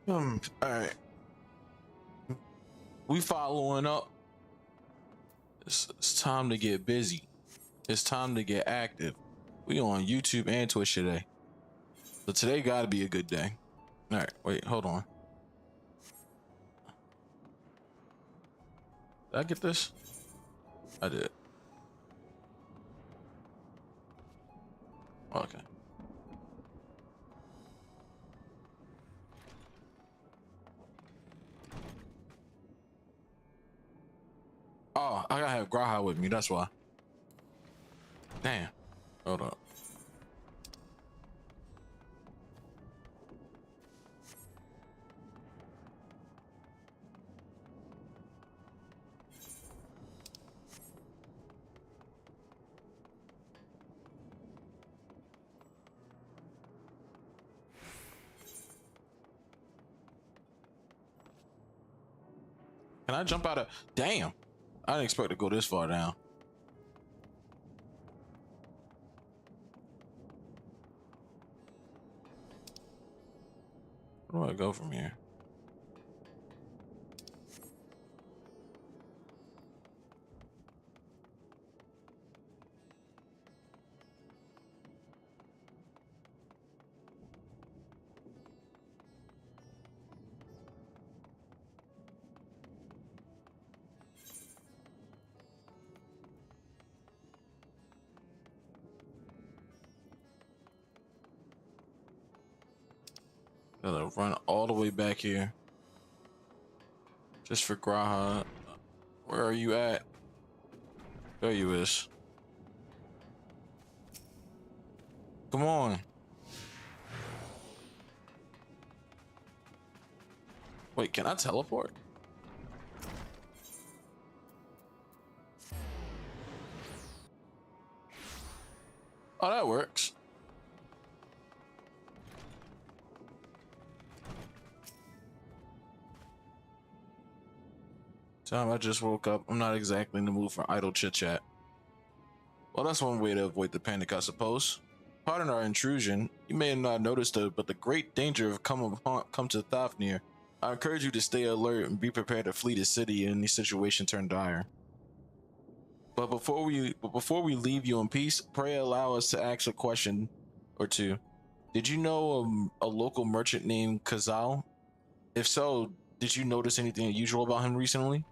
All right, we following up. It's time to get busy. It's time to get active. We on YouTube and Twitch today. So today got to be a good day. All right, wait, hold on. Did I get this? I did. Okay. Oh, I gotta have Graha with me. That's why. Damn. Hold up. Can I jump out of? Damn. I didn't expect to go this far down. Where do I go from here? Gotta run all the way back here. Just for Graha. Where are you at? There you is. Come on. Wait, can I teleport? Oh, that works. Time I just woke up. I'm not exactly in the mood for idle chit chat. Well, that's one way to avoid the panic, I suppose. Pardon our intrusion. You may have not noticed it, but the great danger of come to Thafnir. I encourage you to stay alert and be prepared to flee the city in any situation turn dire. But before we leave you in peace, pray allow us to ask a question or two. Did you know a local merchant named Kazal? If so, did you notice anything unusual about him recently?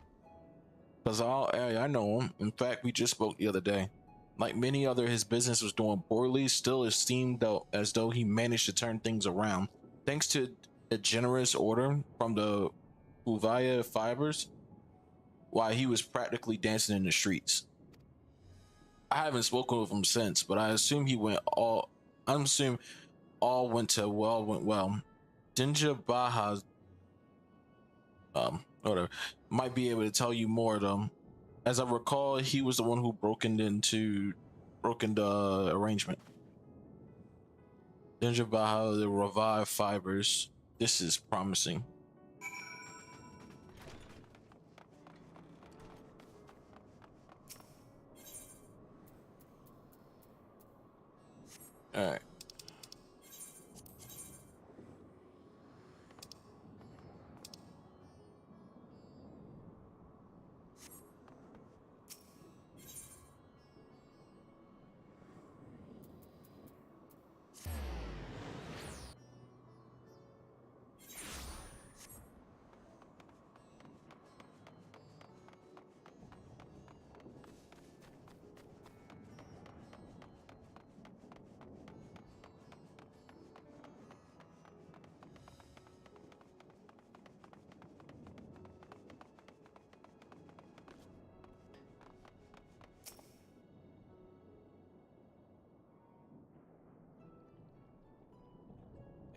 Kazal, I know him. In fact, we just spoke the other day. Like many other, his business was doing poorly. Still, it seemed as though he managed to turn things around, thanks to a generous order from the Uvaya Fibers. While he was practically dancing in the streets. I haven't spoken with him since, but I assume he went all. I assume all went well. Dinja Baha, whatever, might be able to tell you more though. As I recall, he was the one who broken the arrangement. Dinja Baha, the revived fibers. This is promising. All right.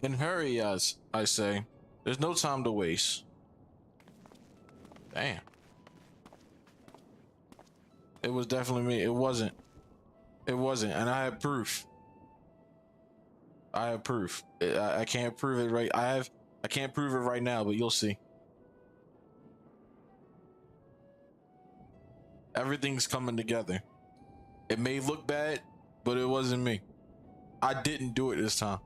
And hurry, as I say. There's no time to waste. Damn. It was definitely me. It wasn't. It wasn't. And I have proof. I have proof. I can't prove it right. I can't prove it right now, but you'll see. Everything's coming together. It may look bad, but it wasn't me. I didn't do it this time.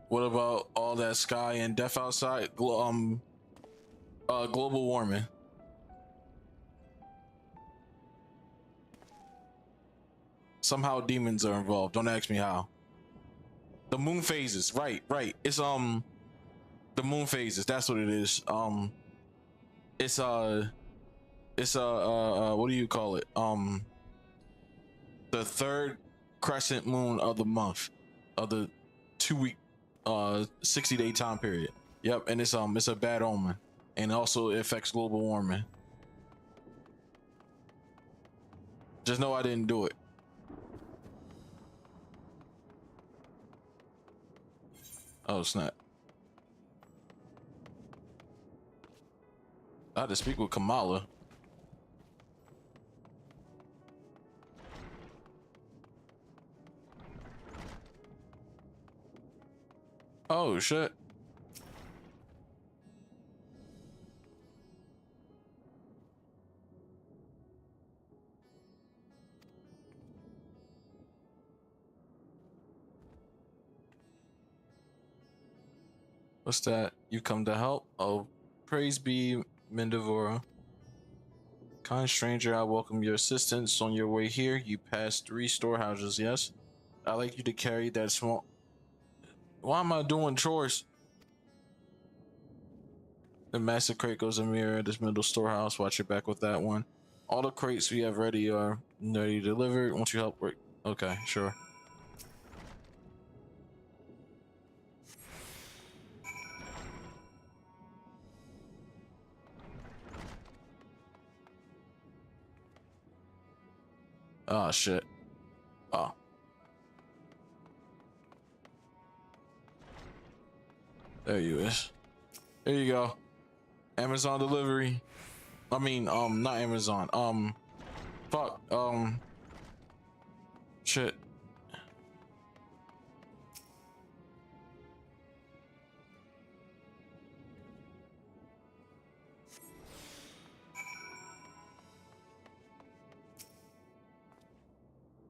What about all that sky and death outside? Global warming. Somehow demons are involved. Don't ask me how. The moon phases. Right. It's the moon phases. That's what it is. It's what do you call it? The third crescent moon of the month of the 2-week 60-day time period. Yep, and it's a bad omen, and also it affects global warming. Just know I didn't do it. Oh snap. I had to speak with Kamala. Oh shit. What's that? You come to help? Oh, praise be Mendivora. Kind stranger, I welcome your assistance. On your way here, you pass 3 storehouses, yes? I'd like you to carry that small... Why am I doing chores? The master crate goes a mirror at this middle storehouse. Watch your back with that one. All the crates we have ready are ready to deliver. Won't you help work? Okay, sure. Oh shit. Oh. There you is. There you go. Amazon delivery. I mean, not Amazon. Fuck. Shit.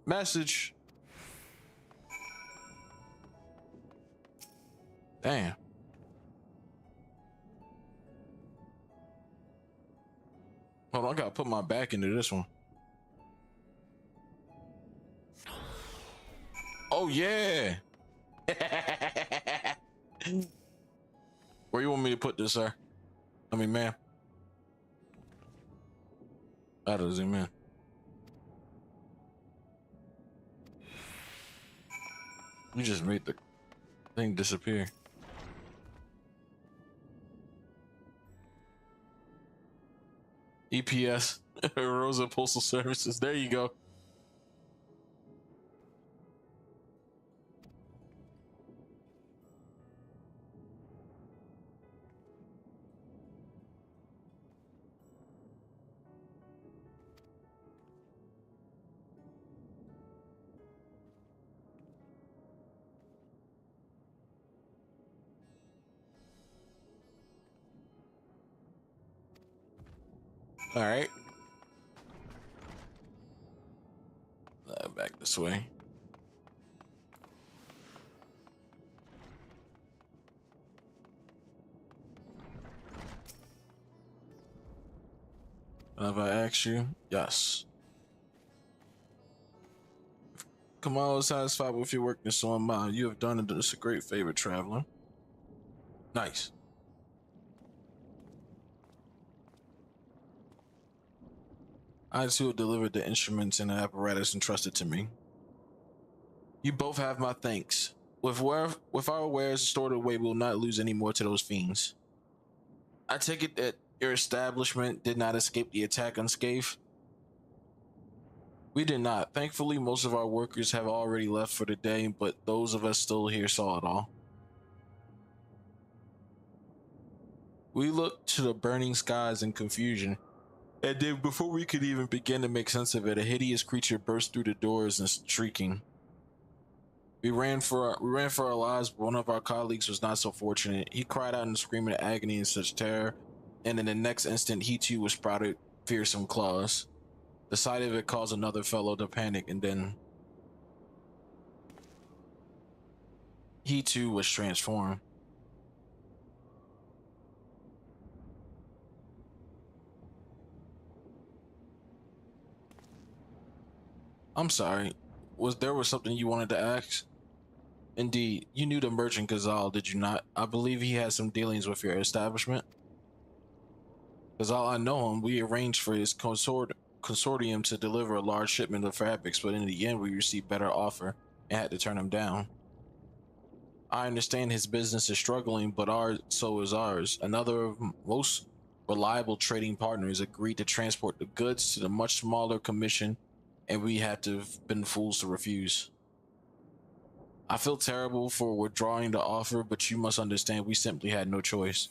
Message. Damn. Hold on, I gotta put my back into this one. Oh yeah. Where you want me to put this, sir? I mean, ma'am. How to zoom in? You just made the thing disappear. EPS, Rosa Postal Services. There you go. All right. Back this way. Have I asked you? Yes. Kamala is satisfied with your work, and so am I. You have done us a great favor, traveler. Nice. I too have delivered the instruments and the apparatus entrusted to me. You both have my thanks. With our wares stored away, we will not lose any more to those fiends. I take it that your establishment did not escape the attack unscathed? We did not. Thankfully, most of our workers have already left for the day, but those of us still here saw it all. We looked to the burning skies in confusion, and then before we could even begin to make sense of it, a hideous creature burst through the doors and shrieking. We ran for our lives, but one of our colleagues was not so fortunate. He cried out and screamed in agony in such terror, and in the next instant he too was sprouted fearsome claws. The sight of it caused another fellow to panic, and then He too was transformed. I'm sorry. Was something you wanted to ask? Indeed, you knew the merchant Gazal, did you not? I believe he had some dealings with your establishment. Gazal, I know him. We arranged for his consortium to deliver a large shipment of fabrics, but in the end, we received better offer and had to turn him down. I understand his business is struggling, but so is ours. Another of most reliable trading partners agreed to transport the goods to the much smaller commission, and we had to have been fools to refuse. I feel terrible for withdrawing the offer, but you must understand we simply had no choice.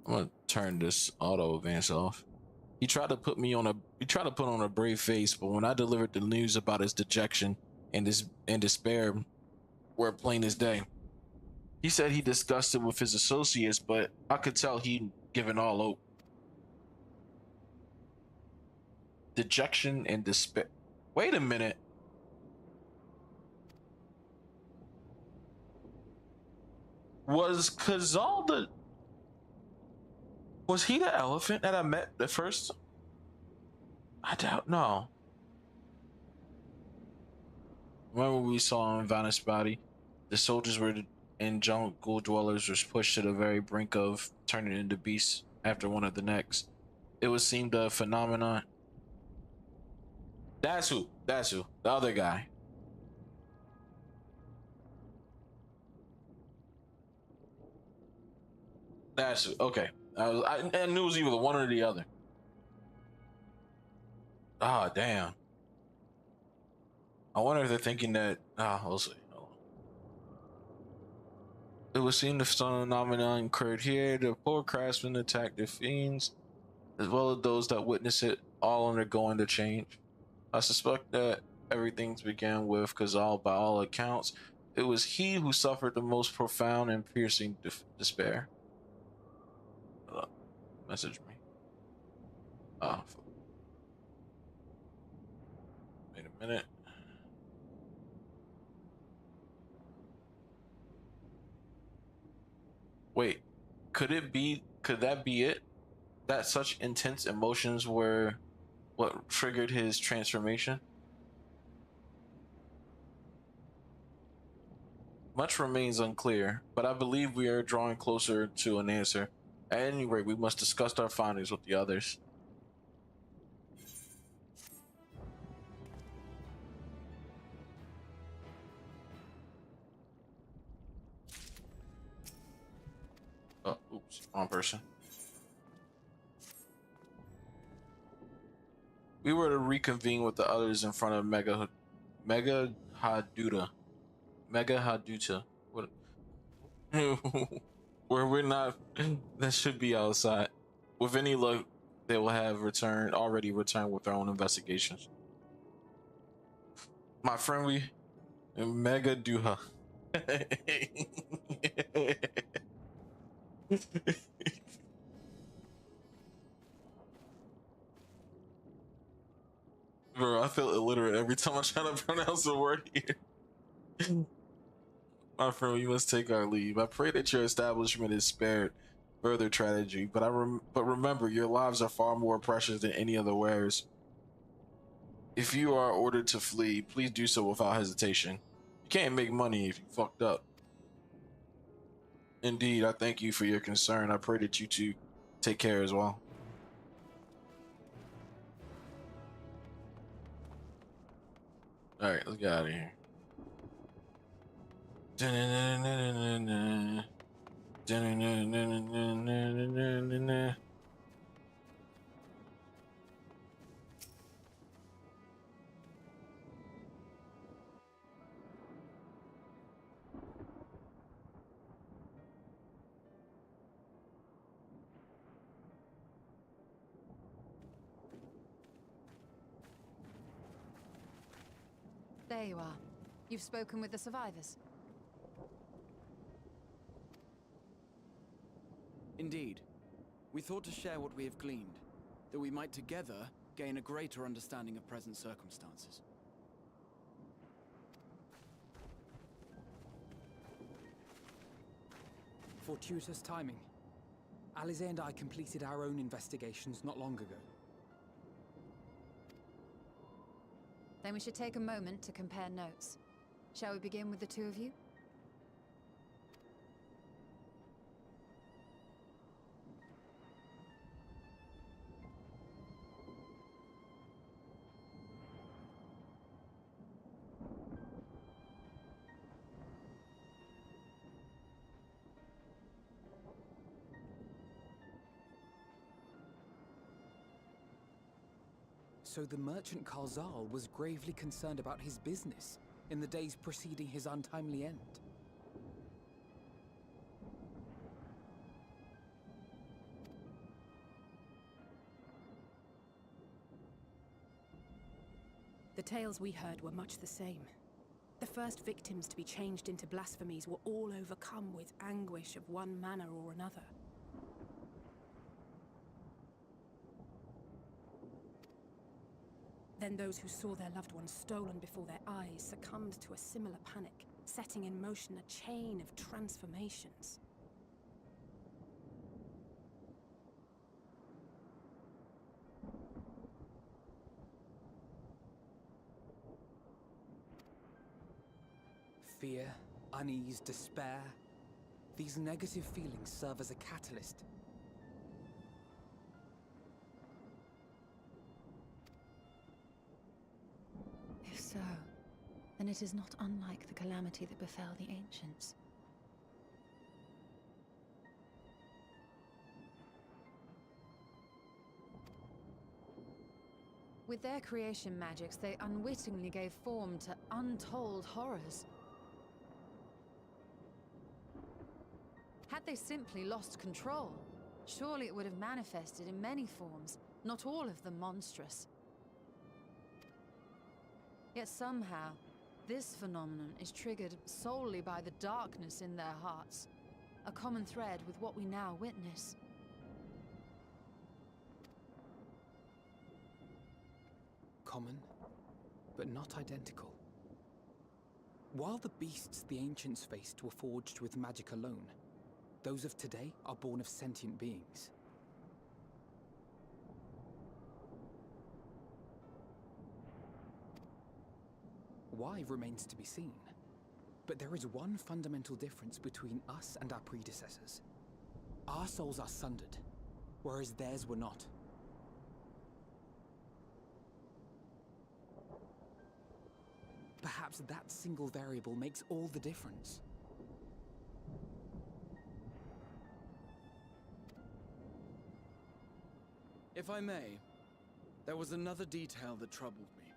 I'm gonna turn this auto advance off. He tried to put on a brave face, but when I delivered the news about his dejection and despair were plain as day. He said he discussed it with his associates, but I could tell he'd given all hope. Dejection and despair. Wait a minute. Was Kazal was he the elephant that I met at first? I doubt no. Remember we saw him vanished body? The soldiers were and jungle dwellers were pushed to the very brink of turning into beasts after one of the next. It would seem the phenomenon. That's who. That's who. The other guy. That's who. Okay. I knew it was either the one or the other. Ah, damn. I wonder if they're thinking that. We'll see. It would seem the phenomenon occurred here. The poor craftsmen attacked the fiends, as well as those that witness it, all undergoing the change. I suspect that everything's began with Kazal. By all accounts, it was he who suffered the most profound and piercing despair. Message me. Wait a minute. Wait, could that be it? That such intense emotions were what triggered his transformation? Much remains unclear, but I believe we are drawing closer to an answer. At any rate, we must discuss our findings with the others. Oh, oops, wrong person. We were to reconvene with the others in front of Mega Haduta. Mega Haduta. What? Where we're not. That should be outside. With any luck, they will have already returned with their own investigations. My friend, we Mega Duha. Bro, I feel illiterate every time I try to pronounce a word here. My friend, we must take our leave. I pray that your establishment is spared further tragedy, but remember, your lives are far more precious than any other wares. If you are ordered to flee, please do so without hesitation. You can't make money if you fucked up. Indeed, I thank you for your concern. I pray that you two take care as well. All right, let's get out of here. There you are. You've spoken with the survivors. Indeed. We thought to share what we have gleaned, that we might together gain a greater understanding of present circumstances. Fortuitous timing. Alize and I completed our own investigations not long ago. Then we should take a moment to compare notes. Shall we begin with the two of you? So the merchant Karzal was gravely concerned about his business in the days preceding his untimely end. The tales we heard were much the same. The first victims to be changed into blasphemies were all overcome with anguish of one manner or another. Then those who saw their loved ones stolen before their eyes succumbed to a similar panic, setting in motion a chain of transformations. Fear, unease, despair. These negative feelings serve as a catalyst. If so, then it is not unlike the calamity that befell the ancients. With their creation magics, they unwittingly gave form to untold horrors. Had they simply lost control, surely it would have manifested in many forms, not all of them monstrous. Yet somehow, this phenomenon is triggered solely by the darkness in their hearts, a common thread with what we now witness. Common, but not identical. While the beasts the ancients faced were forged with magic alone, those of today are born of sentient beings. Why remains to be seen. But there is one fundamental difference between us and our predecessors. Our souls are sundered, whereas theirs were not. Perhaps that single variable makes all the difference. If I may, there was another detail that troubled me.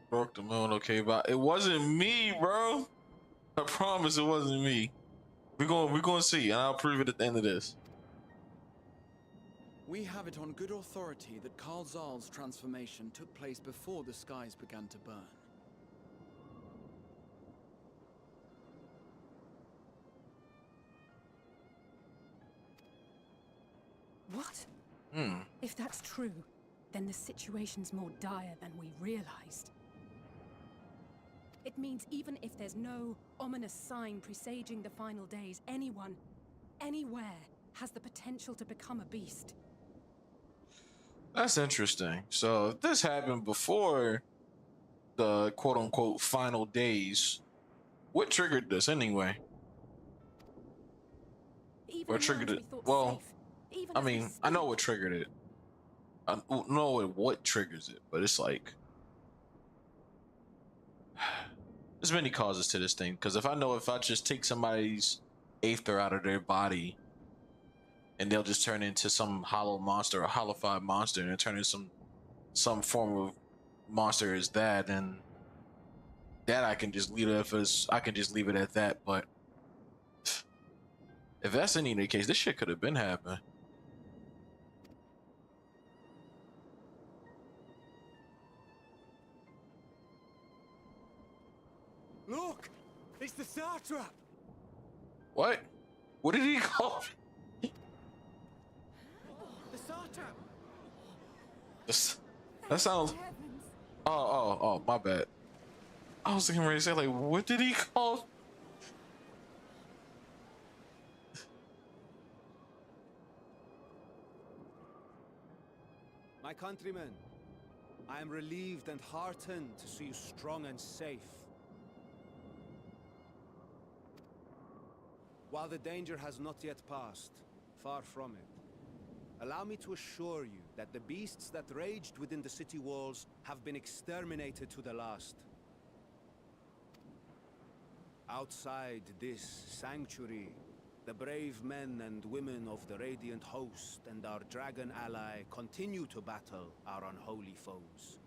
Broke the moon, okay, but it wasn't me, bro. I promise it wasn't me. We're gonna see, and I'll prove it at the end of this. We have it on good authority that Karzal's transformation took place before the skies began to burn. What? Hmm. If that's true, then the situation's more dire than we realized. It means even if there's no ominous sign presaging the final days, anyone, anywhere, has the potential to become a beast. That's interesting. So if this happened before the quote-unquote final days, what triggered this anyway? Even What triggered lands it? we thought Well, safe, even I as we mean, I know speak. what triggered it. I don't know what triggers it, but it's like there's many causes to this thing. Because if I just take somebody's aether out of their body, and they'll just turn into some hollow monster, a hollowified monster, and turn into some form of monster as that, and that I can just leave it at that. But if that's any of the case, this shit could have been happening. Look! It's the Satrap! What? What did he call me? The Satrap! This, that sounds. Oh, my bad. I was getting ready to say, like, what did he call? My countrymen, I am relieved and heartened to see you strong and safe. While the danger has not yet passed, far from it, allow me to assure you that the beasts that raged within the city walls have been exterminated to the last. Outside this sanctuary, the brave men and women of the Radiant Host and our dragon ally continue to battle our unholy foes.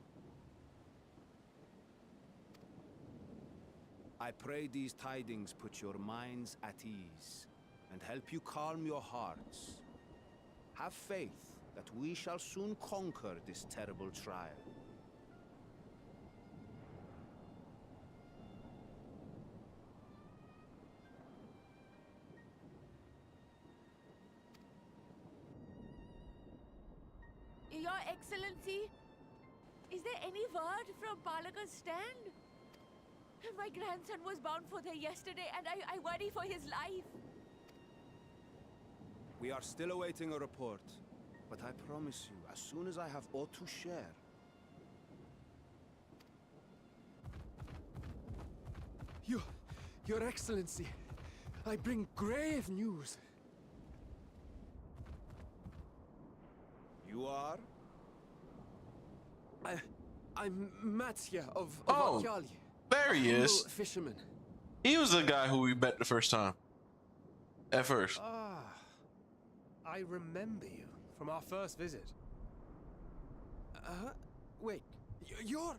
I pray these tidings put your minds at ease and help you calm your hearts. Have faith that we shall soon conquer this terrible trial. Your Excellency, is there any word from Palaka's stand? My grandson was bound for there yesterday, and I worry for his life. We are still awaiting a report, but I promise you, as soon as I have aught to share. Your Excellency, I bring grave news. You are? I'm Matsya of Oh, Akyali. there he is. Humble fisherman. He was the guy who we met the first time. At first. Ah, I remember you from our first visit. Wait, you're...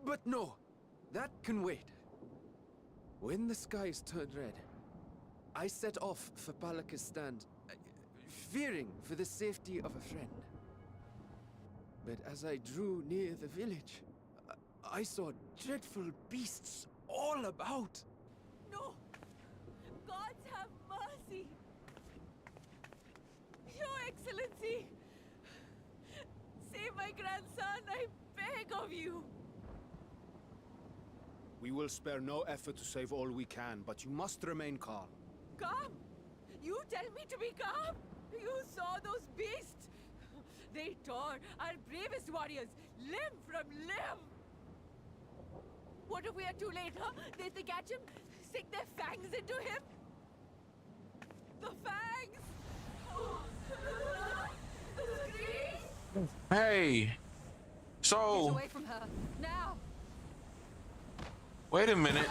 But no, that can wait. When the skies turned red, I set off for Palaka's stand, fearing for the safety of a friend. But as I drew near the village, I saw dreadful beasts all about. No! Gods have mercy! Your Excellency! Save my grandson, I beg of you! We will spare no effort to save all we can, but you must remain calm. Calm? You tell me to be calm? You saw those beasts? They tore our bravest warriors limb from limb! What if we are too late, huh? They catch him, stick their fangs into him? The fangs! The screams! Hey. Get So, away from her, now! wait a minute.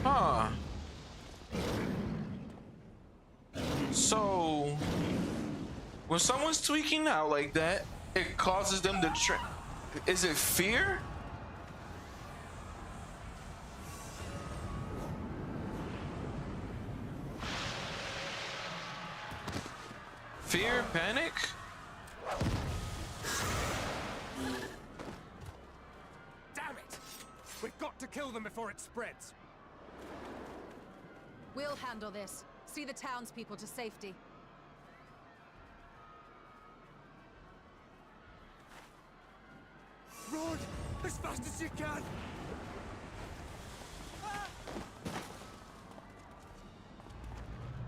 Huh. So, when someone's tweaking out like that, it causes them to is it fear? Fear, panic? Damn it! We've got to kill them before it spreads. We'll handle this. See the townspeople to safety. Run as fast as you can!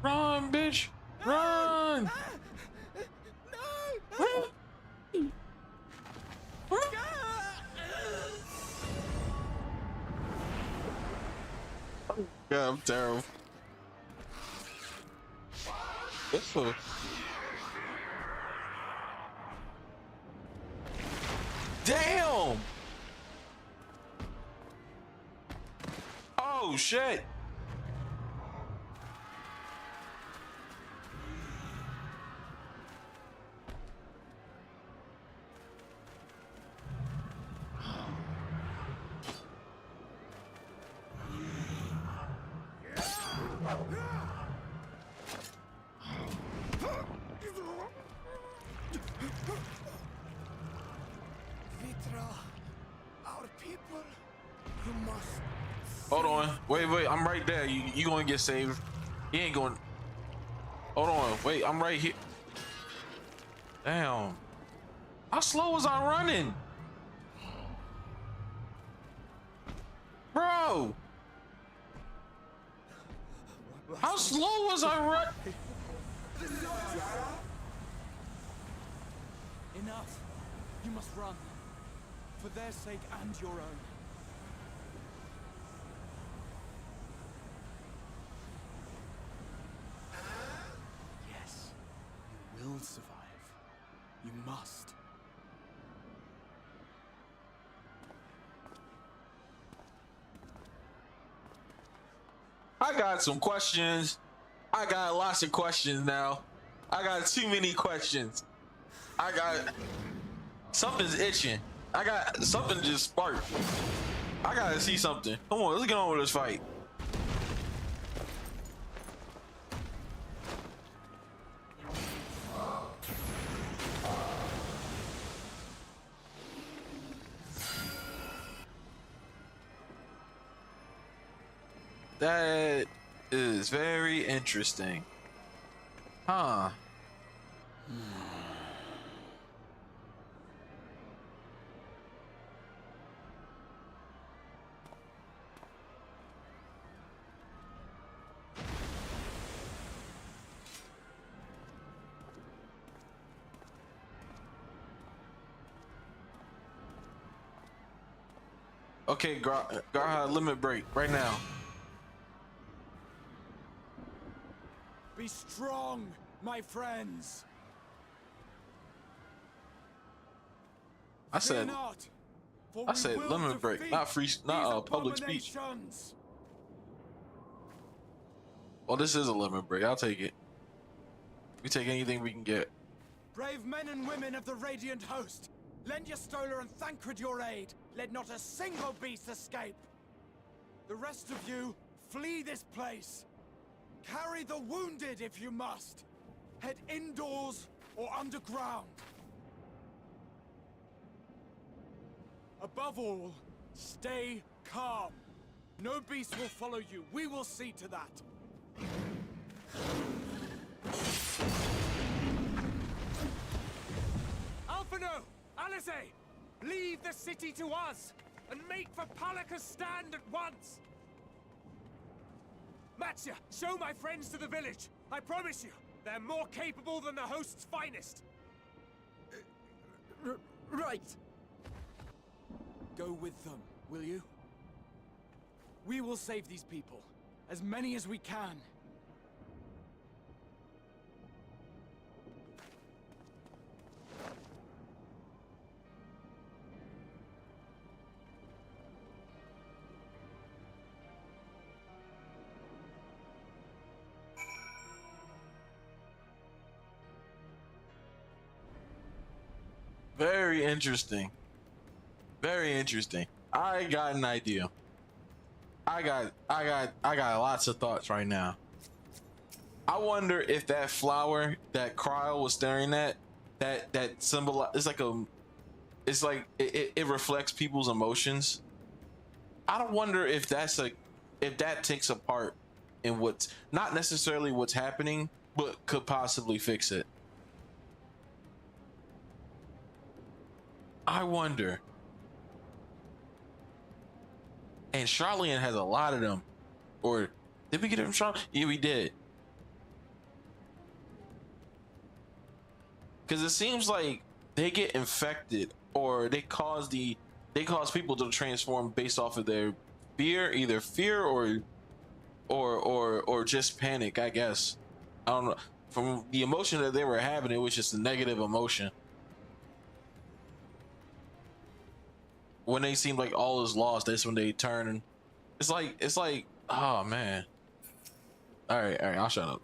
Run, bitch! Run! Run! Yeah, I'm terrible. This one. Damn! Oh shit! Vitra, our people, you must Hold on. Wait. I'm right there. You gonna get saved. He ain't going. Hold on. Wait. I'm right here. Damn. How slow was I running? Bro. How slow was I running? Enough. You must run. For their sake and your own. Yes, you will survive. You must. I got some questions. I got lots of questions now. I got too many questions. I got something's itching. I got something just sparked. I gotta see something. Come on, let's get on with this fight. That is very interesting. Huh. Okay, Garha, limit break right now. Be strong, my friends. I said limit break, not free, not public speech. Well, this is a limit break. I'll take it. We take anything we can get. Brave men and women of the Radiant Host, lend your Stola and Thancred your aid. Let not a single beast escape. The rest of you, flee this place. Carry the wounded if you must. Head indoors or underground. Above all, stay calm. No beast will follow you. We will see to that. Alphino! Alice! Leave the city to us, and make for Palaka's stand at once! Matsya, show my friends to the village. I promise you, they're more capable than the host's finest. Right. Go with them, will you? We will save these people. As many as we can. Very interesting. Very interesting. I got an idea. I got lots of thoughts right now. I wonder if that flower that Cryle was staring at, that symbol, it's like it reflects people's emotions. I don't wonder if if that takes a part in what's not necessarily what's happening, but could possibly fix it. I wonder. And Charlene has a lot of them. Or did we get it from Charlene? Yeah, we did. Because it seems like they get infected, or they cause people to transform based off of their fear, either fear or just panic, I guess. I don't know. From the emotion that they were having, it was just a negative emotion. When they seem like all is lost, that's when they turn, and it's like, oh man. All right, I'll shut up.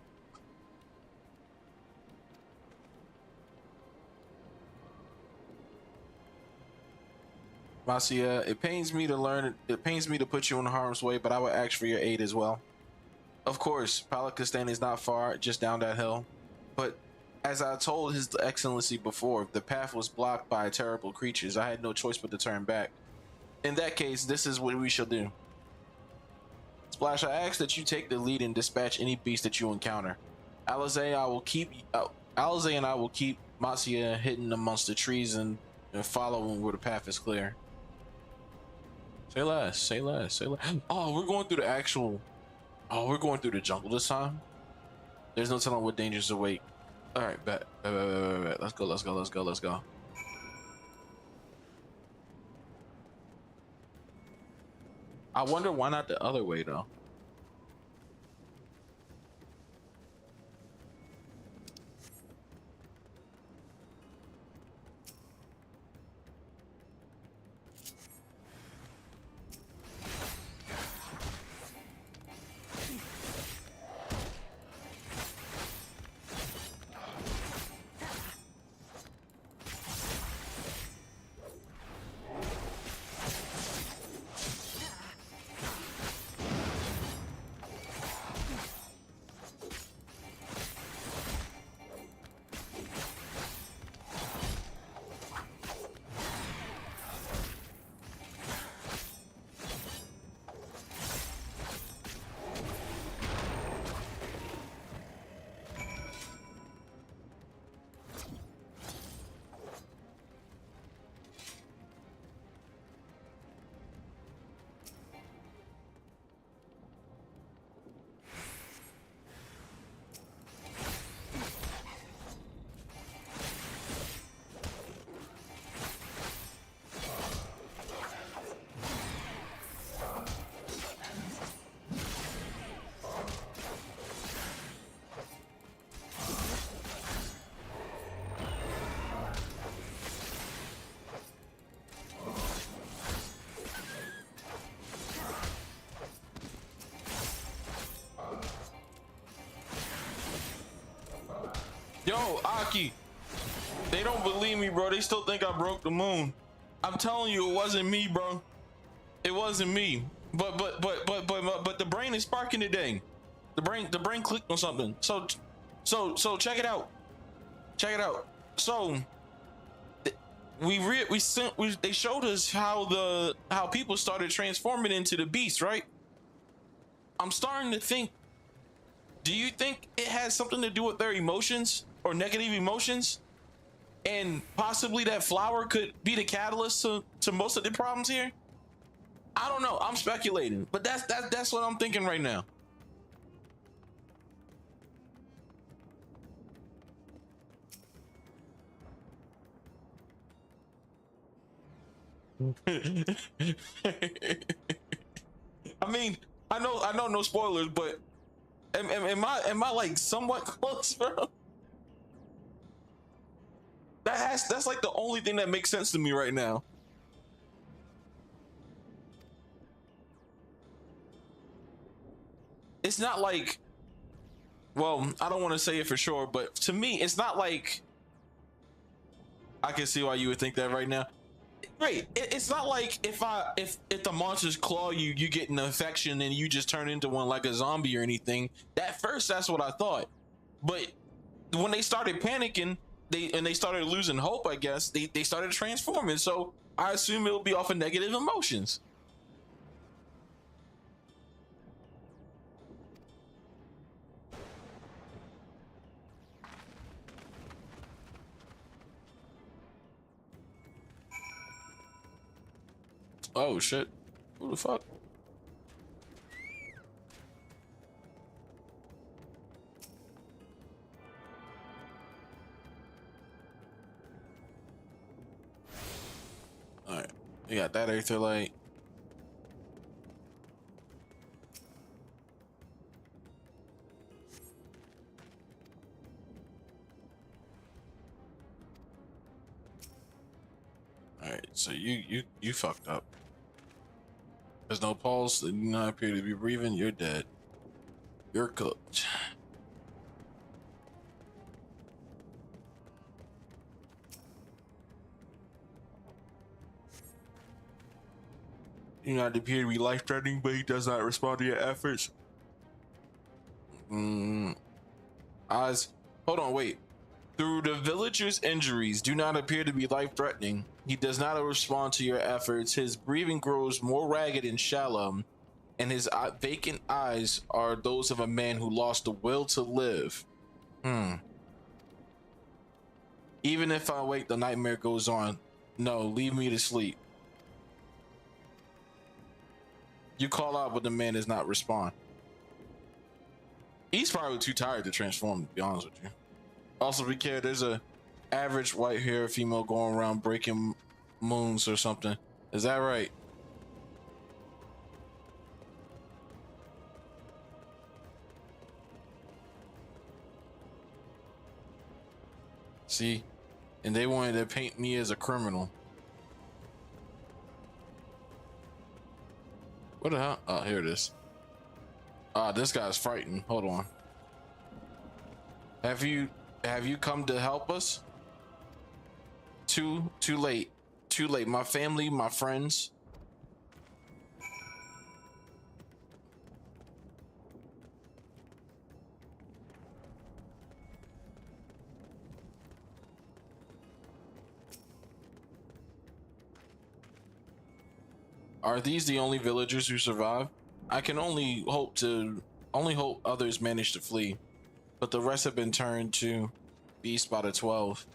Marcia, it pains me to put you in harm's way, but I would ask for your aid as well. Of course, Palakistan is not far, just down that hill. But as I told His Excellency before, the path was blocked by terrible creatures. I had no choice but to turn back. In that case, this is what we shall do. Splash, I ask that you take the lead and dispatch any beast that you encounter. Alize, Alize and I will keep Matsuya hidden amongst the trees and following where the path is clear. Say less, say less, say less. Oh, we're going through the actual. Oh, we're going through the jungle this time. There's no telling what dangers await. All right, bet. Let's go, let's go, let's go, let's go. I wonder why not the other way though. Yo, Aki, they don't believe me, bro. They still think I broke the moon. I'm telling you, it wasn't me, bro. It wasn't me. But the brain is sparking today. The brain clicked on something. So check it out. Check it out. So they showed us how people started transforming into the beast, right? I'm starting to think. Do you think it has something to do with their emotions or negative emotions? And possibly that flower could be the catalyst to most of the problems here? I don't know. I'm speculating, but that's what I'm thinking right now. I mean, I know no spoilers, but am I like somewhat close, bro? That's like the only thing that makes sense to me right now. It's not like, well, I don't want to say it for sure, but to me, it's not like, I can see why you would think that right now. Right, it's not like if the monsters claw you, you get an infection and you just turn into one like a zombie or anything. At first, that's what I thought, but when they started panicking, they started losing hope, I guess they started transforming. So I assume it'll be off of negative emotions. Oh shit, who the fuck? All right, you got that Aether Light. All right, so you fucked up. There's no pulse. You do not appear to be breathing. You're dead. You're cooked. You do not appear to be life-threatening, but he does not respond to your efforts. Oz, hold on, wait. Through the villager's injuries, do not appear to be life-threatening. He does not respond to your efforts. His breathing grows more ragged and shallow. and his vacant eyes are those of a man who lost the will to live. Even if I wake, the nightmare goes on. No, leave me to sleep. You call out, but the man does not respond. He's probably too tired to transform, to be honest with you. Also, be careful, there's a average white hair female going around breaking moons or something. Is that right? See? And they wanted to paint me as a criminal. What the hell? Oh, here it is. Ah, this guy's frightened. Hold on. Have you come to help us? Too late. Too late. My family, my friends. Are these the only villagers who survive? I can only hope others manage to flee, but the rest have been turned to beast by the 12.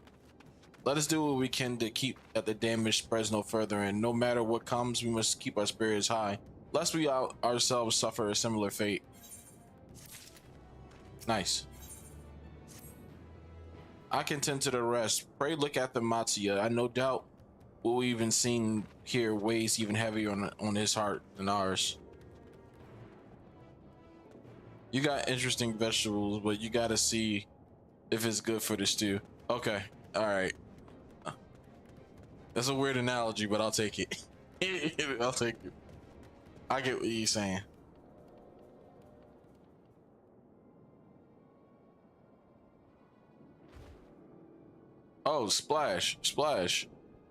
Let us do what we can to keep that the damage spreads no further, and no matter what comes, we must keep our spirits high, lest we ourselves suffer a similar fate. Nice. I can tend to the rest. Pray look at the Matsuya. I no doubt what we've even seen here weighs even heavier on his heart than ours. You got interesting vegetables, but you gotta see if it's good for the stew. Okay, all right. That's a weird analogy, but I'll take it. I'll take it. I get what you're saying. Oh, Splash.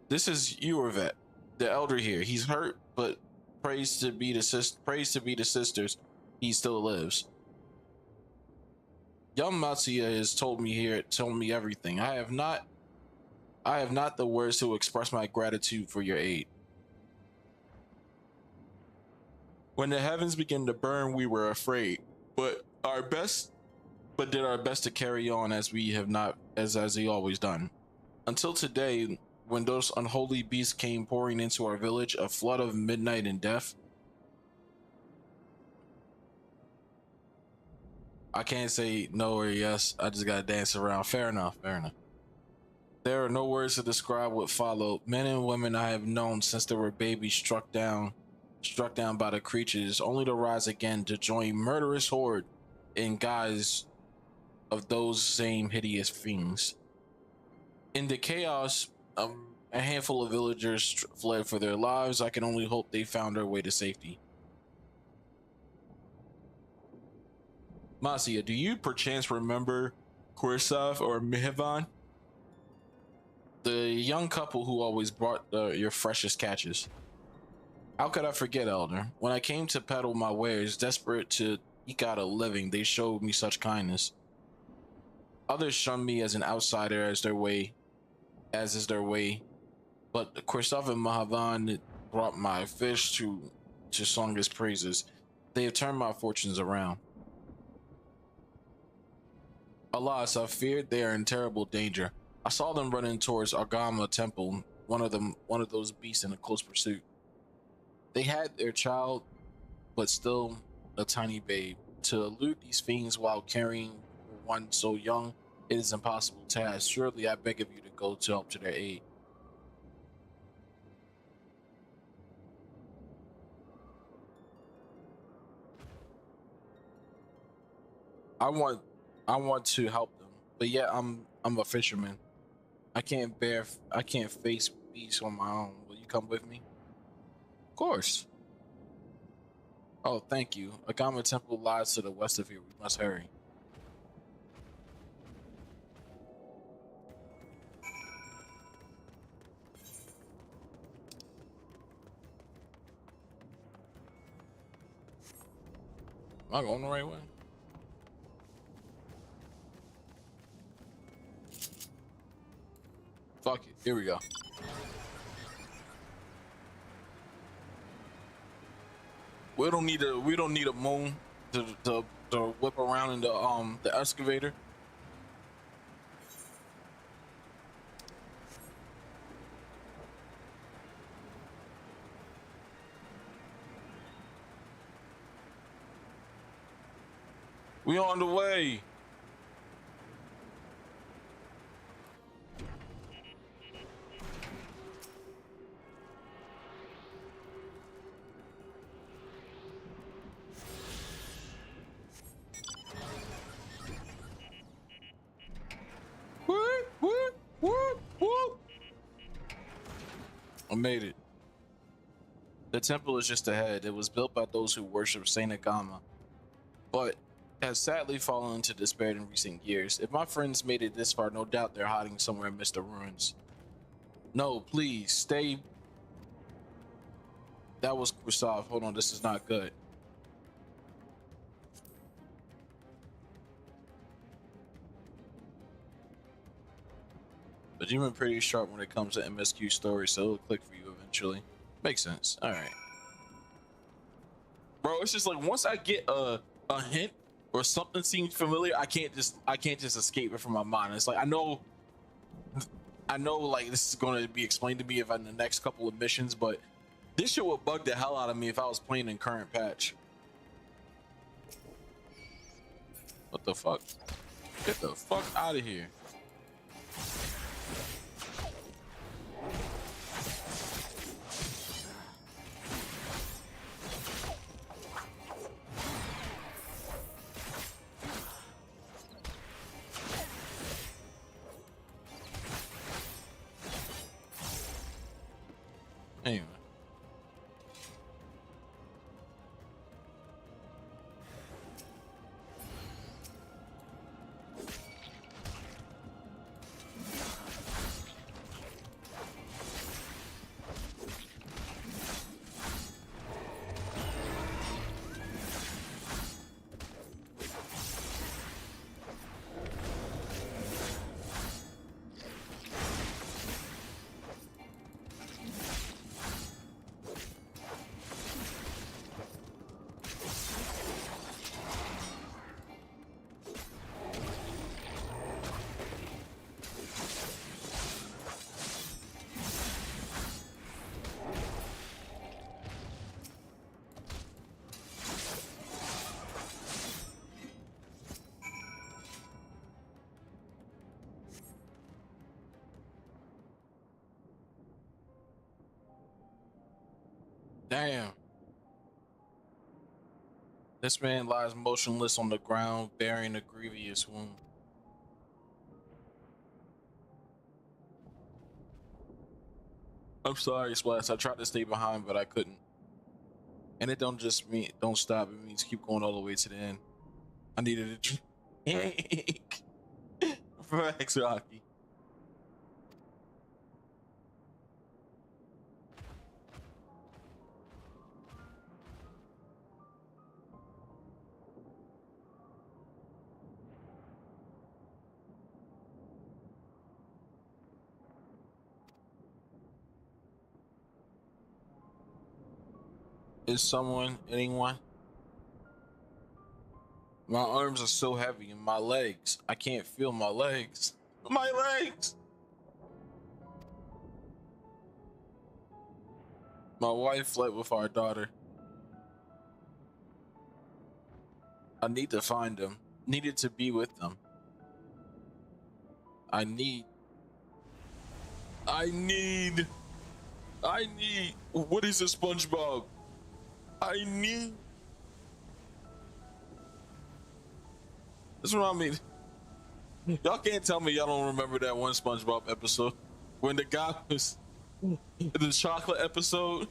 This is Urvet, the elder here. He's hurt, but praise to be the sisters, he still lives. Young Matsuya has told me everything. I have not the words to express my gratitude for your aid. When the heavens began to burn, we were afraid, but did our best to carry on as we always done. Until today, when those unholy beasts came pouring into our village, a flood of midnight and death. I can't say no or yes. I just gotta dance around. Fair enough. There are no words to describe what followed. Men and women I have known since they were babies struck down by the creatures, only to rise again to join murderous horde in guise of those same hideous fiends. In the chaos, a handful of villagers fled for their lives. I can only hope they found their way to safety. Matsuya, do you perchance remember Kursov or Mihivan? The young couple who always brought your freshest catches. How could I forget, Elder? When I came to peddle my wares, desperate to eke out a living, they showed me such kindness. Others shunned me as an outsider as is their way. But Kursov and Mihivan brought my fish to Songa's praises. They have turned my fortunes around. Alas, I feared they are in terrible danger. I saw them running towards Agama Temple, one of those beasts in a close pursuit. They had their child, but still a tiny babe. To elude these fiends while carrying one so young, it is impossible task. Surely I beg of you to go to help to their aid. I want to help them, but yet I'm a fisherman. I can't face beasts on my own. Will you come with me? Of course. Oh, thank you. Agama Temple lies to the west of here. We must hurry. Am I going the right way? Fuck it. Here we go. We don't need a moon to whip around in the excavator. We on the way. Whoop, whoop, whoop, whoop. I made it. The temple is just ahead. It was built by those who worship Saint Agama, but has sadly fallen into despair in recent years. If my friends made it this far, no doubt they're hiding somewhere amidst the ruins. No, please, stay. That was Gustav. Hold on, this is not good. But you've been pretty sharp when it comes to MSQ stories, so it'll click for you eventually. Makes sense. All right. Bro, it's just like once I get a hint or something seems familiar, I can't just escape it from my mind. It's like I know like this is going to be explained to me if I'm in the next couple of missions, but this shit would bug the hell out of me if I was playing in current patch. What the fuck? Get the fuck out of here. Anyway. Damn. This man lies motionless on the ground, bearing a grievous wound. I'm sorry, Splash. I tried to stay behind, but I couldn't. And it don't just mean don't stop. It means keep going all the way to the end. I needed a drink. Facts, Rocky. Is someone, anyone? My arms are so heavy and my legs. I can't feel my legs. My legs! My wife fled with our daughter. I need to find them. Needed to be with them. I need. What is a SpongeBob? I need. That's what I mean. Y'all can't tell me y'all don't remember that one SpongeBob episode when the guy was the chocolate episode.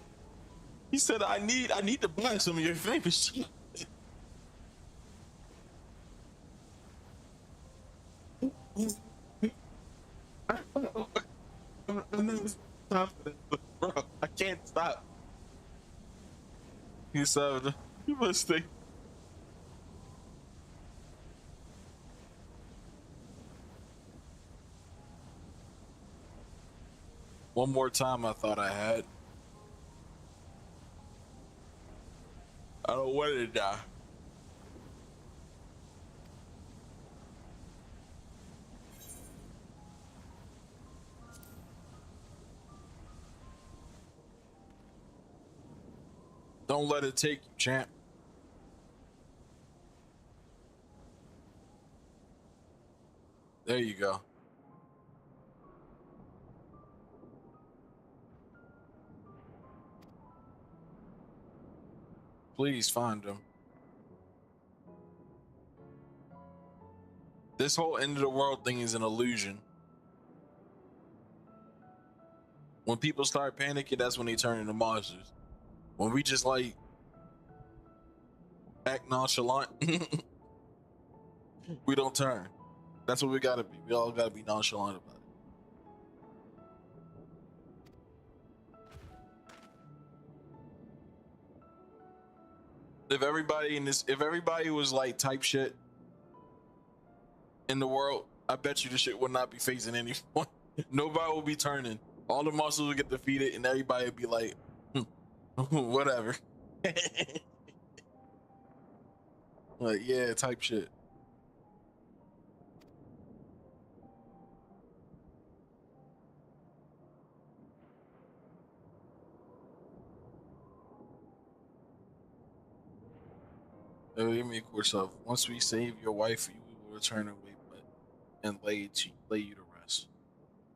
He said, "I need to buy some of your famous chocolate." I'm not stopping it, bro. I can't stop. He said, "You must stay." One more time, I thought I had. I don't want to die. Don't let it take you, champ. There you go. Please find him. This whole end of the world thing is an illusion. When people start panicking, that's when they turn into monsters. When we just like act nonchalant, we don't turn. That's what we gotta be. We all gotta be nonchalant about it. If everybody was like type shit in the world, I bet you the shit would not be facing anyone. Nobody will be turning. All the monsters will get defeated, and everybody will be like, whatever. Like, yeah, type shit. Give me a course of once we save your wife, we will return her way, but and lay you to rest.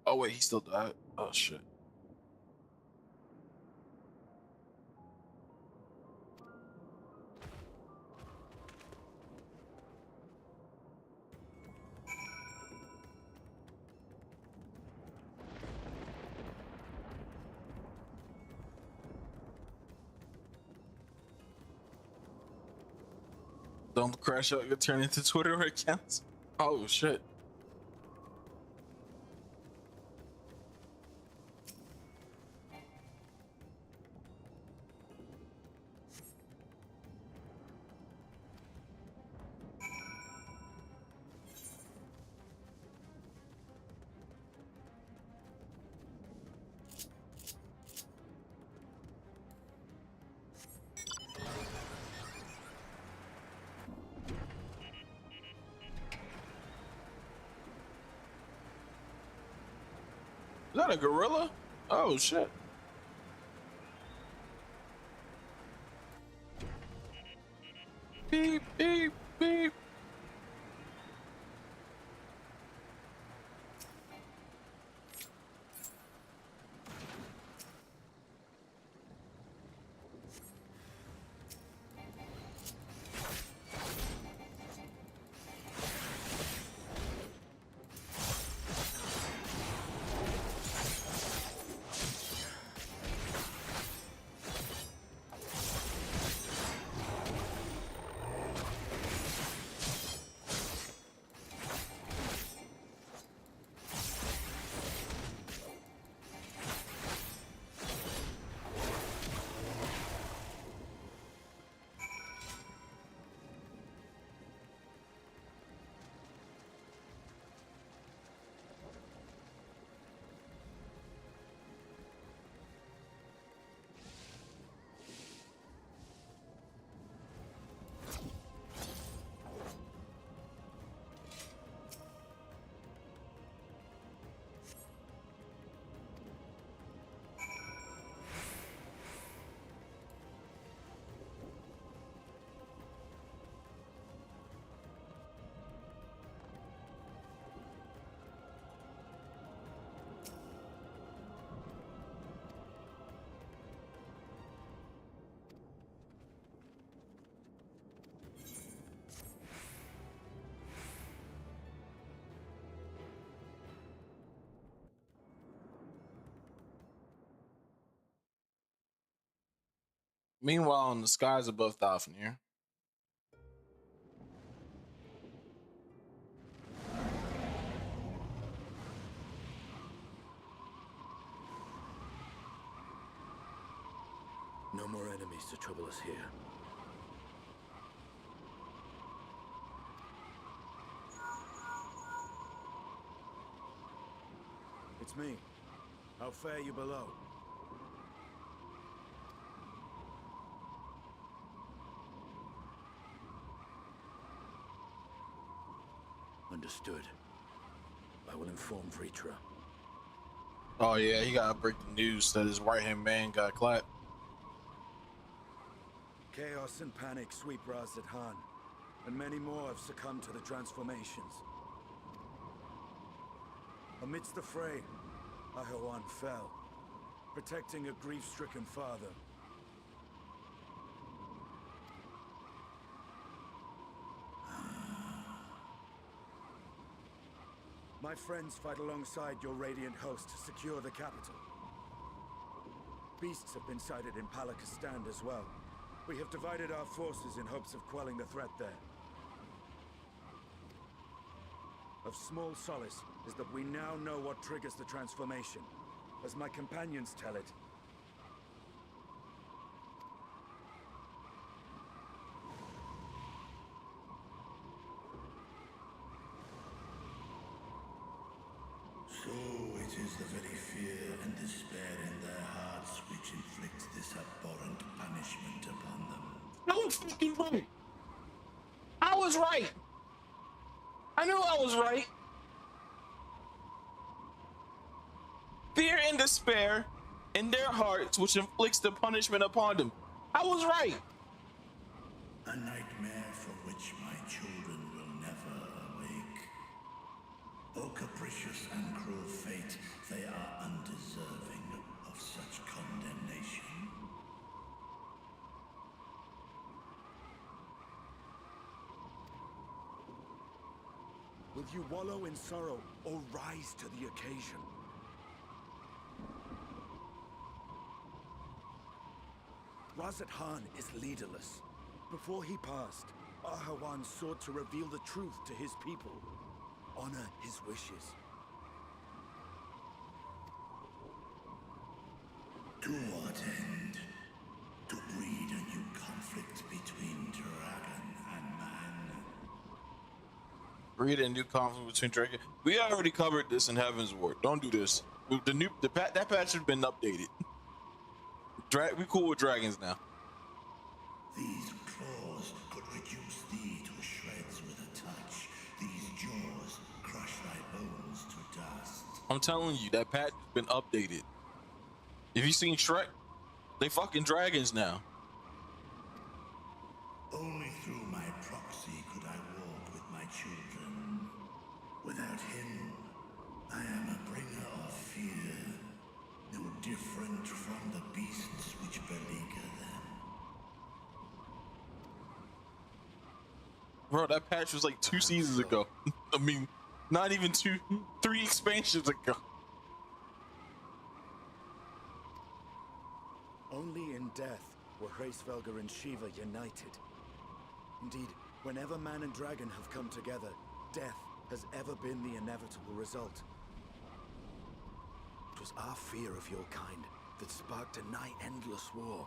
Oh wait, he still died. Oh shit. Don't crash out, you'll turn into Twitter accounts. Oh shit. Is that a gorilla? Oh shit. Beep, beep, beep. Meanwhile, in the skies above Thalfnir, no more enemies to trouble us here. It's me. How fare you below? Understood. I will inform Vritra. Oh yeah, he gotta break the news that his right-hand man got clapped. Chaos and panic sweep Razat Han, and many more have succumbed to the transformations. Amidst the fray, Ahawan fell, protecting a grief-stricken father. My friends fight alongside your Radiant host to secure the capital. Beasts have been sighted in Palakistan as well. We have divided our forces in hopes of quelling the threat there. Of small solace is that we now know what triggers the transformation. As my companions tell it, so it is the very fear and despair in their hearts which inflicts this abhorrent punishment upon them. I was fucking right. I was right. I knew I was right. Fear and despair in their hearts which inflicts the punishment upon them. I was right. A nightmare for which my children will never awake. O capricious and cruel fate, they are undeserving of such condemnation. will you wallow in sorrow or rise to the occasion? Razat Han is leaderless. Before he passed, Ahawan sought to reveal the truth to his people. Honor his wishes. To what end? To breed a new conflict between dragon and man. Breed a new conflict between dragon. We already covered this in Heaven's Ward. Don't do this. That patch has been updated. We cool with dragons now. These claws could reduce thee to shreds with a touch. These jaws crush thy bones to dust. I'm telling you, that patch has been updated. Have you seen Shrek? They fucking dragons now. Only through my proxy could I walk with my children. Without him, I am a bringer of fear, no different from the beasts which beleaguer them. Bro, that patch was like 2 seasons ago. I mean, not even 3 expansions ago. Only in death were Hraesvelgr and Shiva united. Indeed, whenever man and dragon have come together, death has ever been the inevitable result. It was our fear of your kind that sparked a nigh endless war.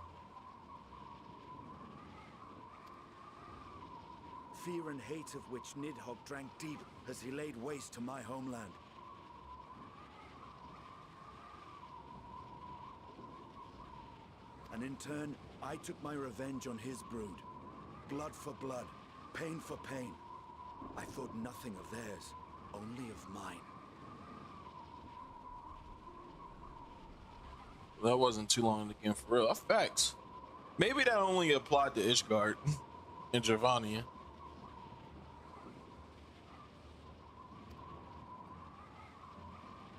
Fear and hate of which Nidhogg drank deep as he laid waste to my homeland. And in turn, I took my revenge on his brood. Blood for blood, pain for pain. I thought nothing of theirs, only of mine. That wasn't too long in the game for real. Facts. Maybe that only applied to Ishgard and Giovanni.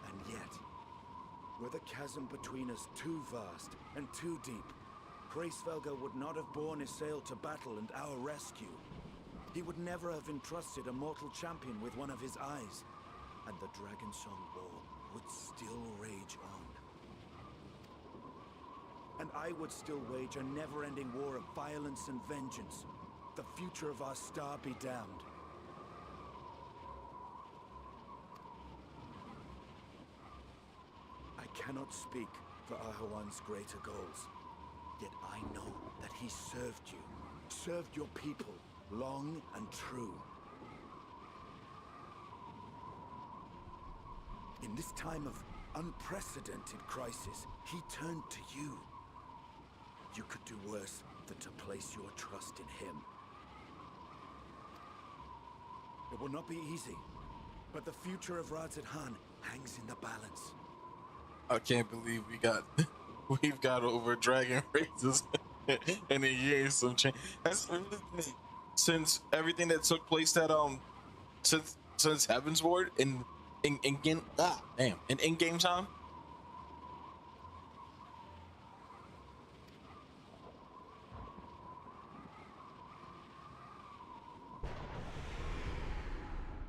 And yet, were the chasm between us too vast and too deep, Hraesvelgr would not have borne Isael to battle and our rescue. He would never have entrusted a mortal champion with one of his eyes, and the Dragonsong War would still rage on. And I would still wage a never-ending war of violence and vengeance. The future of our star be damned. I cannot speak for Ahawan's greater goals. Yet I know that he served you, served your people, long and true. In this time of unprecedented crisis, he turned to you. You could do worse than to place your trust in him. It will not be easy, but the future of Radz-at-Han hangs in the balance. I can't believe we've got over dragon races in a year. Some change. That's since everything that took place that since Heavensward in game in game time.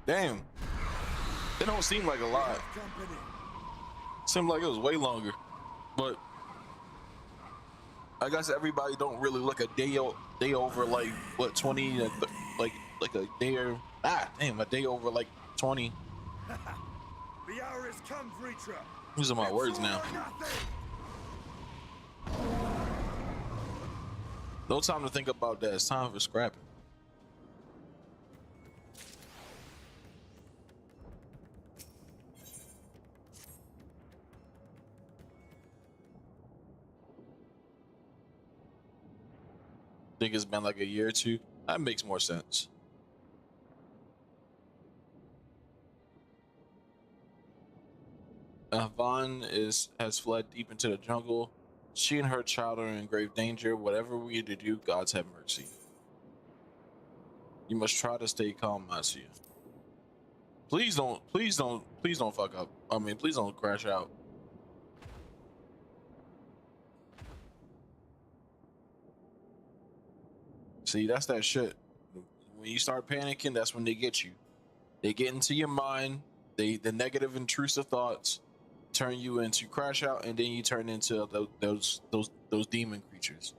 Damn, it don't seem like a lot. Seemed like it was way longer, but I guess everybody don't really look a day over like what 20 like a day or a day over like 20. The hour has come, Vritra. These are my words now. No time to think about that. It's time for scrapping. Think it's been like a year or two. That makes more sense. Vaughn has fled deep into the jungle. She and her child are in grave danger. Whatever we need to do, God's have mercy. You must try to stay calm, Marcia. Please don't fuck up. I mean, please don't crash out. See, that's that shit. When you start panicking, that's when they get you. They get into your mind. The negative, intrusive thoughts turn you into crash out, and then you turn into those demon creatures.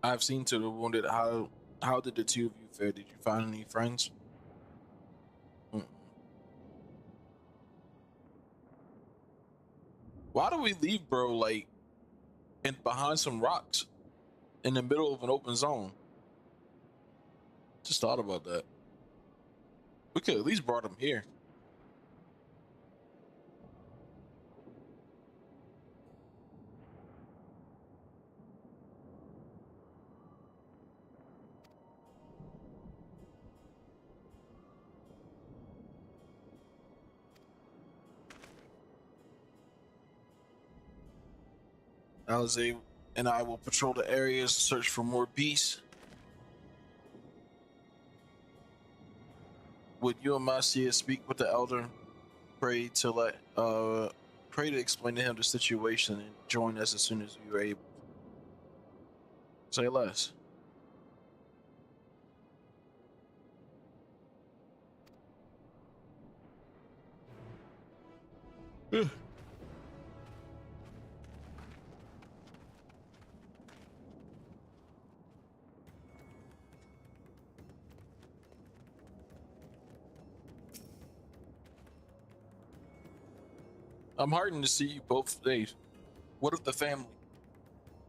I've seen to the wounded. How did the two of you fare? Did you find any friends? Why do we leave, bro? Like, behind some rocks, in the middle of an open zone. Just thought about that. We could at least brought him here. Alize and I will patrol the areas, search for more beasts. Would you and Marcia speak with the elder? Pray to explain to him the situation and join us as soon as you are able. Say less. I'm heartened to see you both today. What of the family?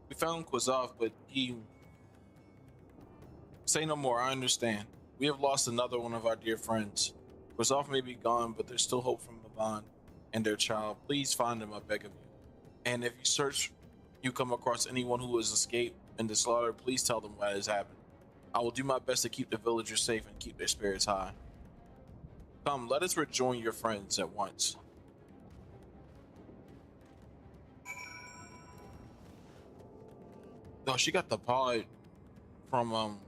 We found Kwazov, but he... Say no more, I understand. We have lost another one of our dear friends. Kwazov may be gone, but there's still hope from Mavan and their child. Please find them, I beg of you. And if you come across anyone who has escaped in the slaughter, please tell them what has happened. I will do my best to keep the villagers safe and keep their spirits high. Come, let us rejoin your friends at once. Oh, she got the pod from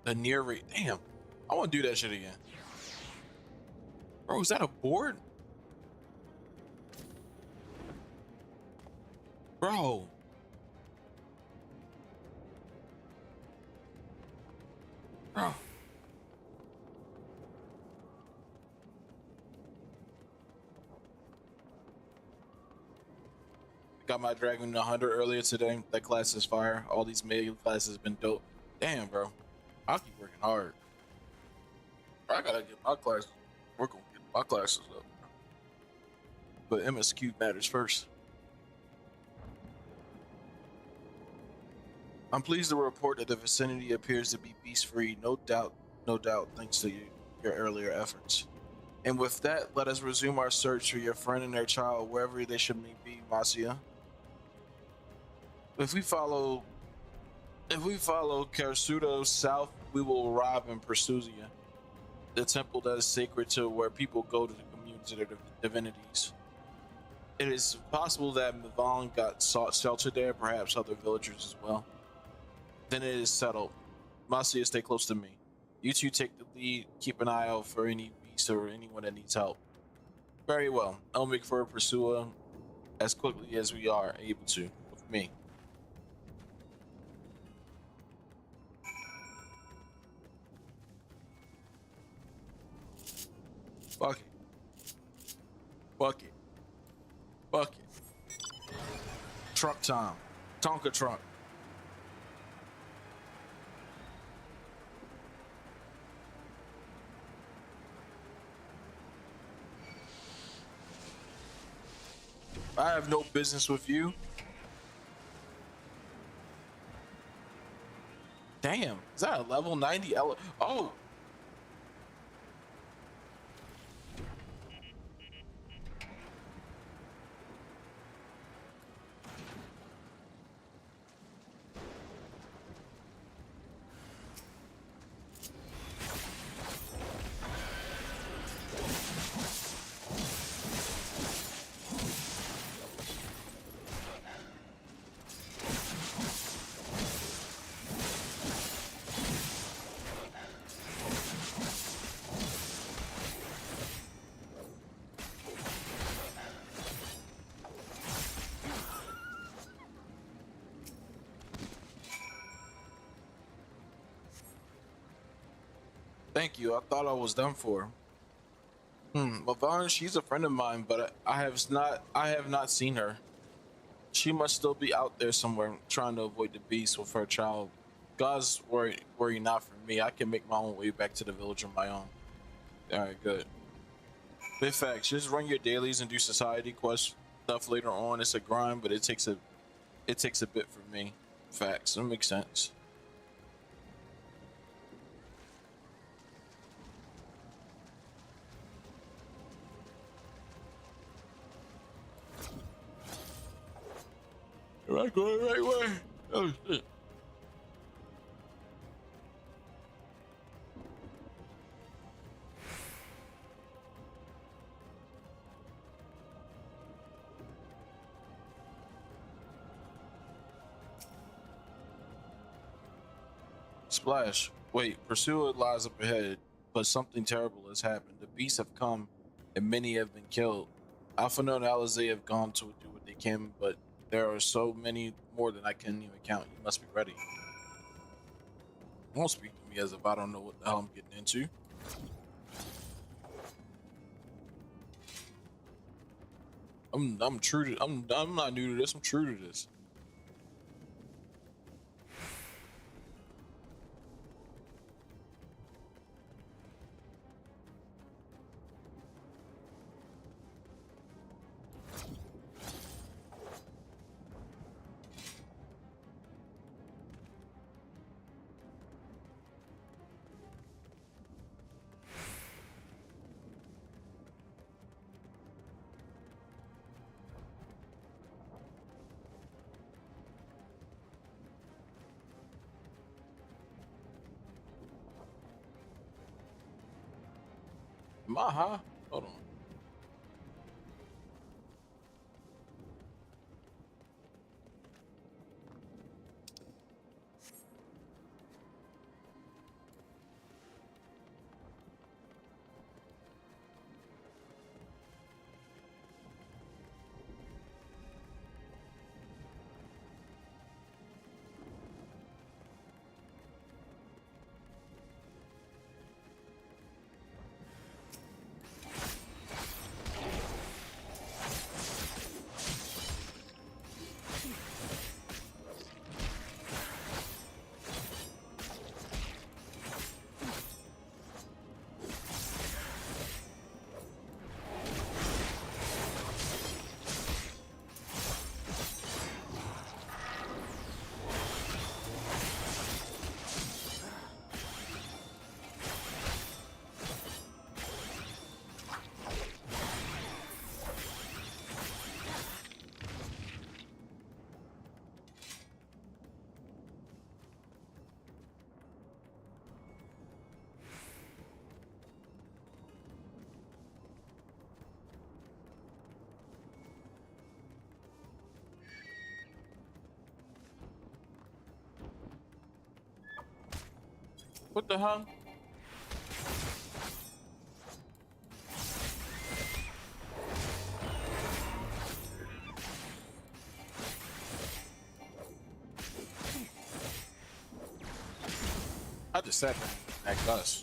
the near rate. Damn, I want to do that shit again. Bro, is that a board? Bro. Bro. Got my Dragon 100 earlier today. That class is fire. All these melee classes been dope. Damn, bro. I'll keep working hard. I gotta get my class. We're gonna get my classes up. But MSQ matters first. I'm pleased to report that the vicinity appears to be beast-free. No doubt no doubt, thanks to your earlier efforts. And with that, let us resume our search for your friend and their child, wherever they should may be, Marcia. If we follow Kersudo south, we will arrive in Persusia, the temple that is sacred to where people go to commune to their divinities. It is possible that Mavon got sought shelter there, perhaps other villagers as well. Then it is settled. Marcia, stay close to me. You two take the lead, keep an eye out for any beast or anyone that needs help. Very well. I'll make for Persua as quickly as we are able to, with me. Fuck it. Fuck it. Fuck it. Truck time. Tonka truck. I have no business with you. Damn, is that a level 90 Oh! Thank you. I thought I was done for. Mavon, she's a friend of mine, but I have not seen her. She must still be out there somewhere trying to avoid the beast with her child. God's worry not for me. I can make my own way back to the village on my own. Alright, good. Big facts. Just run your dailies and do society quest stuff later on. It's a grind, but it takes a bit for me. Facts. That makes sense. Am I going the right way? Oh shit. Splash. Wait, Pursuer lies up ahead, but something terrible has happened. The beasts have come, and many have been killed. Alphinaud and Alizé have gone to do what they can, but there are so many more than I can even count. You must be ready. Don't speak to me as if I don't know what the hell I'm getting into. I'm true to I'm not new to this. I'm true to this. Maha, hold on. What the hell? I just sat there and attacked us.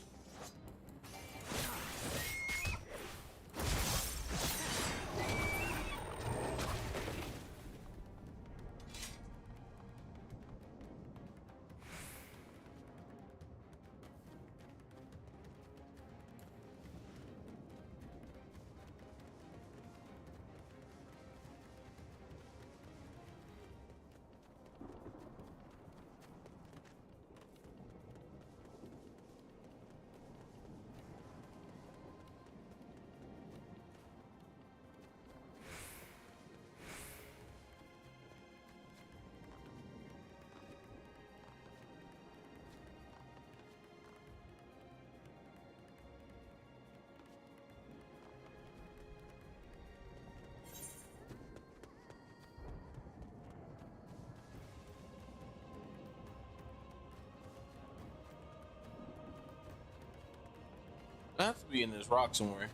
It has to be in this rock somewhere.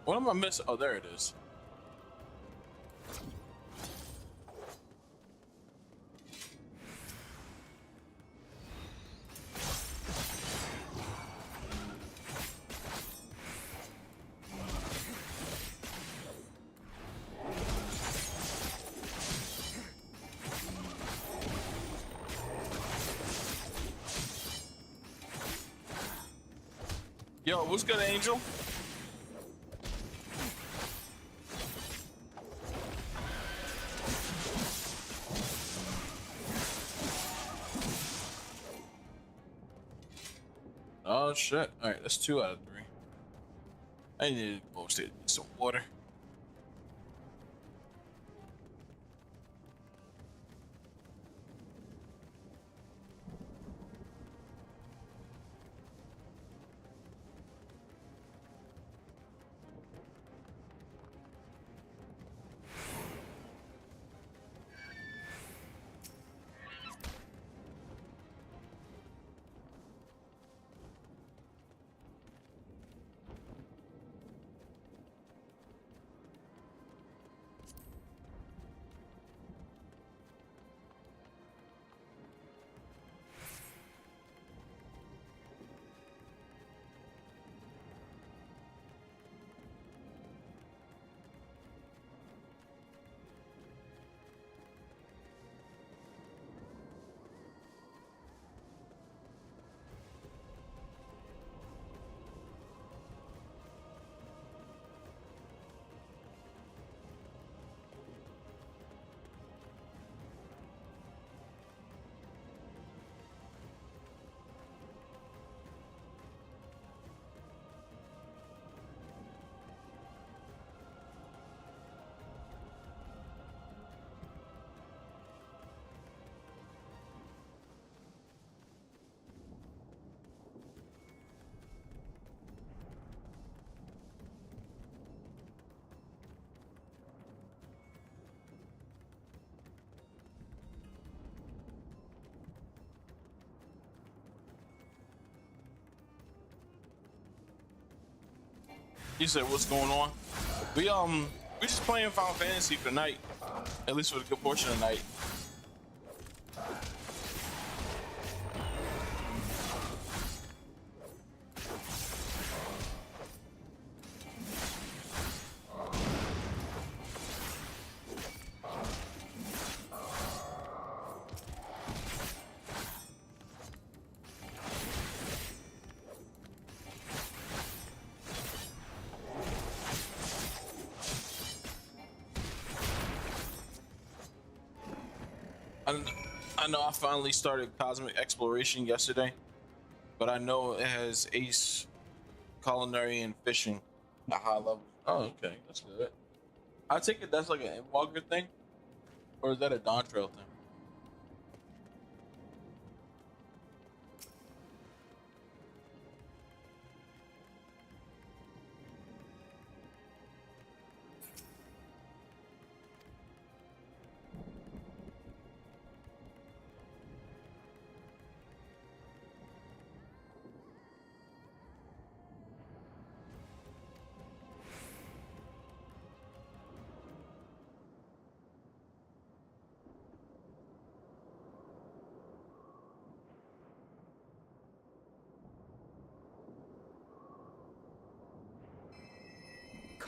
What am I missing? Oh, there it is. Yo, what's good, Angel? Oh shit. Alright, that's 2 out of 3. I need to go upstairs and get some water. You said what's going on? We just playing Final Fantasy for the night. At least for a good portion of the night. I know I finally started Cosmic Exploration yesterday, but I know it has Ace, Culinary, and Fishing at high level. Oh, okay, that's good. I take it that's like an Endwalker thing, or is that a Dawn Trail thing?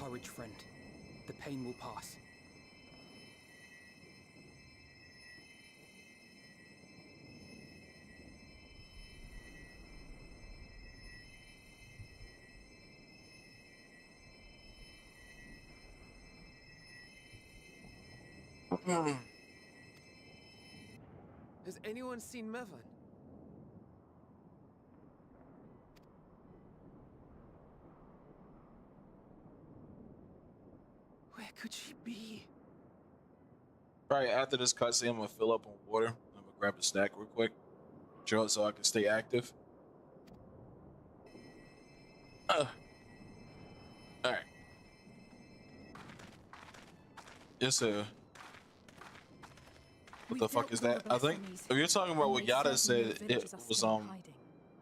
Courage, friend. The pain will pass. Has anyone seen Mevan? Where could she be? Right after this cutscene, I'm gonna fill up on water. I'm gonna grab a snack real quick, chill so I can stay active. All right. Yes, sir. What the fuck is that? I think if you're talking about what Yada said, it was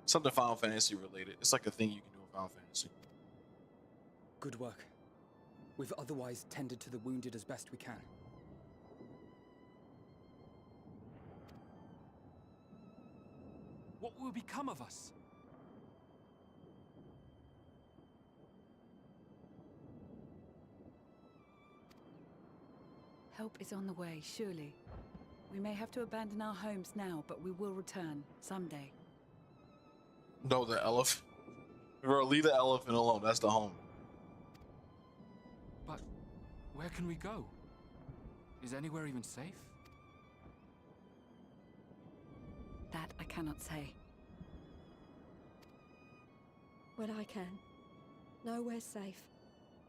something Final Fantasy related. It's like a thing you can do in Final Fantasy. Good work. We've otherwise tended to the wounded as best we can. What will become of us? Help is on the way, surely. We may have to abandon our homes now, but we will return someday. No, the elephant. Bro, leave the elephant alone. That's the home. But where can we go? Is anywhere even safe? That I cannot say. Well, I can. Nowhere's safe.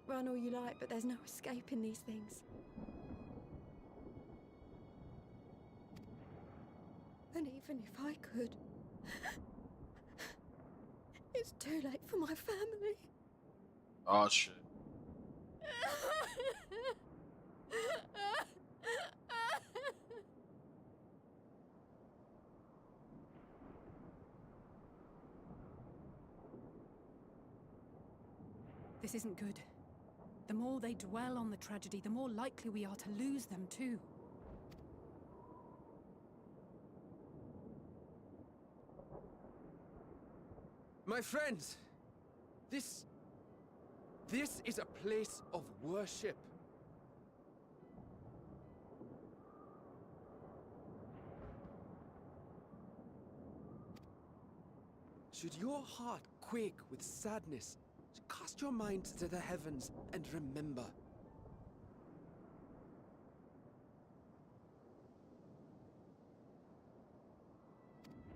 Run all you like, but there's no escaping these things. And even if I could, it's too late for my family. Oh shit. This isn't good. The more they dwell on the tragedy, the more likely we are to lose them too. My friends, this is a place of worship. Should your heart quake with sadness, cast your mind to the heavens and remember.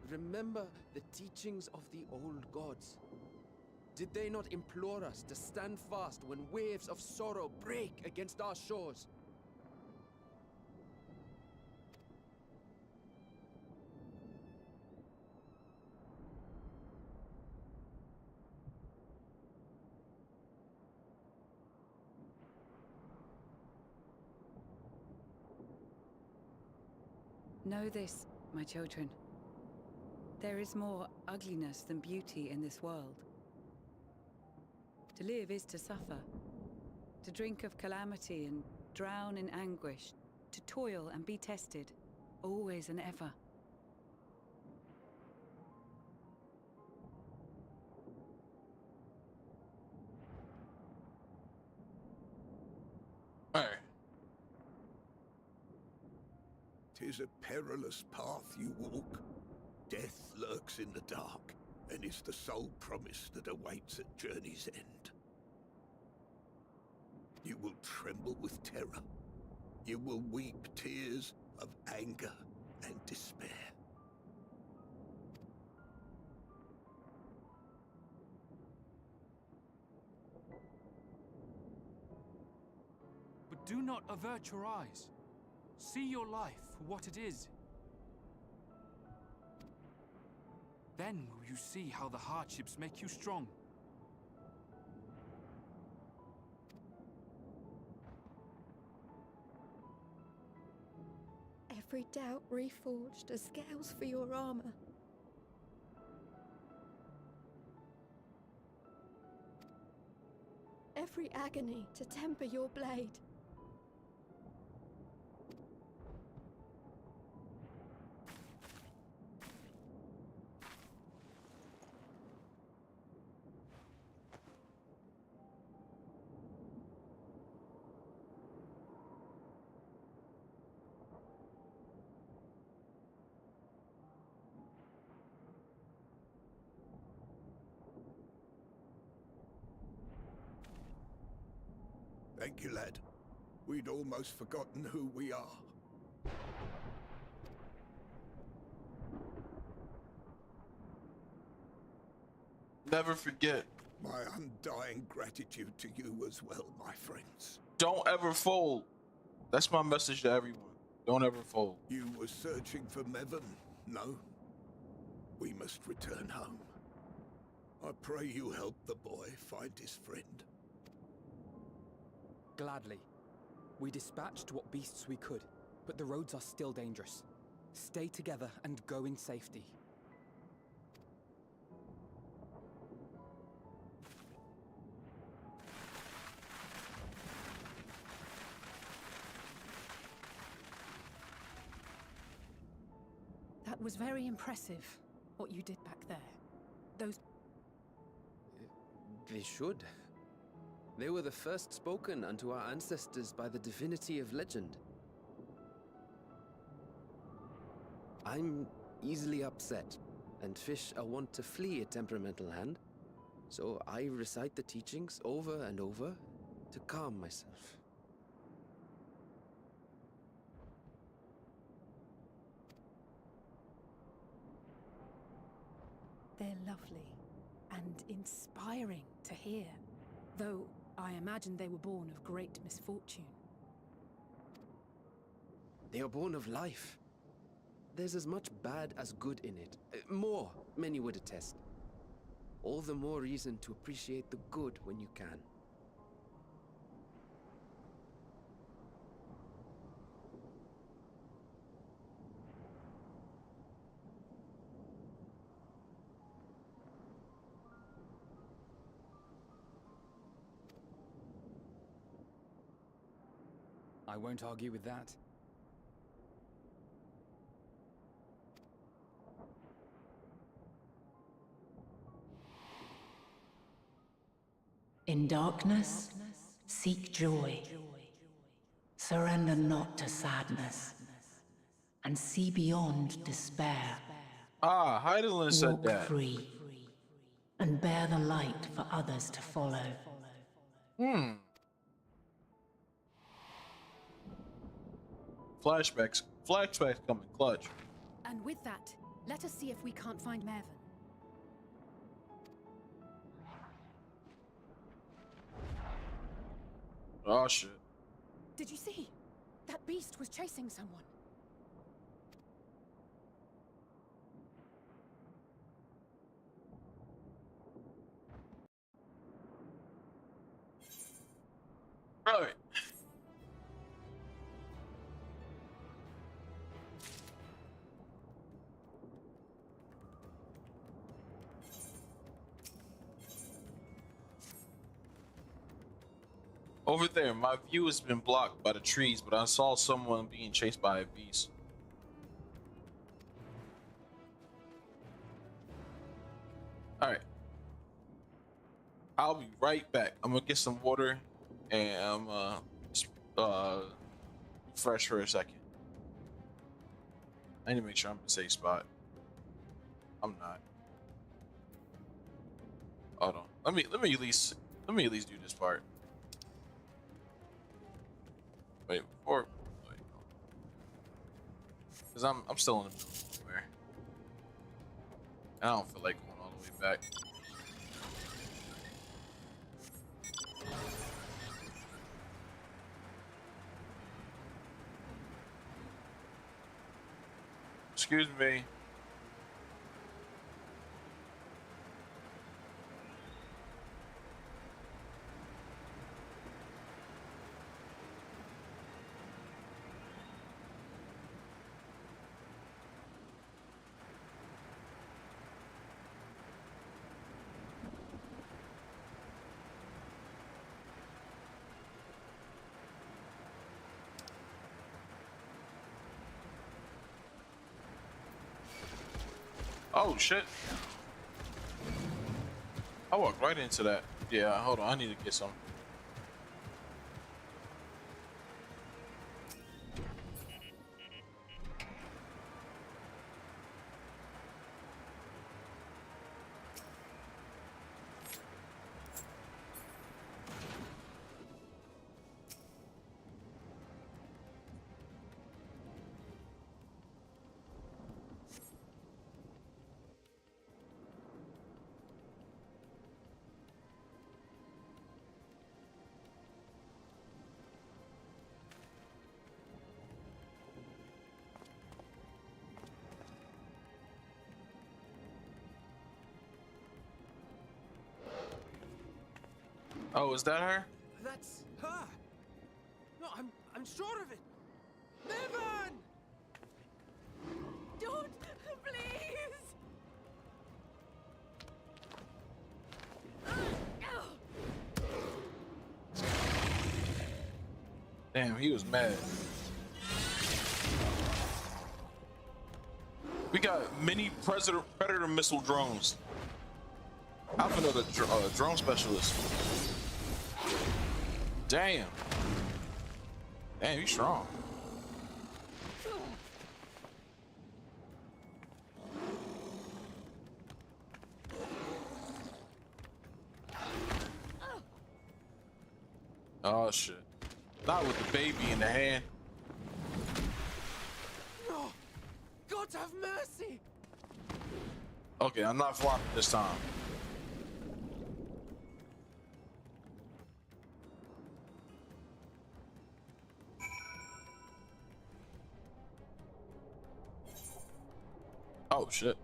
Remember the teachings of the old gods. Did they not implore us to stand fast when waves of sorrow break against our shores? Know this, my children. There is more ugliness than beauty in this world. To live is to suffer, to drink of calamity and drown in anguish, to toil and be tested, always and ever. Hey. 'Tis a perilous path you walk. Death lurks in the dark, and is the sole promise that awaits at journey's end. You will tremble with terror. You will weep tears of anger and despair. But do not avert your eyes. See your life for what it is. Then will you see how the hardships make you strong. Every doubt reforged as scales for your armor. Every agony to temper your blade. Thank you, lad. We'd almost forgotten who we are. Never forget. My undying gratitude to you as well, my friends. Don't ever fold. That's my message to everyone. Don't ever fold. You were searching for Mevon, no? We must return home. I pray you help the boy find his friend. Gladly. We dispatched what beasts we could, but the roads are still dangerous. Stay together and go in safety. That was very impressive, what you did back there. Those... They should. They were the first spoken unto our ancestors by the divinity of legend. I'm easily upset, and fish are wont to flee a temperamental hand, so I recite the teachings over and over to calm myself. They're lovely and inspiring to hear, though I imagine they were born of great misfortune. They are born of life. There's as much bad as good in it. More, many would attest. All the more reason to appreciate the good when you can. I won't argue with that. In darkness, seek joy. Surrender not to sadness, and see beyond despair. Ah, Heidelin said Walk that. free, and bear the light for others to follow. Flashbacks coming clutch. And with that, let us see if we can't find Mervyn. Oh shit. Did you see? That beast was chasing someone. Alright. Over there, my view has been blocked by the trees, but I saw someone being chased by a beast. Alright. I'll be right back. I'm gonna get some water and I'm fresh for a second. I need to make sure I'm in a safe spot. I'm not. Hold on. Let me at least do this part. Wait, because I'm still in the middle of nowhere. I don't feel like going all the way back. Excuse me. Oh shit. I walked right into that. Yeah, hold on, I need to get some. Oh, is that her? That's her. No, I'm sure of it. Bevan! Don't, please! Damn, he was mad. We got mini predator missile drones. I'm another drone specialist. Damn. Damn, he's strong. Oh shit. Not with the baby in the hand. No! God have mercy! Okay, I'm not flopping this time. Oh shit.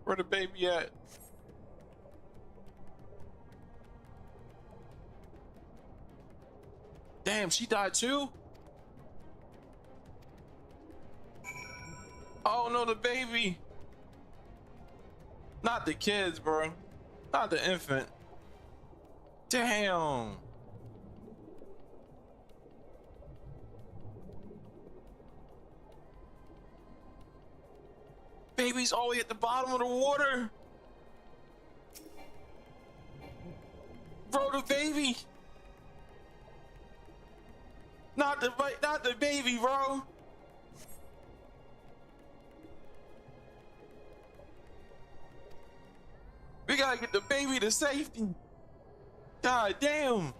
Where the baby at? Damn, she died too? Oh no, the baby. Not the kids, bro. Not the infant. Damn. Baby's all the way at the bottom of the water. Bro, the baby. Not the baby, bro. We gotta get the baby to safety. God damn.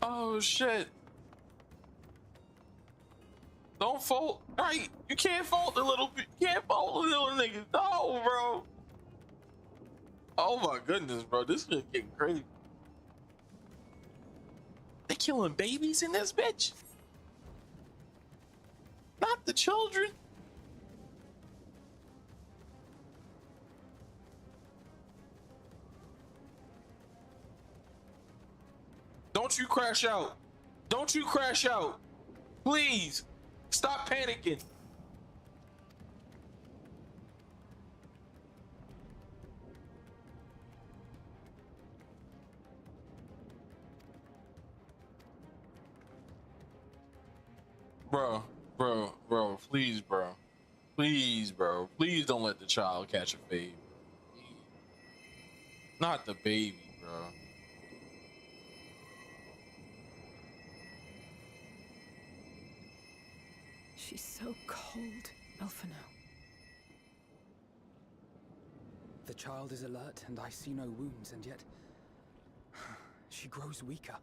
Oh shit. Don't fold. Right. You can't fold the little niggas. No, bro. Oh my goodness, bro. This is getting crazy. They killing babies in this bitch? Not the children. Don't you crash out. Don't you crash out. Please. Stop panicking. Bro, please, bro. Please, bro. Please don't let the child catch a fade. Not the baby, bro. She's so cold, Alphinaud. The child is alert, and I see no wounds, and yet she grows weaker.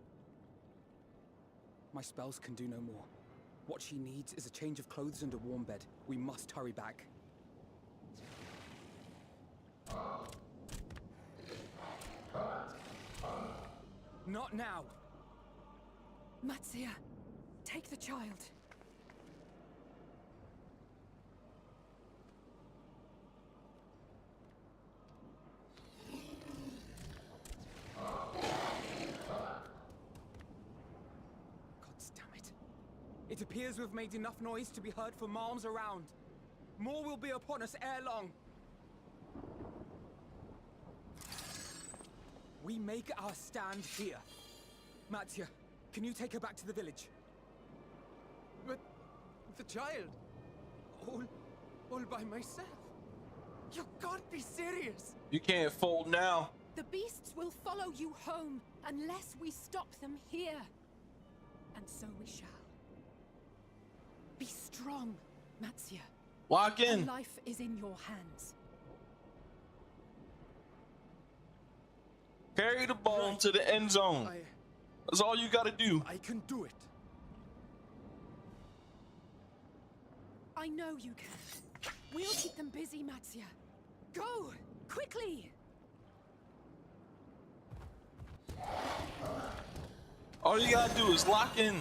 My spells can do no more. What she needs is a change of clothes and a warm bed. We must hurry back. Not now! Matzia, take the child. It appears we've made enough noise to be heard for miles around. More will be upon us ere long. We make our stand here. Matzia, can you take her back to the village? But the child, all by myself. You can't be serious. You can't fold now. The beasts will follow you home unless we stop them here. And so we shall. Be strong, Matsya. Lock in. Our life is in your hands. Carry the ball to the end zone. That's all you gotta do. I can do it. I know you can. We'll keep them busy, Matsya. Go! Quickly! All you gotta do is lock in.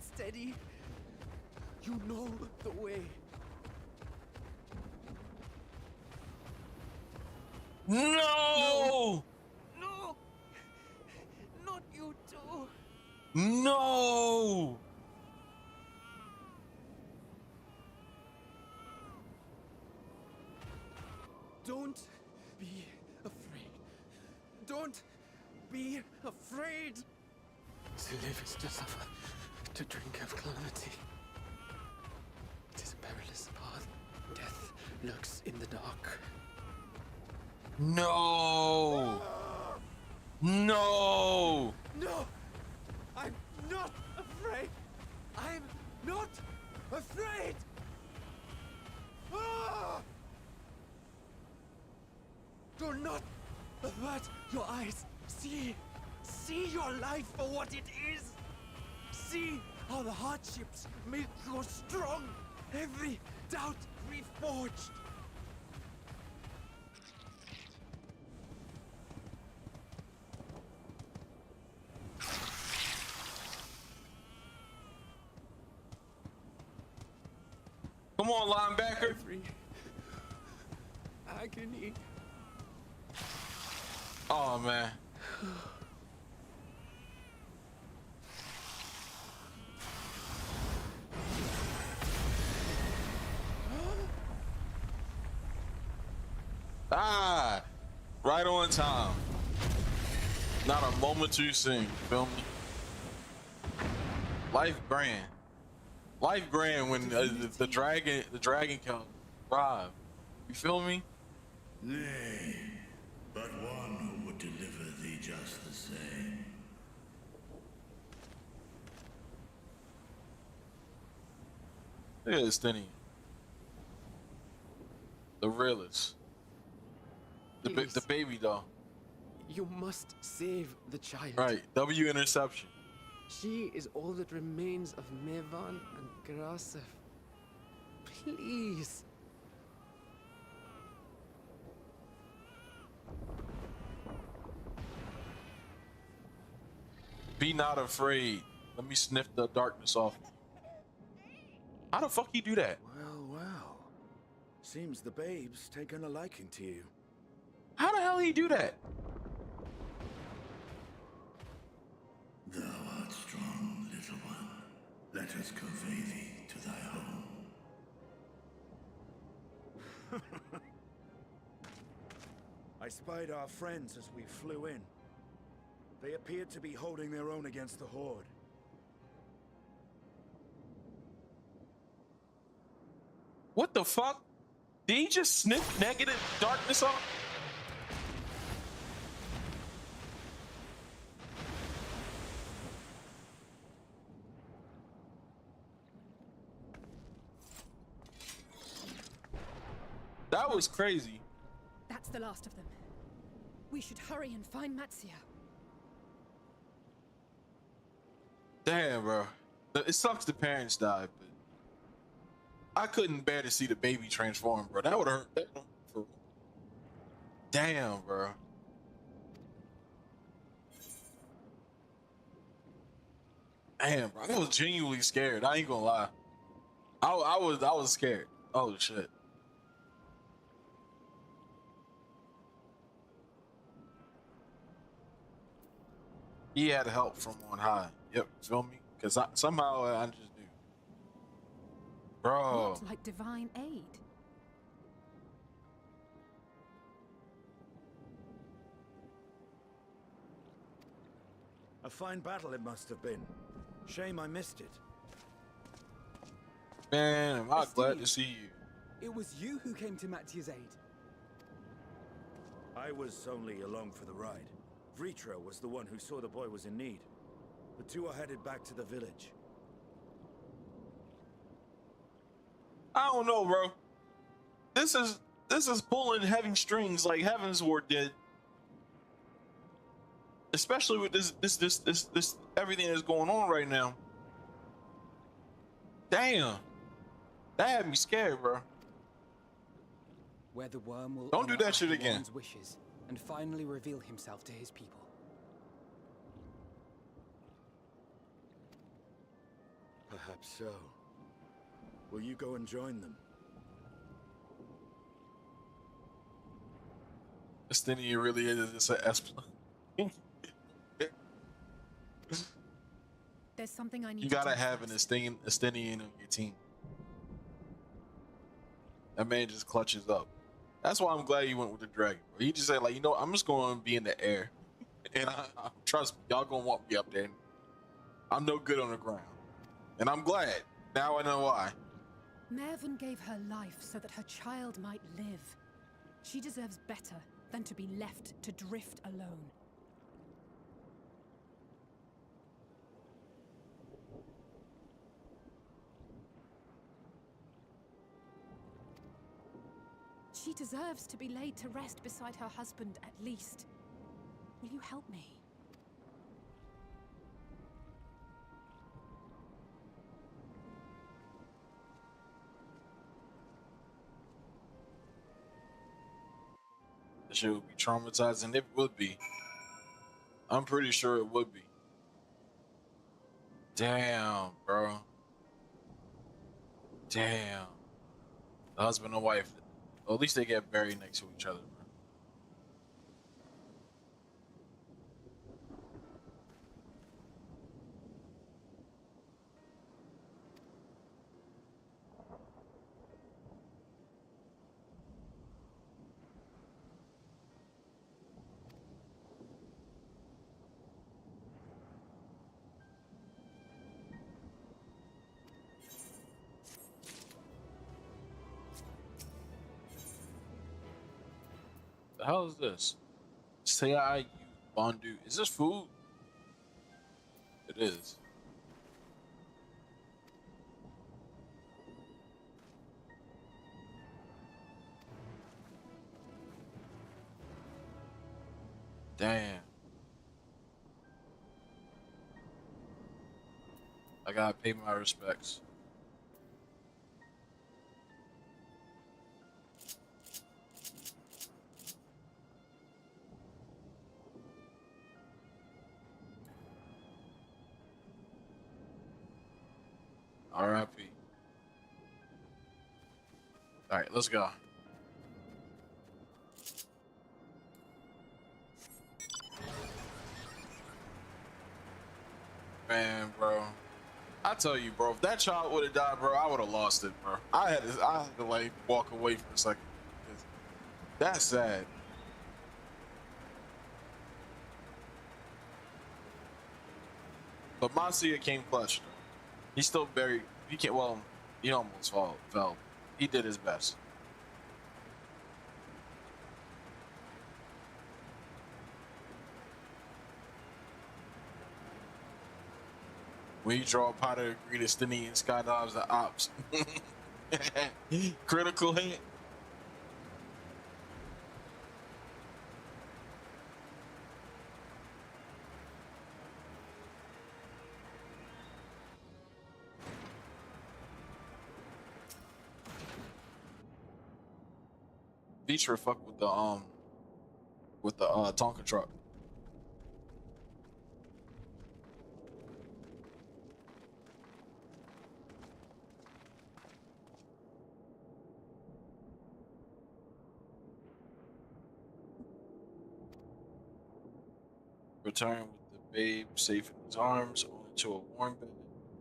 Steady. You know the way. No! No! Not you too. No! Don't be afraid. Don't be afraid. To live is to suffer, to drink of calamity. It is a perilous path. Death lurks in the dark. No! No! No! I'm not afraid! I'm not afraid! Ah! Do not avert your eyes. See your life for what it is. See how the hardships make you strong. Every doubt reforged. Come on, linebacker. Every agony. Oh, man. Ah, right on time. Not a moment too soon. Feel me? Life grand. Life grand when the dragon can arrive. You feel me? Nay, but one who would deliver thee just the same. Look at this thing. The realest. The baby doll. You must save the child. Right. W interception. She is all that remains of Mevan and Grasef. Please. Be not afraid. Let me sniff the darkness off. How the fuck he do that? Well, well. Seems the babe's taken a liking to you. How the hell he do that? Thou art strong, little one. Let us convey thee to thy home. I spied our friends as we flew in. They appeared to be holding their own against the Horde. What the fuck? Did he just sniff negative darkness off? That was crazy. That's the last of them. We should hurry and find Matsya. Damn, bro. It sucks the parents died, but I couldn't bear to see the baby transform, bro. That would hurt. Damn, bro. Damn, bro. I was genuinely scared. I ain't gonna lie. I was scared. Oh shit. He had help from on high. Yep, feel me? Because somehow I just knew. Bro. Not like divine aid. A fine battle it must have been. Shame I missed it. Man, am I glad to see you. It was you who came to Mattia's aid. I was only along for the ride. Vritra was the one who saw the boy was in need. The two are headed back to the village. I don't know, bro. This is pulling heavy strings like Heavensward did. Especially with this everything that's going on right now. Damn. That had me scared, bro. Where the worm will Don't do honor that shit again. Ahriman's wishes and finally reveal himself to his people. Perhaps so. Will you go and join them? Estinian really is an Espla. There's something I need You to gotta do have an first. Estinian on your team. That man just clutches up. That's why I'm glad you went with the dragon. Bro. He just said, like, you know, I'm just going to be in the air. And I trust me, y'all going to want me up there. I'm no good on the ground. And I'm glad. Now I know why. Mervyn gave her life so that her child might live. She deserves better than to be left to drift alone. She deserves to be laid to rest beside her husband, at least. Will you help me? The shit would be traumatizing. It would be. I'm pretty sure it would be. Damn, bro. Damn. The husband and wife. Well, at least they get buried next to each other, bro. The hell is this? Sayai Bondu. Is this food? It is. Damn. I gotta pay my respects. R.I.P. All right, let's go. Man, bro. I tell you, bro, if that child would have died, bro, I would have lost it, bro. I had to like walk away for a second. That's sad. But Mancia came clutch. He's still very. He can't. Well, he almost fell. He did his best. When you draw a pot of greatest Estinian skydives the ops. Critical hit. Vitra fuck with the Tonka truck. Return with the babe safe in his arms, only to a warm bed.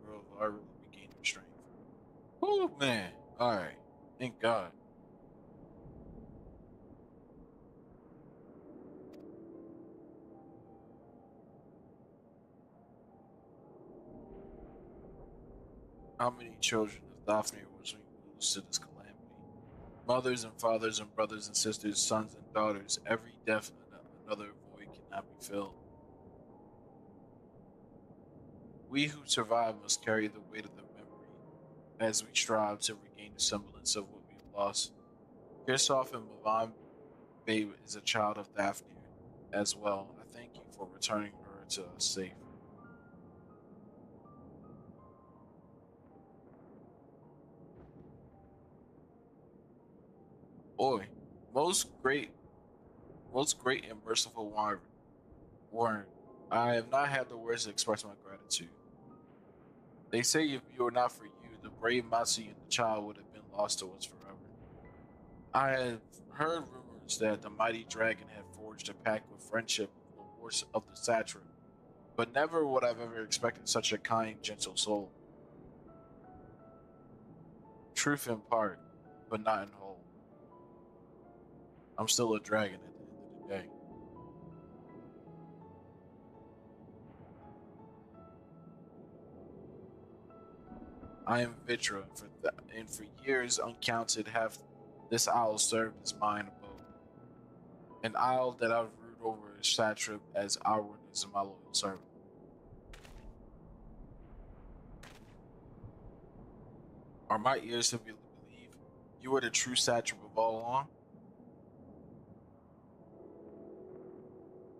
The girl already regained her strength. Oh man! All right, thank God. How many children of Daphne was we lose to this calamity? Mothers and fathers and brothers and sisters, sons and daughters, every death and another void cannot be filled. We who survive must carry the weight of the memory as we strive to regain the semblance of what we've lost. Kirsoff and Mavan Babe is a child of Daphne as well. I thank you for returning her to us safe. Boy, most great and merciful Warren, I have not had the words to express my gratitude. They say if you were not for you, the brave Matsu and the child would have been lost to us forever. I have heard rumors that the mighty dragon had forged a pact with friendship with the horse of the satrap, but never would I've ever expected such a kind, gentle soul. Truth in part, but not in whole. I'm still a dragon at the end of the day. I am Vitra, and for years uncounted have this isle served as mine abode. An isle that I've ruled over as satrap as Arwen is my loyal servant. Are my ears to believe you were the true satrap of all along?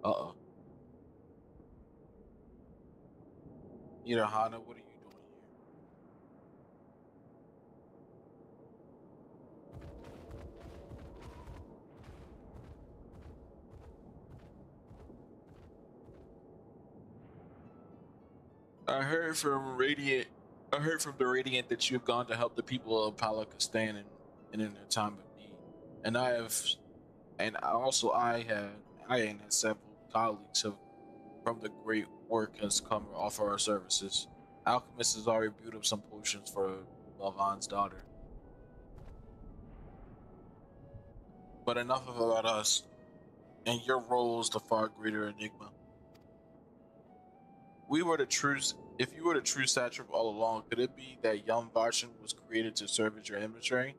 Uh-oh. Irahana, what are you doing here? I heard from the Radiant that you've gone to help the people of Palakistan in their time of need. And I and several colleagues from the great work has come to offer our services. Alchemist has already brewed up some potions for Lavan's daughter. But enough about us, and your role is the far greater enigma. If you were the true satrap all along, could it be that young Varshan was created to serve as your emissary?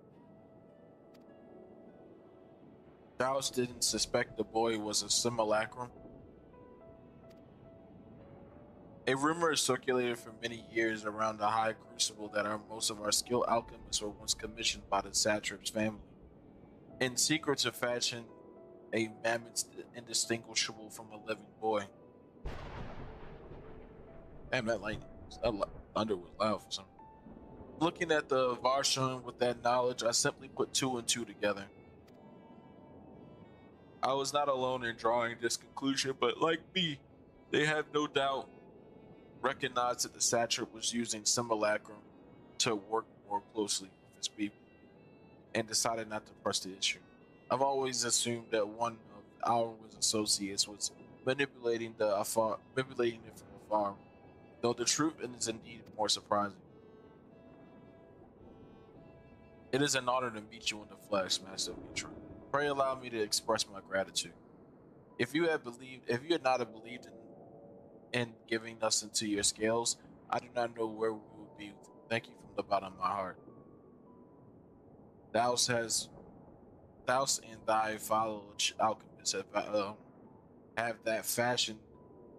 Daos didn't suspect the boy was a simulacrum. A rumor has circulated for many years around the high crucible that most of our skilled alchemists were once commissioned by the satrap's family, in secret to fashion a mammoth indistinguishable from a living boy. Damn, that thunder was loud for some. Looking at the Varshan with that knowledge, I simply put two and two together. I was not alone in drawing this conclusion, but like me, they have no doubt recognized that the satrap was using simulacrum to work more closely with his people, and decided not to press the issue. I've always assumed that one of our associates was manipulating it from afar, though the truth is indeed more surprising. It is an honor to meet you in the flesh, Master Mitra. Pray allow me to express my gratitude. If you had not believed in giving us into your scales, I do not know where we would be. Thank you from the bottom of my heart. Thou and thy fellow alchemists have that fashion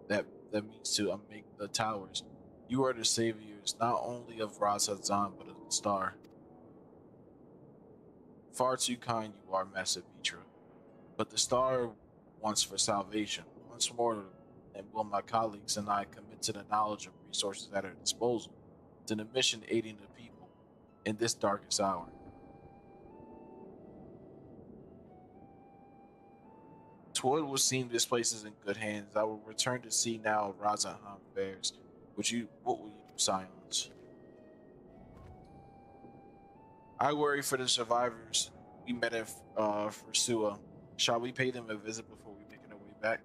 that means to make the towers. You are the saviors not only of Ras Hazan but of the star. Far too kind you are, Master Mitra. But the star wants for salvation. Once more, and will my colleagues and I commit to the knowledge of resources at our disposal, to the mission aiding the people in this darkest hour. Toward will seem this place is in good hands. I will return to see now Razahan fares. What will you do, Silence? I worry for the survivors we met at Fursua. Shall we pay them a visit before we make our way back?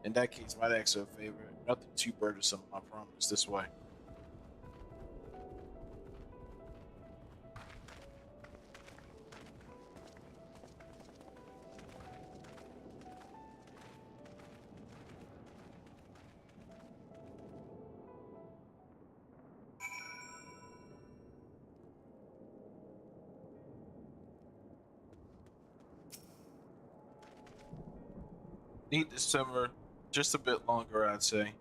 In that case, might ask a favor. Nothing too burdensome, I promise. This way. Need to simmer just a bit longer, I'd say.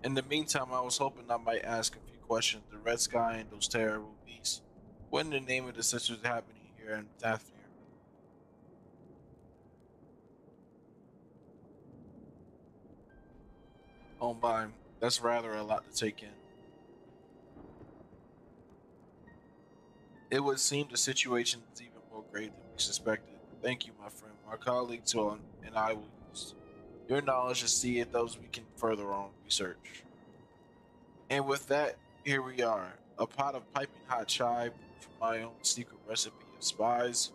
In the meantime, I was hoping I might ask a few questions to Red Sky and those terrible beasts. What in the name of the sisters happening here in Daphne? Oh my, that's rather a lot to take in. It would seem the situation is even more grave than we suspected. Thank you, my friend. My colleagues and I will use your knowledge to see if those we can further on research. And with that, here we are. A pot of piping hot chai from my own secret recipe of spices,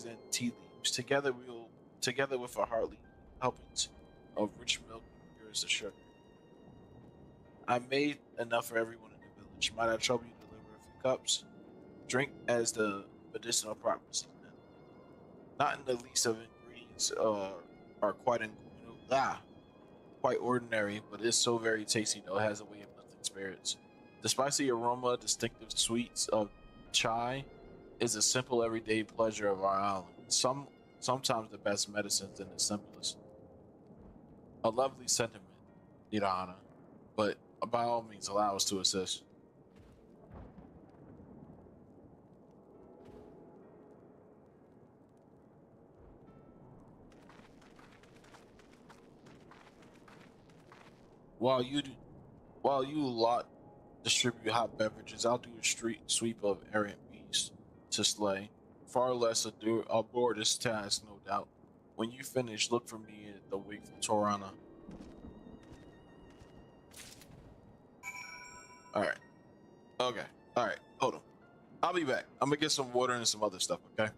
and tea leaves. Together with a hearty helpings of rich milk and purest of sugar. I made enough for everyone in the village. Might I trouble you to deliver a few cups? Drink as the medicinal properties. Not in the least of ingredients are quite ordinary, but it's so very tasty though. It has a way of lifting spirits. The spicy aroma, distinctive sweets of chai is a simple everyday pleasure of our island. Sometimes the best medicines in the simplest. A lovely sentiment, Nirana, but by all means allow us to assist. While you lot distribute hot beverages, I'll do a street sweep of errant beasts to slay. Far less aboard this task, no doubt. When you finish, look for me at the wakeful Torana. Alright. Okay. Alright. Hold on. I'll be back. I'm gonna get some water and some other stuff, okay?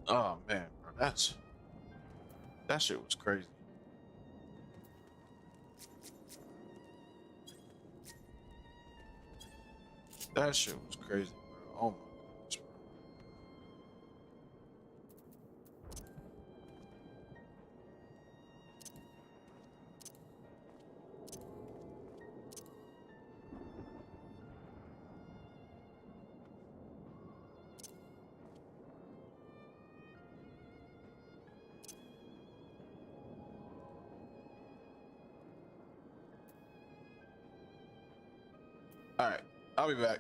Oh man, bro, that shit was crazy. That shit was crazy, bro. Oh my goodness, bro. All right, I'll be back.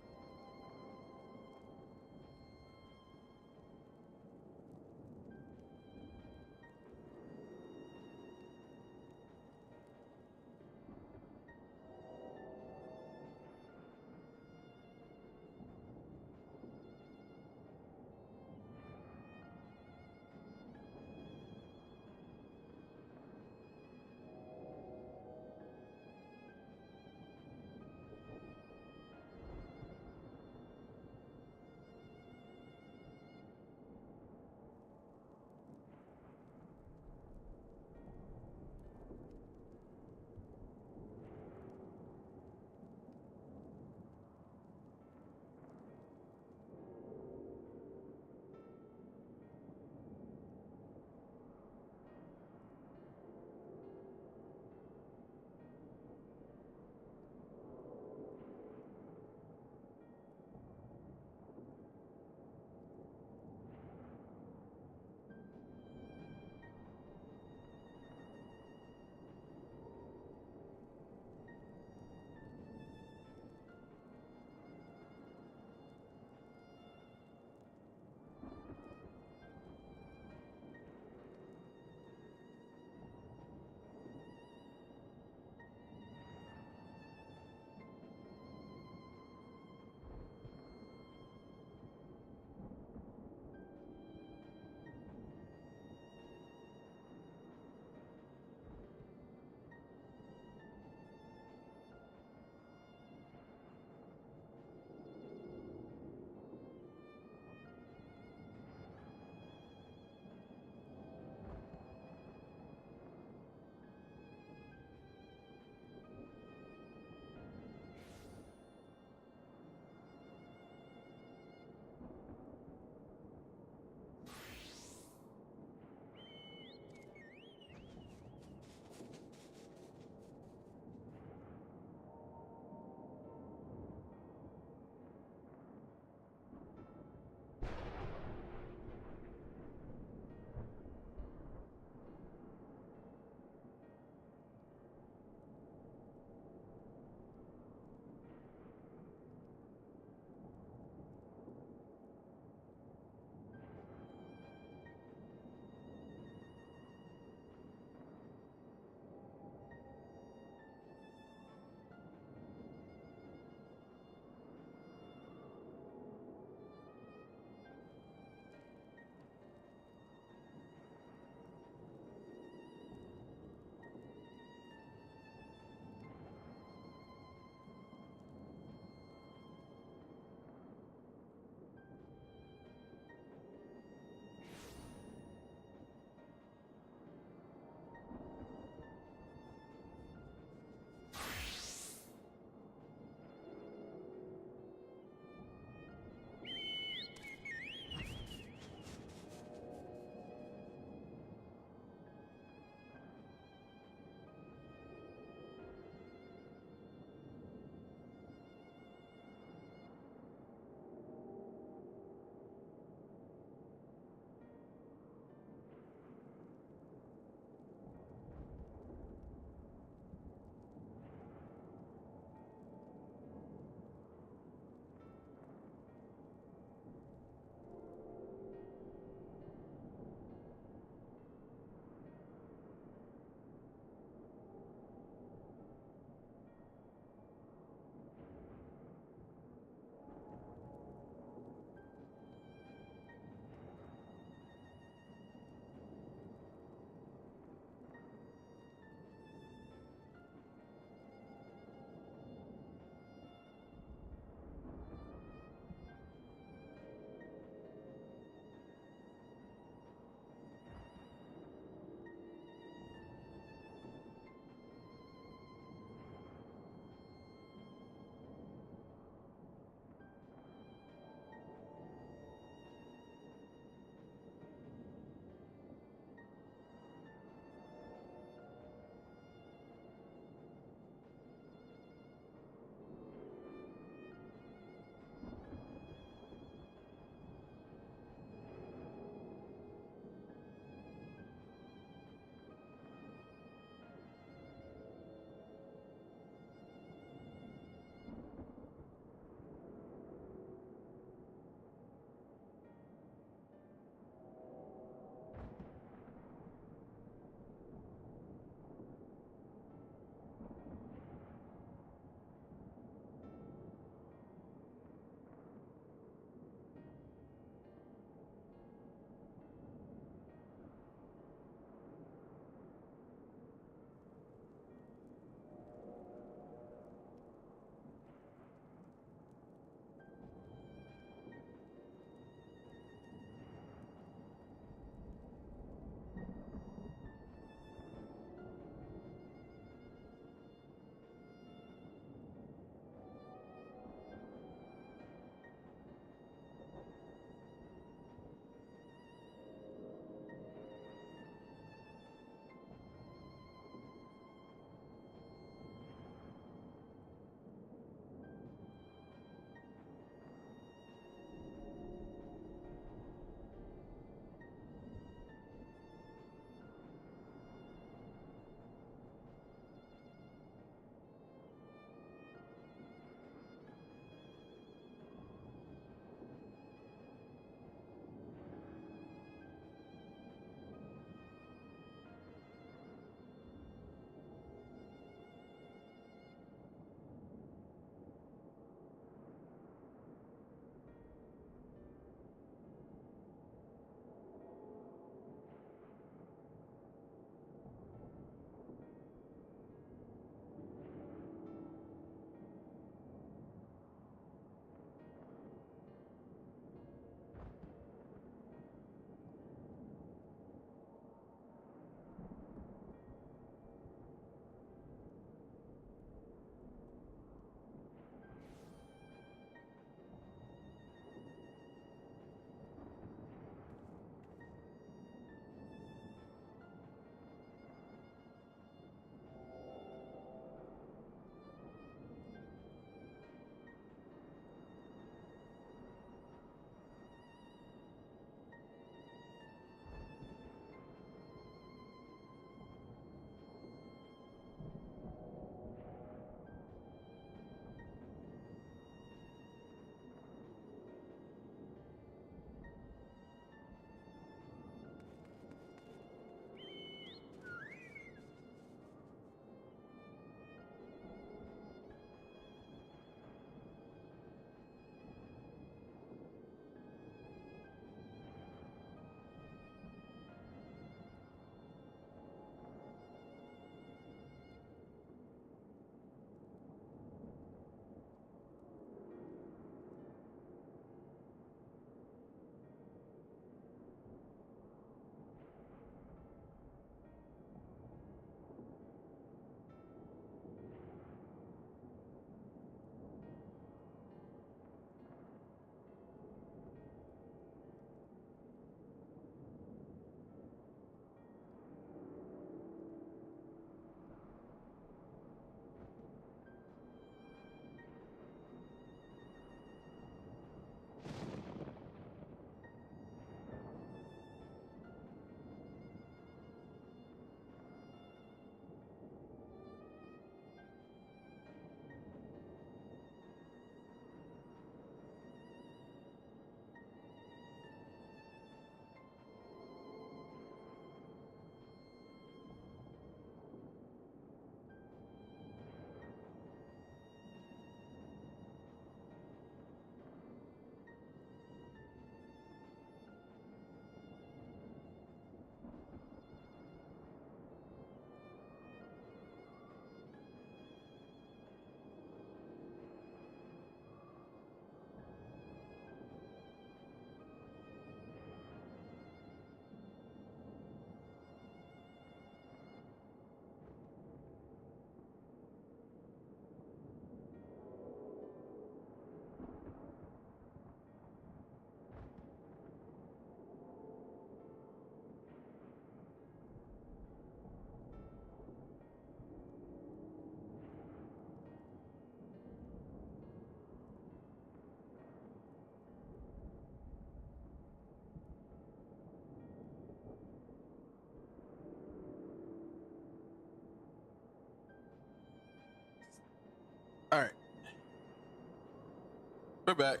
We're back.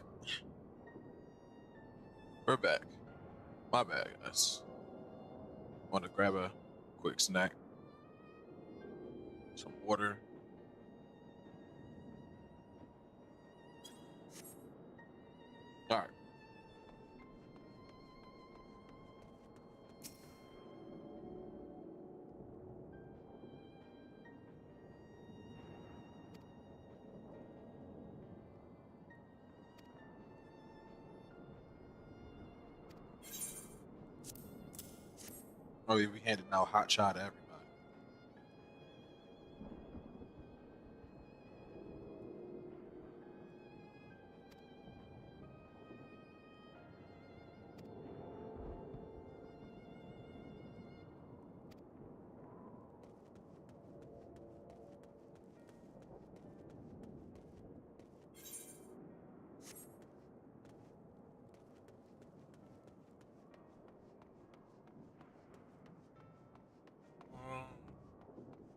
We're back. My bad, guys. Want to grab a quick snack, some water. All right. Oh, yeah, we handed out hot shot to everybody.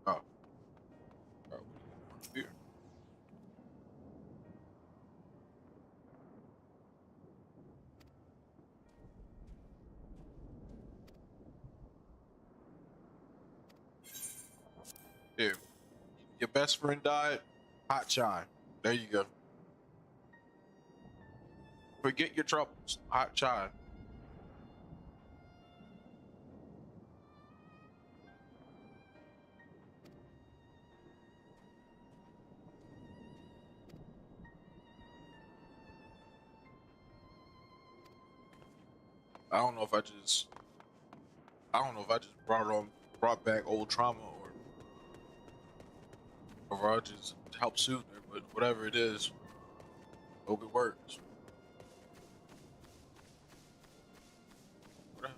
Oh. Oh, here. Here. Your best friend died. Hot chai. There you go. Forget your troubles. Hot chai. I don't know if I just brought back old trauma or I just helped soothe her, but whatever it is, hope it works. What the hell?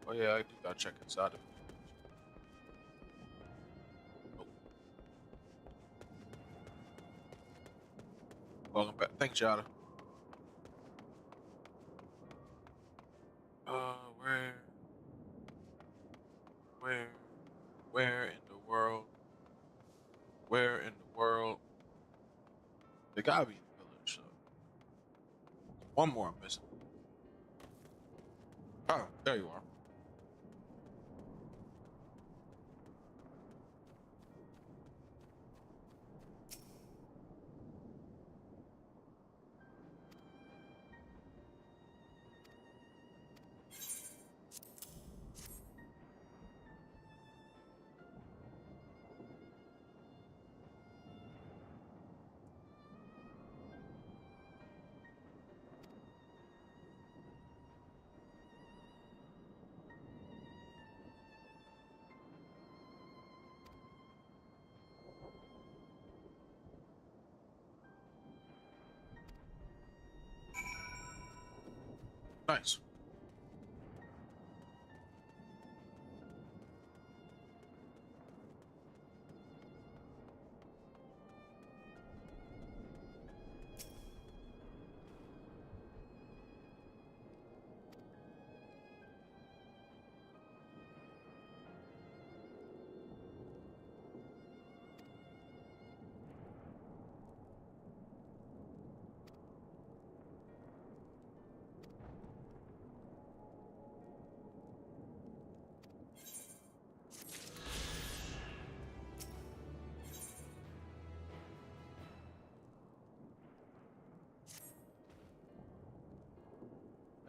Oh yeah, I do gotta check inside of it. Welcome back. Thanks, Yada. Where in the world? Where in the world? They gotta be in the village, so. One more I'm missing. Oh, there you are. Nice.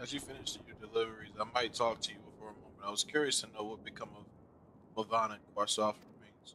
As you finish your deliveries, I might talk to you for a moment. I was curious to know what become of Lavana and Quarsoff remains.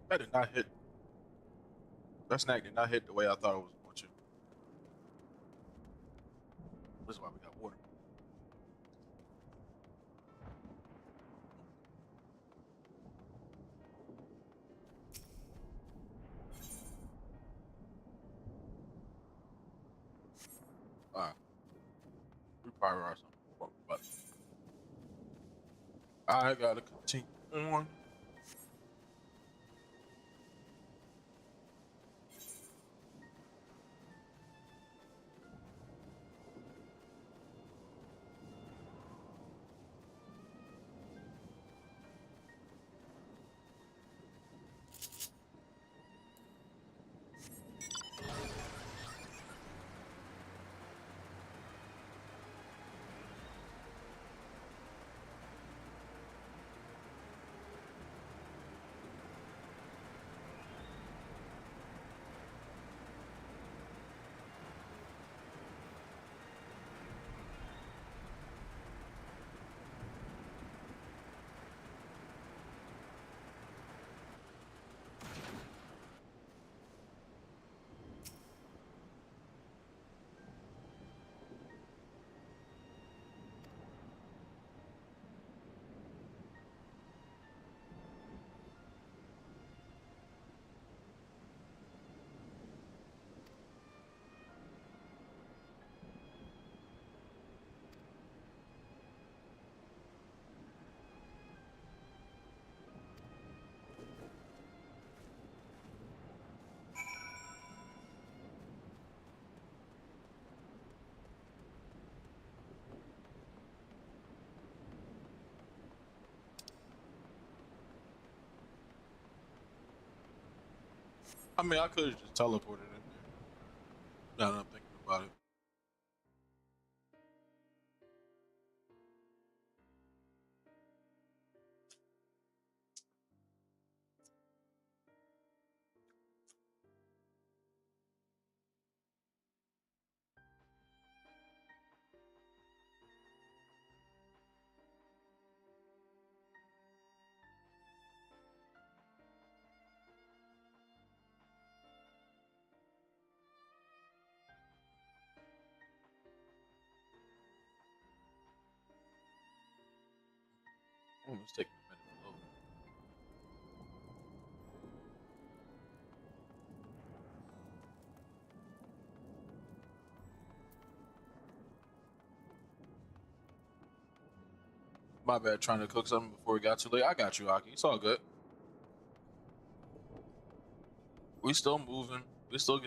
That did not hit. That snack did not hit the way I thought it was going to. This is why we got water. Alright. We probably are something. But I gotta continue on. I mean, I could have just teleported in there. Now that I'm thinking about it. It's taking a minute to load. My bad, trying to cook something before it got too late. I got you, Aki. It's all good. We still moving. We still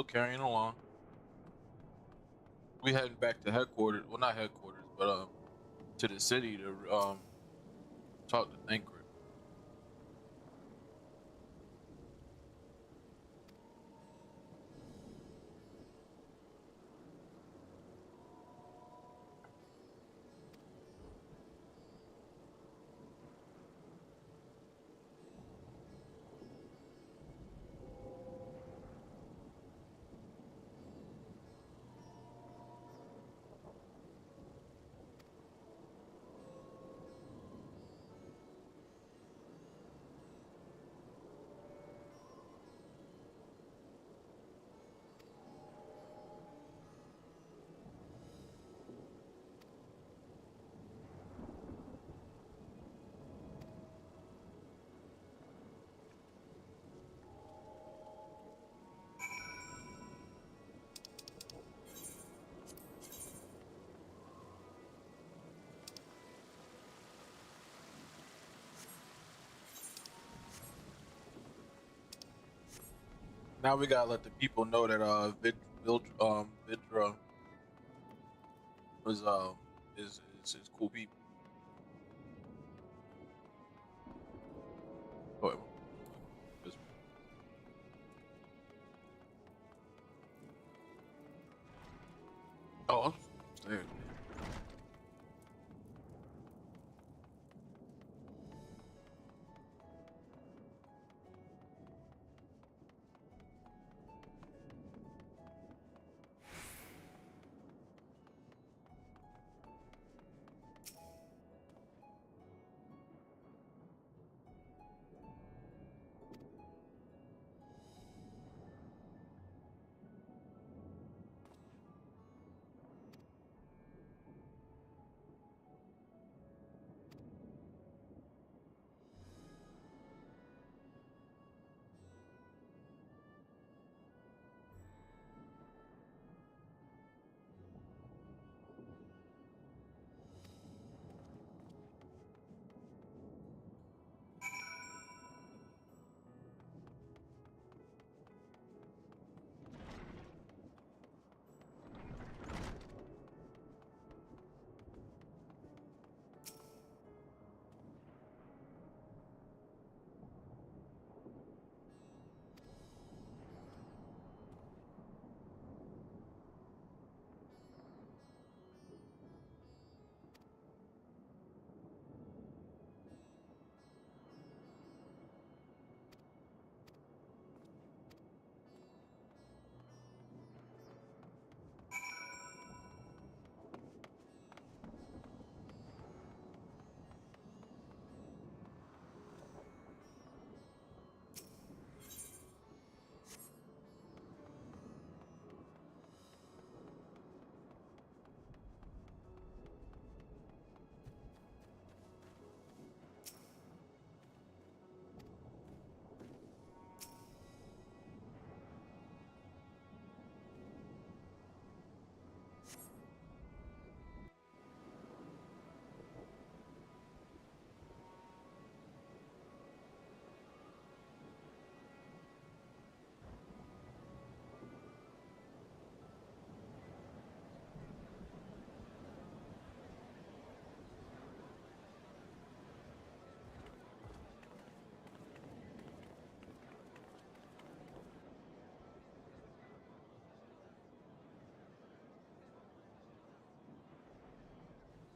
carrying along. We heading back to headquarters. Well, not headquarters, but to the city to talk to Thancred. Now we gotta let the people know that Vidra is cool people. Oh, oh, damn.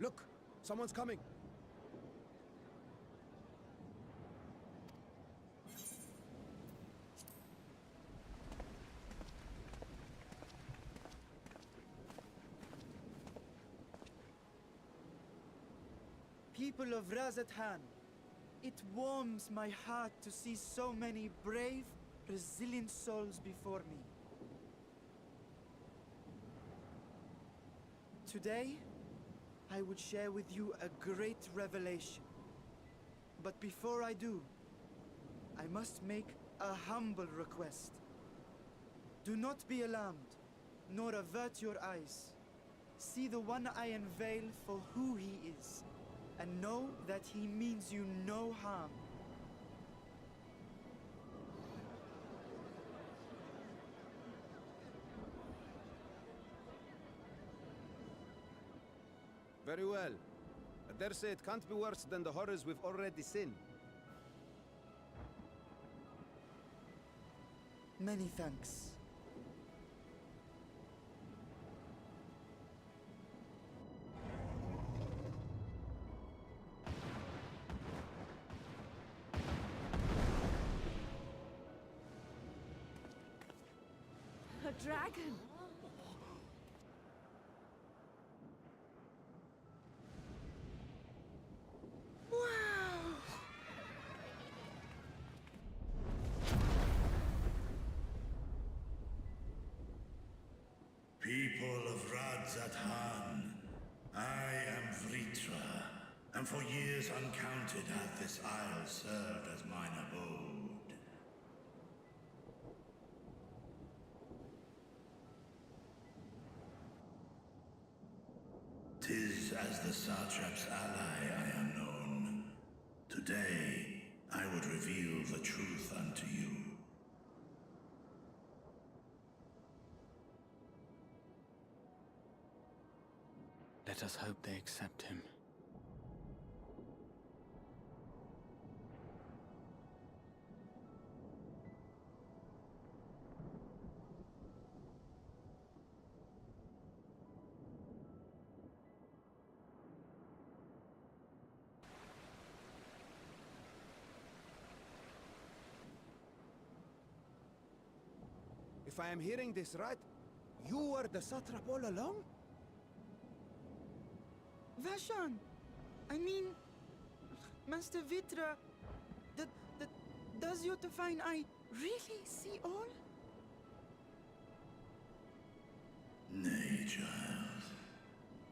Look! Someone's coming! People of Razathan, it warms my heart to see so many brave, resilient souls before me. Today, I would share with you a great revelation. But before I do, I must make a humble request. Do not be alarmed, nor avert your eyes. See the one I unveil for who he is, and know that he means you no harm. Very well. I dare say it can't be worse than the horrors we've already seen. Many thanks. A dragon! People of Razathan, I am Vritra, and for years uncounted hath this isle served as mine abode. 'Tis as the Satrap's ally I am known. Today, I would reveal the truth unto you. Let us hope they accept him. If I am hearing this right, you were the satrap all along? Vashan! I mean, Master Vitra, does your divine eye really see all? Nay, child.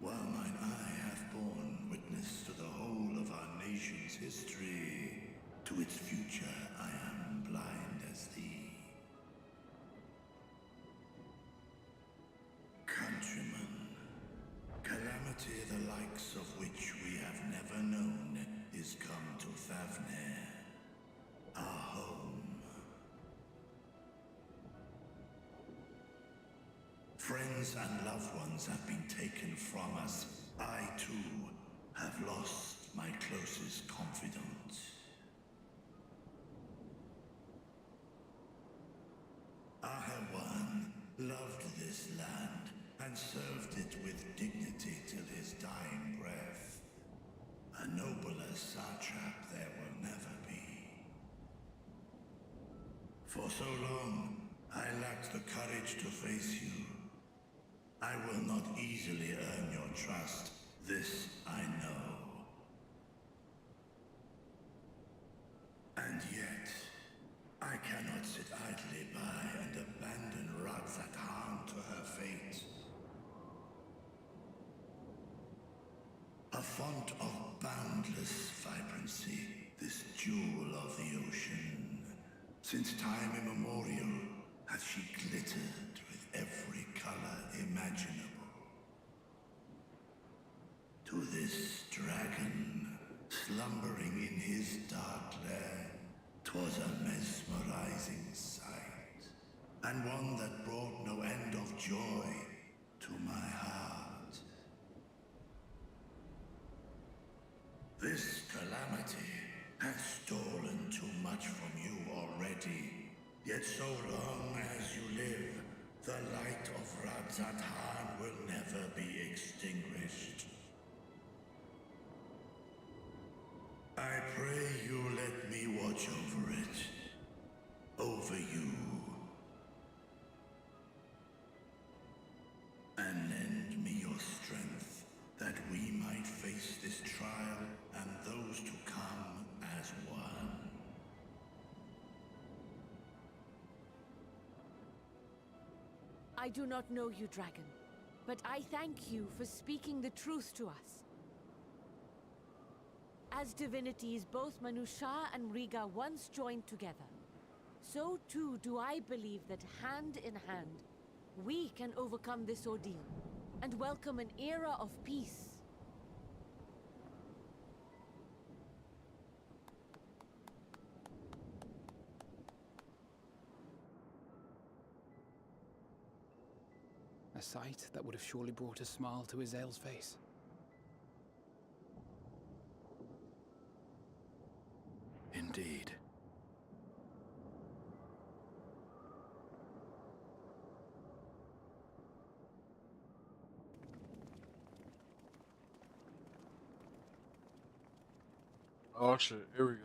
While mine eye hath borne witness to the whole of our nation's history, to its future I am blind as thee. Countrymen, calamity the likes of which we have never known is come to Thavnair, our home. Friends and loved ones have been taken from us. I, too, have lost my closest confidant. Ahawan loved this land and served it with dignity till his dying breath. A nobler satrap there will never be. For so long, I lacked the courage to face you. I will not easily earn your trust, this I know. And yet, I cannot sit idly by and abandon Razathan to her fate. A font of boundless vibrancy, this jewel of the ocean. Since time immemorial, has she glittered with every color imaginable. To this dragon, slumbering in his dark lair, 'twas a mesmerizing sight, and one that brought no end of joy to my heart. This calamity hath stolen too much from you already, yet so long as you live, the light of Razathan will never be extinguished. that we might face this trial and those to come as one. I do not know you, dragon, but I thank you for speaking the truth to us. As divinities, both Manusha and Riga once joined together, so too do I believe that hand in hand, we can overcome this ordeal and welcome an era of peace. A sight that would have surely brought a smile to Azael's face. Indeed. Oh shit, here we go.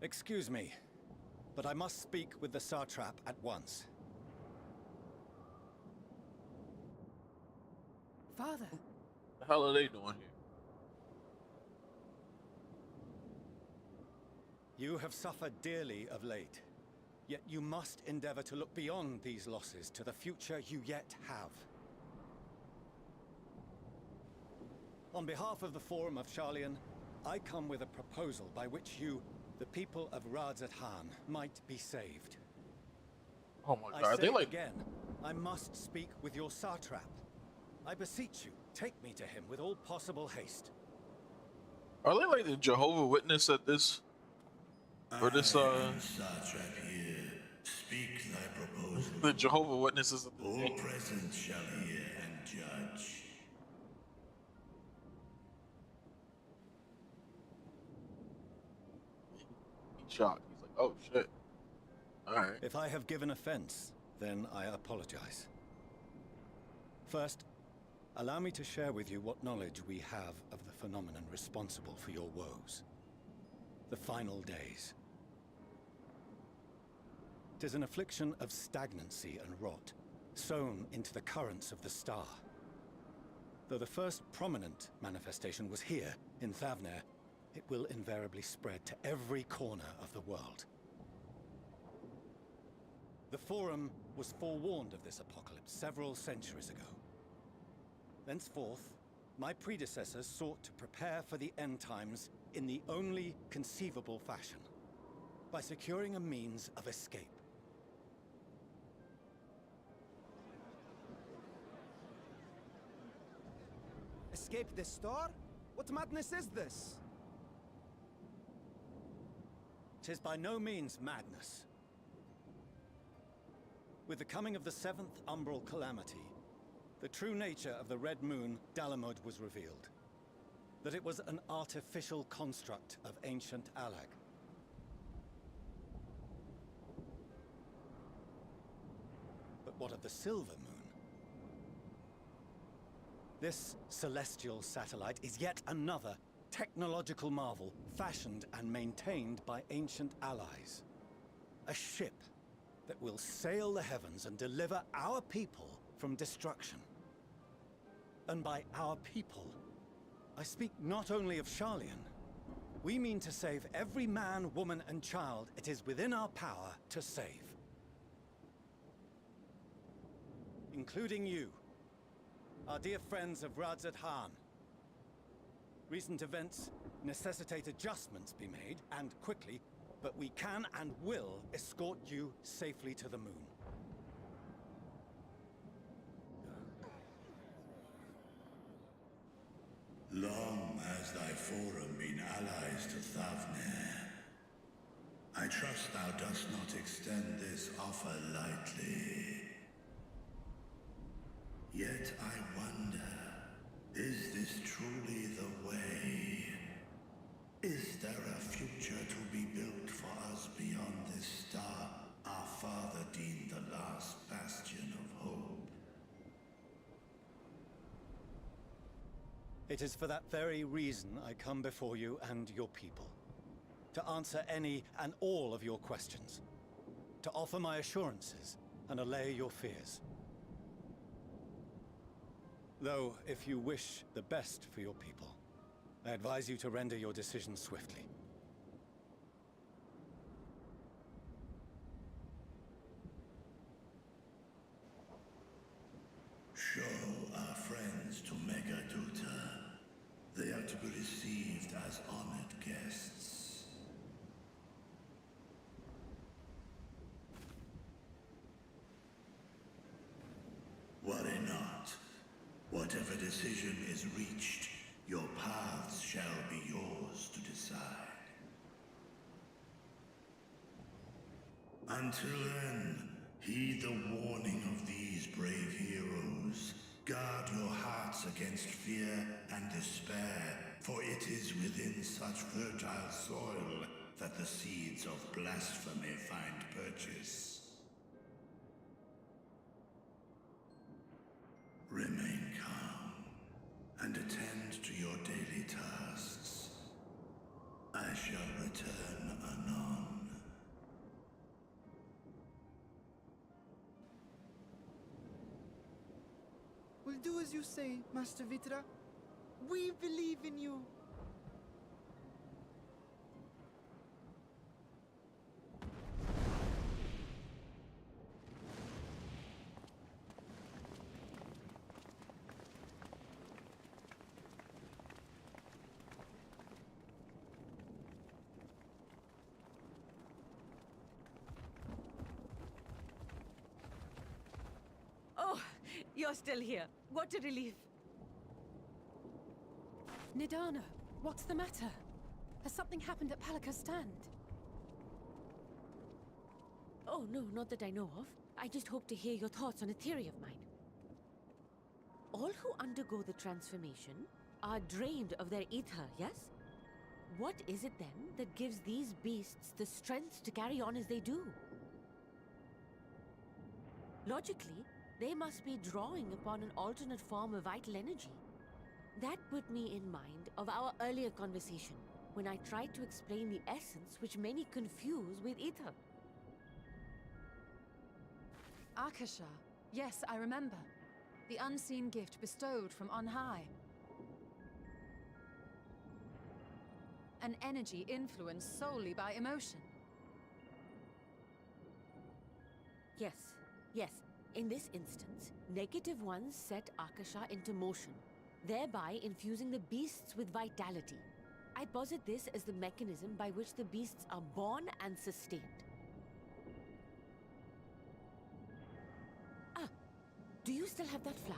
Excuse me, but I must speak with the Satrap at once. Father. The hell are they doing here? You have suffered dearly of late, yet you must endeavor to look beyond these losses to the future you yet have. On behalf of the Forum of Sharlayan, I come with a proposal by which you, the people of Radzat Han, might be saved. Oh my god, I are say they like... again, I must speak with your Satrap. I beseech you, take me to him with all possible haste. Are they like the Jehovah Witness at this? Or this, Satrap here. Speak thy proposal. The Jehovah Witnesses at All present shall hear and judge. He's shocked. He's like, oh shit. Alright. If I have given offense, then I apologize. First, allow me to share with you what knowledge we have of the phenomenon responsible for your woes. The final days. 'Tis an affliction of stagnancy and rot, sown into the currents of the star. Though the first prominent manifestation was here, in Thavnair, it will invariably spread to every corner of the world. The Forum was forewarned of this apocalypse several centuries ago. Thenceforth, my predecessors sought to prepare for the end times in the only conceivable fashion, by securing a means of escape. Escape the star? What madness is this? 'Tis by no means madness. With the coming of the 7th Umbral Calamity, the true nature of the Red Moon, Dalamud, was revealed. That it was an artificial construct of ancient Alag. But what of the Silver Moon? This celestial satellite is yet another technological marvel fashioned and maintained by ancient allies. A ship that will sail the heavens and deliver our people from destruction. And by our people, I speak not only of Sharlayan. We mean to save every man, woman, and child it is within our power to save. Including you, our dear friends of Radzat Han. Recent events necessitate adjustments be made, and quickly, but we can and will escort you safely to the moon. Long has thy Forum been allies to Thavnair. I trust thou dost not extend this offer lightly. Yet I wonder, is this truly the way? Is there a future to be built for us beyond this star our father deemed the last bastion of hope? It is for that very reason I come before you and your people. To answer any and all of your questions. To offer my assurances and allay your fears. Though, if you wish the best for your people, I advise you to render your decision swiftly. Show our friends to Megaduta. They are to be received as honored guests. Worry not. Whatever decision is reached, your paths shall be yours to decide. Until then, heed the warning of these brave heroes. Guard your hearts against fear and despair, for it is within such fertile soil that the seeds of blasphemy find purchase. Remain calm and attend to your daily tasks. I shall return anon. We'll do as you say, Master Vitra. We believe in you. Oh, you're still here. What a relief. Nidana, what's the matter? Has something happened at Palika Stand? Oh, no, not that I know of. I just hope to hear your thoughts on a theory of mine. All who undergo the transformation are drained of their ether, yes? What is it then that gives these beasts the strength to carry on as they do? Logically, they must be drawing upon an alternate form of vital energy. That put me in mind of our earlier conversation, when I tried to explain the essence which many confuse with ether. Akasha. Yes, I remember. The unseen gift bestowed from on high. An energy influenced solely by emotion. Yes, yes. In this instance, negative ones set Akasha into motion, thereby infusing the beasts with vitality. I posit this as the mechanism by which the beasts are born and sustained. Ah, do you still have that flower?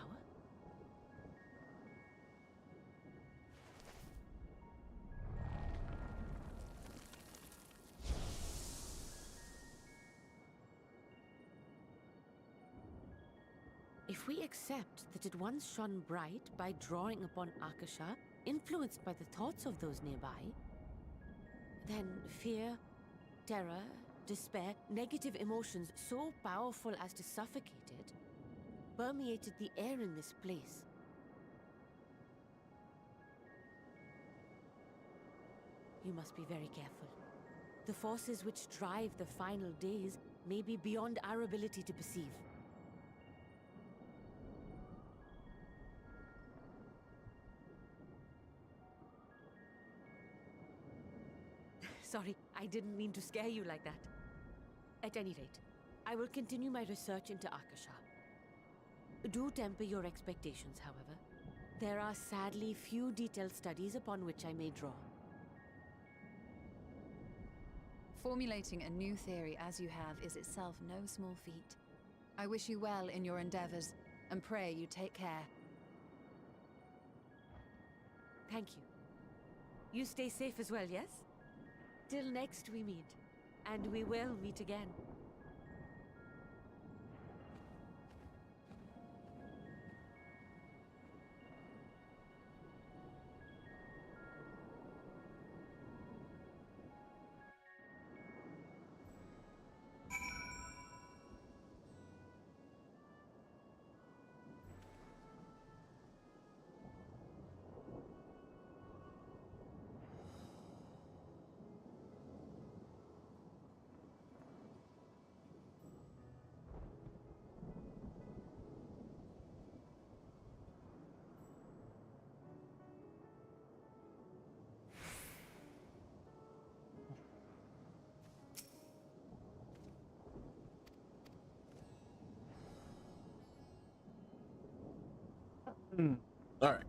If we accept that it once shone bright by drawing upon Akasha, influenced by the thoughts of those nearby, then fear, terror, despair, negative emotions so powerful as to suffocate it, permeated the air in this place. You must be very careful. The forces which drive the final days may be beyond our ability to perceive. Sorry, I didn't mean to scare you like that. At any rate, I will continue my research into Akasha. Do temper your expectations, however. There are sadly few detailed studies upon which I may draw. Formulating a new theory as you have is itself no small feat. I wish you well in your endeavors, and pray you take care. Thank you. You stay safe as well, yes? Till next we meet, and we will meet again. All right.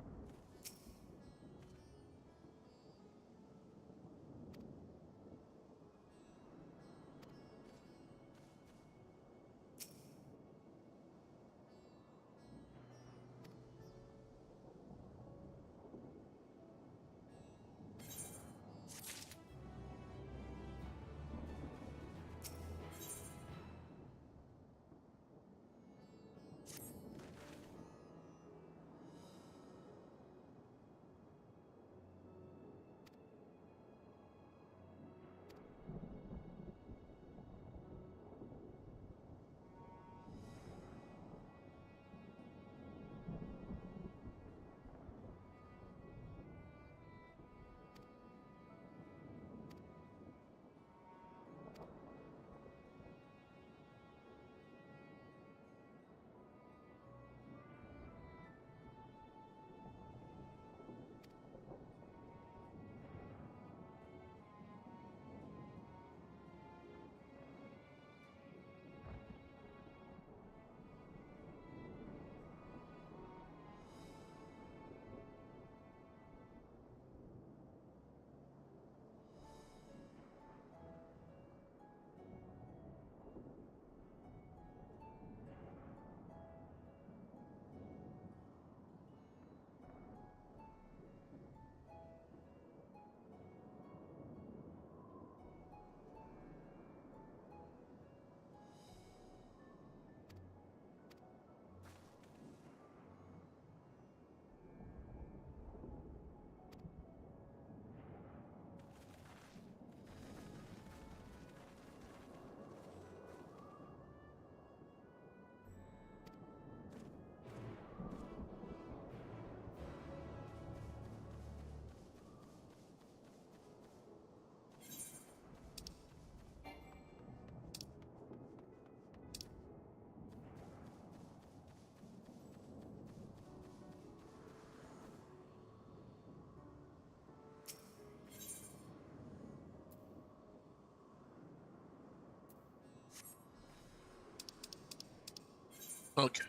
Okay.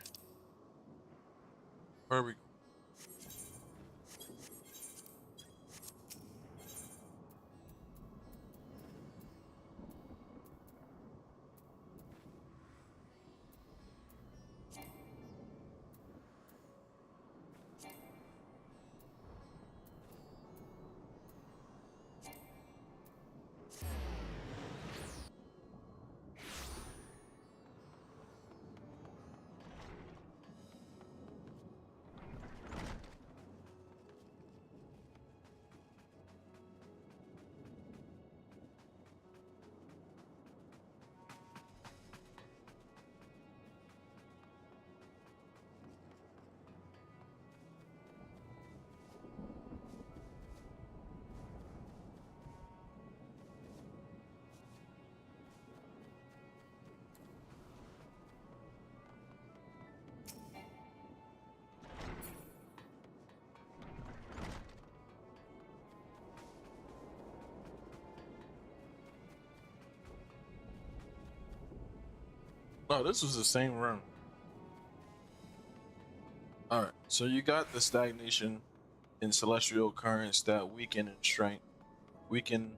Where are we going? Oh, this was the same room. All right, so you got the stagnation in celestial currents that weaken in strength, weaken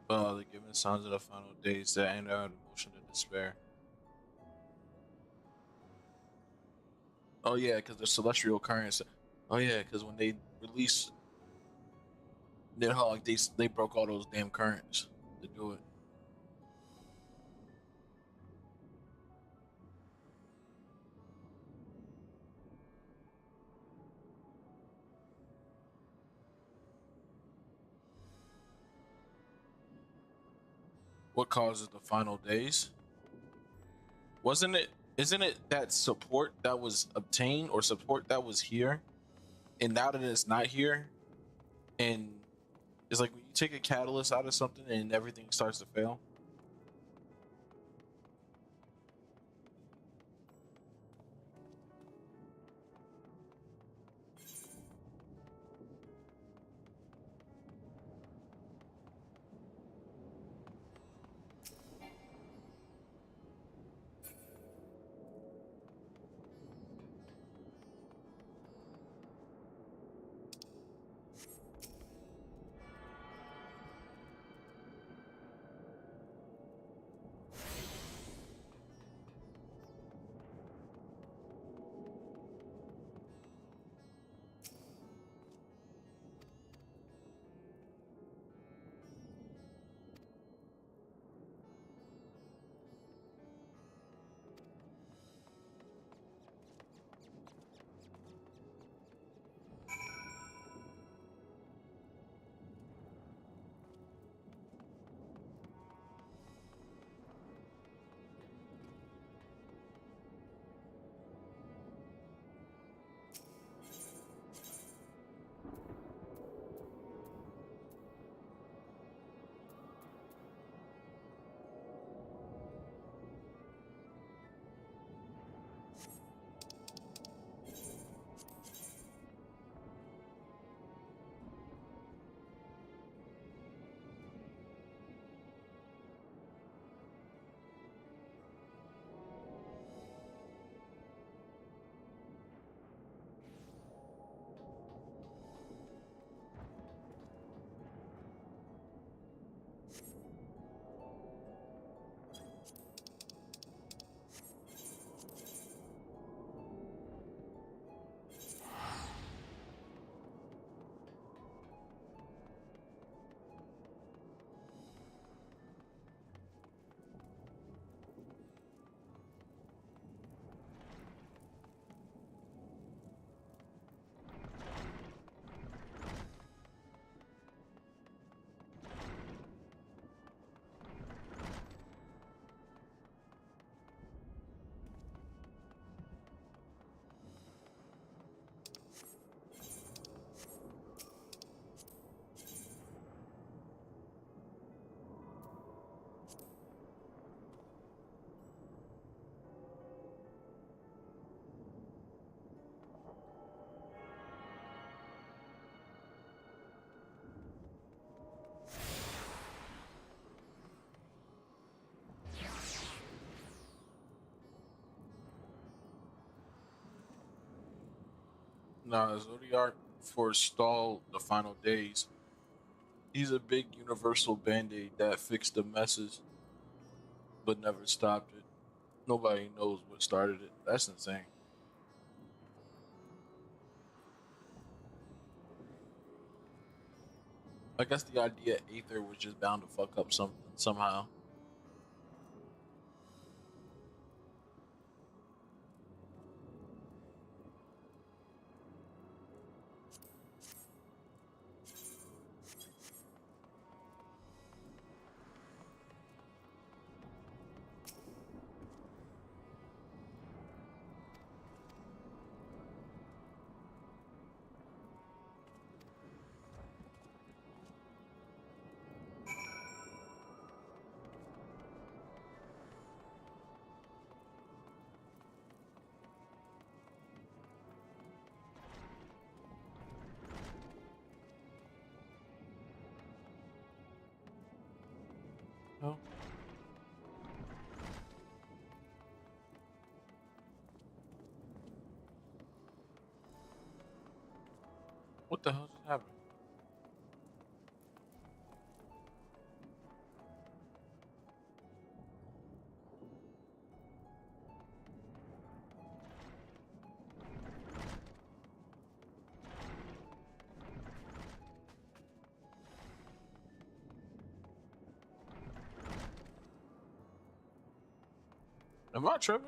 the given signs of the final days that end out in motion and despair. Oh yeah, because the celestial currents. Oh yeah, because when they released Nidhogg, they broke all those damn currents to do it. What causes the final days? Wasn't it? Isn't it that support that was obtained or support that was here, and now that it's not here, and it's like when you take a catalyst out of something and everything starts to fail. Nah, Zodiac forestalled the final days. He's a big universal band-aid that fixed the messes, but never stopped it. Nobody knows what started it. That's insane. I guess the idea Aether was just bound to fuck up something somehow. Oh. What the hell just happened? Am I tripping?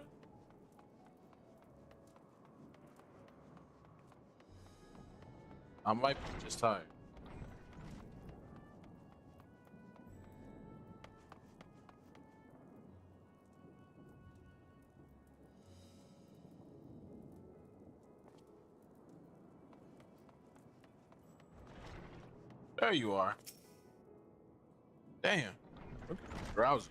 I might be just tired. There you are. Damn. Look at you, drowsy.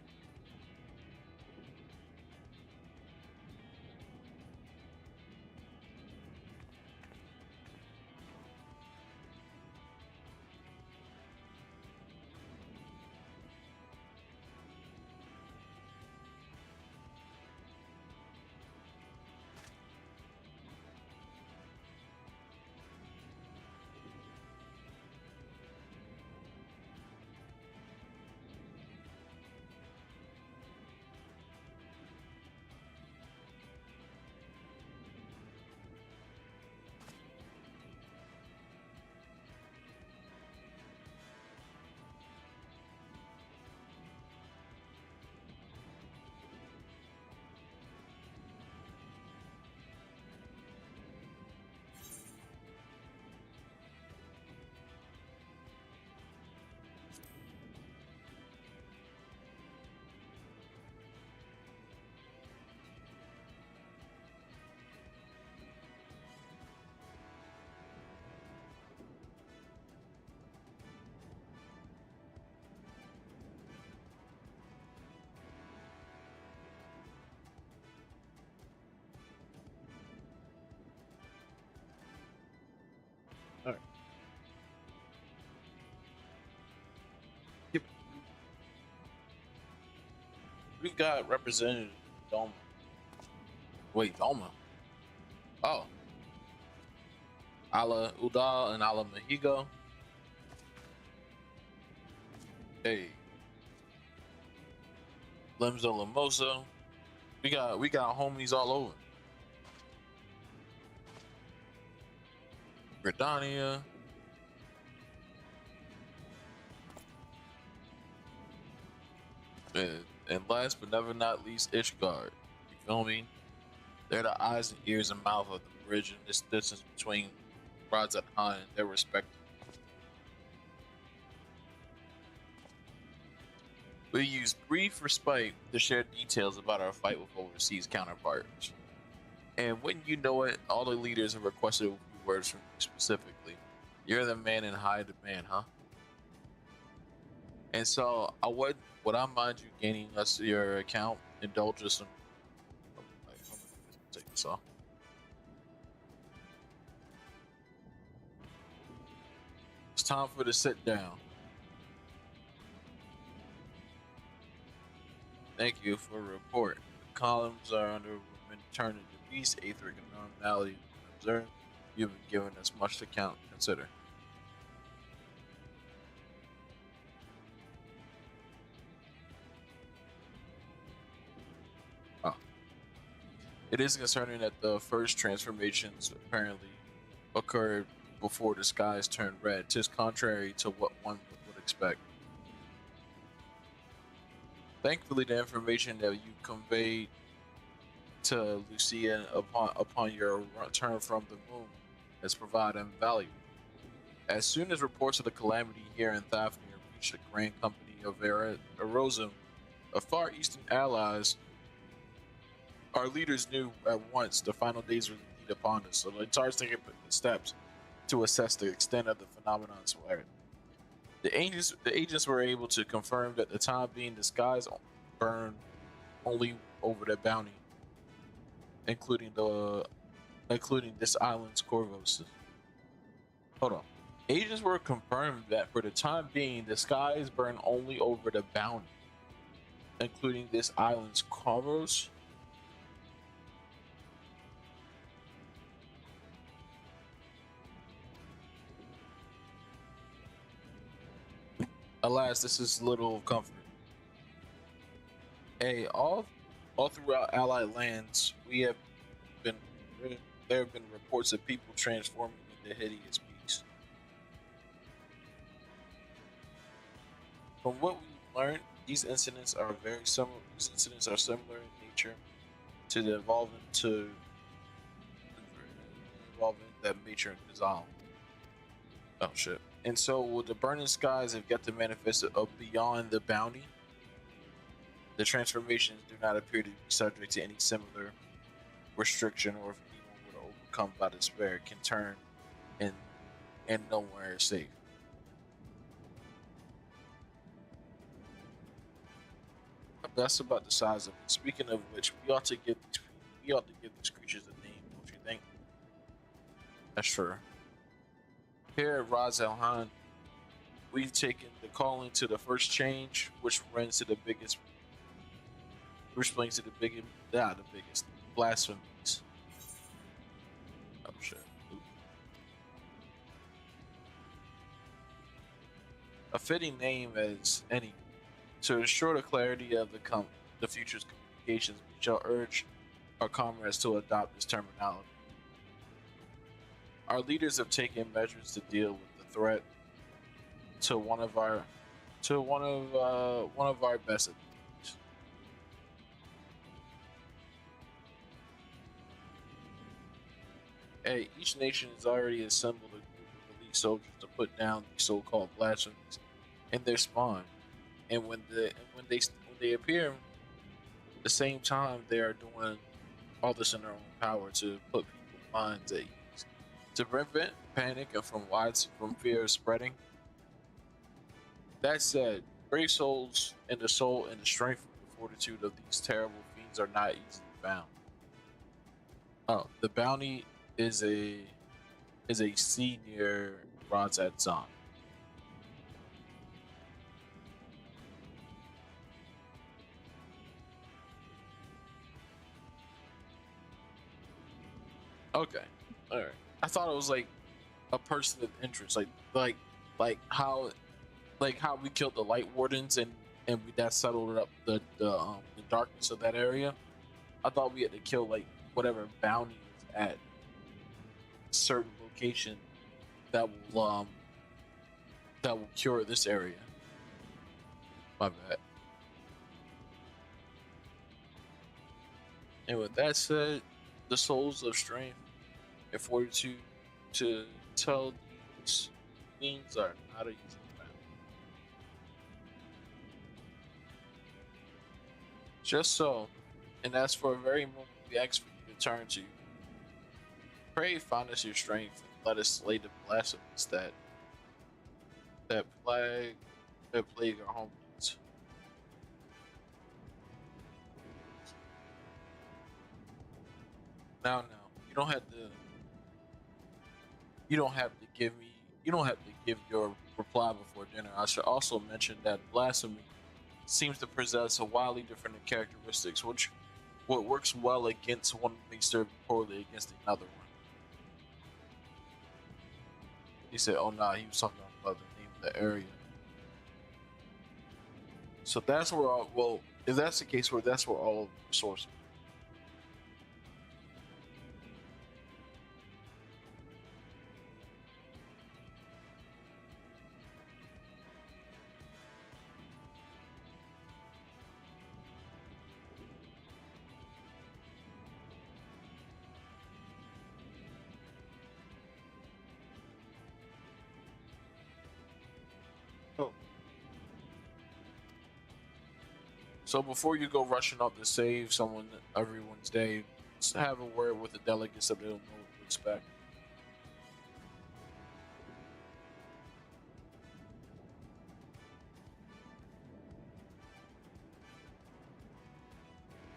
All right. Yep. We got Representative Doma. Wait, Doma? Oh. Ala Udal and Ala Mahigo. Hey. Lemzo Lamoso. We got homies all over. Gridania. And last but never not least, Ishgard. You feel me? They're the eyes and ears and mouth of the bridge in this distance between Radz Han and their respective. We use brief respite to share details about our fight with overseas counterparts. And when you know it, all the leaders have requested a few words from you specifically. You're the man in high demand, huh? And so would I mind you gaining us your account? Indulge us in. Take this off. It's time for the sit down. Thank you for the report. The columns are under when turned into beast, Aetheric anomaly observed. you've been given us much to consider. Oh. It is concerning that the first transformations apparently occurred before the skies turned red. 'Tis contrary to what one would expect. Thankfully, the information that you conveyed to Lucia upon your return from the moon has provided value. As soon as reports of the calamity here in Thafnir reached the Grand Company of Erosum, of Far Eastern allies, our leaders knew at once the final days were indeed upon us, so they started taking steps to assess the extent of the phenomenon. The agents were able to confirm that the time being the skies burn only over the bounty, including this island's Corvos. Hold on. Agents were confirmed that for the time being the skies burn only over the bounty, including this island's Corvos. Alas, this is little comfort. Hey, all throughout Allied lands, there have been reports of people transforming into hideous beasts. From what we've learned, these incidents are similar in nature to the evolving that nature in Kazal. Oh shit. And so the burning skies have got to manifest beyond the bounty. The transformations do not appear to be subject to any similar restriction, or if anyone were overcome by despair can turn and nowhere is safe. That's about the size of it. Speaking of which, we ought to give these creatures a name, don't you think? That's true. Here at Raz Al Han, we've taken the calling to the first change, which brings to the biggest blasphemies. Oh shit. Ooh. A fitting name as any. To ensure the clarity of the future's communications, we shall urge our comrades to adopt this terminology. Our leaders have taken measures to deal with the threat to one of our best abilities. Hey, each nation has already assembled a group of elite soldiers to put down these so-called blasphemies in their spawn, and when they appear, at the same time they are doing all this in their own power to put people's minds at ease. To prevent panic and from fear spreading. That said, brave souls and the soul and the strength and the fortitude of these terrible fiends are not easily found. Oh, the bounty is a sea near Razat Zan. Okay, all right. I thought it was like a person of interest, like how we killed the Light Wardens and that settled up the darkness of that area. I thought we had to kill like whatever bounty is at a certain location that will cure this area. My bad. And with that said, the souls of strength and fortitude to tell these things are not easy to find. Just so, and as for a very moment we ask for you to turn to, pray find us your strength and let us slay the blasphemies that plague our homelands. Now, you don't have to give your reply before dinner. I should also mention that blasphemy seems to possess a wildly different characteristics, what works well against one may serve poorly against another one. He said, "Oh nah," he was talking about the name of the area. So that's where all. Well, if that's the case, where that's where all of the resources. So before you go rushing up to save everyone's day, just have a word with the delegates so they'll know what to expect.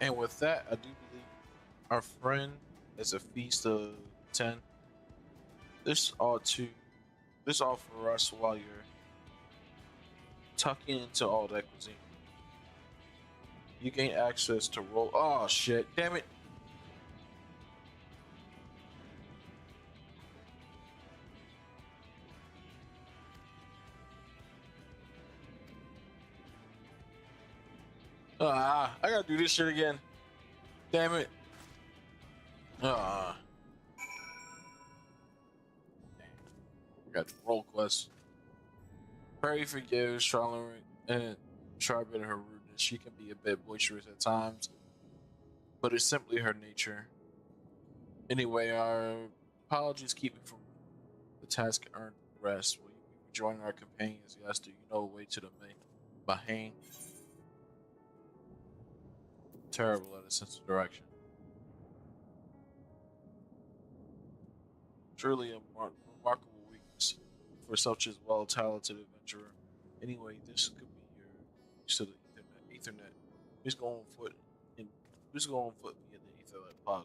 And with that, I do believe our friend is a feast of 10. This all for us while you're tucking into all that cuisine. You gain access to roll. Oh shit! Damn it! I gotta do this shit again. Damn it! Got the roll quest. Prairie forgives Charlene and Charbet her rudeness. She can be a bit boisterous at times, but it's simply her nature. Anyway, our apologies keep me from the task earned rest. Will you be joining our companions? Yes, do you know a way to the Bahane? Terrible at a sense of direction. Truly a remarkable weakness for such as well-talented adventurer. Anyway, this could be your use to the Ethernet. Just go on foot via the Ethernet pause.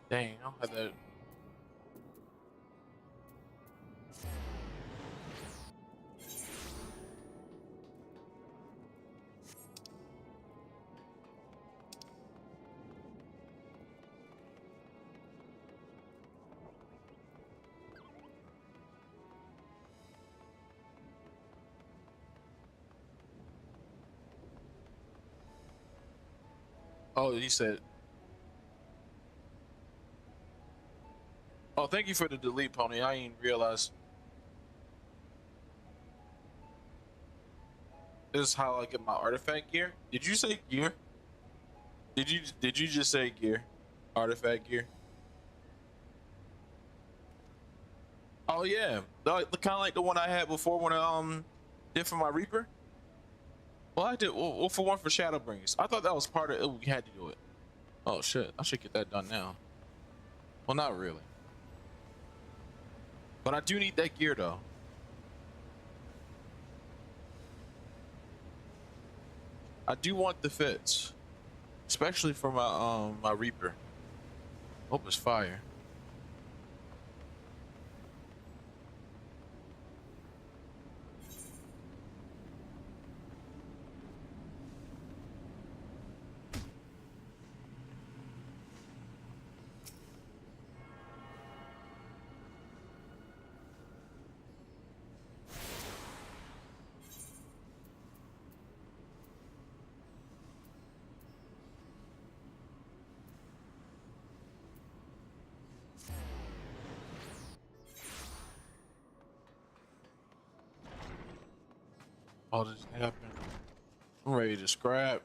Dang, I don't have that. Oh, he said. Oh, thank you for the delete, Pony. I ain't realize. This is how I get my artifact gear. Did you say gear? Did you just say gear? Artifact gear? Oh yeah, kind of like the one I had before when I did for my Reaper. Well, I did well for one for Shadowbringers. I thought that was part of it. We had to do it. Oh shit, I should get that done now. Well, not really. But I do need that gear though. I do want the fits, especially for my Reaper. Hope it's fire. All this happened. I'm ready to scrap.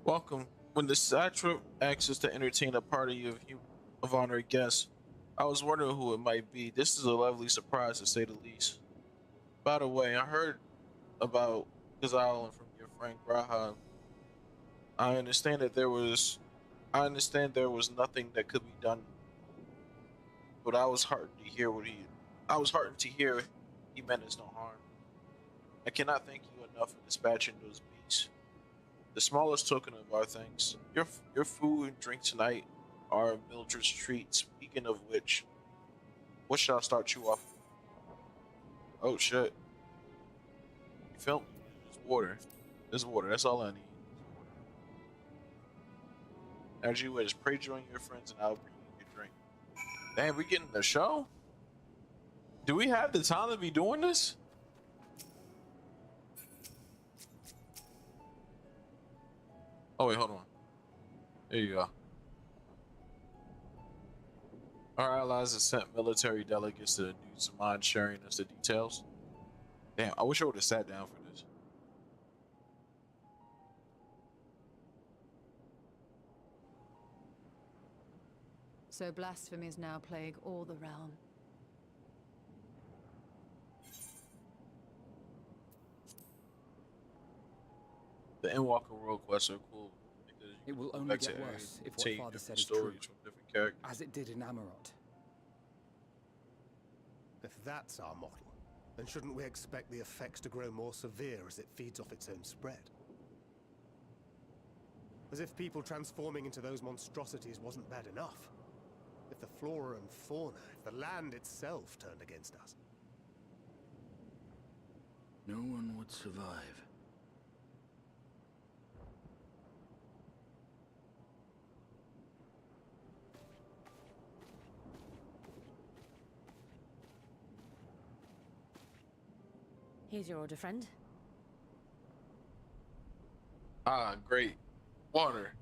Welcome. When the satrap asks us to entertain a party of honored guests, I was wondering who it might be. This is a lovely surprise, to say the least. By the way, I heard about this island from your friend Graha. I understand there was nothing that could be done, but I was heartened to hear he meant us no harm. I cannot thank you enough for dispatching those beasts. The smallest token of our thanks. Your food and drink tonight are Mildred's treat. Speaking of which, what shall I start you off with? Oh shit. You felt me? There's water. There's water, that's all I need. As you wish, pray join your friends and I'll bring you your drink. Damn, we getting the show? Do we have the time to be doing this? Oh wait, hold on. There you go. Our allies have sent military delegates to the Dudes of Mind, sharing us the details. Damn, I wish I would have sat down for this. So blasphemies now plague all the realm. The Endwalker world quests are cool because It will only get worse if what Father said is true, stories from different characters. as it did in Amarot. If that's our model, then shouldn't we expect the effects to grow more severe as it feeds off its own spread? As if people transforming into those monstrosities wasn't bad enough. If the flora and fauna, if the land itself turned against us. No one would survive. Here's your order, friend. Ah, great. Water.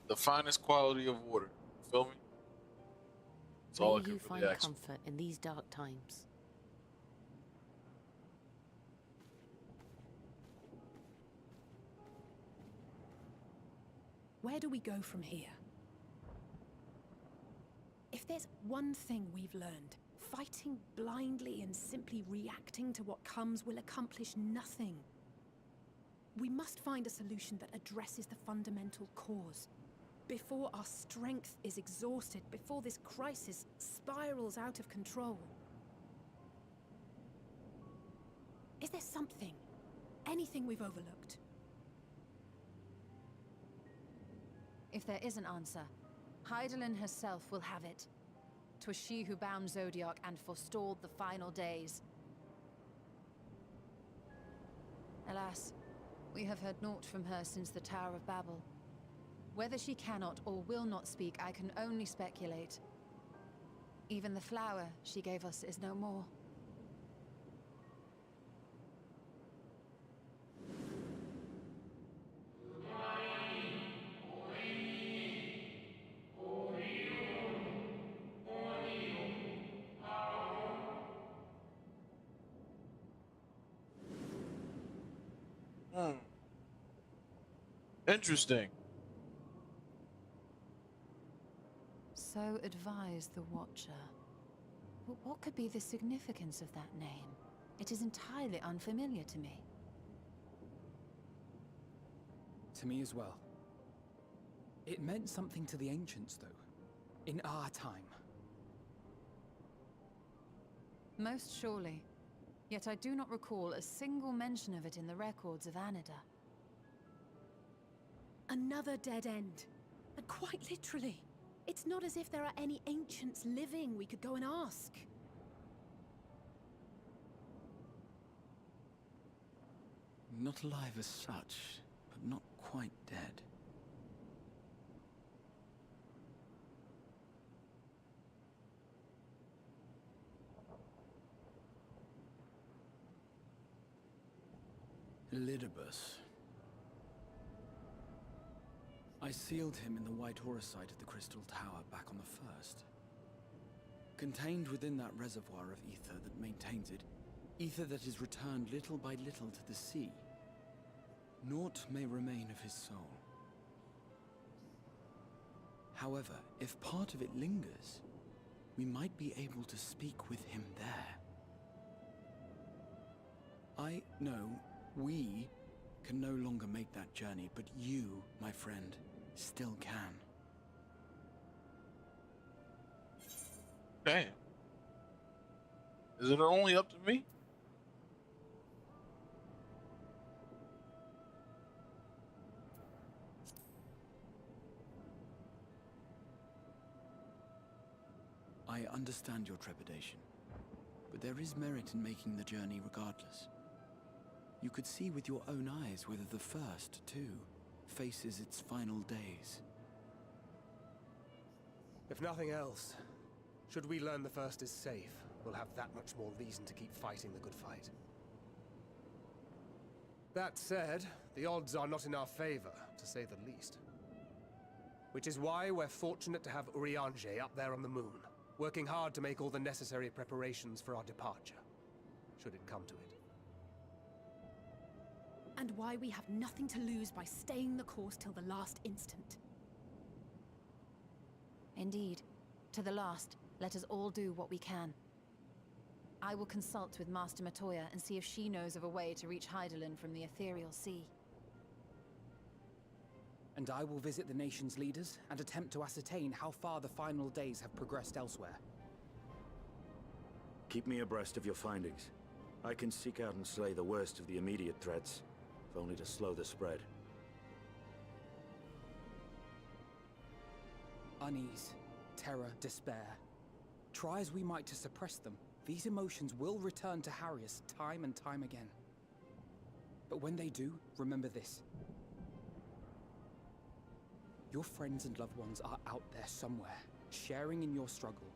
The finest quality of water. You feel me? That's all I May can you really find ask. comfort in these dark times. Where do we go from here? If there's one thing we've learned, fighting blindly and simply reacting to what comes will accomplish nothing. We must find a solution that addresses the fundamental cause. Before our strength is exhausted, before this crisis spirals out of control. Is there something, anything we've overlooked? If there is an answer, Hydaelyn herself will have it. 'Twas she who bound Zodiac and forestalled the final days. Alas, we have heard naught from her since the Tower of Babel. Whether she cannot or will not speak, I can only speculate. Even the flower she gave us is no more. Interesting. So advised the Watcher. But what could be the significance of that name? It is entirely unfamiliar to me. To me as well. It meant something to the ancients, though. In our time. Most surely. Yet I do not recall a single mention of it in the records of Anida. Another dead end. And quite literally. It's not as if there are any ancients living we could go and ask. Not alive as such, but not quite dead. Elidibus. I sealed him in the White Auracite of the Crystal Tower back on the first. Contained within that reservoir of ether that maintains it, ether that is returned little by little to the sea. Naught may remain of his soul. However, if part of it lingers, we might be able to speak with him there. I know we can no longer make that journey, but you, my friend, still can. Damn. Is it only up to me? I understand your trepidation, but there is merit in making the journey regardless. You could see with your own eyes whether the First, too, faces its final days. If nothing else, should we learn the First is safe, we'll have that much more reason to keep fighting the good fight. That said, the odds are not in our favor, to say the least. Which is why we're fortunate to have Urianger up there on the moon, working hard to make all the necessary preparations for our departure, should it come to it. And why we have nothing to lose by staying the course till the last instant. Indeed. To the last, let us all do what we can. I will consult with Master Matoya and see if she knows of a way to reach Hydaelyn from the Ethereal Sea. And I will visit the nation's leaders and attempt to ascertain how far the final days have progressed elsewhere. Keep me abreast of your findings. I can seek out and slay the worst of the immediate threats, if only to slow the spread. Unease, terror, despair. Try as we might to suppress them, these emotions will return to harry us time and time again. But when they do, remember this. Your friends and loved ones are out there somewhere, sharing in your struggle.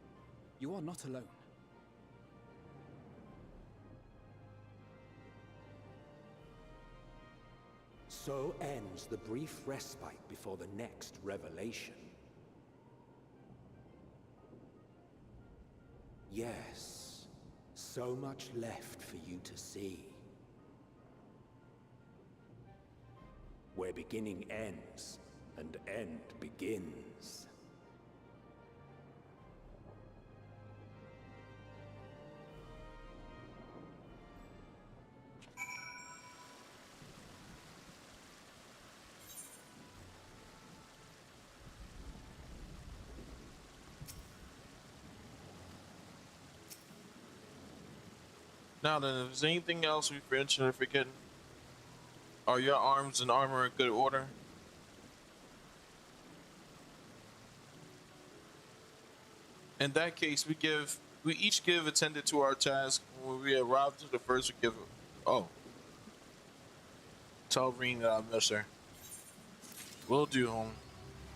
You are not alone. So ends the brief respite before the next revelation. Yes, so much left for you to see. Where beginning ends, and end begins. Now then, if there's anything else we've mentioned or forgetting, are your arms and armor in good order? In that case, we each give attendant to our task. When we arrive to the First, we give. Oh, tell Rean that I miss her. Will do, home.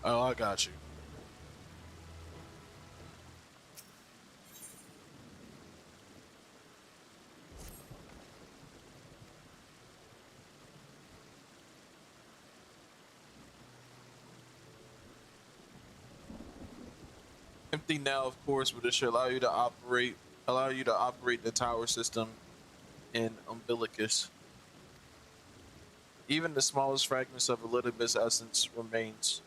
Oh, I got you. Empty now, of course, but it should allow you to operate the tower system in Umbilicus. Even the smallest fragments of Elidibus essence remains.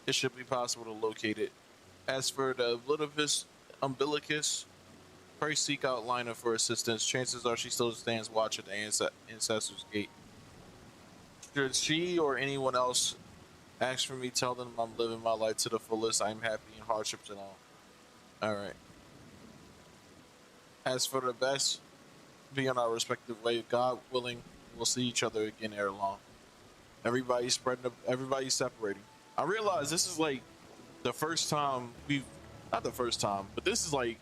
It should be possible to locate it. As for the Elidibus Umbilicus, pray seek out Lina for assistance. Chances are she still stands watch at the Ancestor's Gate. Should she or anyone else ask for me, tell them I'm living my life to the fullest. I'm happy in hardships and all. Alright. As for the best, be on our respective way. God willing, we'll see each other again ere long. Everybody's spreading up, everybody's separating. I realize this is like the first time not the first time, but this is like,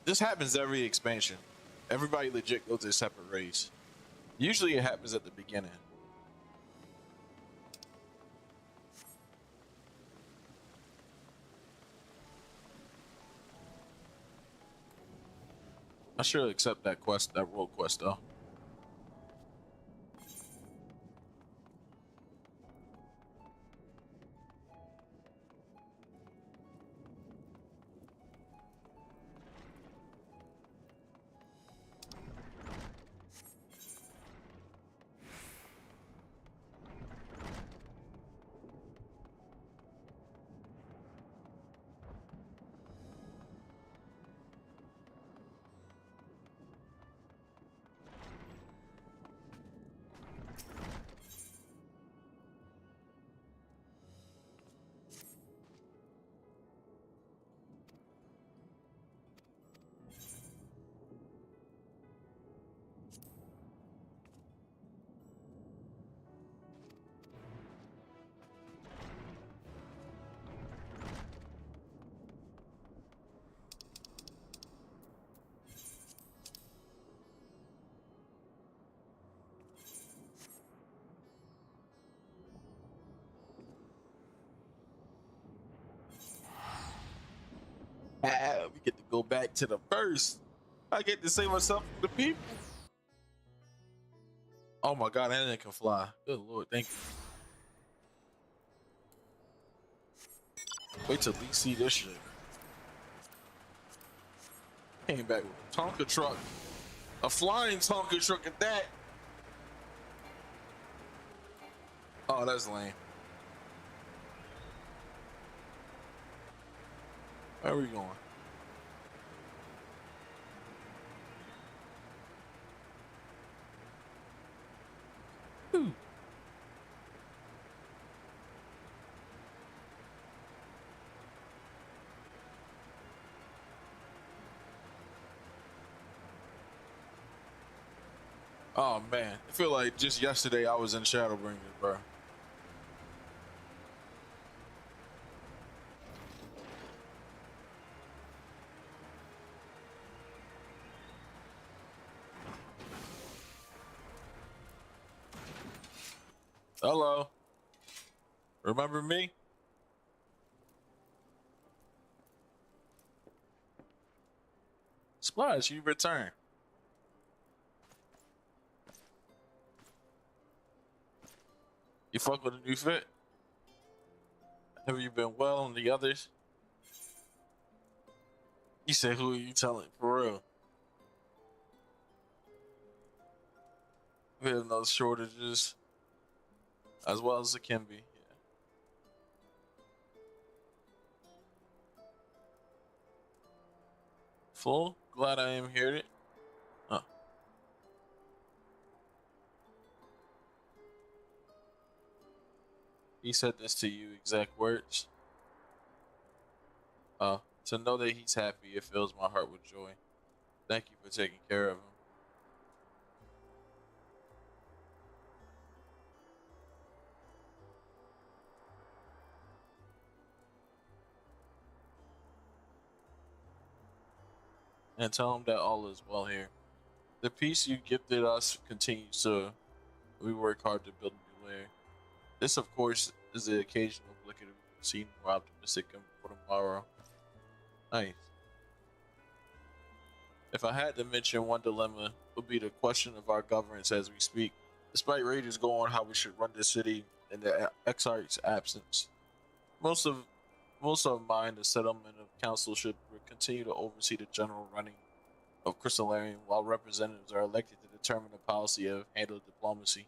this happens every expansion. Everybody legit goes their separate ways. Usually it happens at the beginning. I should accept that quest, that role quest though. back to the first. I get to save myself from the people. Oh my god, that thing can fly. Good lord, thank you. Wait till we see this shit. Came back with a Tonka truck. A flying Tonka truck at that. Oh, that's lame. Where are we going? Ooh. Oh man, I feel like just yesterday I was in Shadowbringers, bro. Hello. Remember me? Splash, you return. You fuck with a new fit? Have you been well on the others? You said, who are you telling? For real. We have no shortages. As well as it can be. Yeah. Full? Glad I am here. Huh. He said this to you, exact words. To know that he's happy, it fills my heart with joy. Thank you for taking care of him. And tell him that all is well here. The peace you gifted us continues to. We work hard to build a new layer. This, of course, is the occasional blicket of seeing more optimistic for tomorrow. Nice. If I had to mention one dilemma, it would be the question of our governance as we speak. Despite raiders go on how we should run the city in the Exarch's absence, most of mine, the settlement of council should continue to oversee the general running of Crystallarium, while representatives are elected to determine the policy of handled diplomacy.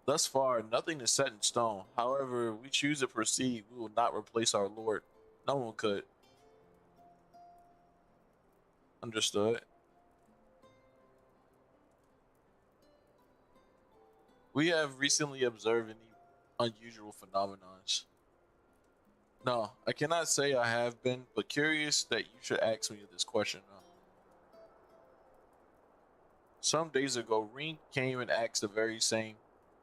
Thus far, nothing is set in stone. However, if we choose to proceed, we will not replace our lord. No one could. Understood. We have recently observed any unusual phenomena. No, I cannot say I have been, but curious that you should ask me this question. Some days ago, Reen came and asked the very same.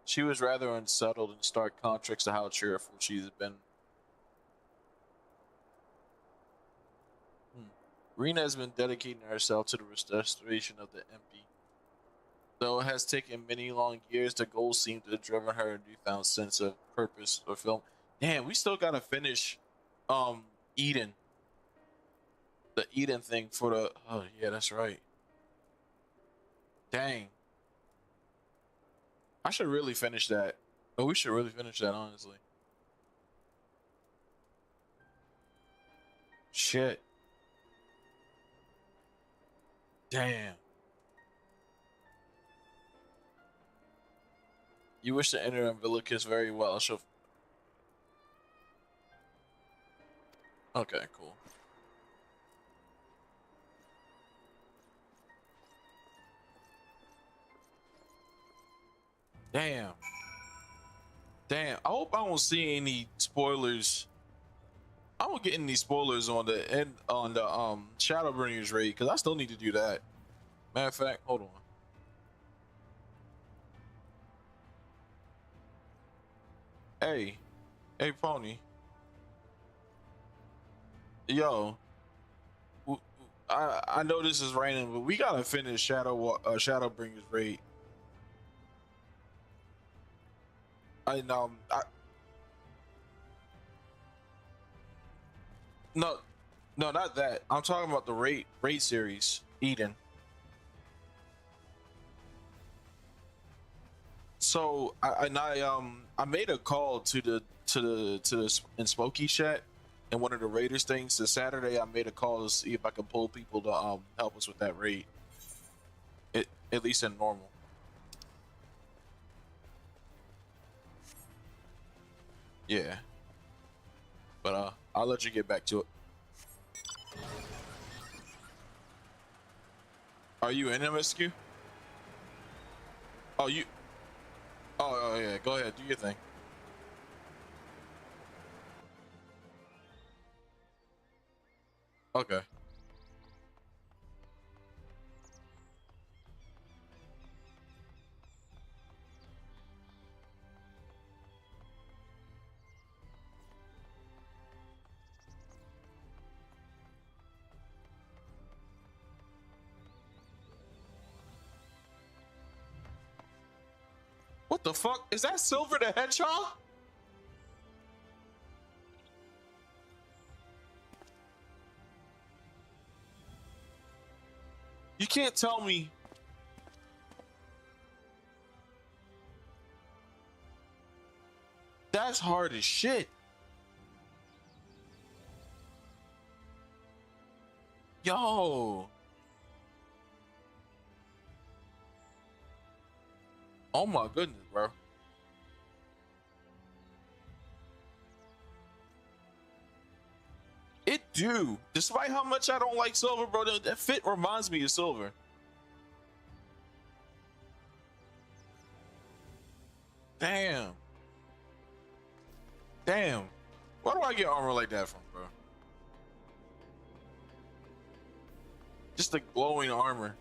She was rather unsettled in stark contrast to how cheerful she's been. Reen has been dedicating herself to the restoration of the empty. Though it has taken many long years, the goal seemed to have driven her a newfound sense of purpose or film. Damn, we still gotta finish Eden. The Eden thing for the oh yeah, that's right. Dang. I should really finish that. Oh, we should really finish that, honestly. Shit. Damn. You wish to enter Umbilicus very well. Okay, cool. Damn. Damn. I hope I don't see any spoilers. I won't get any spoilers on the end on the Shadowbringers raid, because I still need to do that. Matter of fact, hold on. Hey, Pony. Yo, I know this is raining, but we gotta finish Shadowbringers raid. No, no, not that. I'm talking about the raid series, Eden. So I made a call to the in Smokey chat and one of the Raiders things. This Saturday, I made a call to see if I could pull people to help us with that raid. At least in normal. Yeah. But I'll let you get back to it. Are you in MSQ? Oh, you. Oh yeah. Go ahead. Do your thing. Okay. What the fuck? Is that Silver the Hedgehog? You can't tell me. That's hard as shit. Yo. Oh my goodness, bro. It do. Despite how much I don't like Silver, bro, that fit reminds me of Silver. Damn. Damn. Where do I get armor like that from, bro? Just the glowing armor.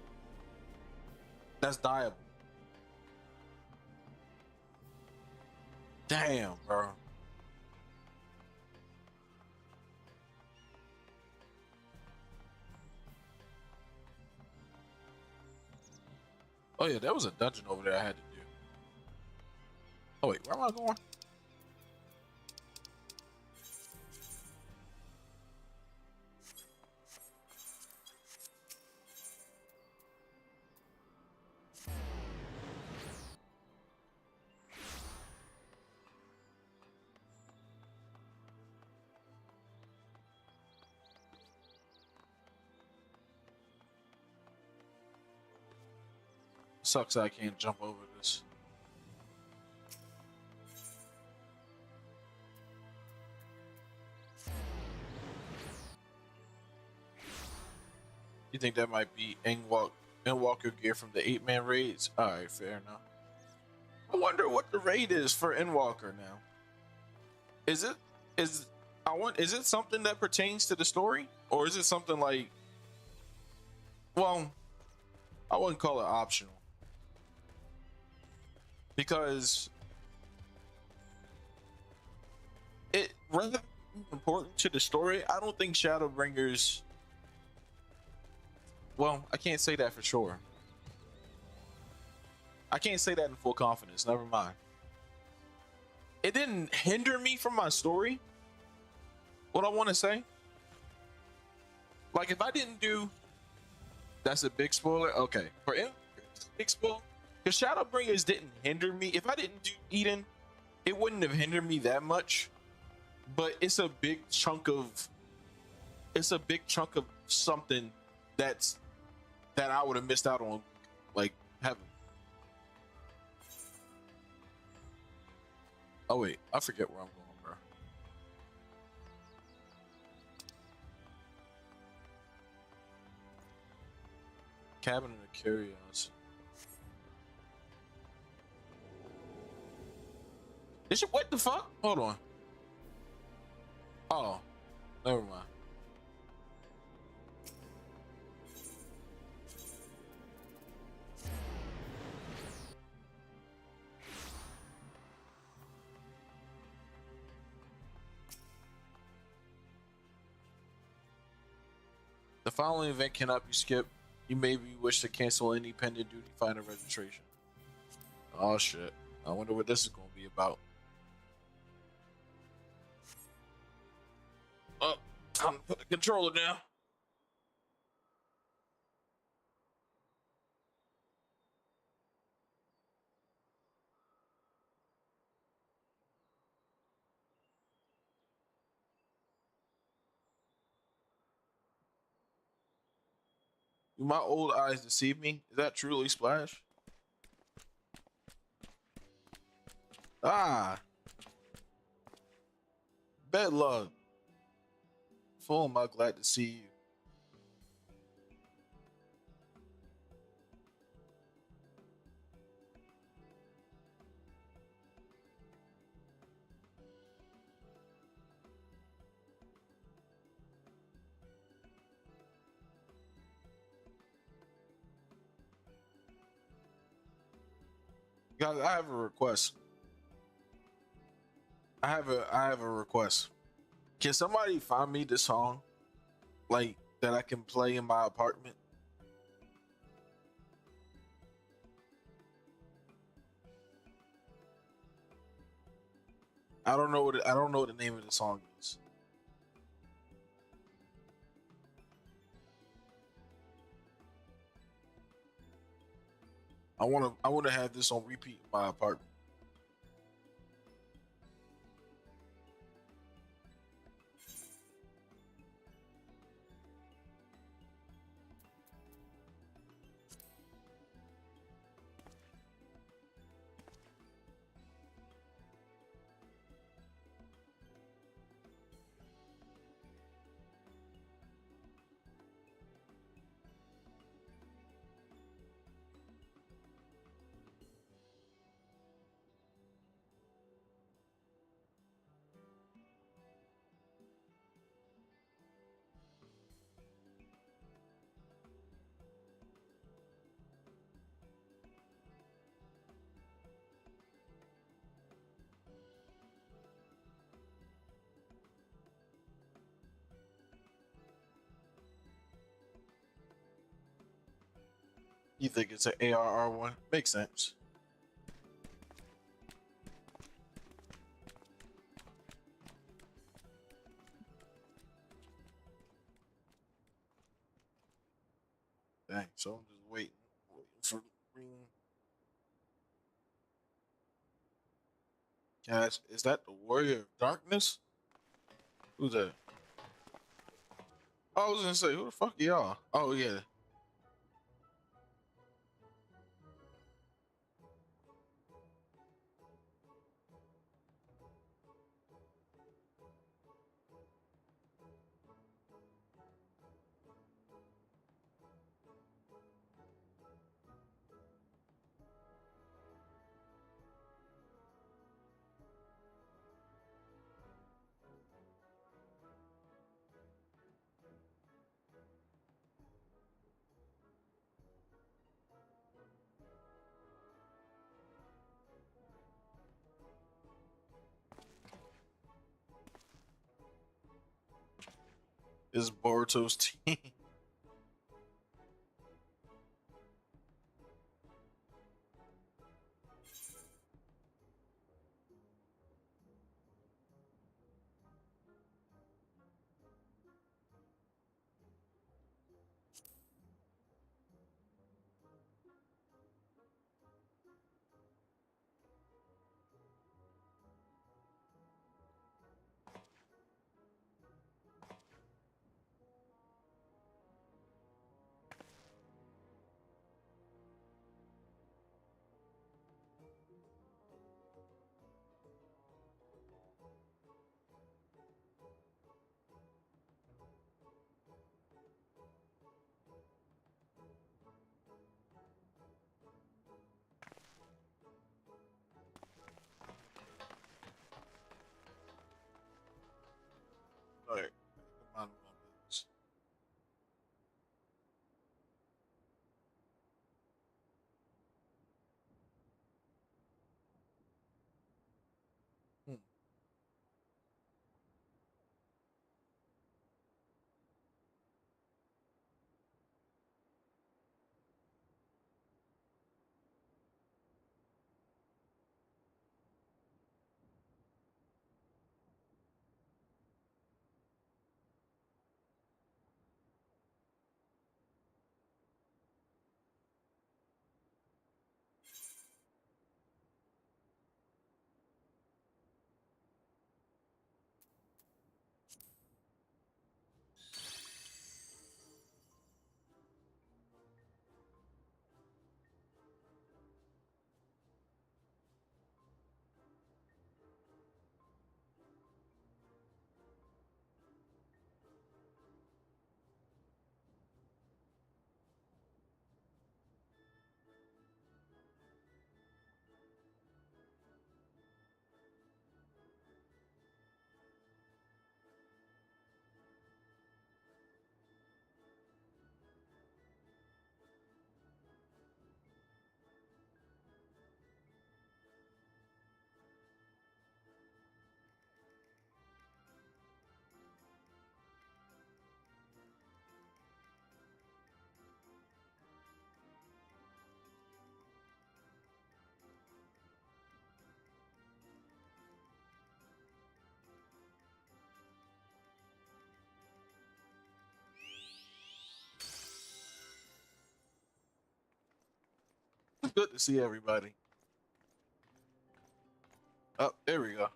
That's dyeable. Damn, bro. Oh yeah, there was a dungeon over there I had to do. Oh wait, where am I going? Sucks I can't jump over this. You think that might be Endwalker gear from the 8-man raids? Alright, fair enough. I wonder what the raid is for Endwalker now. Is it something that pertains to the story? Or is it something like, well, I wouldn't call it optional. Because it rather important to the story. I don't think Shadowbringers, well, I can't say that for sure. I can't say that in full confidence. Never mind. It didn't hinder me from my story. What I want to say, like if I didn't do, that's a big spoiler. Okay, for him, big spoiler. Because Shadowbringers didn't hinder me. If I didn't do Eden, it wouldn't have hindered me that much. But it's a big chunk of something that I would have missed out on, like having. Oh wait, I forget where I'm going, bro. Cabin of the Curios. What the fuck? Hold on. Oh, never mind. The following event cannot be skipped. You maybe wish to cancel any pending duty finder registration. Oh shit. I wonder what this is going to be about. Time to put the controller down. Do my old eyes deceive me? Is that truly Splash? Ah. Bedlug. Full am I glad to see you. Guys, I have a request. I have a request. Can somebody find me this song, like that I can play in my apartment? I don't know what the name of the song is. I wanna have this on repeat in my apartment. You think it's an ARR one? Makes sense. Dang, so I'm just waiting for ring. Guys, is that the Warrior of Darkness? Who's that? I was gonna say, who the fuck are y'all? Oh yeah. Is Boruto's team? Good to see everybody. Oh, there we go.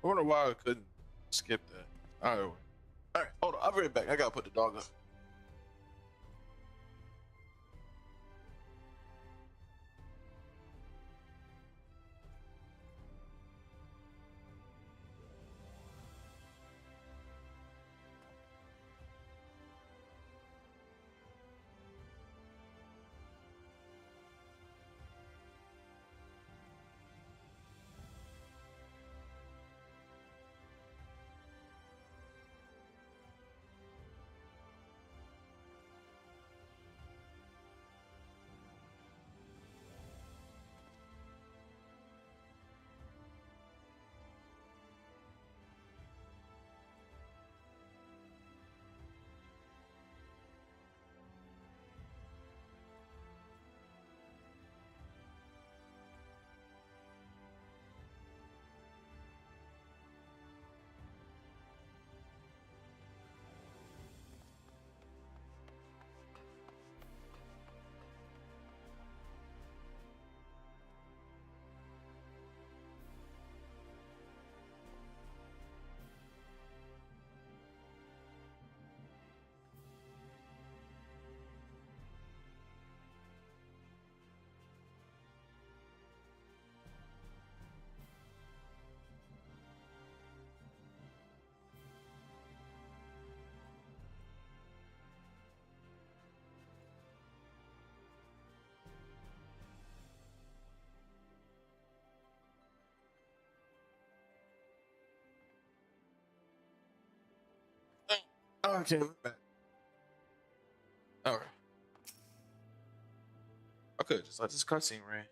I wonder why I couldn't skip that. All right, hold on. I'll be right back. I gotta put the dog up. Okay, we're back. All right. Okay, just let this cutscene ran.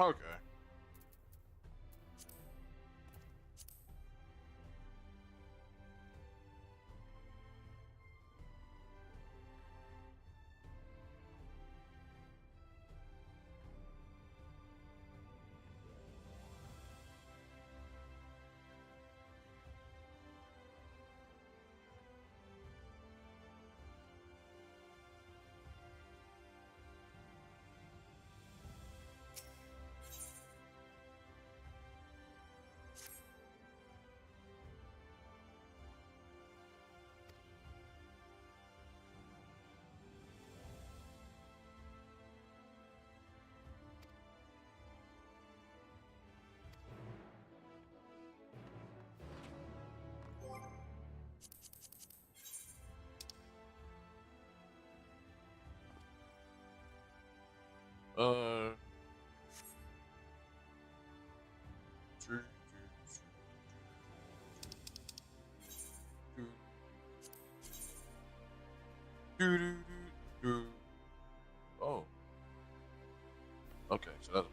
Okay. Uh. Oh. Okay, so that's.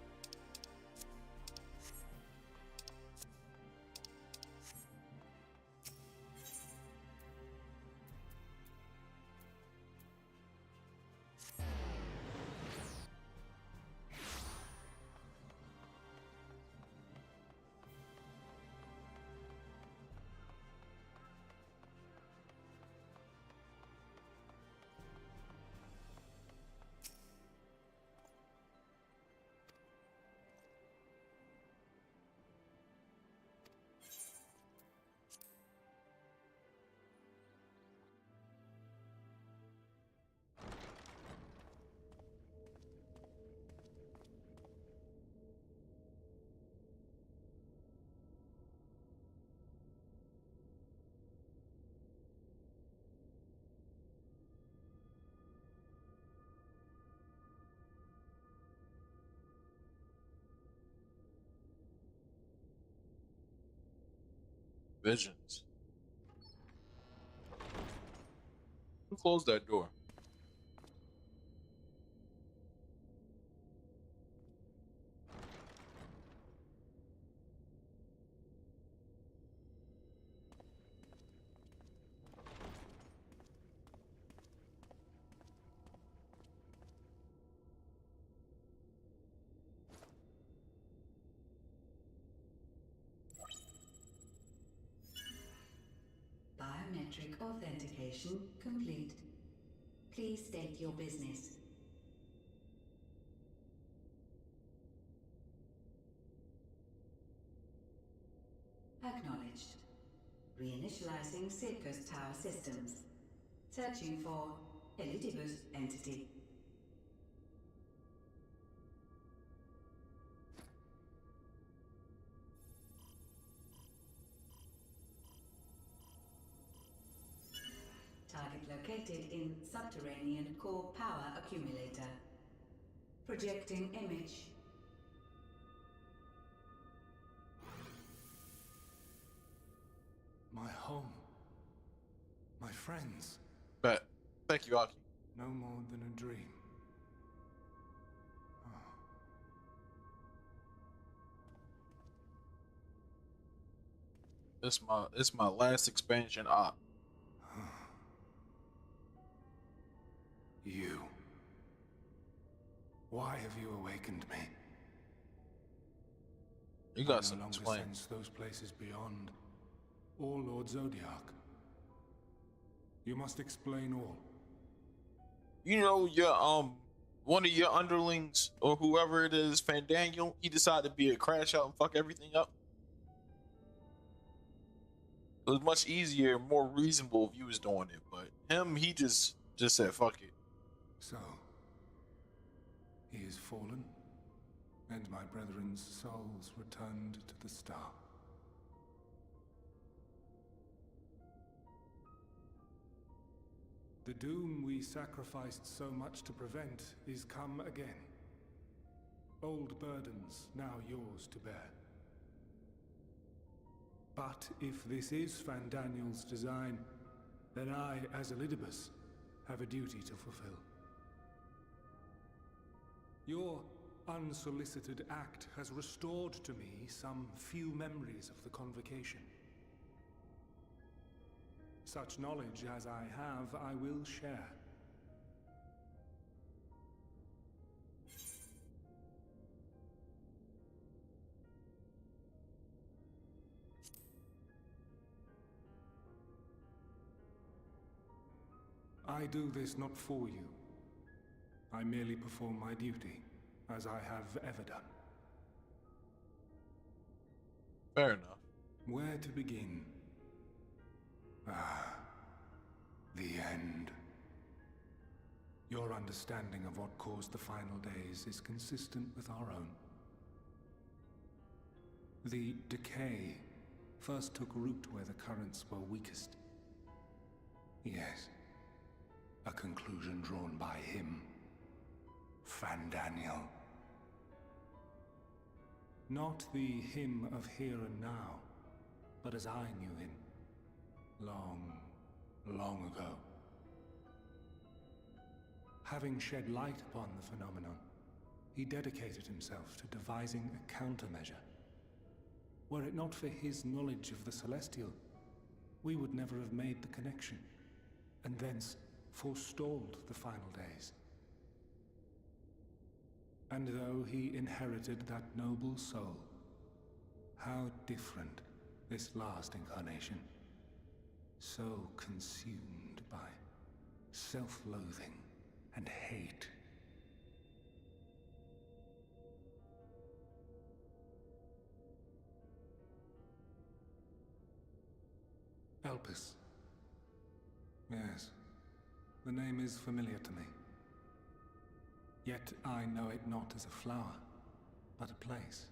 Visions. Who closed that door? Biometric authentication complete. Please state your business. Acknowledged. Reinitializing Circus Tower systems. Searching for Elidibus entity. Target located in subterranean core power accumulator. Projecting image. My home. My friends. Bet. Thank you, Aki. No more than a dream. It's my last expansion op. You. Why have you awakened me? You got I some no longer explain. sense those places beyond. Or Lord Zodiark. You must explain all. You know, your one of your underlings or whoever it is, Fandaniel, he decided to be a crash out and fuck everything up. It was much easier, more reasonable if you was doing it, but him, he just said fuck it. So, he is fallen, and my brethren's souls returned to the star. The doom we sacrificed so much to prevent is come again. Old burdens now yours to bear. But if this is Fandaniel's design, then I, as Elidibus, have a duty to fulfill. Your unsolicited act has restored to me some few memories of the Convocation. Such knowledge as I have, I will share. I do this not for you. I merely perform my duty, as I have ever done. Fair enough. Where to begin? Ah, the end. Your understanding of what caused the final days is consistent with our own. The decay first took root where the currents were weakest. Yes, a conclusion drawn by him, Fandaniel. Not the him of here and now, but as I knew him, long, long ago. Having shed light upon the phenomenon, he dedicated himself to devising a countermeasure. Were it not for his knowledge of the Celestial, we would never have made the connection, and thence forestalled the final days. And though he inherited that noble soul, how different this last incarnation. So consumed by self-loathing and hate. Elpis. Yes, the name is familiar to me. Yet I know it not as a flower, but a place.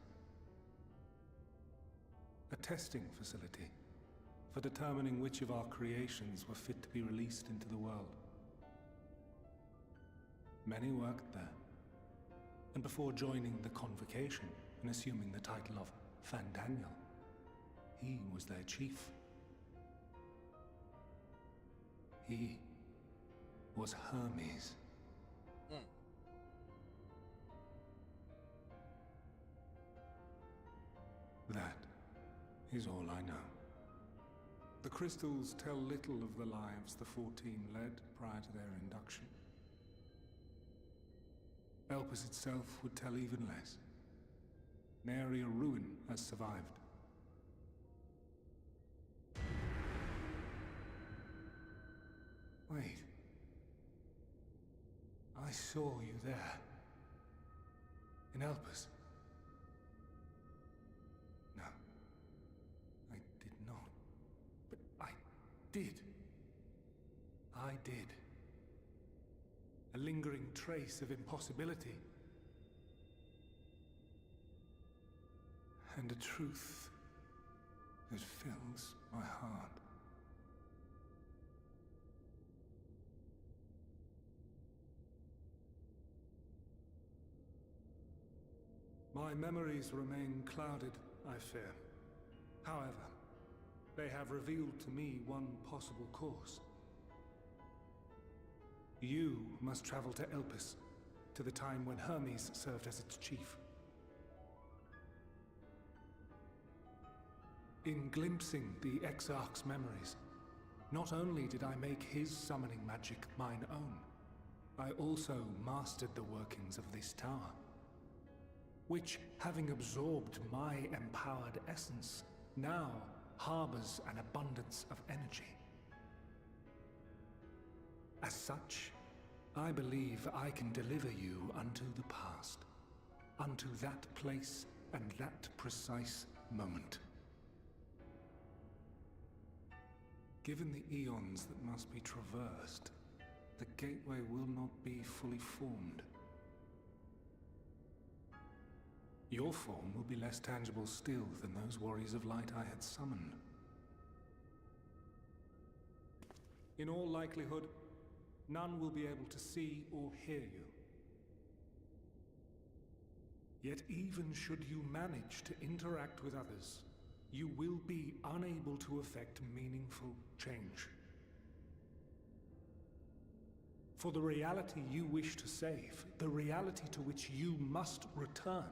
A testing facility for determining which of our creations were fit to be released into the world. Many worked there, and before joining the Convocation and assuming the title of Fandaniel, he was their chief. He was Hermes. That is all I know. The crystals tell little of the lives the 14 led prior to their induction. Elpis itself would tell even less. Nary a ruin has survived. Wait. I saw you there. In Elpis. No. I did not. But I did. I did. A lingering trace of impossibility. And a truth that fills my heart. My memories remain clouded, I fear. However, they have revealed to me one possible course. You must travel to Elpis, to the time when Hermes served as its chief. In glimpsing the Exarch's memories, not only did I make his summoning magic mine own, I also mastered the workings of this tower, which, having absorbed my empowered essence, now harbors an abundance of energy. As such, I believe I can deliver you unto the past, unto that place and that precise moment. Given the eons that must be traversed, the gateway will not be fully formed. Your form will be less tangible still than those warriors of light I had summoned. In all likelihood, none will be able to see or hear you. Yet even should you manage to interact with others, you will be unable to effect meaningful change. For the reality you wish to save, the reality to which you must return,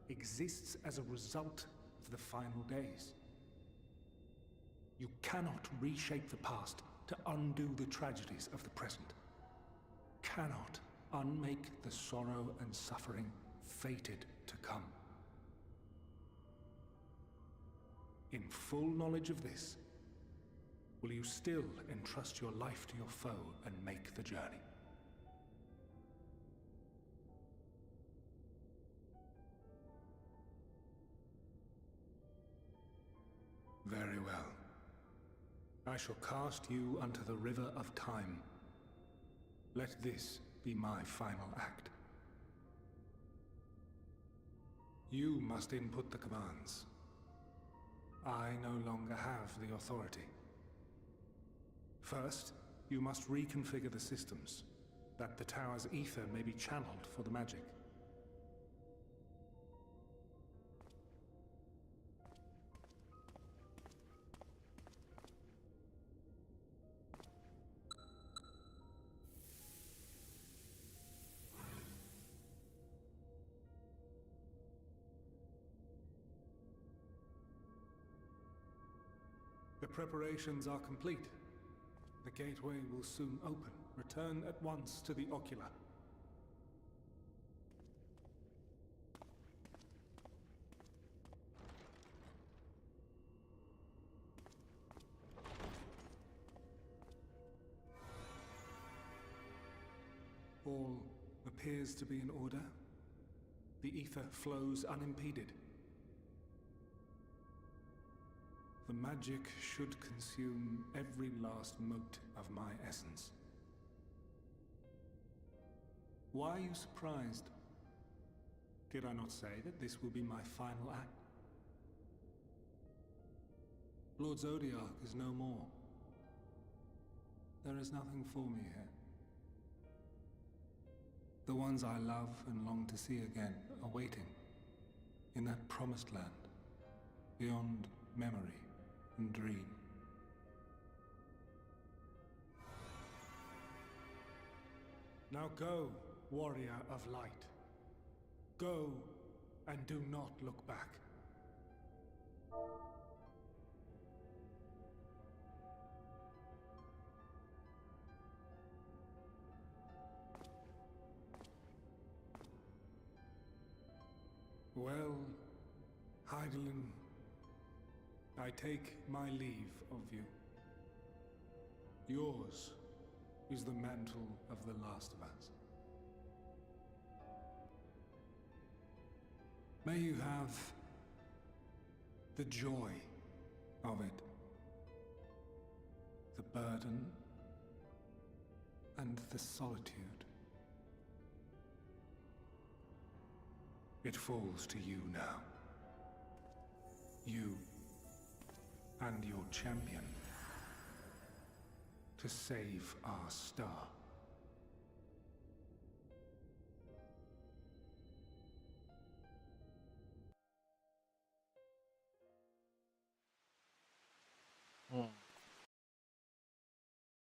exists as a result of the final days. You cannot reshape the past to undo the tragedies of the present. Cannot unmake the sorrow and suffering fated to come. In full knowledge of this, will you still entrust your life to your foe and make the journey? Very well. I shall cast you unto the river of time. Let this be my final act. You must input the commands. I no longer have the authority. First, you must reconfigure the systems, that the tower's ether may be channeled for the magic. The preparations are complete. The gateway will soon open. Return at once to the Ocula. All appears to be in order. The ether flows unimpeded. The magic should consume every last mote of my essence. Why are you surprised? Did I not say that this will be my final act? Lord Zodiark is no more. There is nothing for me here. The ones I love and long to see again are waiting in that promised land, beyond memory and dream. Now go, warrior of light. Go and do not look back. Well, Hydaelyn, I take my leave of you. Yours is the mantle of the last of us. May you have the joy of it, the burden and the solitude. It falls to you now. You and your champion to save our star.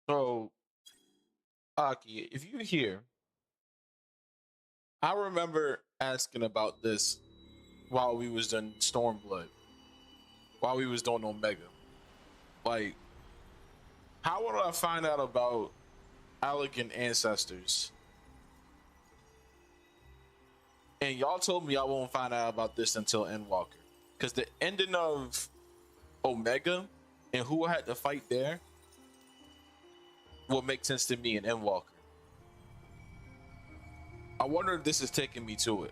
So, Aki, if you hear, I remember asking about this while we was doing Stormblood, while we was doing Omega. Like, how would I find out about Elegant Ancestors? And y'all told me I won't find out about this until Endwalker. Because the ending of Omega and who I had to fight there will make sense to me in Endwalker. I wonder if this is taking me to it.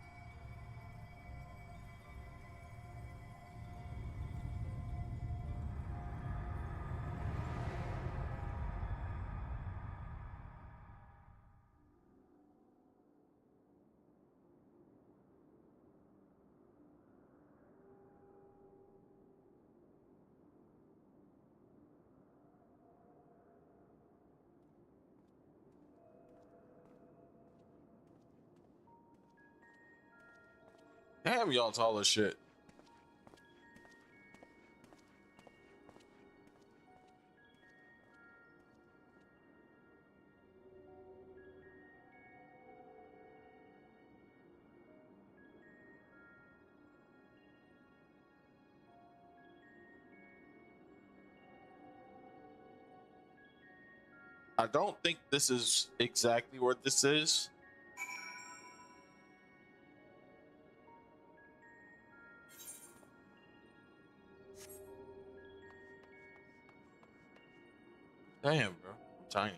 Damn, y'all tall as shit. I don't think this is exactly where this is. Damn, bro. I'm tiny.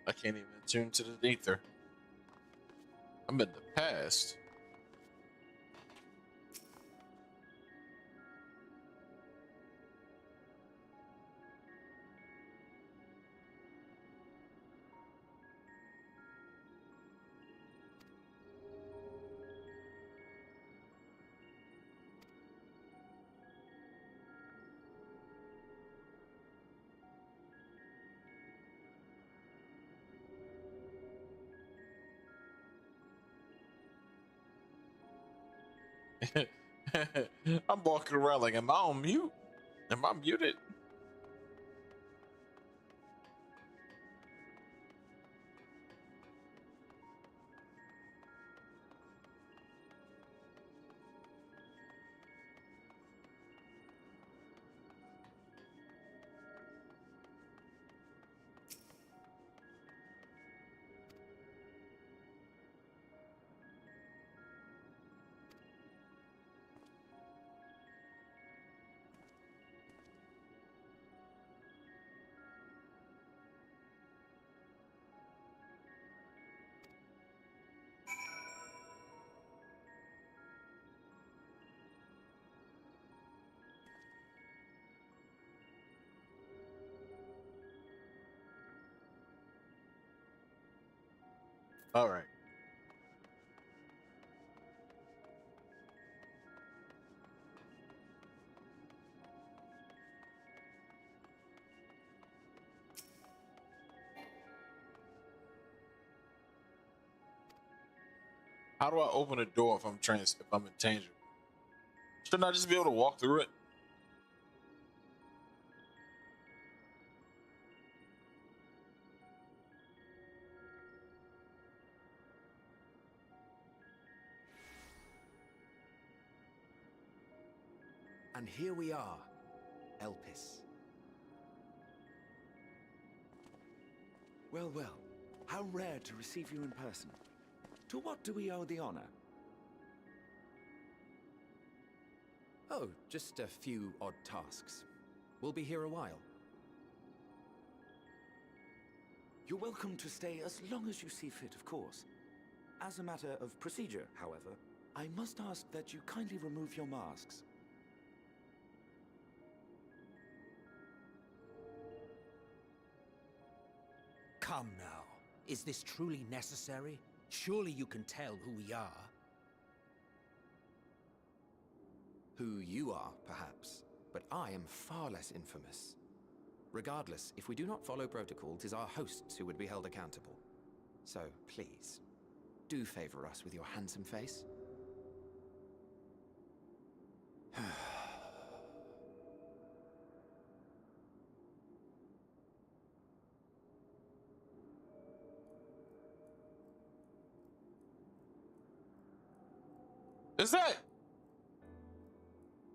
I can't even tune to the ether. I'm in the past. I'm walking around like, am I on mute? Am I muted? All right. How do I open a door if if I'm intangible? Shouldn't I just be able to walk through it? And here we are, Elpis. Well, well. How rare to receive you in person. To what do we owe the honor? Oh, just a few odd tasks. We'll be here a while. You're welcome to stay as long as you see fit, of course. As a matter of procedure, however, I must ask that you kindly remove your masks. Come now. Is this truly necessary? Surely you can tell who we are. Who you are, perhaps, but I am far less infamous. Regardless, if we do not follow protocol, 'tis our hosts who would be held accountable. So, please, do favor us with your handsome face. Is that?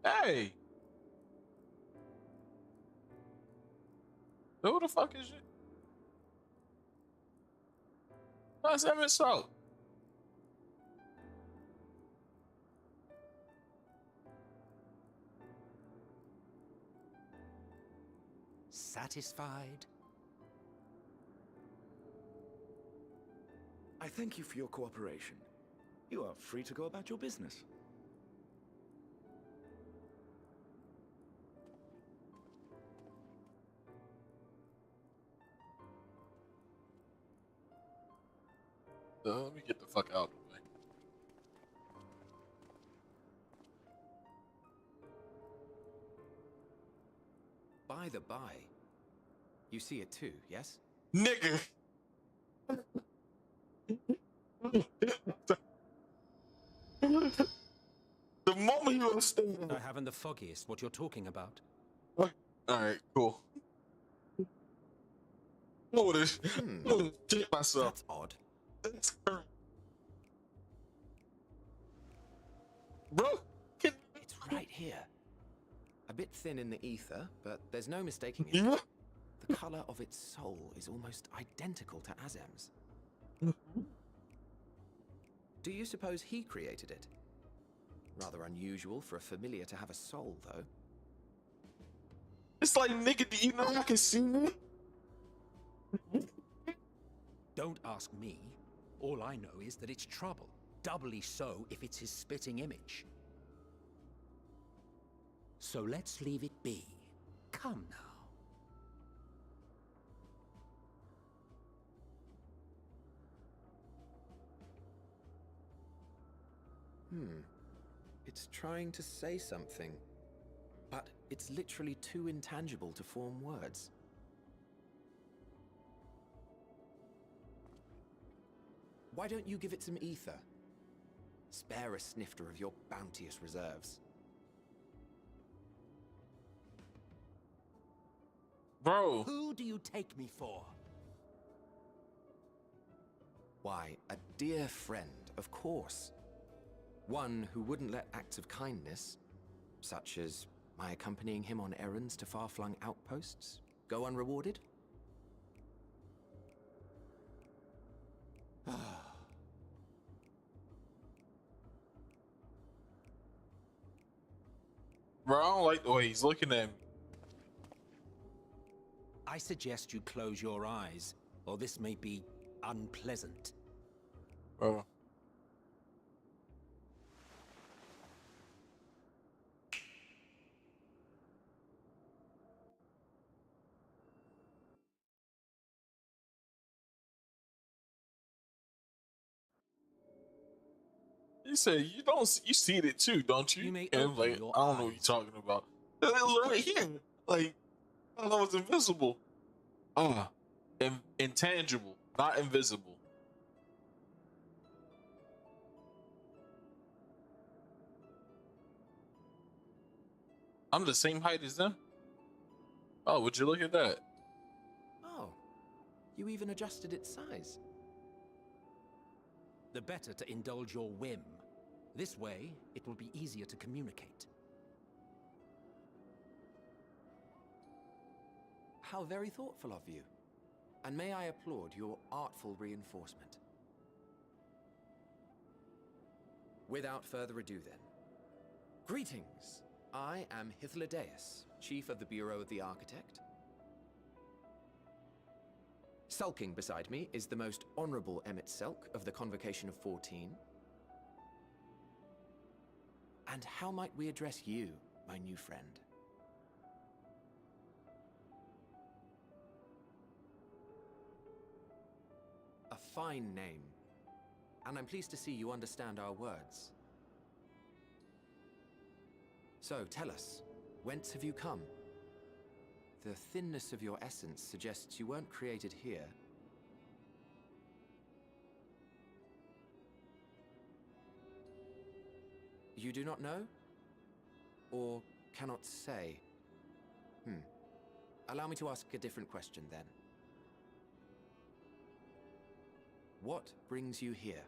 Hey. Who the fuck is it? That's Emmett Salt. Satisfied? I thank you for your cooperation. You are free to go about your business. Let me get the fuck out of the way. By the by, you see it too, yes? Nigga. The moment you understand. I haven't the foggiest what you're talking about. Alright, cool. I would've checked myself. That's odd. Bro, it's right here. A bit thin in the ether, but there's no mistaking it. The color of its soul is almost identical to Azem's. Do you suppose he created it? Rather unusual for a familiar to have a soul, though. It's like, nigga, do you know I can see me? Don't ask me. All I know is that it's trouble. Doubly so if it's his spitting image. So let's leave it be. Come now. It's trying to say something, but it's literally too intangible to form words. Why don't you give it some ether? Spare a snifter of your bounteous reserves. Bro. Who do you take me for? Why, a dear friend, of course. One who wouldn't let acts of kindness, such as my accompanying him on errands to far-flung outposts, go unrewarded? Bro, I don't like the way he's looking at me. I suggest you close your eyes, or this may be unpleasant. Bro. You say you see it too, don't you? And like, I don't know what you're talking about. It's right here. Like, I know it's invisible. Intangible, not invisible. I'm the same height as them. Oh, would you look at that? Oh, you even adjusted its size. The better to indulge your whim. This way, it will be easier to communicate. How very thoughtful of you. And may I applaud your artful reinforcement. Without further ado then. Greetings! I am Hythlodaeus, Chief of the Bureau of the Architect. Sulking beside me is the most honorable Emmett Selk of the Convocation of 14. And how might we address you, my new friend? A fine name, and I'm pleased to see you understand our words. So, tell us, whence have you come? The thinness of your essence suggests you weren't created here. You do not know? Or cannot say? Allow me to ask a different question then. What brings you here?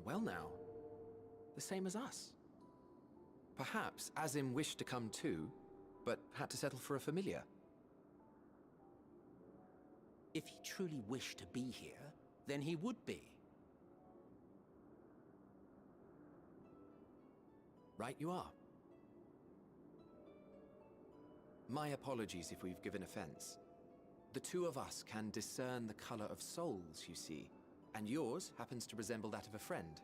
Well now, the same as us. Perhaps Azim wished to come too, but had to settle for a familiar. If he truly wished to be here, then he would be. Right you are. My apologies if we've given offense. The two of us can discern the color of souls, you see, and yours happens to resemble that of a friend.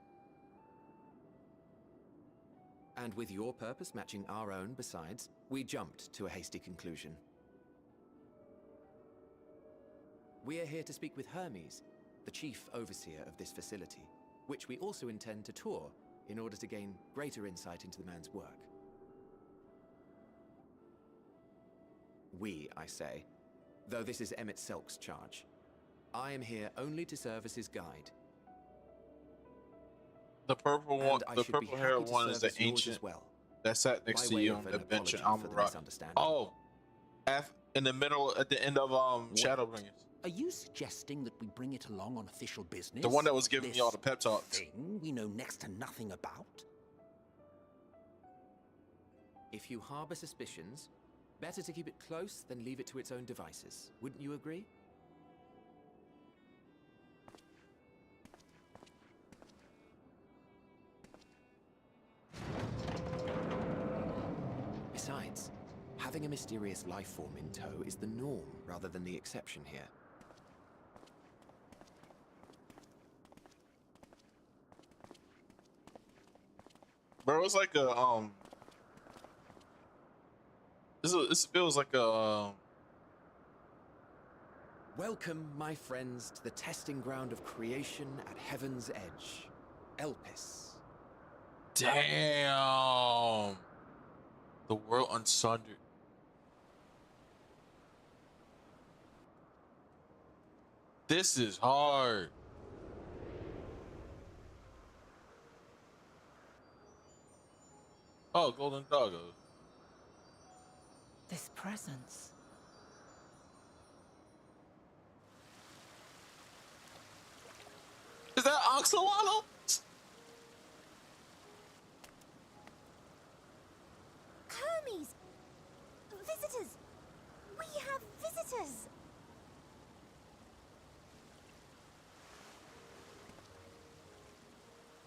And with your purpose matching our own besides, we jumped to a hasty conclusion. We are here to speak with Hermes, the chief overseer of this facility, which we also intend to tour in order to gain greater insight into the man's work. We, I say, though this is Emmett Selk's charge. I am here only to serve as his guide. The purple one, the purple haired one is the ancient that sat next to you on the bench in Almarock. Oh, in the middle, at the end of Shadowbringers. Are you suggesting that we bring it along on official business? The one that was giving me all the pep talks. Thing we know next to nothing about? If you harbor suspicions, better to keep it close than leave it to its own devices. Wouldn't you agree? Besides, having a mysterious life form in tow is the norm rather than the exception here. Bro, it's like a this feels like a Welcome, my friends, to the testing ground of creation at Heaven's Edge, Elpis. Damn. The world unsundered. This is hard. Oh, golden doggo. This presence. Is that Oxalalo? Hermes! Visitors! We have visitors!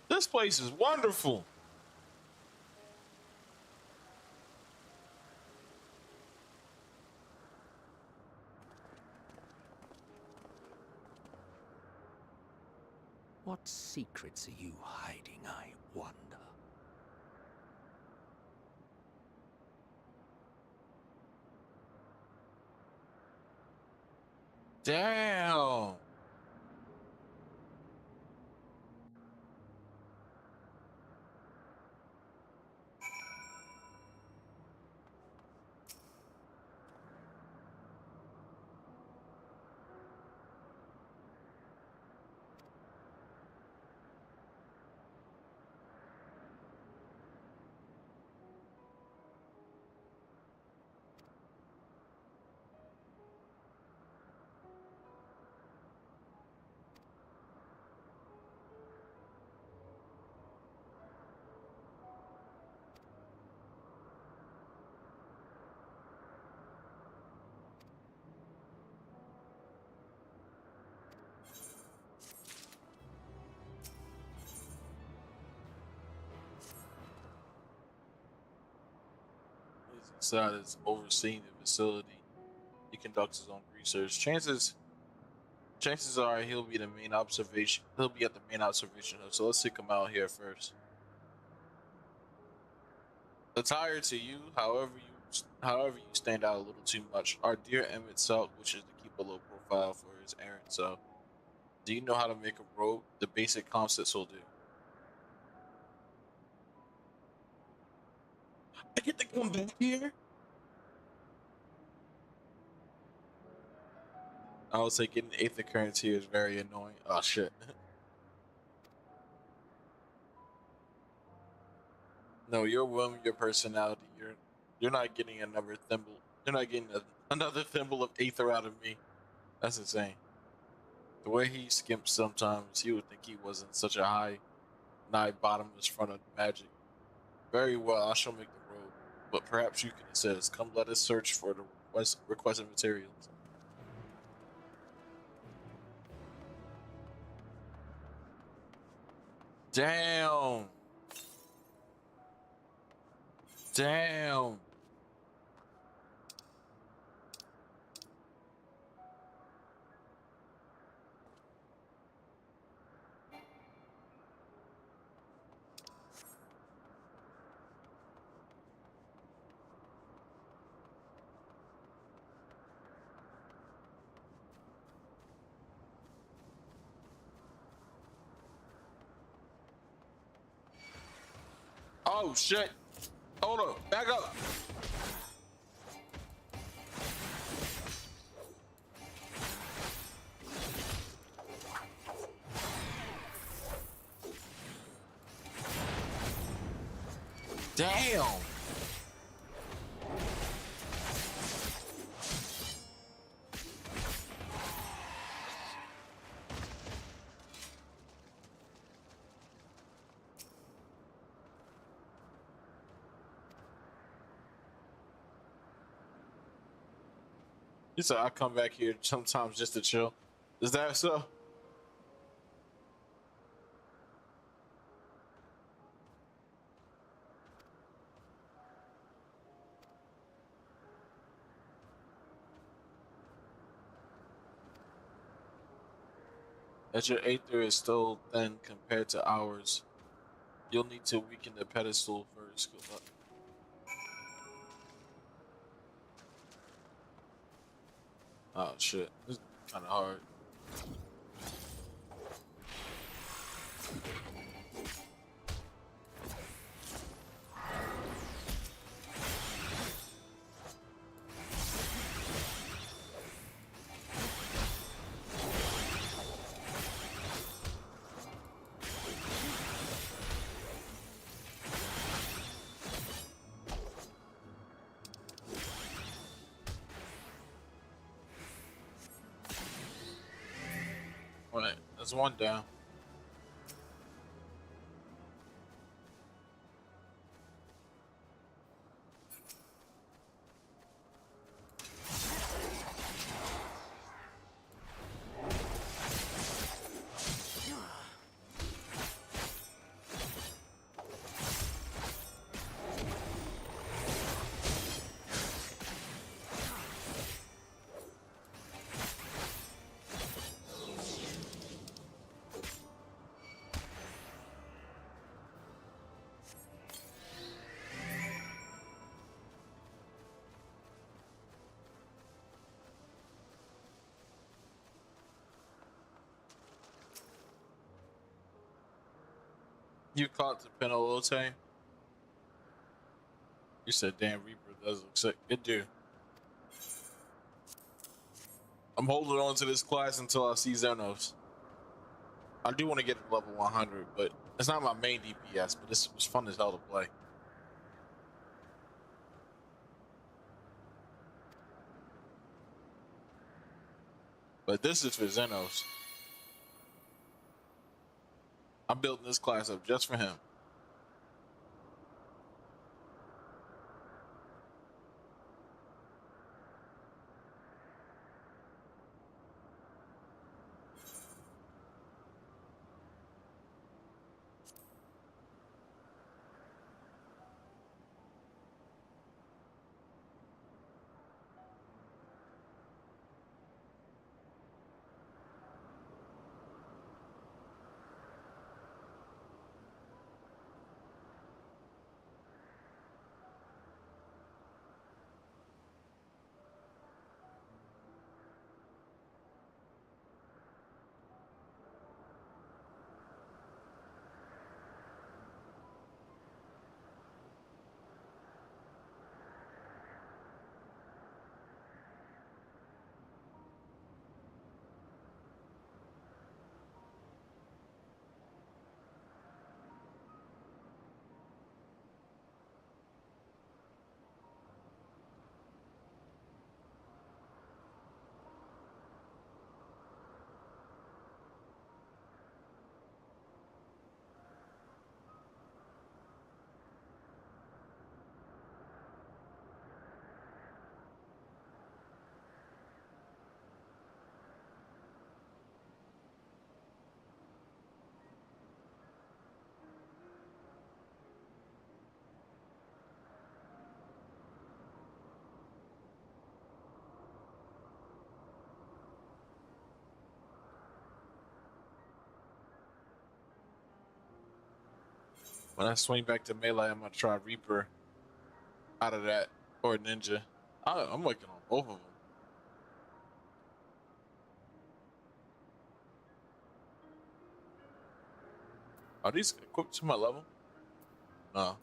This place is wonderful. What secrets are you hiding, I wonder? Damn. Inside is overseeing the facility. He conducts his own research. Chances are he'll be the main observation. He'll be at the main observation hub. So let's seek him out here first. Attire to you, however you stand out a little too much. Our dear Emmett Selk wishes to keep a low profile for his errand. So, do you know how to make a robe? The basic concepts will do. I get to come back here? I would say getting the eighth occurrence here is very annoying. Oh shit. No, you're willing your personality. You're not getting another thimble. You're not getting another thimble of aether out of me. That's insane. The way he skimps sometimes, you would think he wasn't such a nigh bottomless front of magic. Very well, I shall make the road. But perhaps you can assist. Come, let us search for the requested materials. Damn. Damn. Oh shit! Hold up, back up. Damn. He said I come back here sometimes just to chill. Is that so? As your Aether is still thin compared to ours, you'll need to weaken the pedestal first. Good luck. Oh shit, this is kind of hard. Alright, there's one down. You caught the Penelope? You said, damn, Reaper does look sick. It do. I'm holding on to this class until I see Xenos. I do want to get to level 100, but it's not my main DPS, but this was fun as hell to play. But this is for Xenos. I'm building this class up just for him. When I swing back to melee, I'm gonna try Reaper out of that or Ninja. I'm working on both of them. Are these equipped to my level? No.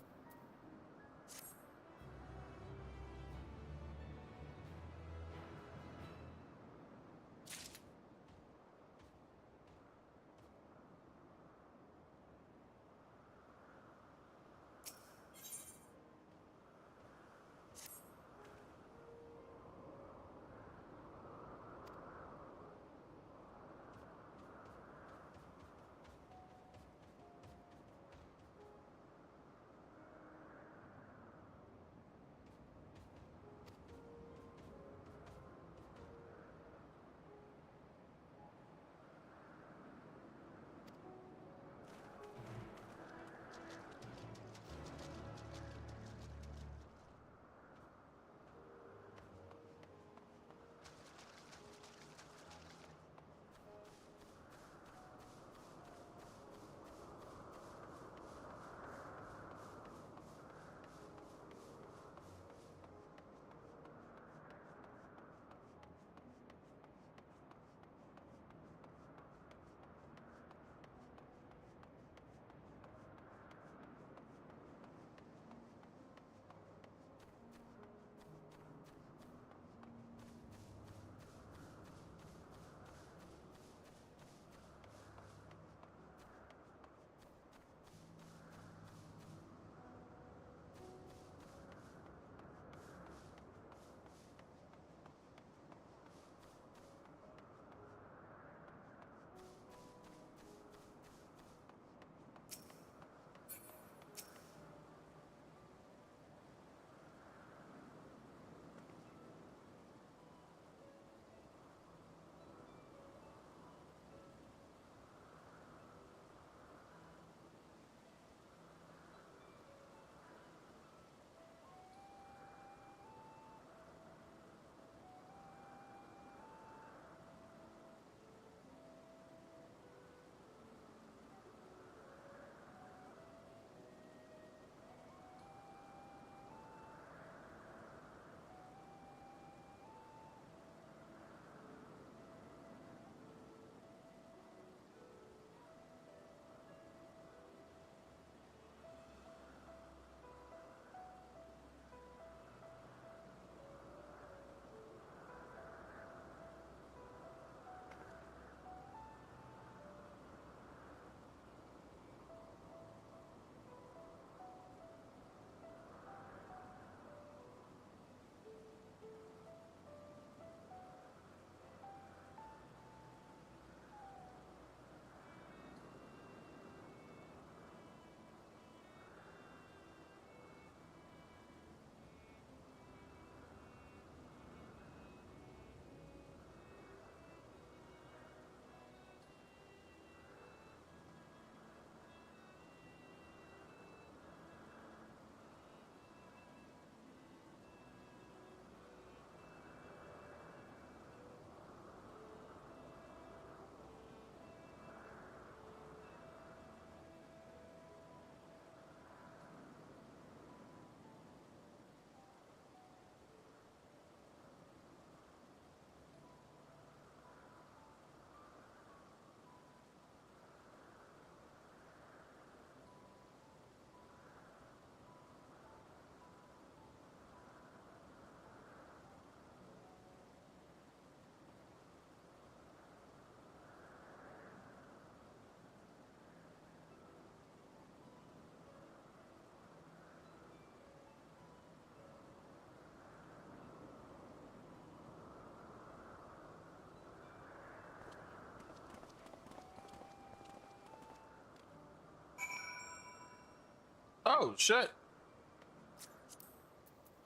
Oh shit.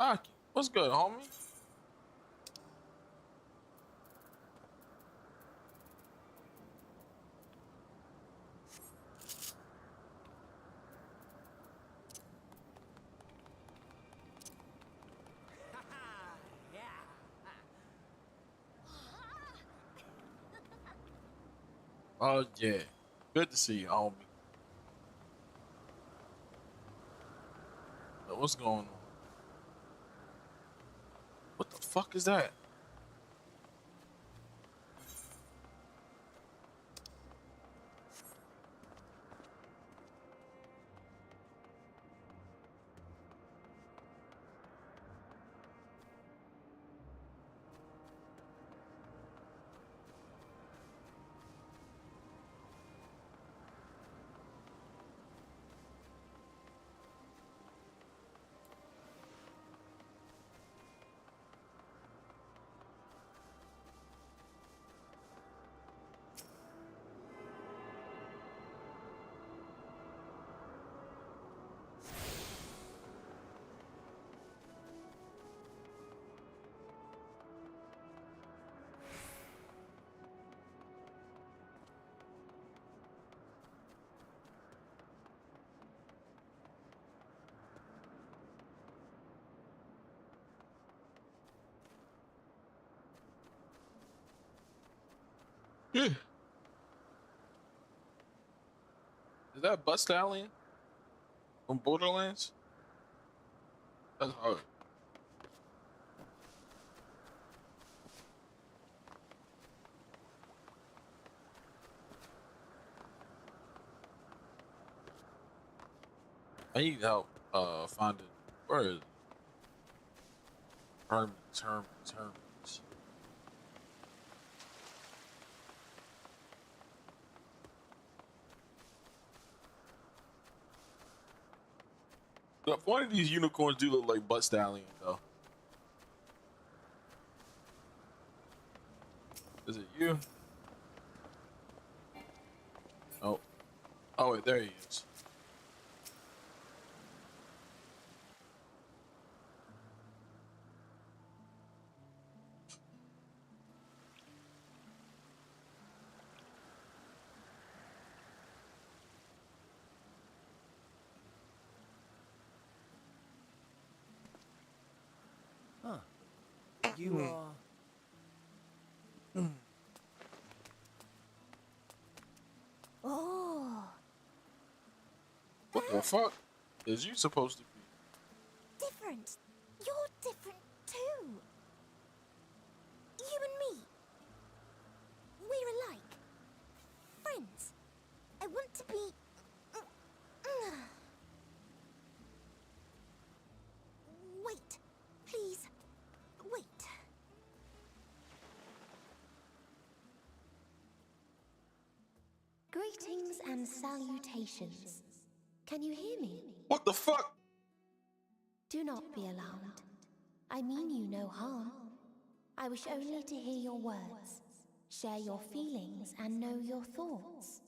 Ah, what's good, homie? Oh yeah. Good to see you, homie. What's going on? What the fuck is that? Yeah. Is that Butt Stallion from Borderlands? That's hard. I need help finding where is it? Hermes. One of these unicorns do look like Butt Stallion though. Is it you? Oh. Oh wait, there he is. Huh. You are... Oh. What the fuck is you supposed to be? Different. You're different too. You and me. We're alike. Friends. I want to be... Wait. Please. Wait. Greetings and salutations. Can you hear me? What the fuck? Do not be alarmed. I mean you no harm. I wish only to hear your words, share your feelings, and know your thoughts.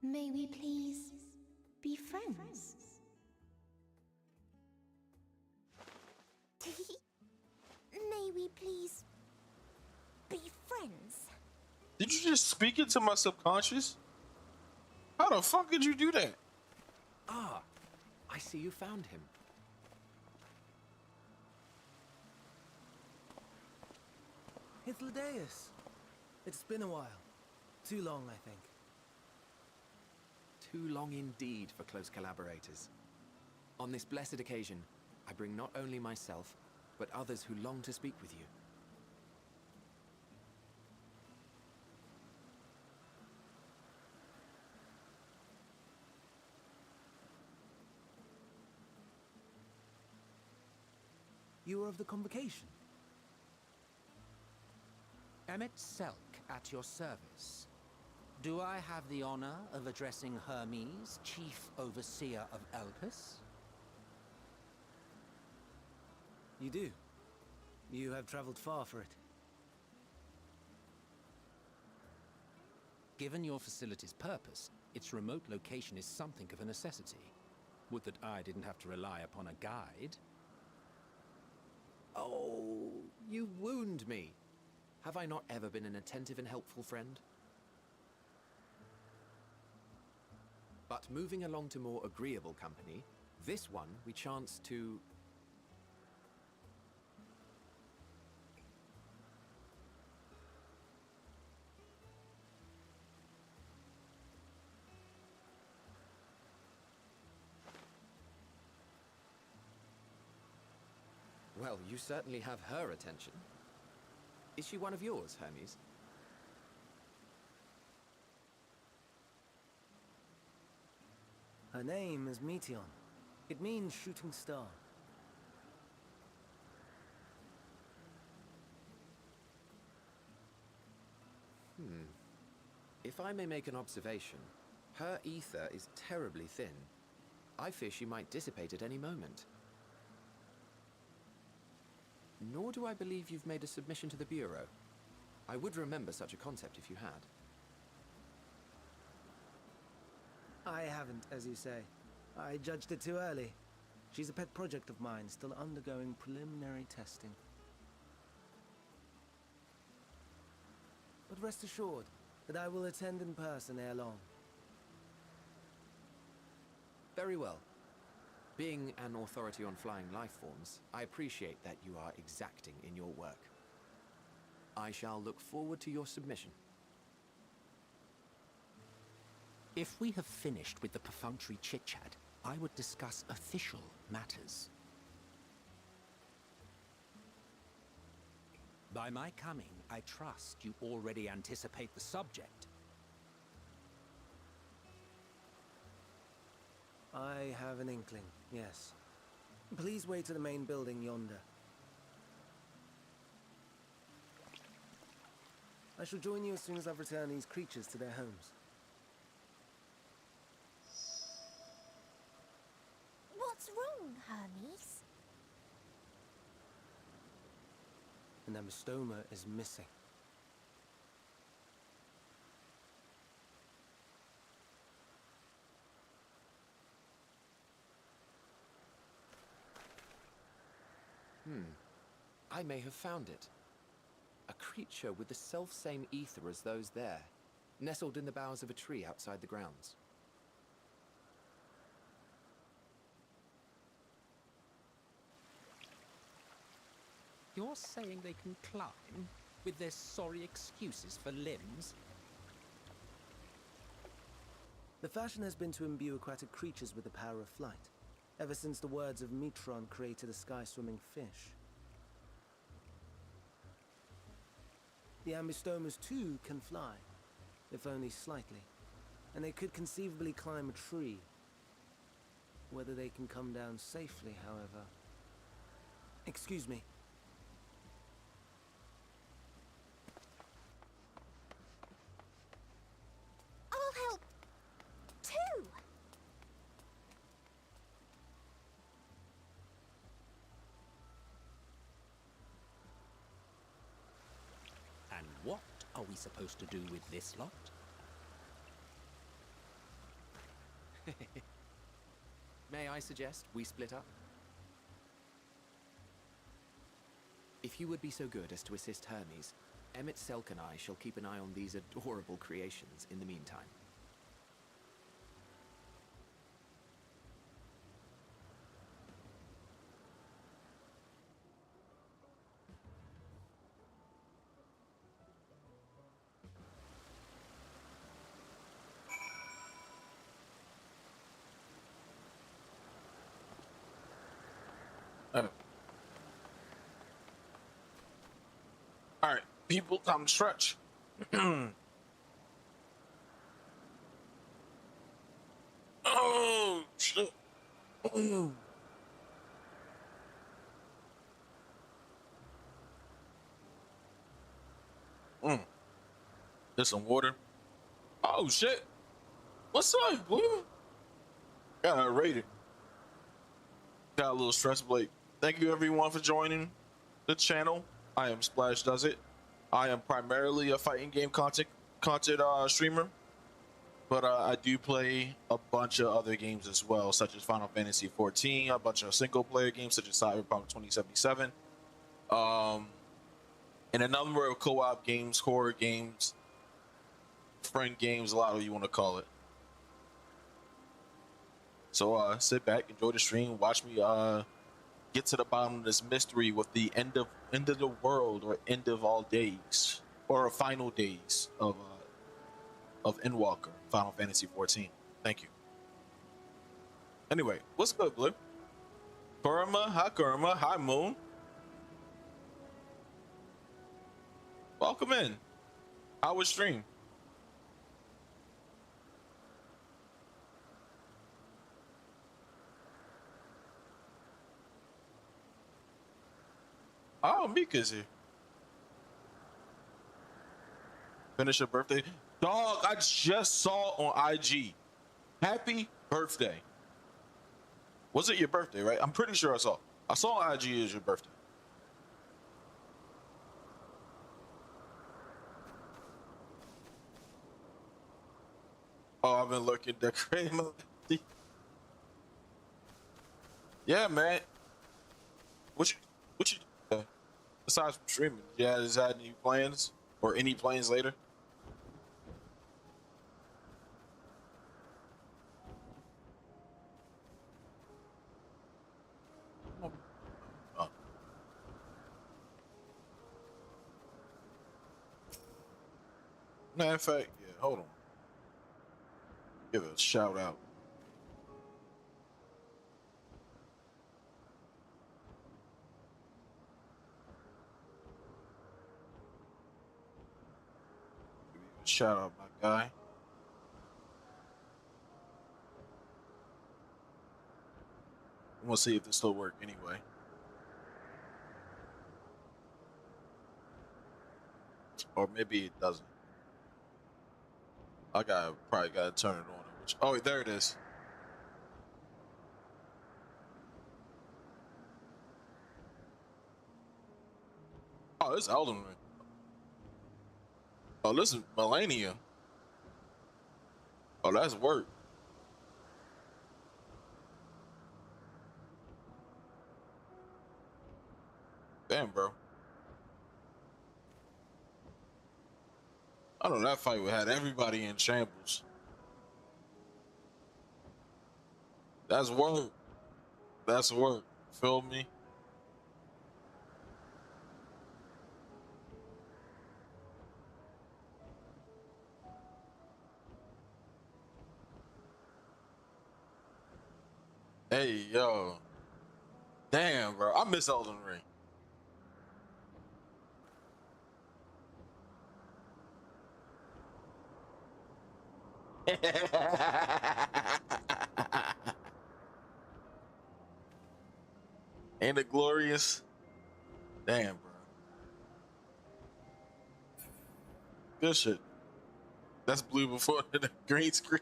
May we please be friends? May we please be friends? Did you just speak into my subconscious? How the fuck did you do that? Ah, I see you found him. Hythlodaeus. It's been a while. Too long, I think. Too long indeed for close collaborators. On this blessed occasion, I bring not only myself, but others who long to speak with you. You are of the Convocation. Emmet Selk at your service. Do I have the honor of addressing Hermes, Chief Overseer of Elpis? You do. You have traveled far for it. Given your facility's purpose, its remote location is something of a necessity. Would that I didn't have to rely upon a guide. Oh, you wound me. Have I not ever been an attentive and helpful friend? But moving along to more agreeable company, this one we chance to... Well, you certainly have her attention. Is she one of yours, Hermes? Her name is Meteon. It means shooting star. If I may make an observation, her ether is terribly thin. I fear she might dissipate at any moment. Nor do I believe you've made a submission to the Bureau. I would remember such a concept if you had. I haven't, as you say. I judged it too early. She's a pet project of mine, still undergoing preliminary testing. But rest assured that I will attend in person ere long. Very well. Being an authority on flying life forms, I appreciate that you are exacting in your work. I shall look forward to your submission. If we have finished with the perfunctory chit-chat, I would discuss official matters. By my coming, I trust you already anticipate the subject. I have an inkling, yes. Please wait to the main building yonder. I shall join you as soon as I've returned these creatures to their homes. What's wrong, Hermes? An Ambystoma is missing. I may have found it. A creature with the self-same ether as those there, nestled in the boughs of a tree outside the grounds. You're saying they can climb, with their sorry excuses for limbs? The fashion has been to imbue aquatic creatures with the power of flight, ever since the words of Metron created a sky-swimming fish. The Ambystomas too can fly, if only slightly, and they could conceivably climb a tree. Whether they can come down safely, however... Excuse me. I'll help, too! And what are we supposed to do with this lot? May I suggest we split up? If you would be so good as to assist Hermes, Emmett Selk and I shall keep an eye on these adorable creations in the meantime. All right, people, time to stretch. Oh, shit. There's some water. Oh, shit. What's up, boy? Got rated. Got a little stress break. Thank you, everyone, for joining the channel. I am Splash Does It. I am primarily a fighting game content content streamer, but I do play a bunch of other games as well, such as Final Fantasy 14, a bunch of single player games such as Cyberpunk 2077, and a number of co-op games, horror games, friend games, a lot of you want to call it. So sit back, enjoy the stream, watch me get to the bottom of this mystery with the end of the world, or end of all days, or final days of Endwalker, Final Fantasy 14. Thank you. Anyway, what's good, Blue? Kurama, hi Kurama, hi Moon. Welcome in. How was stream? Oh, Mika's here. Finish your birthday. Dog, I just saw on IG. Happy birthday. Was it your birthday, right? I'm pretty sure I saw. I saw on IG is your birthday. Oh, I've been looking decorating my... Yeah, man. What you besides from streaming? Yeah, has had any plans or any plans later? Oh. Matter of fact, yeah, hold on. Give it a shout out. Shout out, my guy. I'm gonna see if this still works anyway. Or maybe it doesn't. I probably gotta turn it on. Oh, there it is. Oh, this is Elden Ring. Oh, this is Millennia. Oh, that's work. Damn, bro. I don't know, that fight had everybody in shambles. That's work. That's work. Feel me? Hey, yo. Damn, bro. I miss Elden Ring. Ain't it glorious? Damn, bro. Good shit. That's blue before the green screen.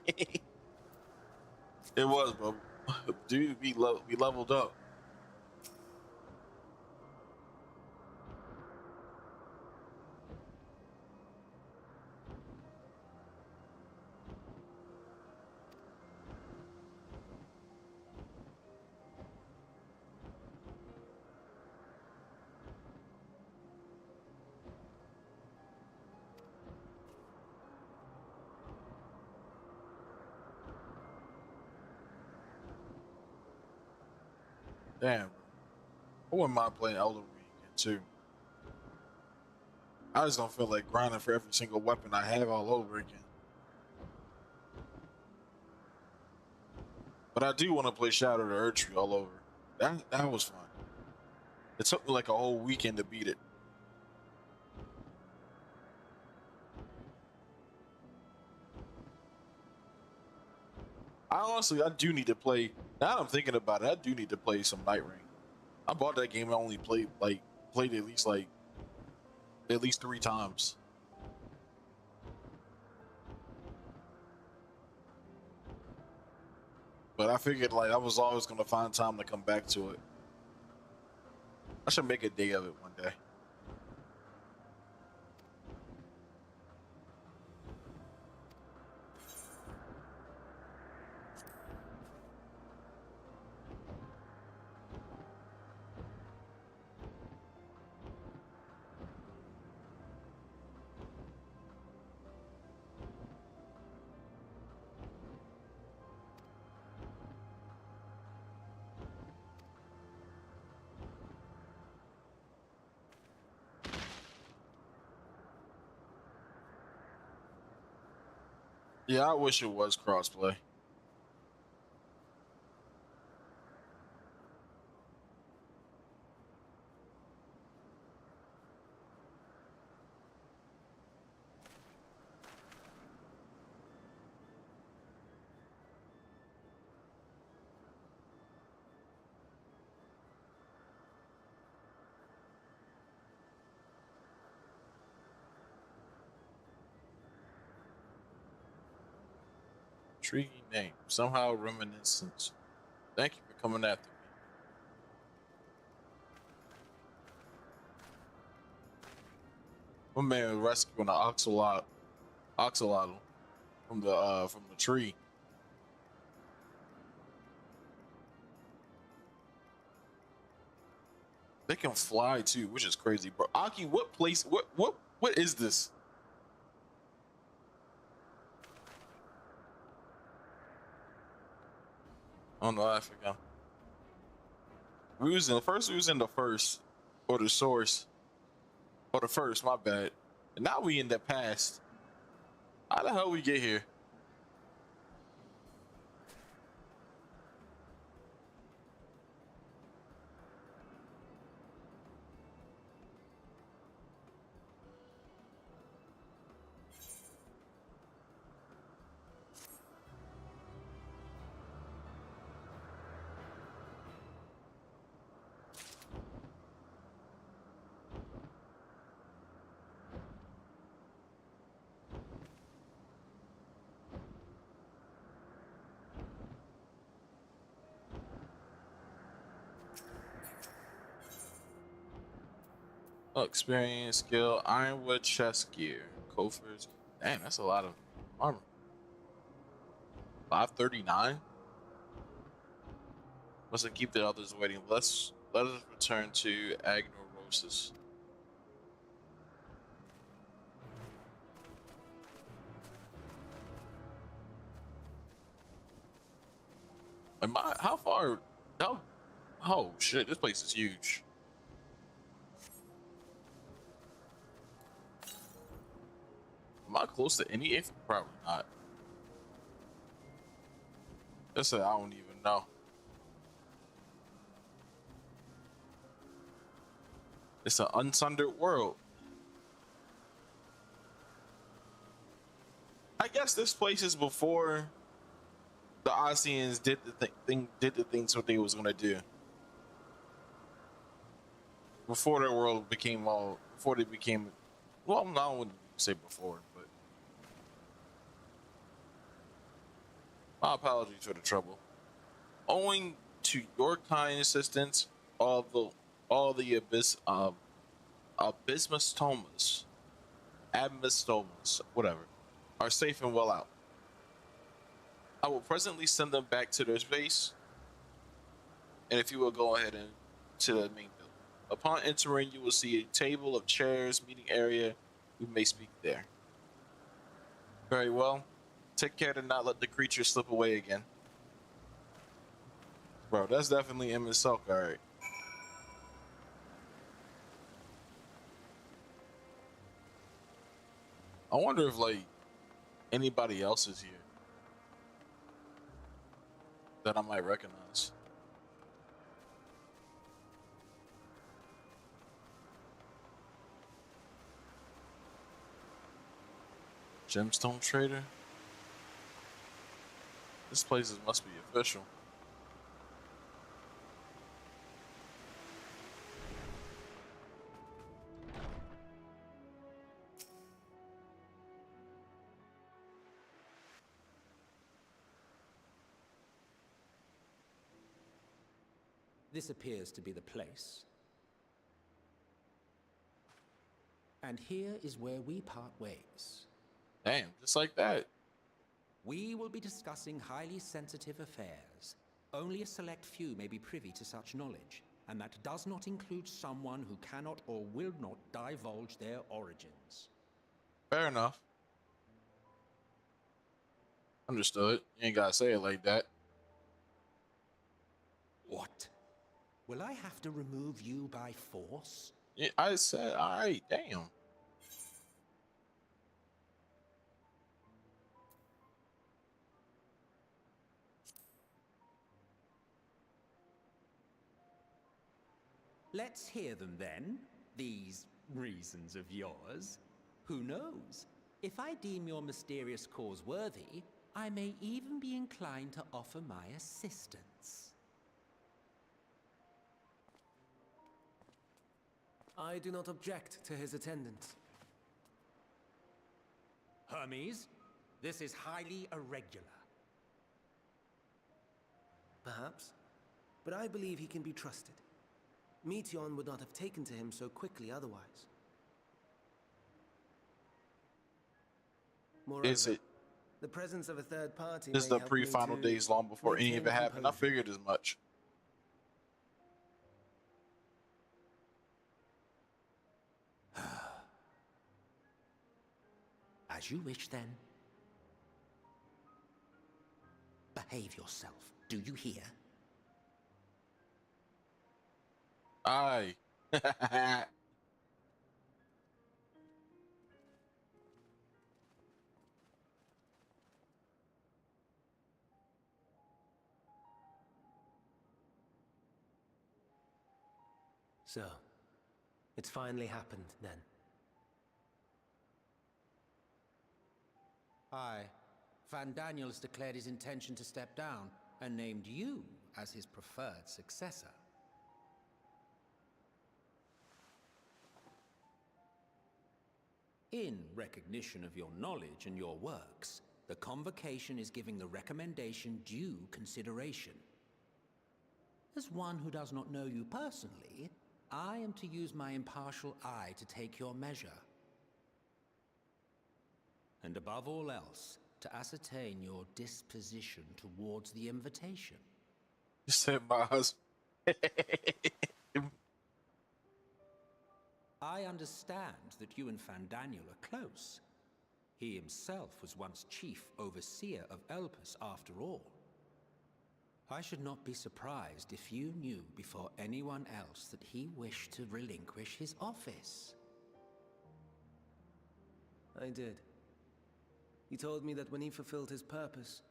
It was, bro. Dude, we leveled up. Damn, I wouldn't mind playing Elden Ring again too. I just don't feel like grinding for every single weapon I have all over again. But I do want to play Shadow the Erdtree all over. That was fun. It took me like a whole weekend to beat it. I do need to play. Now that I'm thinking about it, I do need to play some Night Ring. I bought that game. I only played at least 3 times. But I figured like I was always gonna find time to come back to it. I should make a day of it one day. Yeah, I wish it was crossplay. Intriguing name. Somehow reminiscent. Thank you for coming after me. One man rescuing an oxalotl from the tree. They can fly too, which is crazy, bro. Aki, what is this? Oh no, I forgot. We was in the first or the source. Or the first, my bad. And now we in the past. How the hell we get here? Oh, experience, skill, ironwood chest gear, Kofor's. Damn, that's a lot of armor. 539. Must have keep the others waiting. Let us return to Agnorosis. How far? Oh shit! This place is huge. Am I close to any eighth? Probably not. That's it. I don't even know. It's an unsundered world. I guess this place is before the Oseans did the things what they was gonna do. Before their world became well, I wouldn't say before, but my apologies for the trouble. Owing to your kind assistance, all the abysmostomas, whatever, are safe and well out. I will presently send them back to their base, and if you will go ahead and to the main building. Upon entering, you will see a table of chairs, meeting area. We may speak there. Very well. Take care to not let the creature slip away again. Bro, that's definitely Emma Selk, alright. I wonder if, like, anybody else is here that I might recognize. Gemstone trader? This place must be official. This appears to be the place. And here is where we part ways. Damn, just like that. We will be discussing highly sensitive affairs. Only a select few may be privy to such knowledge, and that does not include someone who cannot or will not divulge their origins. Fair enough. Understood. You ain't gotta say it like that. What? Will I have to remove you by force? Yeah, I said, alright, damn. Let's hear them then, these reasons of yours. Who knows? If I deem your mysterious cause worthy, I may even be inclined to offer my assistance. I do not object to his attendance. Hermes, this is highly irregular. Perhaps, but I believe he can be trusted. Meteion would not have taken to him so quickly otherwise. Moreover, Is it? the presence of a third party This is may the help me pre-final to days long before any of it maintain happened. I composure. figured as much. As you wish, then. Behave yourself. Do you hear? Aye. So, it's finally happened then. Aye. Van Daniel has declared his intention to step down and named you as his preferred successor. In recognition of your knowledge and your works, the Convocation is giving the recommendation due consideration. As one who does not know you personally, I am to use my impartial eye to take your measure. And above all else, to ascertain your disposition towards the invitation. You said my husband. I understand that you and Van Daniel are close. He himself was once chief overseer of Elpis after all. I should not be surprised if you knew before anyone else that he wished to relinquish his office. I did. He told me that when he fulfilled his purpose,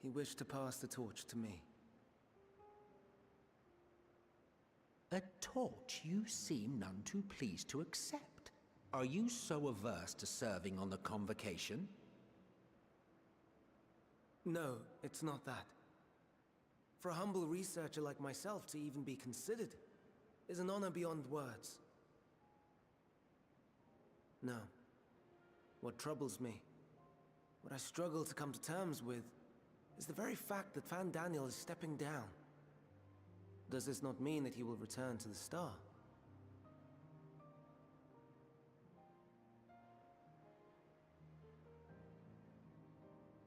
he wished to pass the torch to me. A torch you seem none too pleased to accept. Are you so averse to serving on the Convocation? No, it's not that. For a humble researcher like myself to even be considered is an honor beyond words. No. What troubles me, what I struggle to come to terms with, is the very fact that Van Daniel is stepping down. Does this not mean that he will return to the Star?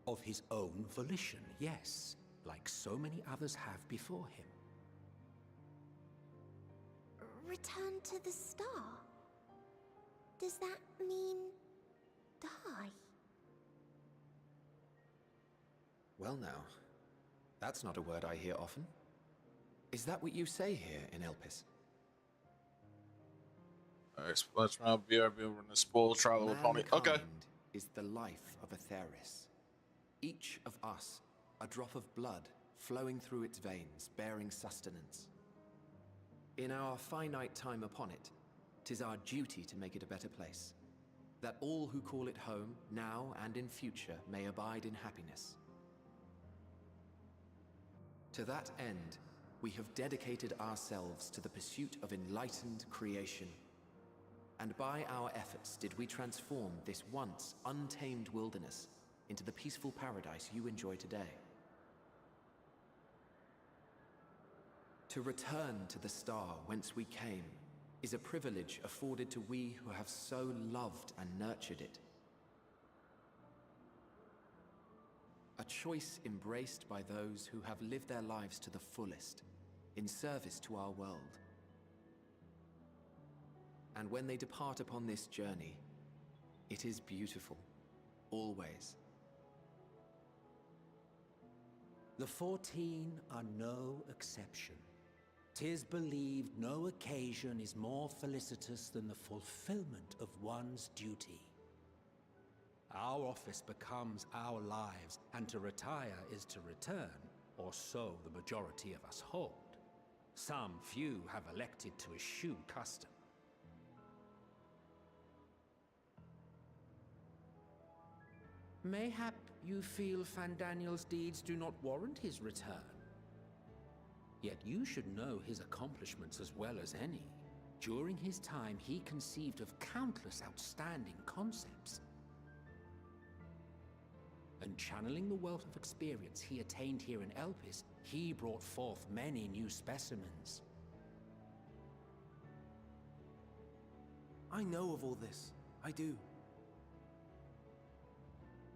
Of his own volition, yes, like so many others have before him. Return to the Star? Does that mean die? Well now, that's not a word I hear often. Is that what you say here in Elpis? Alright, let's round BRB over in the spoil trial of opponent. Okay. Mankind is the life of Atheris. Each of us, a drop of blood flowing through its veins, bearing sustenance. In our finite time upon it, 'tis our duty to make it a better place, that all who call it home, now and in future, may abide in happiness. To that end, we have dedicated ourselves to the pursuit of enlightened creation. And by our efforts did we transform this once untamed wilderness into the peaceful paradise you enjoy today. To return to the star whence we came is a privilege afforded to we who have so loved and nurtured it. A choice embraced by those who have lived their lives to the fullest, in service to our world. And when they depart upon this journey, it is beautiful, always. The 14 are no exception. 'Tis believed no occasion is more felicitous than the fulfillment of one's duty. Our office becomes our lives, and to retire is to return, or so the majority of us hold. Some few have elected to eschew custom. Mayhap you feel Fandaniel's deeds do not warrant his return. Yet you should know his accomplishments as well as any. During his time, he conceived of countless outstanding concepts. And channeling the wealth of experience he attained here in Elpis, he brought forth many new specimens. I know of all this. I do.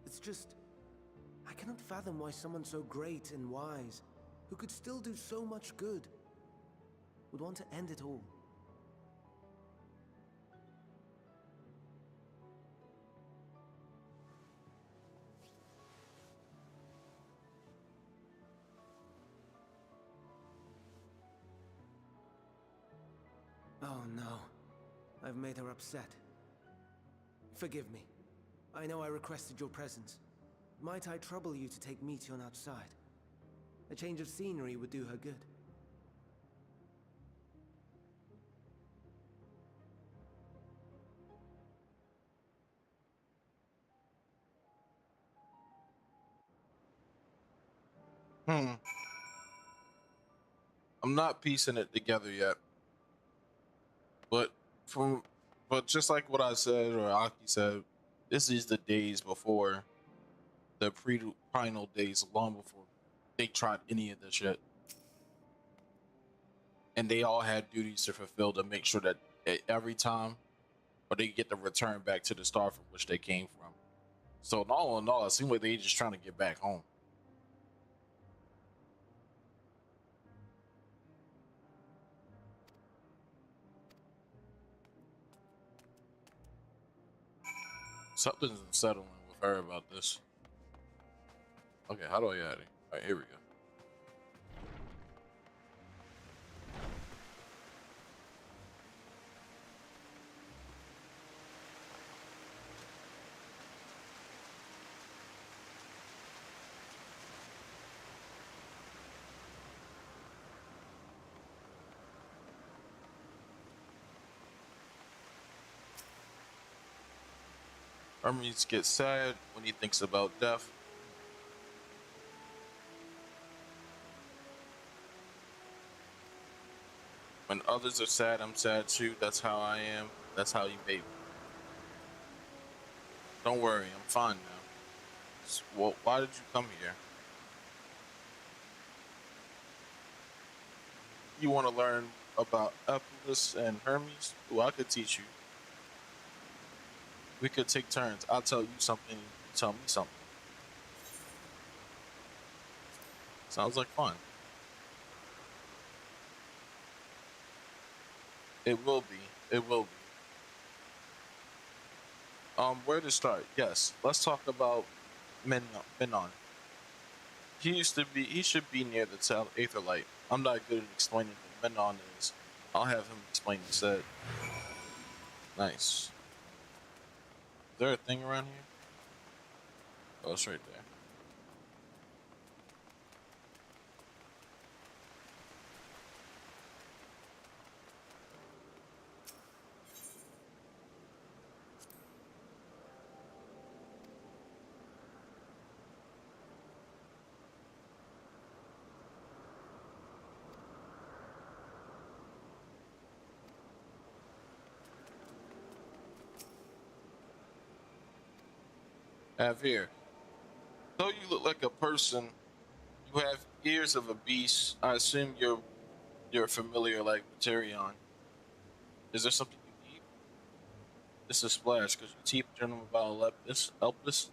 It's just, I cannot fathom why someone so great and wise, who could still do so much good, would want to end it all. Oh no, I've made her upset. Forgive me. I know I requested your presence. Might I trouble you to take Meteion outside? A change of scenery would do her good. I'm not piecing it together yet. But just like what I said or Aki said, this is the days before the pre-final days, long before they tried any of this shit. And they all had duties to fulfill to make sure that every time, or they get the return back to the star from which they came from. So all in all, it seems like they just trying to get back home. Something's unsettling with her about this. Okay, how do I add it? All right, here we go. Hermes gets sad when he thinks about death. When others are sad, I'm sad too. That's how I am. That's how you made me. Don't worry, I'm fine now. Well, why did you come here? You want to learn about Epulus and Hermes? Well, I could teach you. We could take turns. I'll tell you something, you tell me something. Sounds like fun. It will be. It will be. Where to start? Yes, let's talk about Menon. He should be near the Aetherlight. I'm not good at explaining what Menon is. I'll have him explain instead. Nice. Is there a thing around here? Oh, it's right there. Have here. Though you look like a person, you have ears of a beast. I assume you're familiar like Materion. Is there something you need? This is Splash. Could you teach him about Elpis?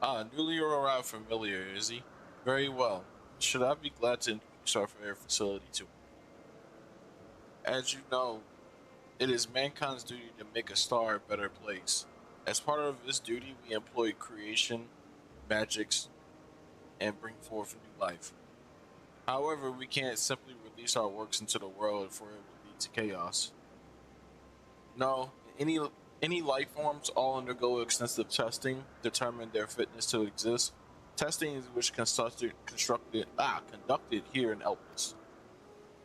Ah, newly arrived familiar, is he? Very well. Should I be glad to introduce our fair facility to him? As you know, it is mankind's duty to make a star a better place. As part of this duty, we employ creation, magics, and bring forth new life. However, we can't simply release our works into the world, for it would lead to chaos. No, any life forms all undergo extensive testing, determine their fitness to exist. Testing is which conducted here in Elpis.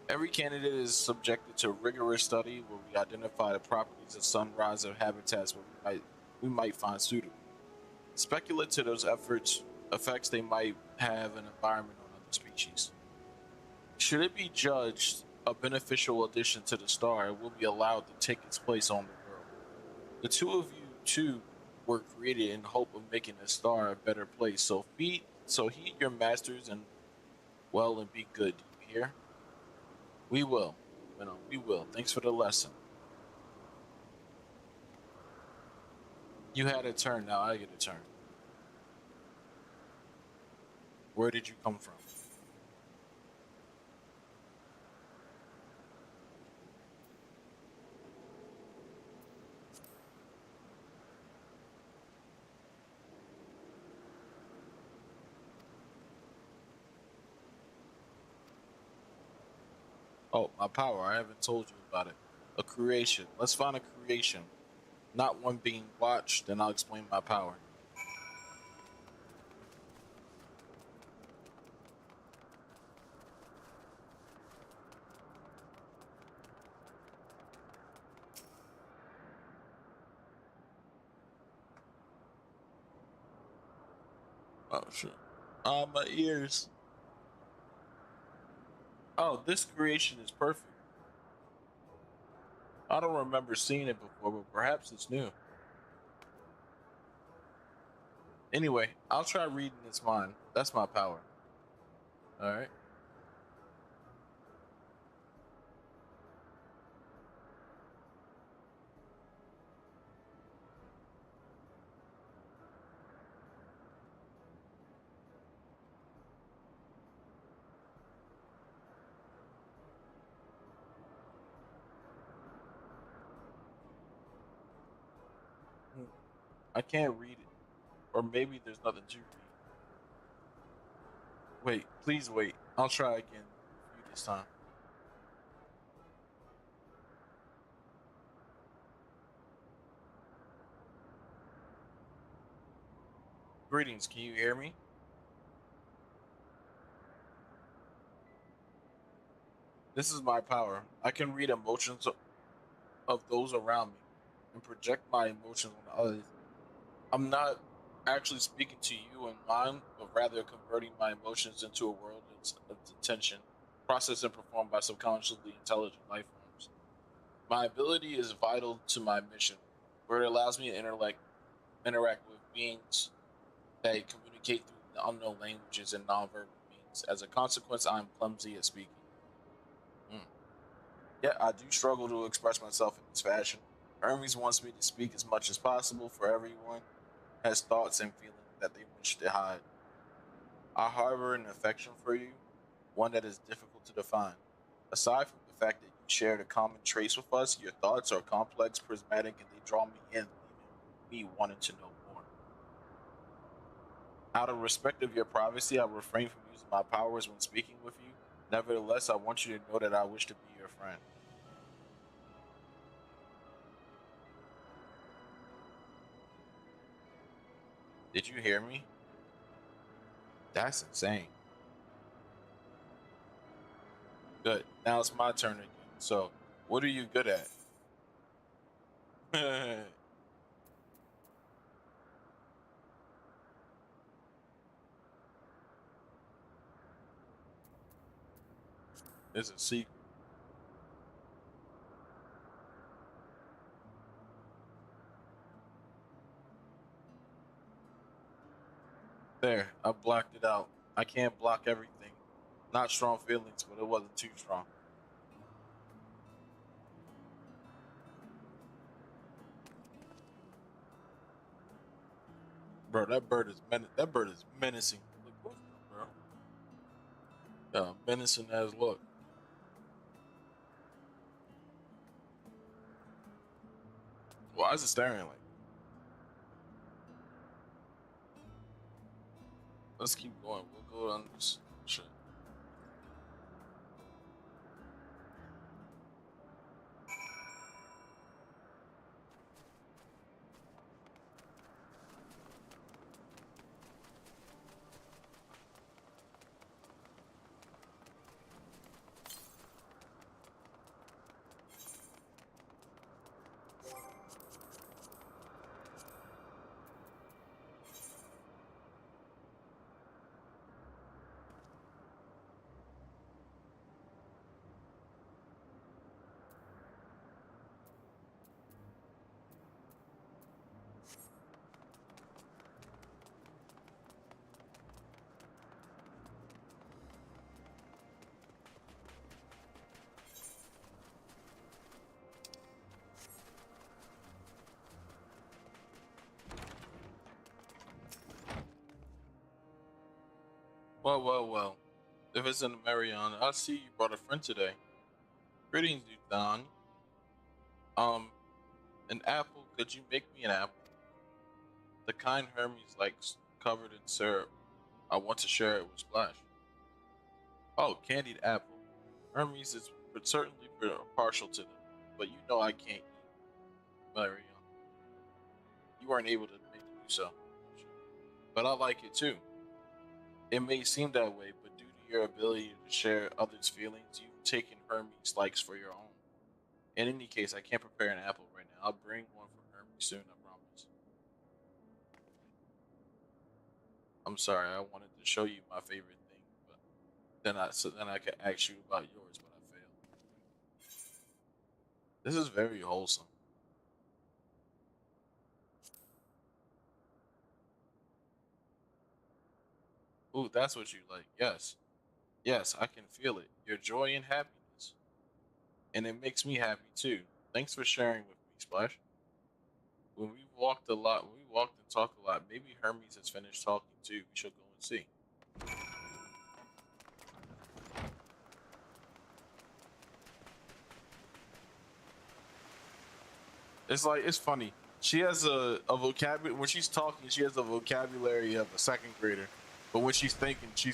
Every candidate is subjected to rigorous study where we identify the properties of sunrise or habitats where we might find suitable. Speculate to those effects they might have an environment on other species. Should it be judged a beneficial addition to the star, it will be allowed to take its place on the world. The two of you too were created in hope of making the star a better place. So heed your masters and be good. Do you hear? We will. We will. Thanks for the lesson. You had a turn, now I get a turn. Where did you come from? Oh, my power. I haven't told you about it. A creation. Let's find a creation. Not one being watched, then I'll explain my power. Oh, shit. Oh, my ears. Oh, this creation is perfect. I don't remember seeing it before, but perhaps it's new. Anyway, I'll try reading its mind. That's my power. Alright. I can't read it. Or maybe there's nothing to read. Wait, please wait. I'll try again for you this time. Greetings, can you hear me? This is my power. I can read emotions of those around me and project my emotions on others. I'm not actually speaking to you and mine, but rather converting my emotions into a world of attention, processed and performed by subconsciously intelligent life forms. My ability is vital to my mission, where it allows me to interact with beings that communicate through the unknown languages and nonverbal means. As a consequence, I'm clumsy at speaking. Yeah, I do struggle to express myself in this fashion. Hermes wants me to speak as much as possible, for everyone has thoughts and feelings that they wish to hide. I harbor an affection for you, one that is difficult to define. Aside from the fact that you share the common traits with us, your thoughts are complex, prismatic, and they draw me in, leaving me wanting to know more. Out of respect of your privacy, I refrain from using my powers when speaking with you. Nevertheless, I want you to know that I wish to be your friend. Did you hear me? That's insane. Good. Now it's my turn again. So, what are you good at? It's a secret. There, I blocked it out. I can't block everything. Not strong feelings, but it wasn't too strong. Bro, that bird is menacing. Look, what's up, bro? Yeah, menacing as look. Why is it staring like? Let's keep going. We'll go on this shit. Well, well, well. If it's in the Marion, I see you brought a friend today. Greetings, Don. An apple. Could you make me an apple? The kind Hermes likes, covered in syrup. I want to share it with Splash. Oh, candied apple. Hermes is certainly partial to them, but you know I can't eat Marion. You weren't able to make me do so. But I like it too. It may seem that way, but due to your ability to share others' feelings, you've taken Hermes' likes for your own. In any case, I can't prepare an apple right now. I'll bring one for Hermes soon, I promise. I'm sorry, I wanted to show you my favorite thing, but then I could ask you about yours, but I failed. This is very wholesome. Ooh, that's what you like. Yes. Yes, I can feel it. Your joy and happiness. And it makes me happy too. Thanks for sharing with me, Splash. When we walked a lot, when we walked and talked a lot, maybe Hermes has finished talking too. We should go and see. It's like, it's funny. She has a vocabulary, when she's talking, she has a vocabulary of a second grader. But when she's thinking, she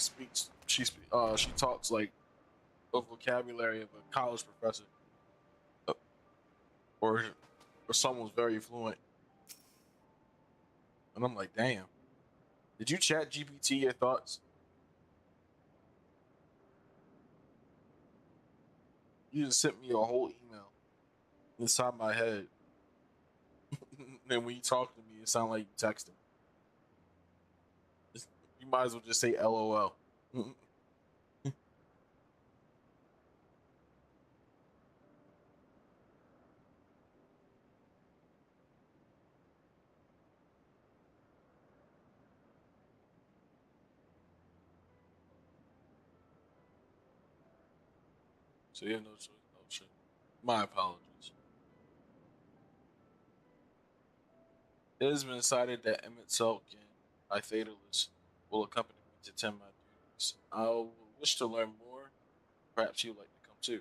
talks like a vocabulary of a college professor. Or someone's very fluent. And I'm like, damn. Did you chat GPT your thoughts? You just sent me a whole email inside my head. And when you talk to me, it sounds like you texting. You might as well just say LOL. So you have no choice. Oh shit. My apologies. It has been decided that Emmett Selk and Ithadalis will accompany me to tend my duties. I will wish to learn more. Perhaps you'd like to come too.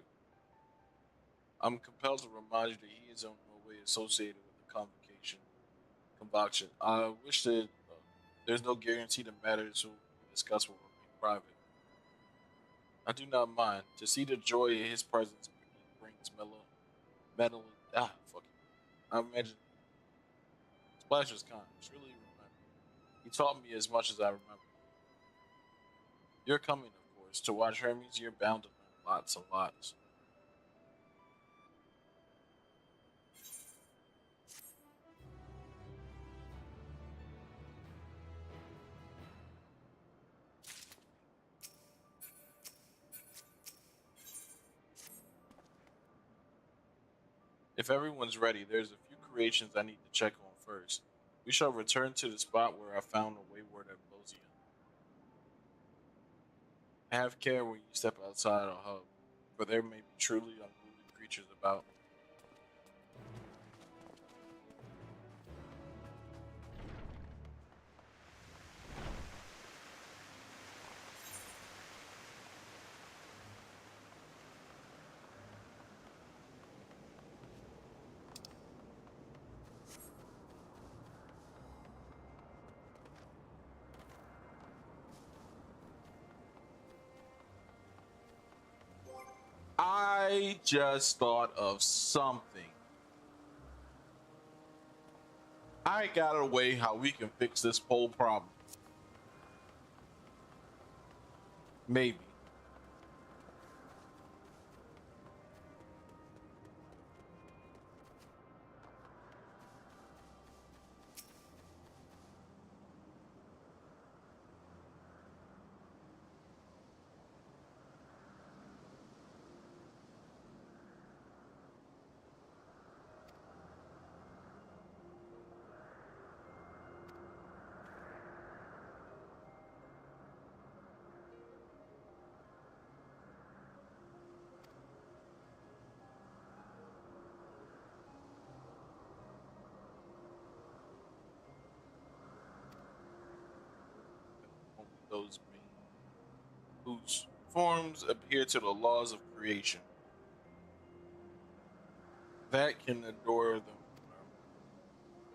I'm compelled to remind you that he is in no way associated with the convocation. I wish that there's no guarantee the matters will be discussed will remain private. I do not mind. To see the joy of his presence brings metal. Fuck it. I imagine Splash was kind. It's really remember. He taught me as much as I remember. You're coming, of course. To watch Hermes, you're bound to learn lots and lots. If everyone's ready, there's a few creations I need to check on first. We shall return to the spot where I found the wayward Amblosia. Have care when you step outside a hub, for there may be truly unruly creatures about. I just thought of something. I got a way how we can fix this whole problem. Maybe. whose forms adhere to the laws of creation. That can adore them.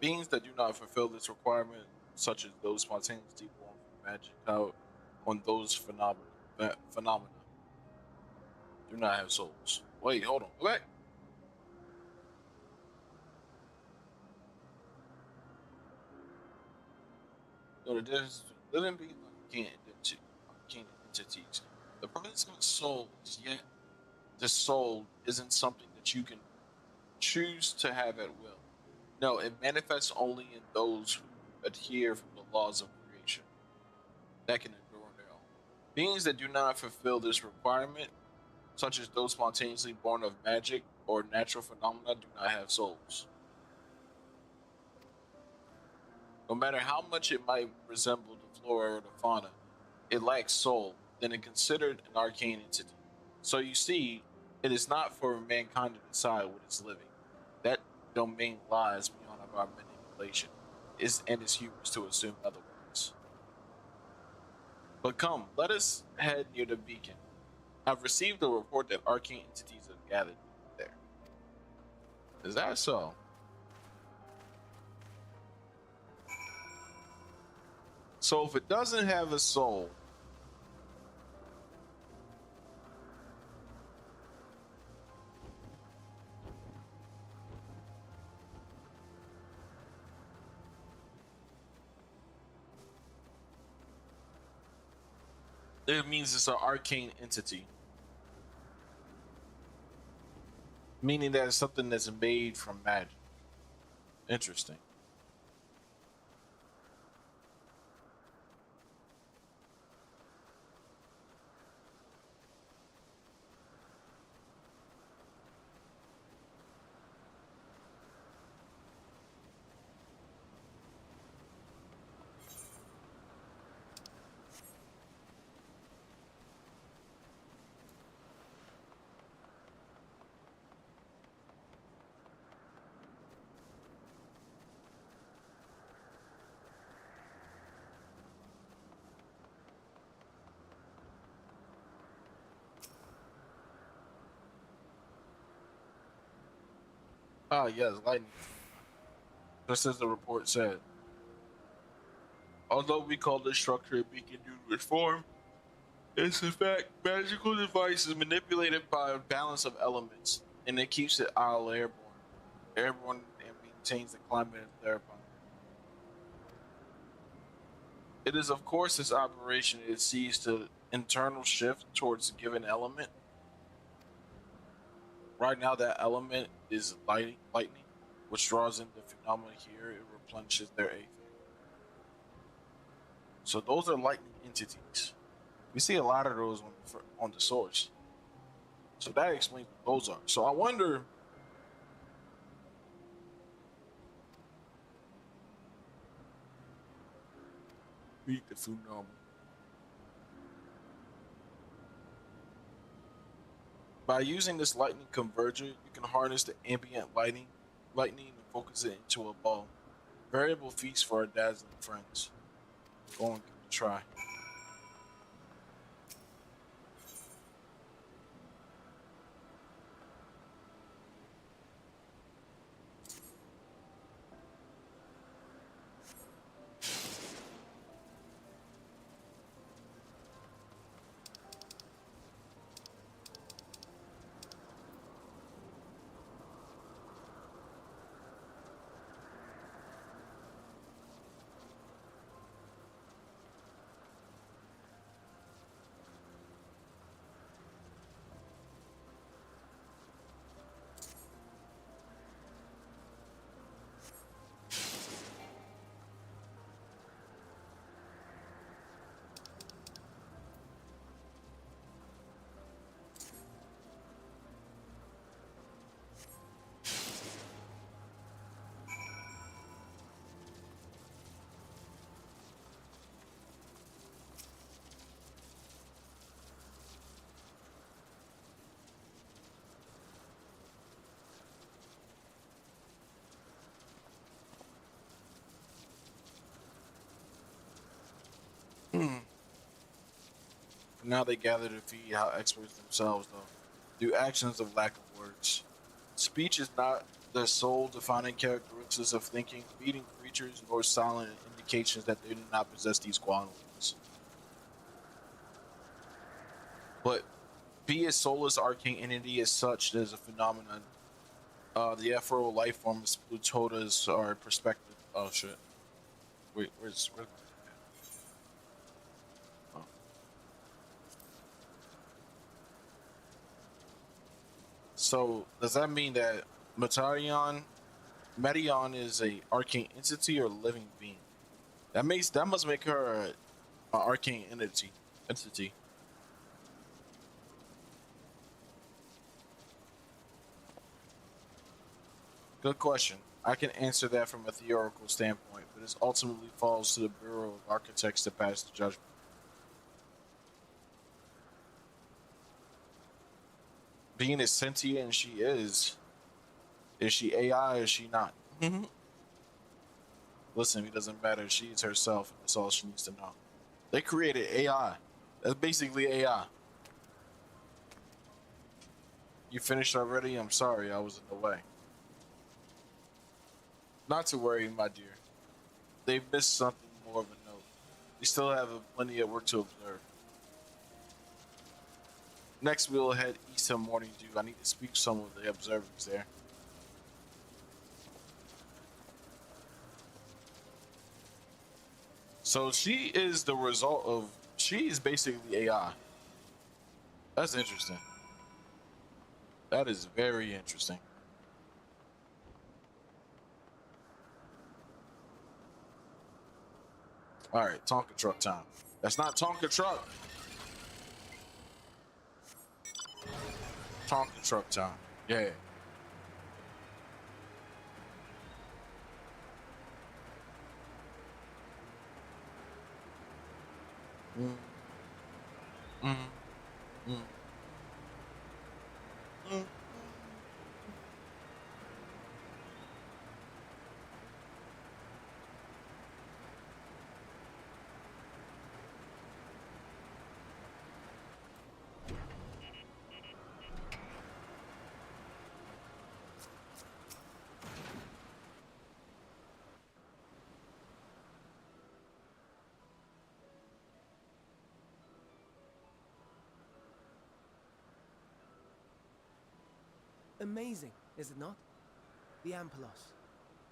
Beings that do not fulfill this requirement, such as those spontaneously born from magic out on those phenomena, do not have souls. Wait, hold on. What? So the difference between living beings and arcane entities. The presence of a soul is yet the soul isn't something that you can choose to have at will. No, it manifests only in those who adhere from the laws of creation that can endure on their own. Beings that do not fulfill this requirement, such as those spontaneously born of magic or natural phenomena, do not have souls. No matter how much it might resemble the flora or the fauna, it lacks soul, then it is considered an arcane entity. So you see, it is not for mankind to decide what is living. That domain lies beyond our manipulation, and it's humorous to assume otherwise. But come, let us head near the beacon. I've received a report that arcane entities are gathered there. Is that so? So if it doesn't have a soul, it means it's an arcane entity. Meaning that it's something that's made from magic. Interesting. Ah, yes, lightning. Just as the report said. Although we call this structure a beacon due to its form, it's in fact magical devices manipulated by a balance of elements, and it keeps the isle airborne and maintains the climate of Therapon. It is of course this operation it sees to internal shift towards a given element. Right now that element is lightning, which draws in the phenomena here, it replenishes their aether. So those are lightning entities. We see a lot of those on the source. So that explains what those are. So I wonder, read the phenomena. By using this lightning converger, you can harness the ambient lightning and focus it into a ball. Variable feast for our dazzling friends. Go and give it a try. Now they gather to feed how experts themselves, though, through actions of lack of words. Speech is not the sole defining characteristics of thinking, feeding creatures, nor silent indications that they do not possess these qualities. But be a soulless arcane entity as such as a phenomenon, the ethereal life forms Plutotas are perspective. Oh shit! Wait, where's? Oh. So does that mean that Metaion is a arcane entity or living being? That must make her an arcane entity. Good question. I can answer that from a theoretical standpoint, but it ultimately falls to the Bureau of Architects to pass the judgment. Being as sentient as she is she AI or is she not? Listen, it doesn't matter. She is herself, and that's all she needs to know. They created AI. That's basically AI. You finished already? I'm sorry, I was in the way. Not to worry, my dear. They've missed something more of a note. We still have plenty of work to observe. Next, we'll head east to Morning Dew. I need to speak to some of the observers there. So she is the result of... She is basically AI. That's interesting. That is very interesting. All right, Tonka truck time. That's not Tonka truck. Tonka truck time. Yeah. Amazing, is it not? The Ampelos,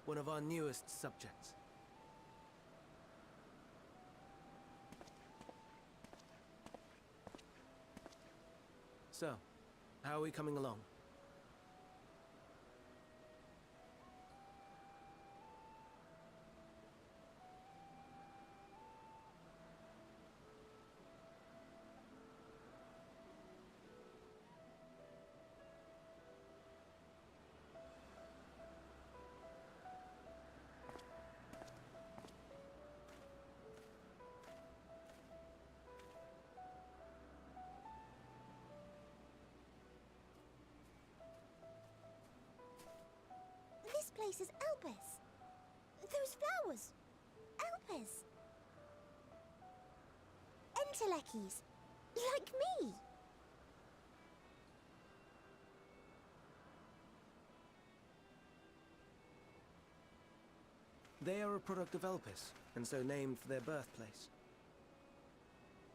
one of our newest subjects. So, how are we coming along? This place is Elpis. Those flowers. Elpis. Entelekis. Like me. They are a product of Elpis, and so named for their birthplace.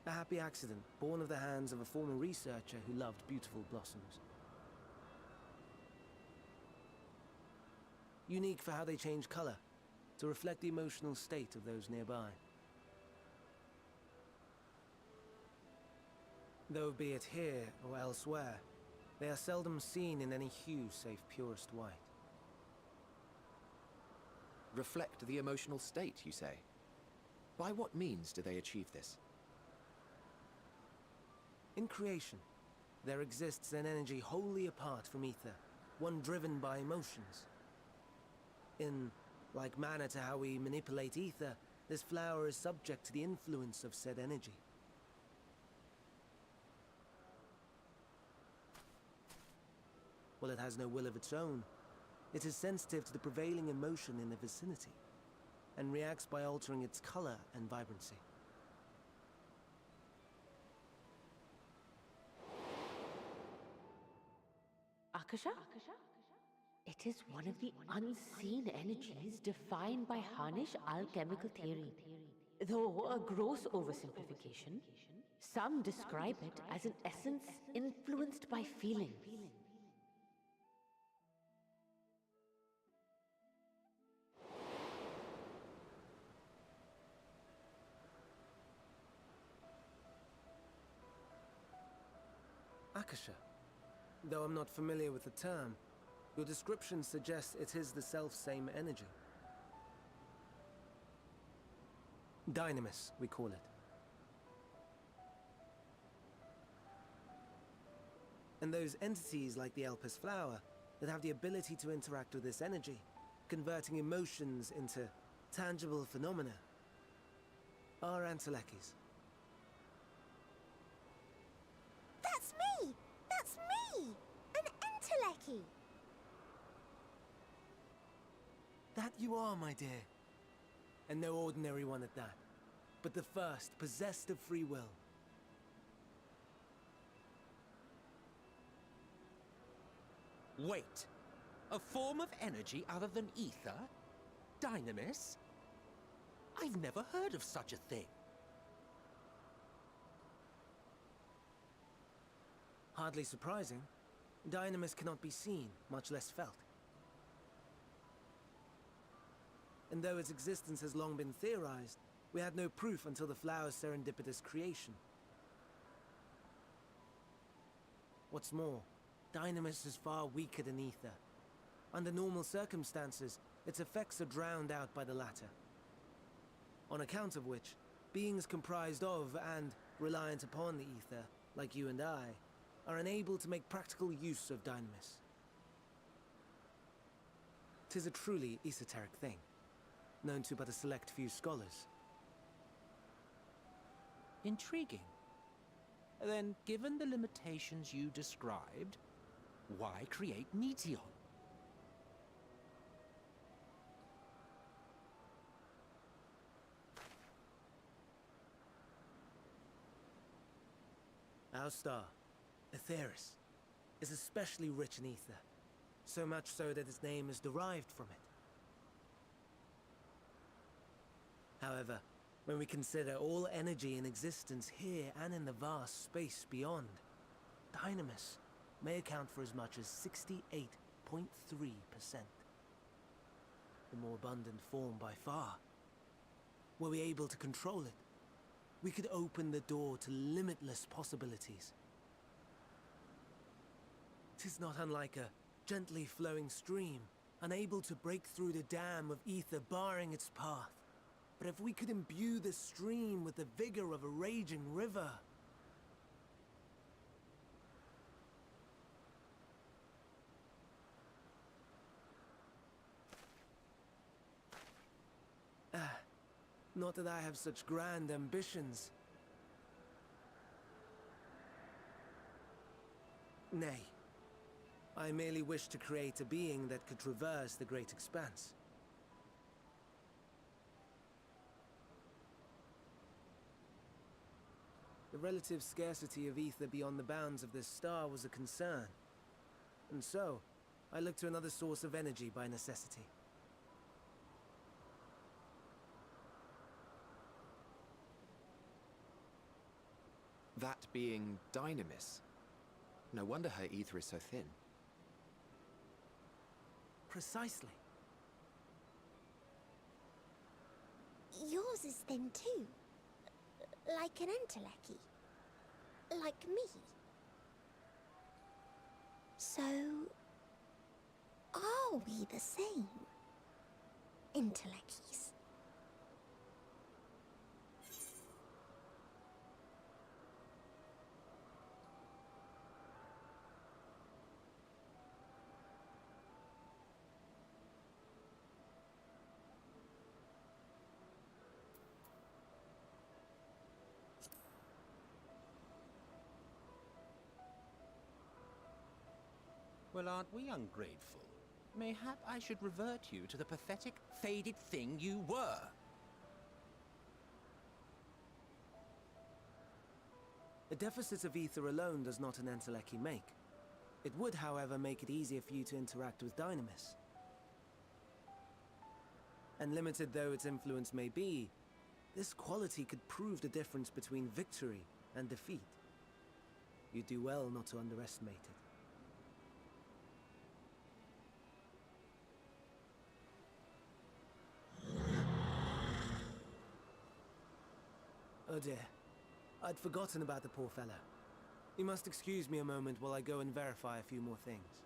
A happy accident, born of the hands of a former researcher who loved beautiful blossoms. Unique for how they change color, to reflect the emotional state of those nearby. Though be it here or elsewhere, they are seldom seen in any hue save purest white. Reflect the emotional state, you say? By what means do they achieve this? In creation, there exists an energy wholly apart from ether, one driven by emotions. In like manner to how we manipulate ether, this flower is subject to the influence of said energy. While it has no will of its own, it is sensitive to the prevailing emotion in the vicinity, and reacts by altering its color and vibrancy. Akasha? It is one of the unseen energies defined by Harnish alchemical theory. Though a gross oversimplification, some describe it as an essence influenced by feelings. Akasha. Though I'm not familiar with the term, your description suggests it is the self-same energy. Dynamis, we call it. And those entities like the Elpis flower that have the ability to interact with this energy, converting emotions into tangible phenomena, are Antelekis. That's me! That's me! An Enteleki! That you are, my dear. And no ordinary one at that, but the first possessed of free will. Wait. A form of energy other than ether? Dynamis? I've never heard of such a thing. Hardly surprising. Dynamis cannot be seen, much less felt. And though its existence has long been theorized, we had no proof until the flower's serendipitous creation. What's more, Dynamis is far weaker than ether. Under normal circumstances, its effects are drowned out by the latter. On account of which, beings comprised of and reliant upon the ether, like you and I, are unable to make practical use of Dynamis. 'Tis a truly esoteric thing, known to but a select few scholars. Intriguing. Then, given the limitations you described, why create Meteion? Our star, Aetheris, is especially rich in ether, so much so that its name is derived from it. However, when we consider all energy in existence here and in the vast space beyond, Dynamis may account for as much as 68.3%. The more abundant form by far. Were we able to control it, we could open the door to limitless possibilities. 'Tis not unlike a gently flowing stream, unable to break through the dam of ether barring its path. But if we could imbue this stream with the vigor of a raging river... Not that I have such grand ambitions. Nay. I merely wish to create a being that could traverse the great expanse. The relative scarcity of ether beyond the bounds of this star was a concern. And so, I looked to another source of energy by necessity. That being Dynamis. No wonder her ether is so thin. Precisely. Yours is thin too. Like an Enteleki. Like me. So... are we the same? Entelekis. Well, aren't we ungrateful? Mayhap I should revert you to the pathetic, faded thing you were. A deficit of ether alone does not an Enteleki make. It would, however, make it easier for you to interact with Dynamis. And limited though its influence may be, this quality could prove the difference between victory and defeat. You do well not to underestimate it. Oh dear. I'd forgotten about the poor fellow. You must excuse me a moment while I go and verify a few more things.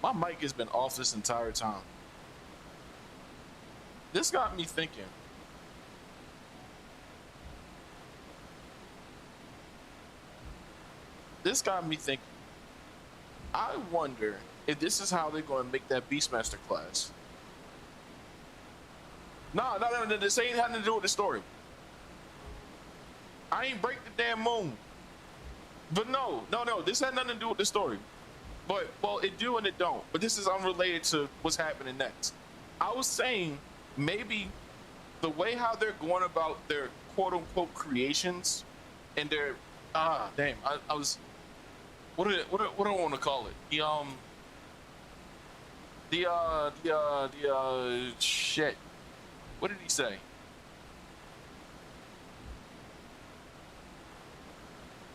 My mic has been off this entire time. This got me thinking. This got me thinking. I wonder if this is how they're going to make that Beastmaster class. No, this ain't having to do with the story. I ain't break the damn moon. But no, this had nothing to do with the story. But, well, it do and it don't. But this is unrelated to what's happening next. I was saying maybe the way how they're going about their quote-unquote creations and their, I was, what do I want to call it? Shit. What did he say?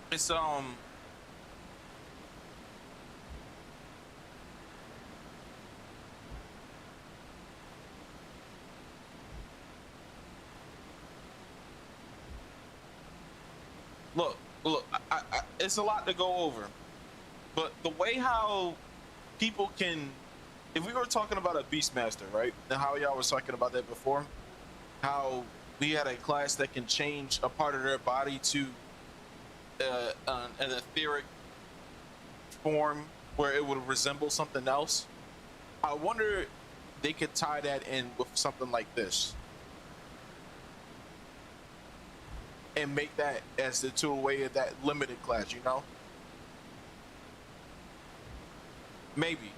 It's look, it's a lot to go over, but the way how people can, if we were talking about a Beastmaster, right, and how y'all was talking about that before, how we had a class that can change a part of their body to an etheric form where it would resemble something else. I wonder if they could tie that in with something like this and make that as the tool way of that limited class, you know? Maybe.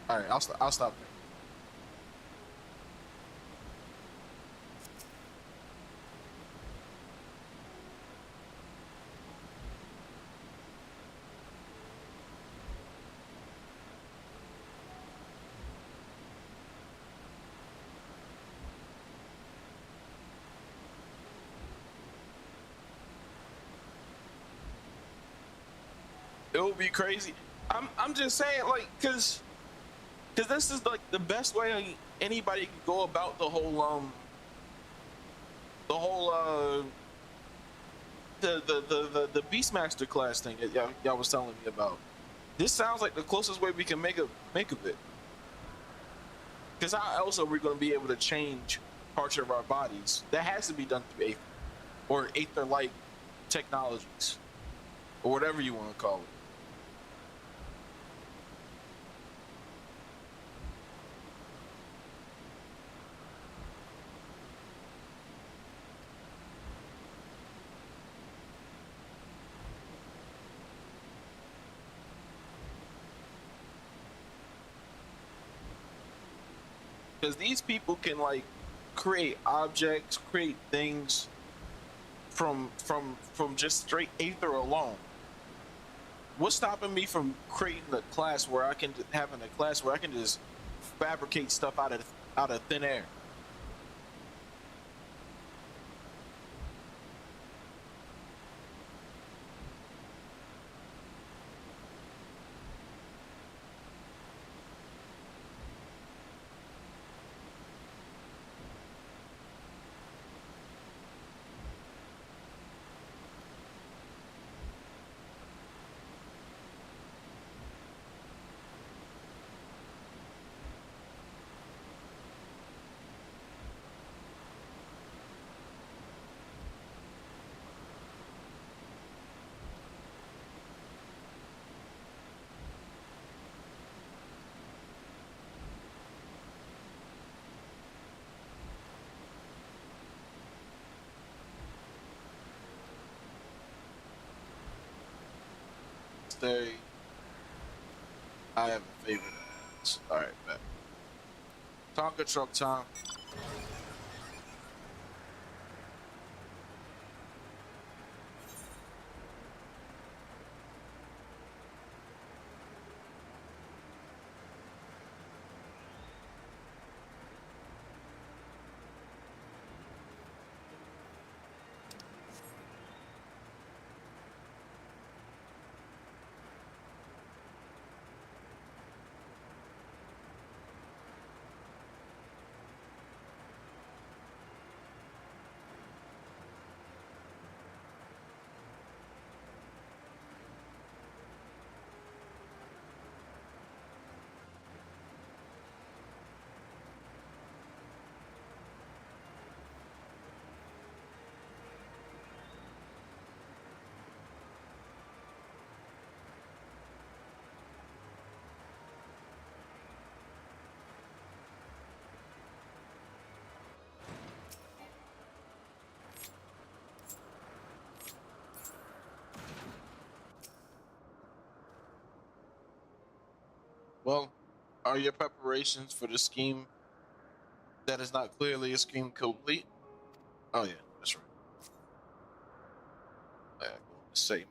All right, I'll stop there. It would be crazy. I'm just saying, like, cause this is like the best way anybody can go about the whole the Beastmaster class thing that y'all was telling me about. This sounds like the closest way we can make of it. Cause how else are we going to be able to change parts of our bodies? That has to be done through Aether or Aether-like technologies or whatever you want to call it. Because these people can like create objects, create things from just straight Aether alone. What's stopping me from creating a class where I can just fabricate stuff out of thin air? I have a favorite. All right, bet. Tonka truck time. Well, are your preparations for the scheme that is not clearly a scheme complete? Oh yeah, that's right. I gotta go into save mode.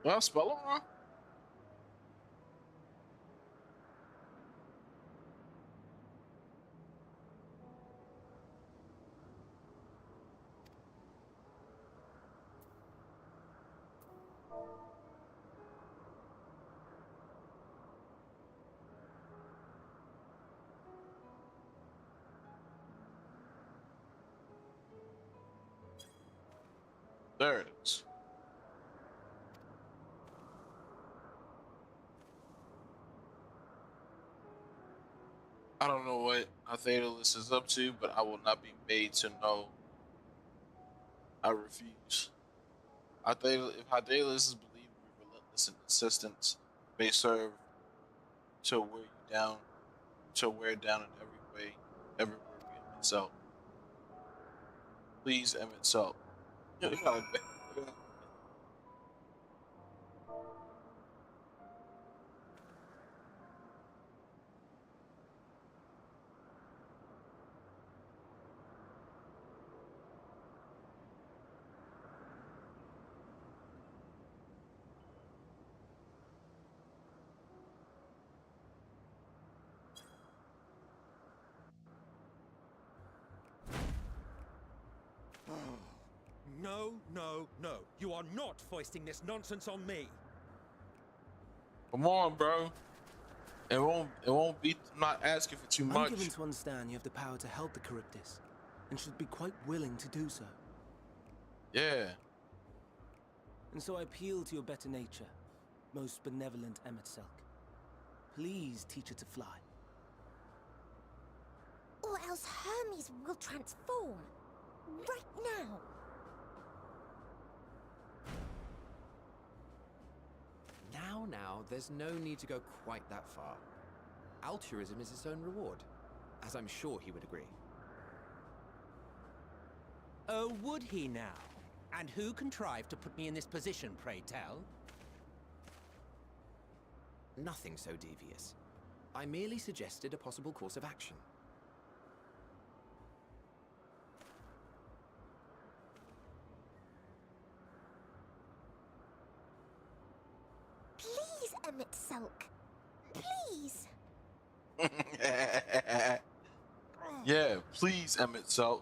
Well, spell it wrong. There it is. I don't know what Hydaelus is up to, but I will not be made to know. I refuse. If Hydaelus is believed to be relentless and insistence, may serve to wear you down, to wear down in every way, everywhere we Emmett Salt. Please, Emmett Salt. You gotta No, no, no. You are not foisting this nonsense on me. Come on, bro. It won't be. I'm not asking for too I'm much. given to understand you have the power to help the Charybdis, and should be quite willing to do so. Yeah. And so I appeal to your better nature, most benevolent Emet-Selch. Please teach her to fly. Or else Hermes will transform. Right now. Now, there's no need to go quite that far. Altruism is its own reward, as I'm sure he would agree. Oh, would he now? And who contrived to put me in this position, pray tell? Nothing so devious. I merely suggested a possible course of action. Please, Emet-Selch. Please. Yeah, please, Emet-Selch.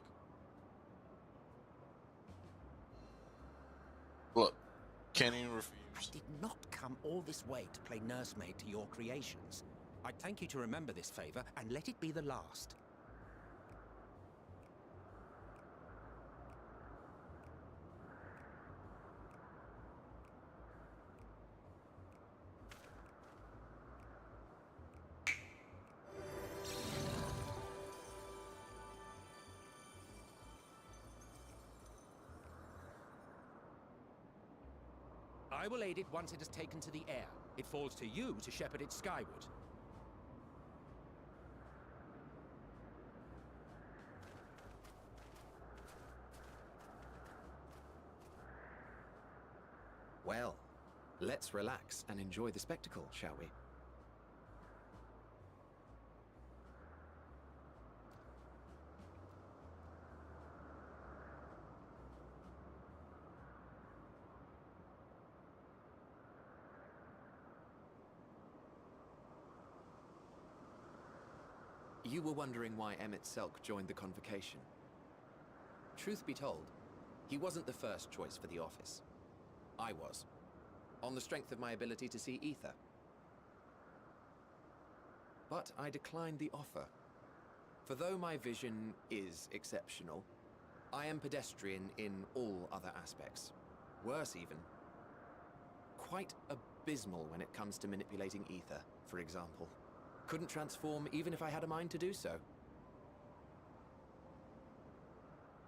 Look, can't even refuse. I did not come all this way to play nursemaid to your creations. I'd thank you to remember this favor and let it be the last. I will aid it once it has taken to the air. It falls to you to shepherd it skyward. Well, let's relax and enjoy the spectacle, shall we? You were wondering why Emmett Selk joined the convocation. Truth be told, he wasn't the first choice for the office. I was, on the strength of my ability to see ether. But I declined the offer. For though my vision is exceptional, I am pedestrian in all other aspects. Worse even. Quite abysmal when it comes to manipulating ether, for example. Couldn't transform even if I had a mind to do so.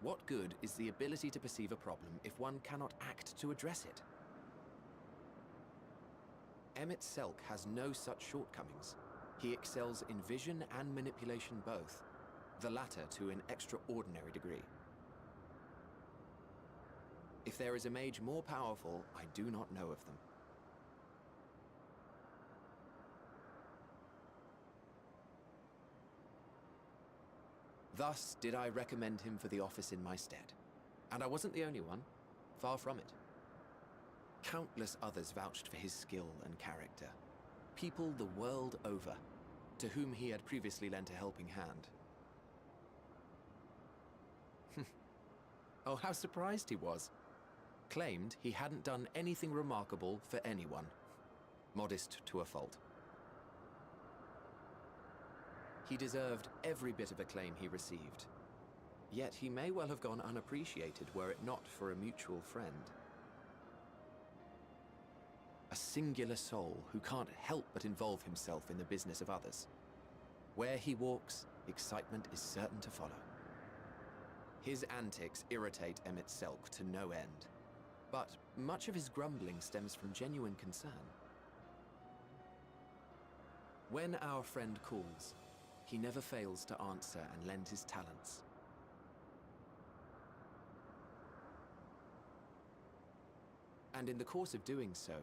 What good is the ability to perceive a problem if one cannot act to address it? Emmett Selk has no such shortcomings. He excels in vision and manipulation both, the latter to an extraordinary degree. If there is a mage more powerful, I do not know of them. Thus did I recommend him for the office in my stead. And I wasn't the only one. Far from it. Countless others vouched for his skill and character. People the world over, to whom he had previously lent a helping hand. Oh, how surprised he was. Claimed he hadn't done anything remarkable for anyone. Modest to a fault. He deserved every bit of acclaim he received. Yet he may well have gone unappreciated were it not for a mutual friend. A singular soul who can't help but involve himself in the business of others. Where he walks, excitement is certain to follow. His antics irritate Emmett Selk to no end, but much of his grumbling stems from genuine concern. When our friend calls, he never fails to answer and lend his talents. And in the course of doing so,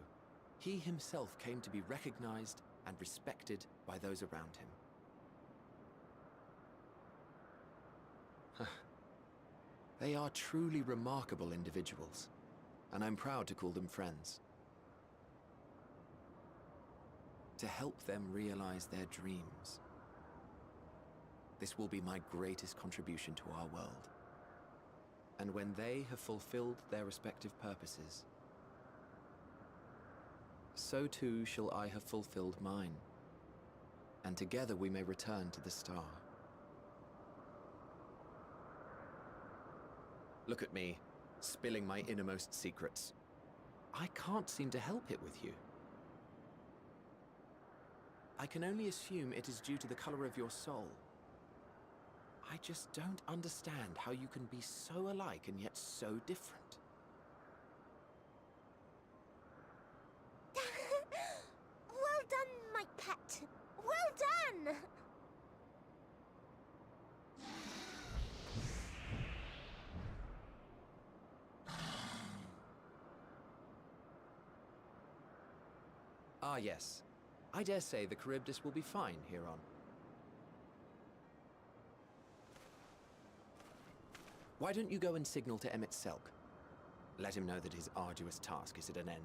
he himself came to be recognized and respected by those around him. They are truly remarkable individuals, and I'm proud to call them friends. To help them realize their dreams. This will be my greatest contribution to our world. And when they have fulfilled their respective purposes, so too shall I have fulfilled mine, and together we may return to the star. Look at me, spilling my innermost secrets. I can't seem to help it with you. I can only assume it is due to the color of your soul. I just don't understand how you can be so alike and yet so different. Well done, my pet. Well done! Ah, yes. I dare say the Charybdis will be fine here on. Why don't you go and signal to Emmett Selk? Let him know that his arduous task is at an end.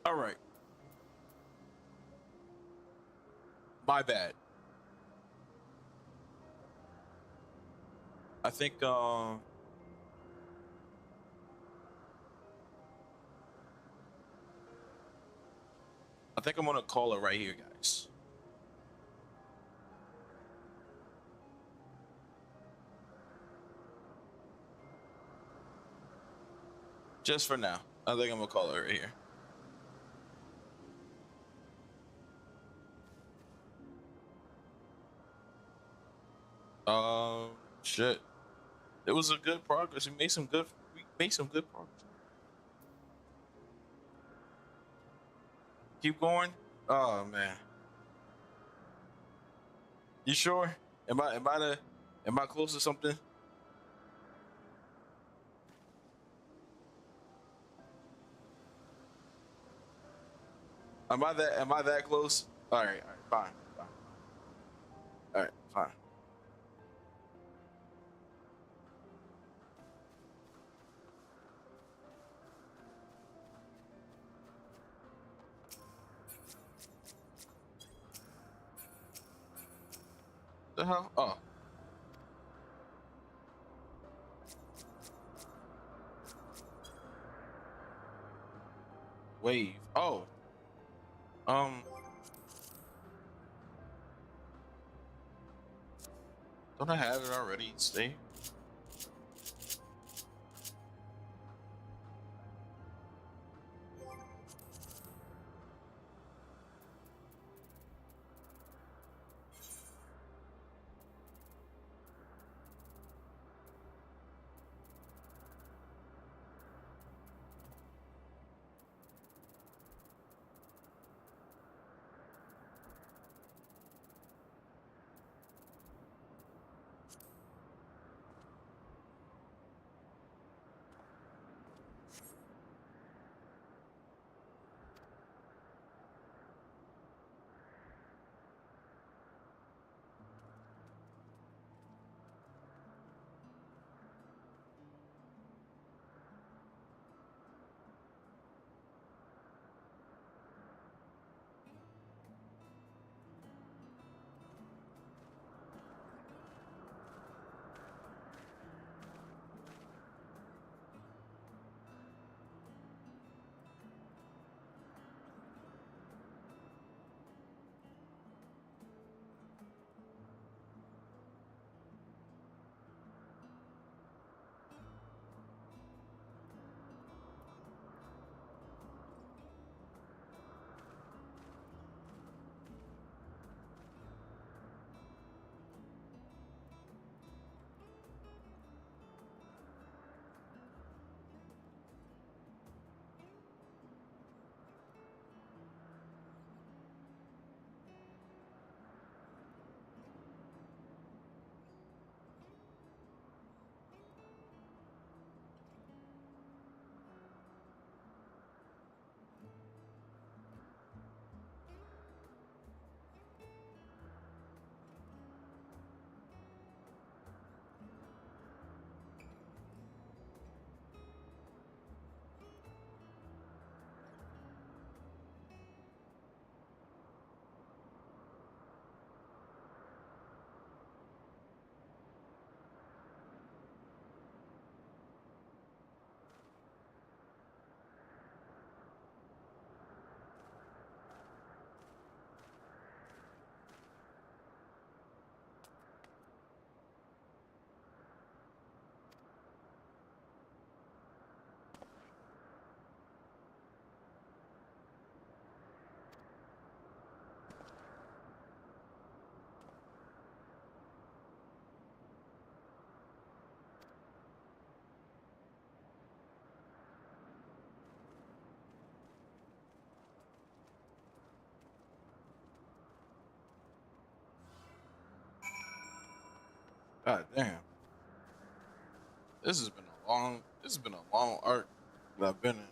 All right. My bad. I think I'm gonna call it right here, guys. Just for now. I think I'm gonna call it right here. Shit. It was a good progress. We made some good progress. Keep going. Oh man. You sure? Am I close to something? Am I that close? All right, fine. All right, fine. The hell? Oh. Wave. Oh. Don't I have it already? Stay. God damn. This has been a long arc that I've been in.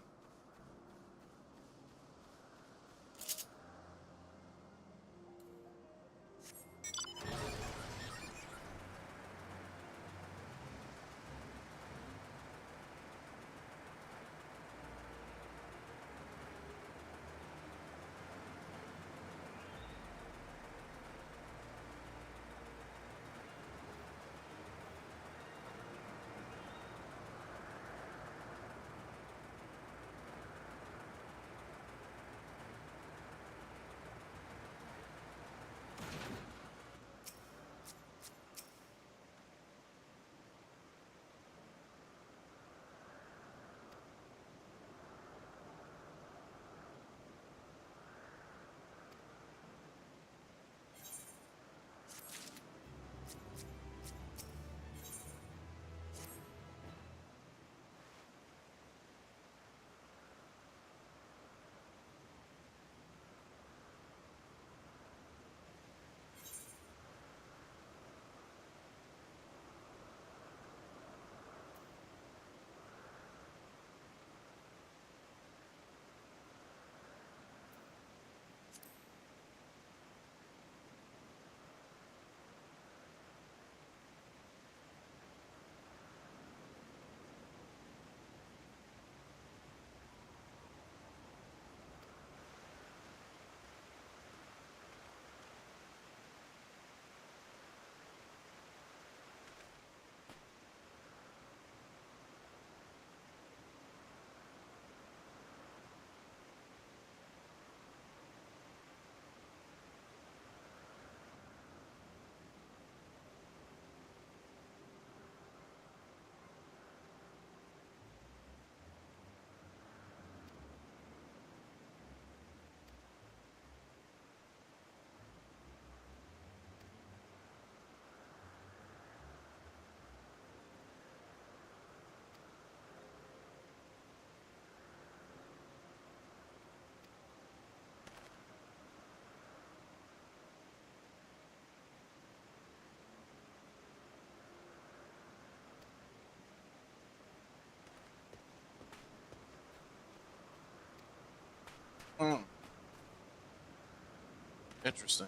Interesting.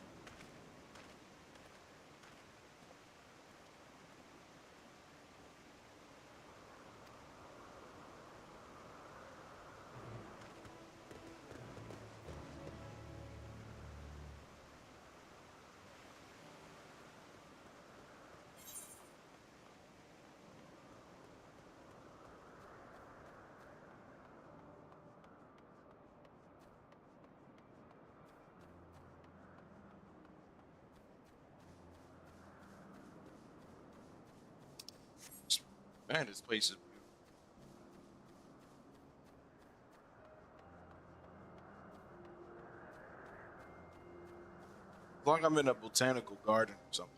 Man, this place is beautiful. Like I'm in a botanical garden or something.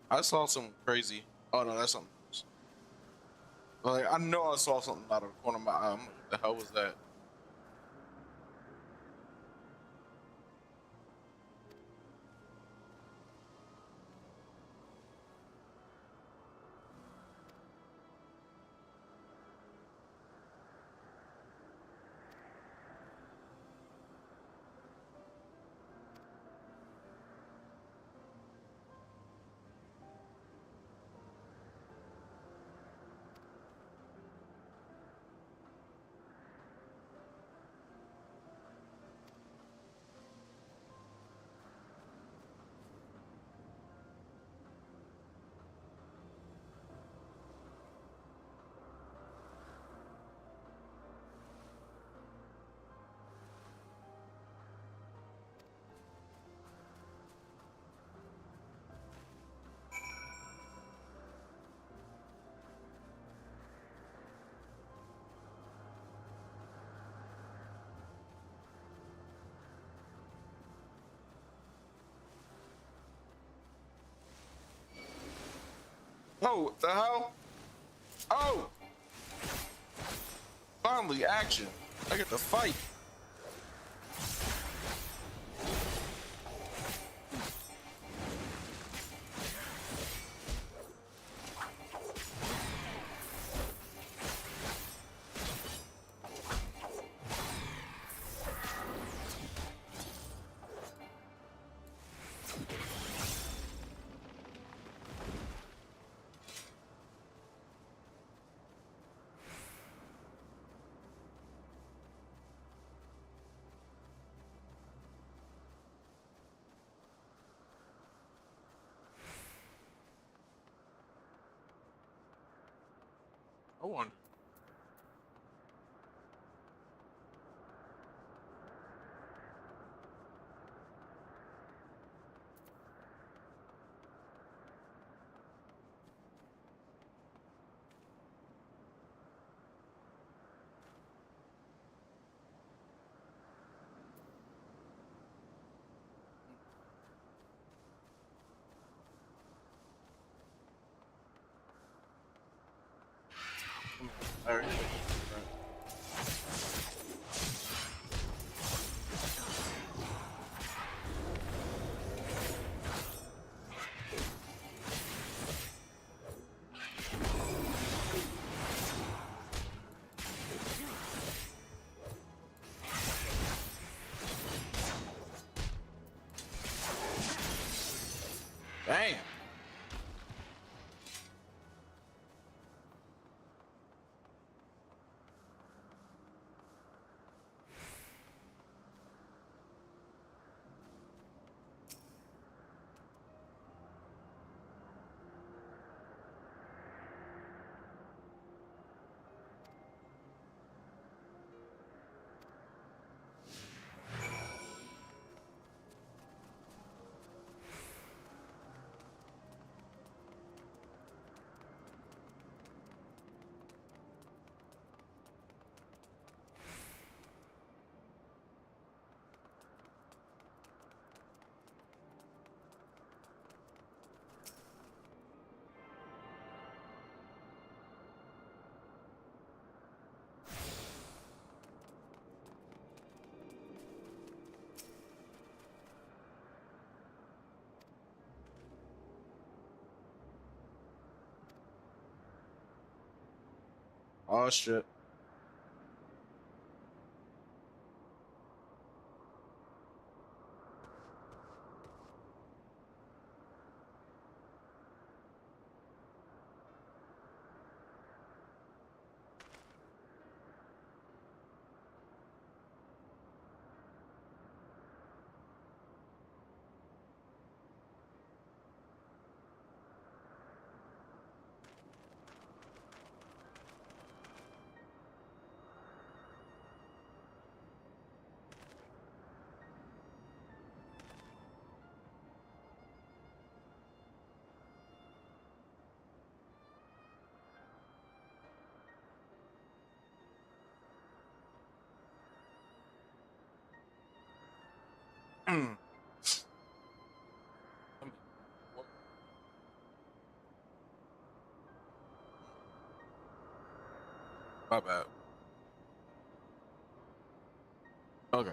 I saw some crazy. Oh no, that's something else. Like I know I saw something out of the corner of my eye. I'm like, what the hell was that? Oh, what the hell? Oh! Finally, action. I get to fight. I wonder. Oh shit. My bad. Okay.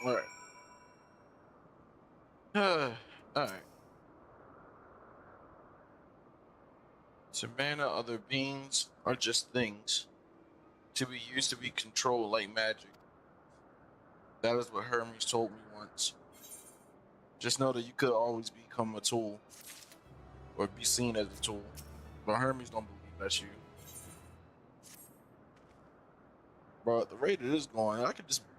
All right. All right. Savannah, other beings are just things to be used to be controlled like magic. That is what Hermes told me once. Just know that you could always become a tool or be seen as a tool. But Hermes don't believe that's you. Bro, at the rate it is going,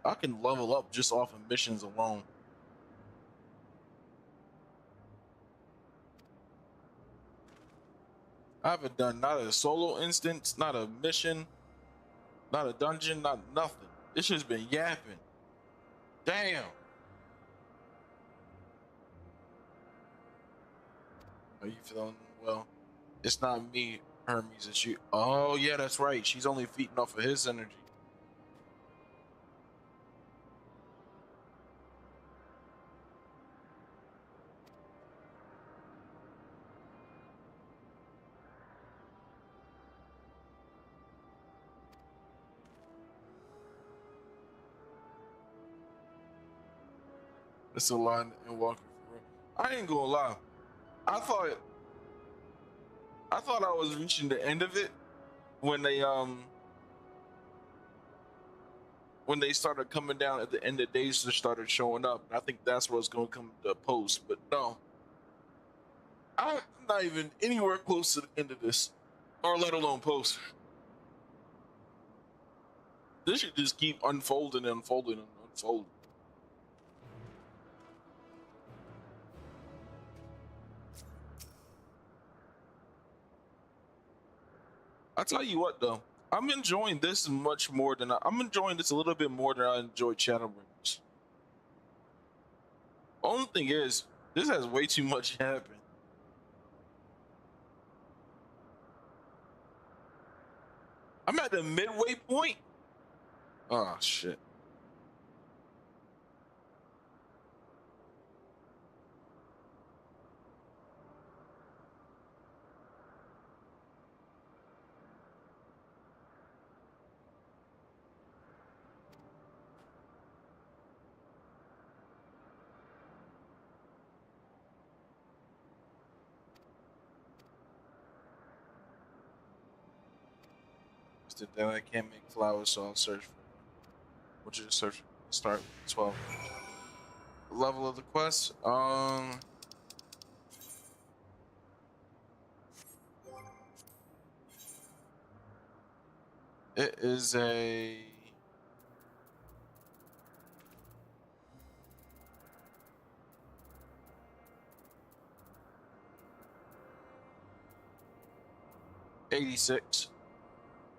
I can level up just off of missions alone. I haven't done not a solo instance, not a mission, not a dungeon, not nothing. This shit's been yapping. Damn. Are you feeling well? It's not me, Hermes, it's you. Oh yeah, that's right. She's only feeding off of his energy. It's a line and walking through. I ain't gonna lie. I thought I was reaching the end of it when when they started coming down at the end of the days, just started showing up. I think that's what's going to come to post. But no, I'm not even anywhere close to the end of this, or let alone post. This should just keep unfolding and unfolding and unfolding. I tell you what, though, I'm enjoying this much more than I'm enjoying this a little bit more than I enjoyed Shadowbringers. Only thing is, this has way too much happen. I'm at the midway point. Oh shit. Then I can't make flowers, so I'll search for one. We'll just search. Start with 12. Level of the quest. It is a $86.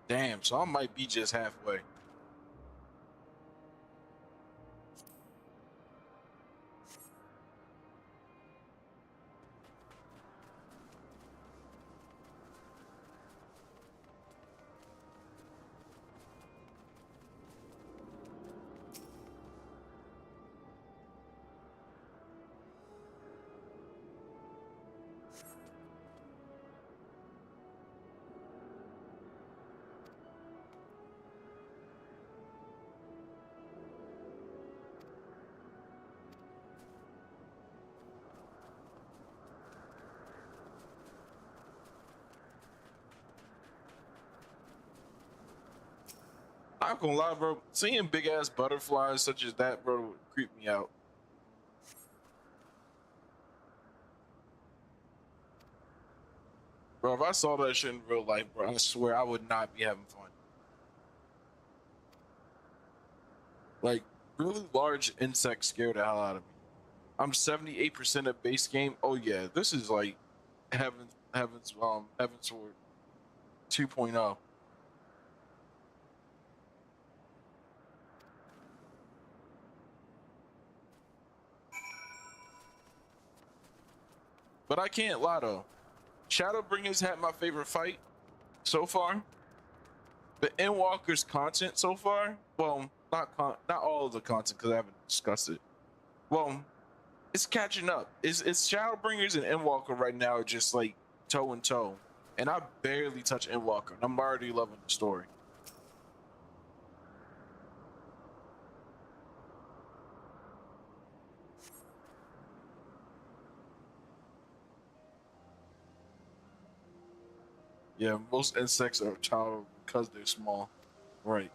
Damn, so I might be just halfway. Not gonna lie, bro. Seeing big ass butterflies such as that, bro, would creep me out. Bro, if I saw that shit in real life, bro, I swear I would not be having fun. Like, really large insects scare the hell out of me. I'm 78% of base game. Oh yeah, this is like Heaven's Sword 2.0. But I can't lie though. Shadowbringers had my favorite fight so far. The Endwalker's content so far, well, not all of the content because I haven't discussed it. Well, it's catching up. It's Shadowbringers and Endwalker right now are just like toe and toe, and I barely touch Endwalker, and I'm already loving the story. Yeah, most insects are child because they're small. Right.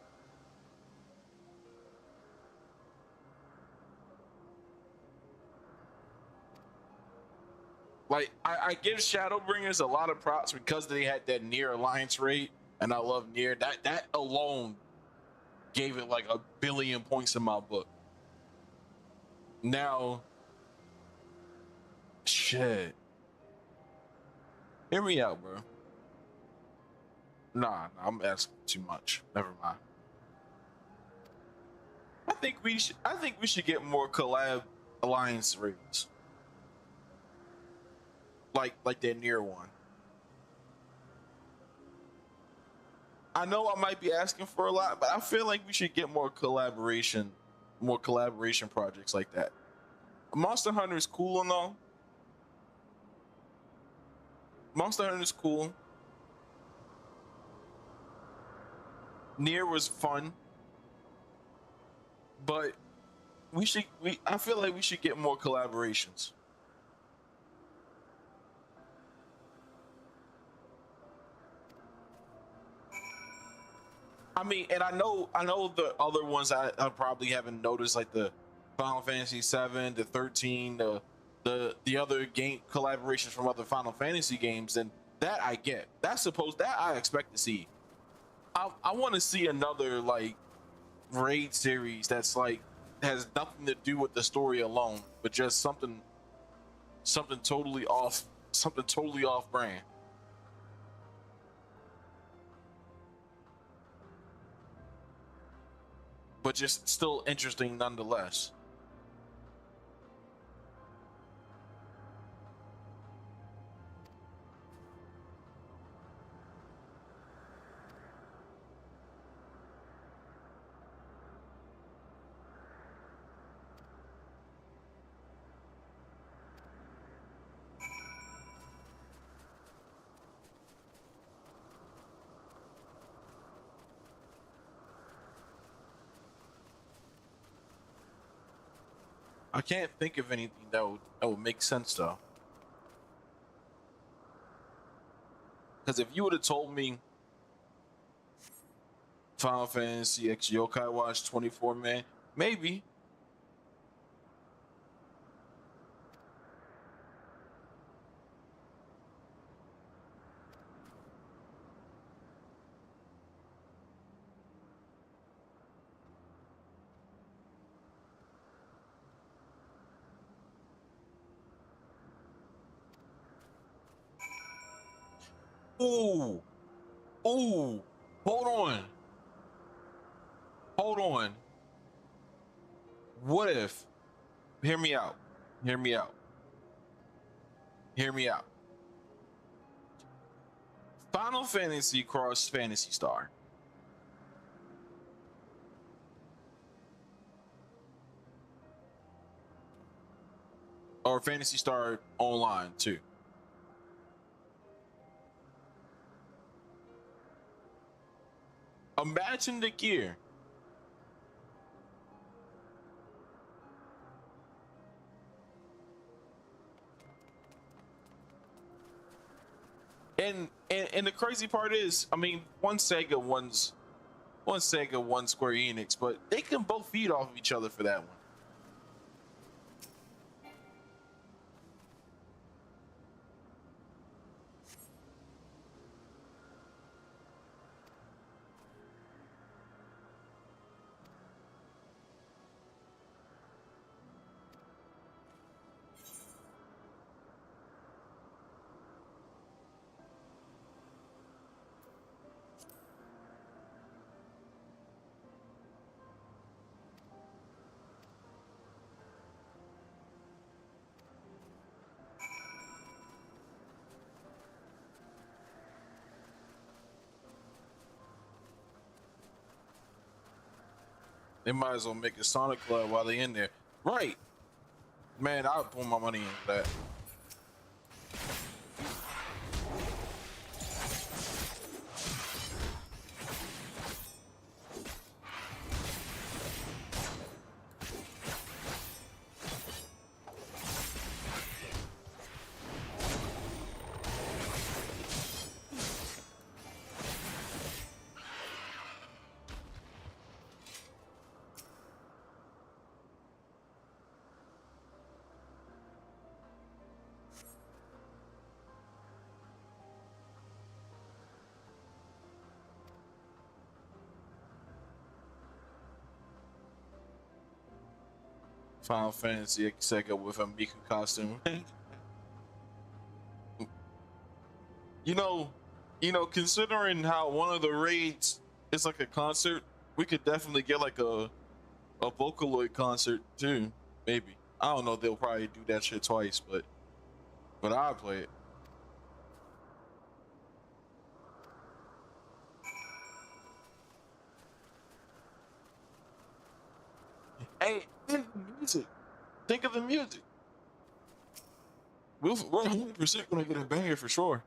Like, I give Shadowbringers a lot of props because they had that near alliance rate, and I love near. That alone gave it like 1 billion points in my book. Now, shit. Hear me out, bro. Nah, I'm asking too much. Never mind. I think we should get more collab alliance raids. Like that near one. I know I might be asking for a lot, but I feel like we should get more collaboration projects like that. Monster Hunter is cool and all. Monster Hunter is cool. Nier was fun, but I feel like we should get more collaborations. I mean, and I know the other ones I probably haven't noticed, like the Final Fantasy 7, the 13, the other game collaborations from other Final Fantasy games, and that I get. That I expect to see. I want to see another like raid series that's like has nothing to do with the story alone, but just something totally off brand. But just still interesting nonetheless. I can't think of anything that would make sense though. Because if you would have told me Final Fantasy X Yokai Watch 24 man, maybe. Ooh, hold on. What if? Hear me out. Final Fantasy cross Phantasy Star. Or Phantasy Star Online too. Imagine the gear. And the crazy part is, I mean, one Sega, one Square Enix, but they can both feed off of each other for that one. They might as well make a Sonic Club while they in there. Right. Man, I would put my money into that. Final Fantasy Sega with a Miku costume. you know, considering how one of the raids is like a concert, we could definitely get like a Vocaloid concert too. Maybe. I don't know. They'll probably do that shit twice, but I'll play it. Hey, think of the music. Think of the music. We're 100% gonna get a banger for sure.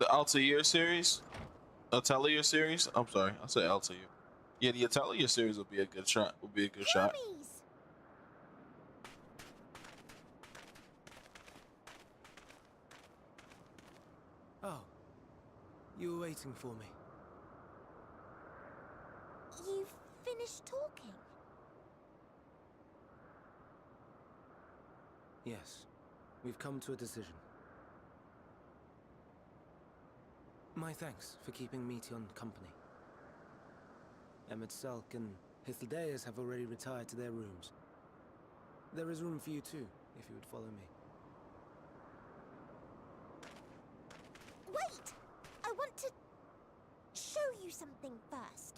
The Altair series, Atelier series. I'm sorry, I said Altair. Yeah, the Atelier series would be a good shot. Would be a good shot. Oh, you were waiting for me. You've finished talking? Yes, we've come to a decision. My thanks for keeping Meteion company. Emet-Selch and Hythlodaeus have already retired to their rooms. There is room for you too, if you would follow me. Wait! I want to show you something first.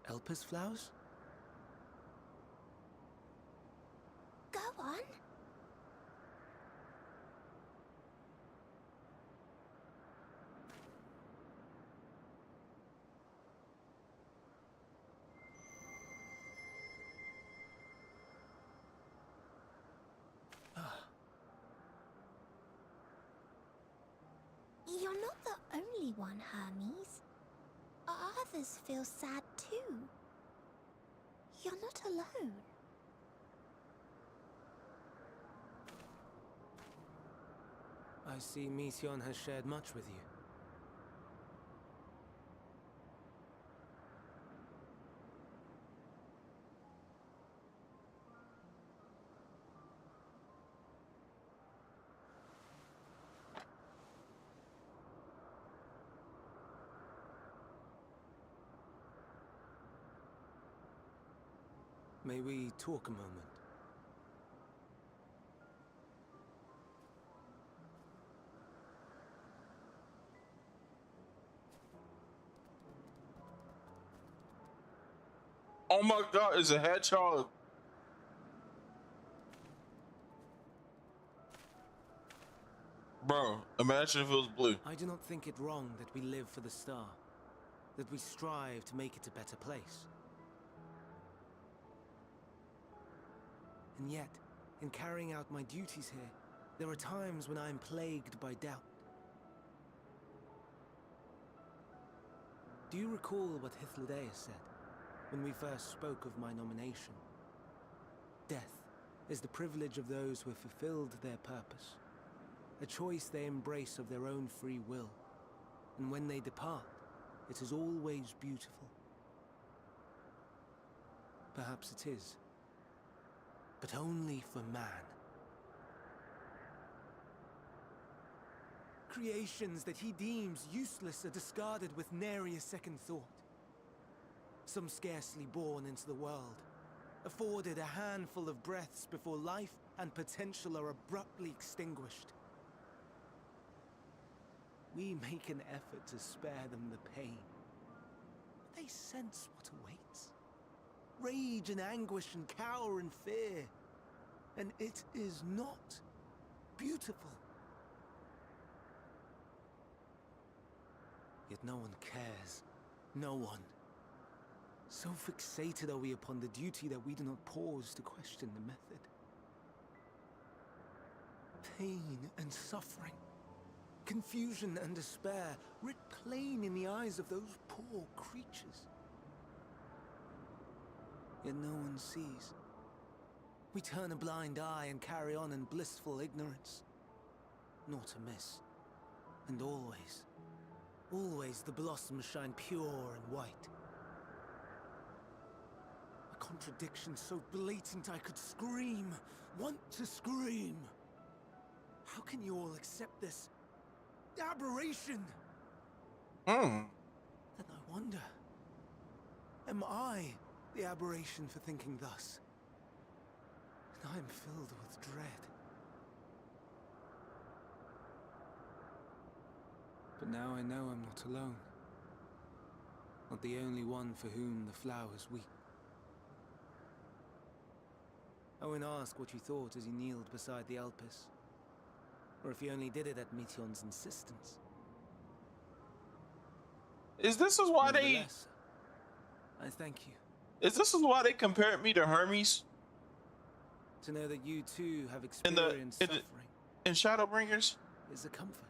Elpis flowers? Go on. You're not the only one, Hermes. Others feel sad too. You're not alone. I see Meteion has shared much with you. May we talk a moment? Oh my God, it's a hedgehog. Bro, imagine if it was blue. I do not think it wrong that we live for the star, that we strive to make it a better place. And yet, in carrying out my duties here, there are times when I am plagued by doubt. Do you recall what Hythlodaeus said when we first spoke of my nomination? Death is the privilege of those who have fulfilled their purpose, a choice they embrace of their own free will, and when they depart, it is always beautiful. Perhaps it is, but only for man. Creations that he deems useless are discarded with nary a second thought. Some scarcely born into the world, afforded a handful of breaths before life and potential are abruptly extinguished. We make an effort to spare them the pain, but they sense what awaits. Rage and anguish and cower and fear, and it is not beautiful. Yet no one cares. No one. So fixated are we upon the duty that we do not pause to question the method. Pain and suffering, confusion and despair, writ plain in the eyes of those poor creatures. Yet no one sees. We turn a blind eye and carry on in blissful ignorance. Not amiss. And always, always the blossoms shine pure and white. A contradiction so blatant I could scream, want to scream. How can you all accept this aberration? Then I wonder, am I the aberration for thinking thus? And I am filled with dread. But now I know I'm not alone. Not the only one for whom the flowers weep. Owen asked what you thought as he kneeled beside the Elpis. or if he only did it at Meteon's insistence. Is this why they? Nevertheless, I thank you. Is this why they compared me to Hermes To know that you too have in the experienced suffering in Shadowbringers? is a comfort.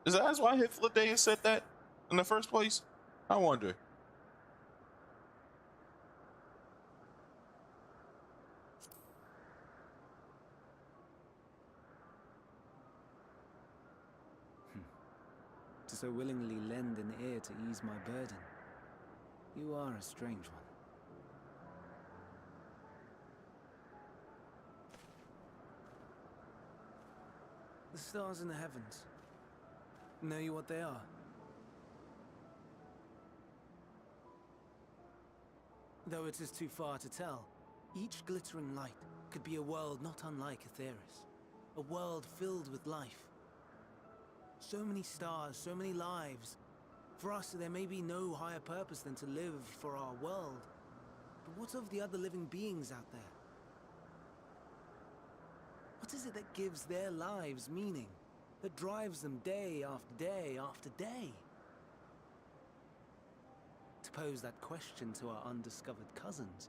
Is that why Hythloday said that in the first place? I wonder. To so willingly lend an ear to ease my burden. You are a strange one. The stars in the heavens. Know you what they are? Though it is too far to tell, each glittering light could be a world not unlike Aetheris. A world filled with life. So many stars, so many lives. For us, there may be no higher purpose than to live for our world. But what of the other living beings out there? What is it that gives their lives meaning? That drives them day after day after day? To pose that question to our undiscovered cousins,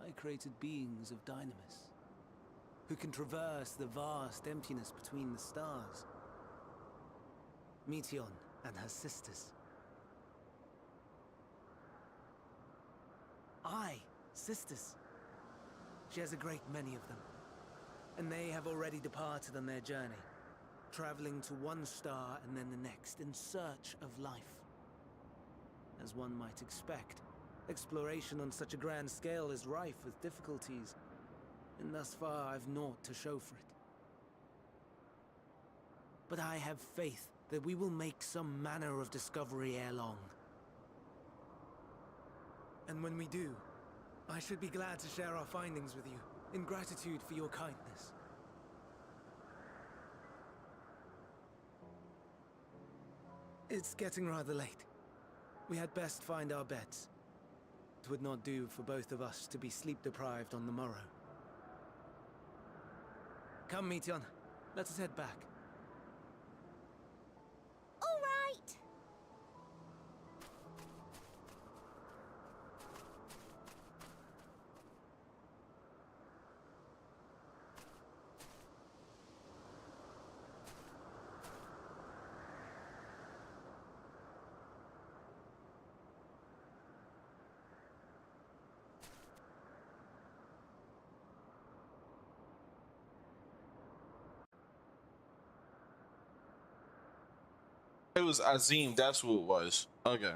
I created beings of Dynamis, who can traverse the vast emptiness between the stars. Meteon and her sisters. Aye, sisters. She has a great many of them, and they have already departed on their journey, traveling to one star and then the next in search of life. As one might expect, exploration on such a grand scale is rife with difficulties, and thus far I've naught to show for it. But I have faith that we will make some manner of discovery ere long. And when we do, I should be glad to share our findings with you, in gratitude for your kindness. It's getting rather late. We had best find our beds. It would not do for both of us to be sleep-deprived on the morrow. Come, Meteon. Let us head back. All right. It was Azim. That's who it was. Okay.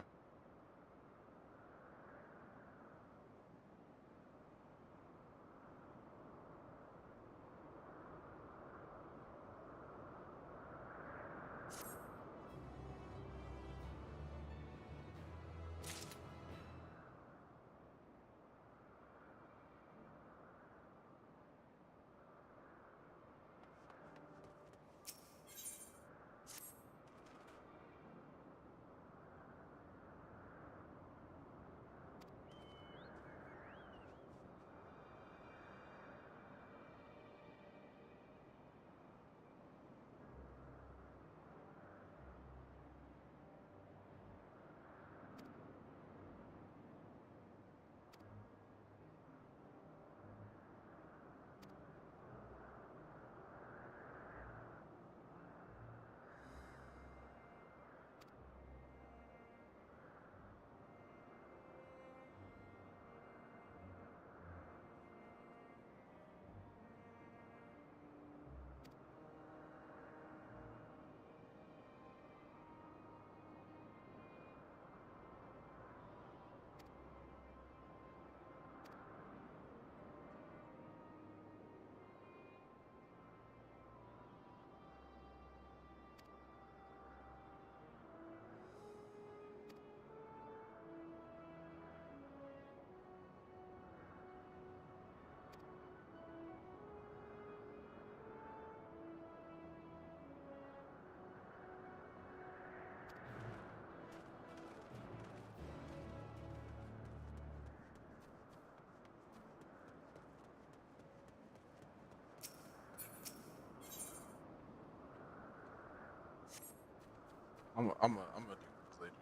I'm gonna do this later.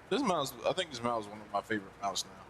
This mouse, I think this mouse is one of my favorite mouse now.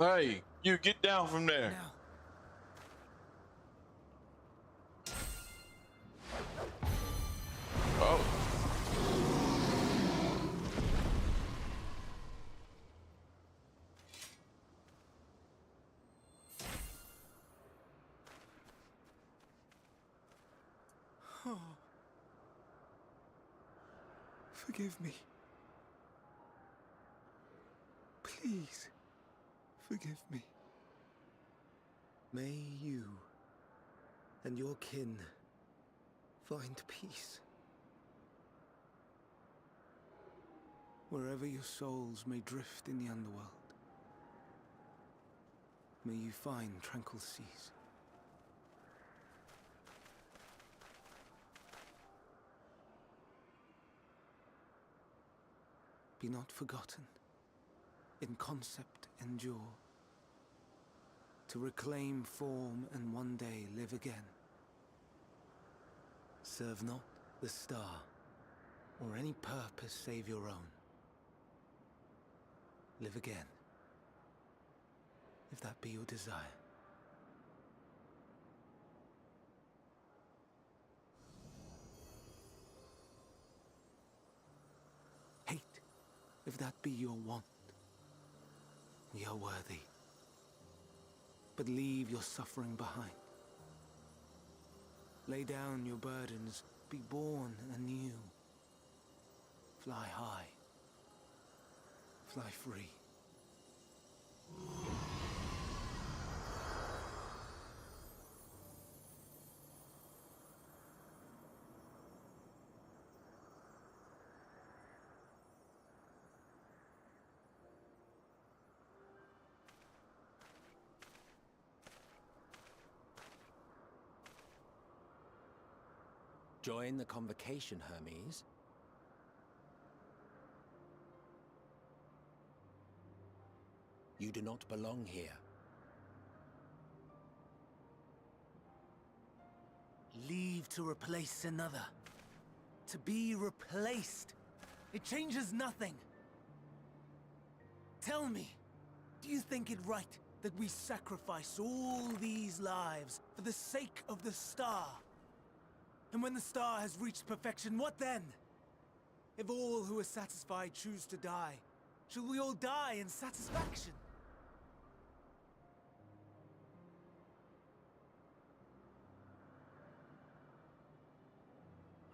Hey, you get down from there. Oh. Oh. Forgive me. Please, forgive me. May you and your kin find peace. Wherever your souls may drift in the underworld, may you find tranquil seas. Be not forgotten. In concept endure. To reclaim form and one day live again. Serve not the star, or any purpose save your own. Live again, if that be your desire. Hate, if that be your want. We are worthy. But leave your suffering behind. Lay down your burdens, be born anew. Fly high. Fly free. Join the convocation, Hermes. You do not belong here. Leave to replace another. To be replaced. It changes nothing. Tell me, do you think it right that we sacrifice all these lives for the sake of the star? And when the star has reached perfection, what then? If all who are satisfied choose to die, shall we all die in satisfaction?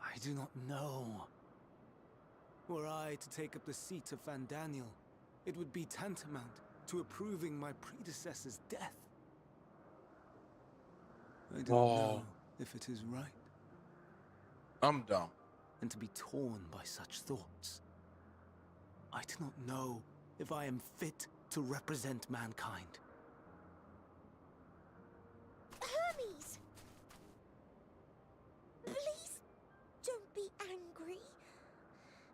I do not know. Were I to take up the seat of Fandaniel, it would be tantamount to approving my predecessor's death. I don't know if it is right. I'm dumb. And to be torn by such thoughts. I do not know if I am fit to represent mankind. Hermes! Please, don't be angry.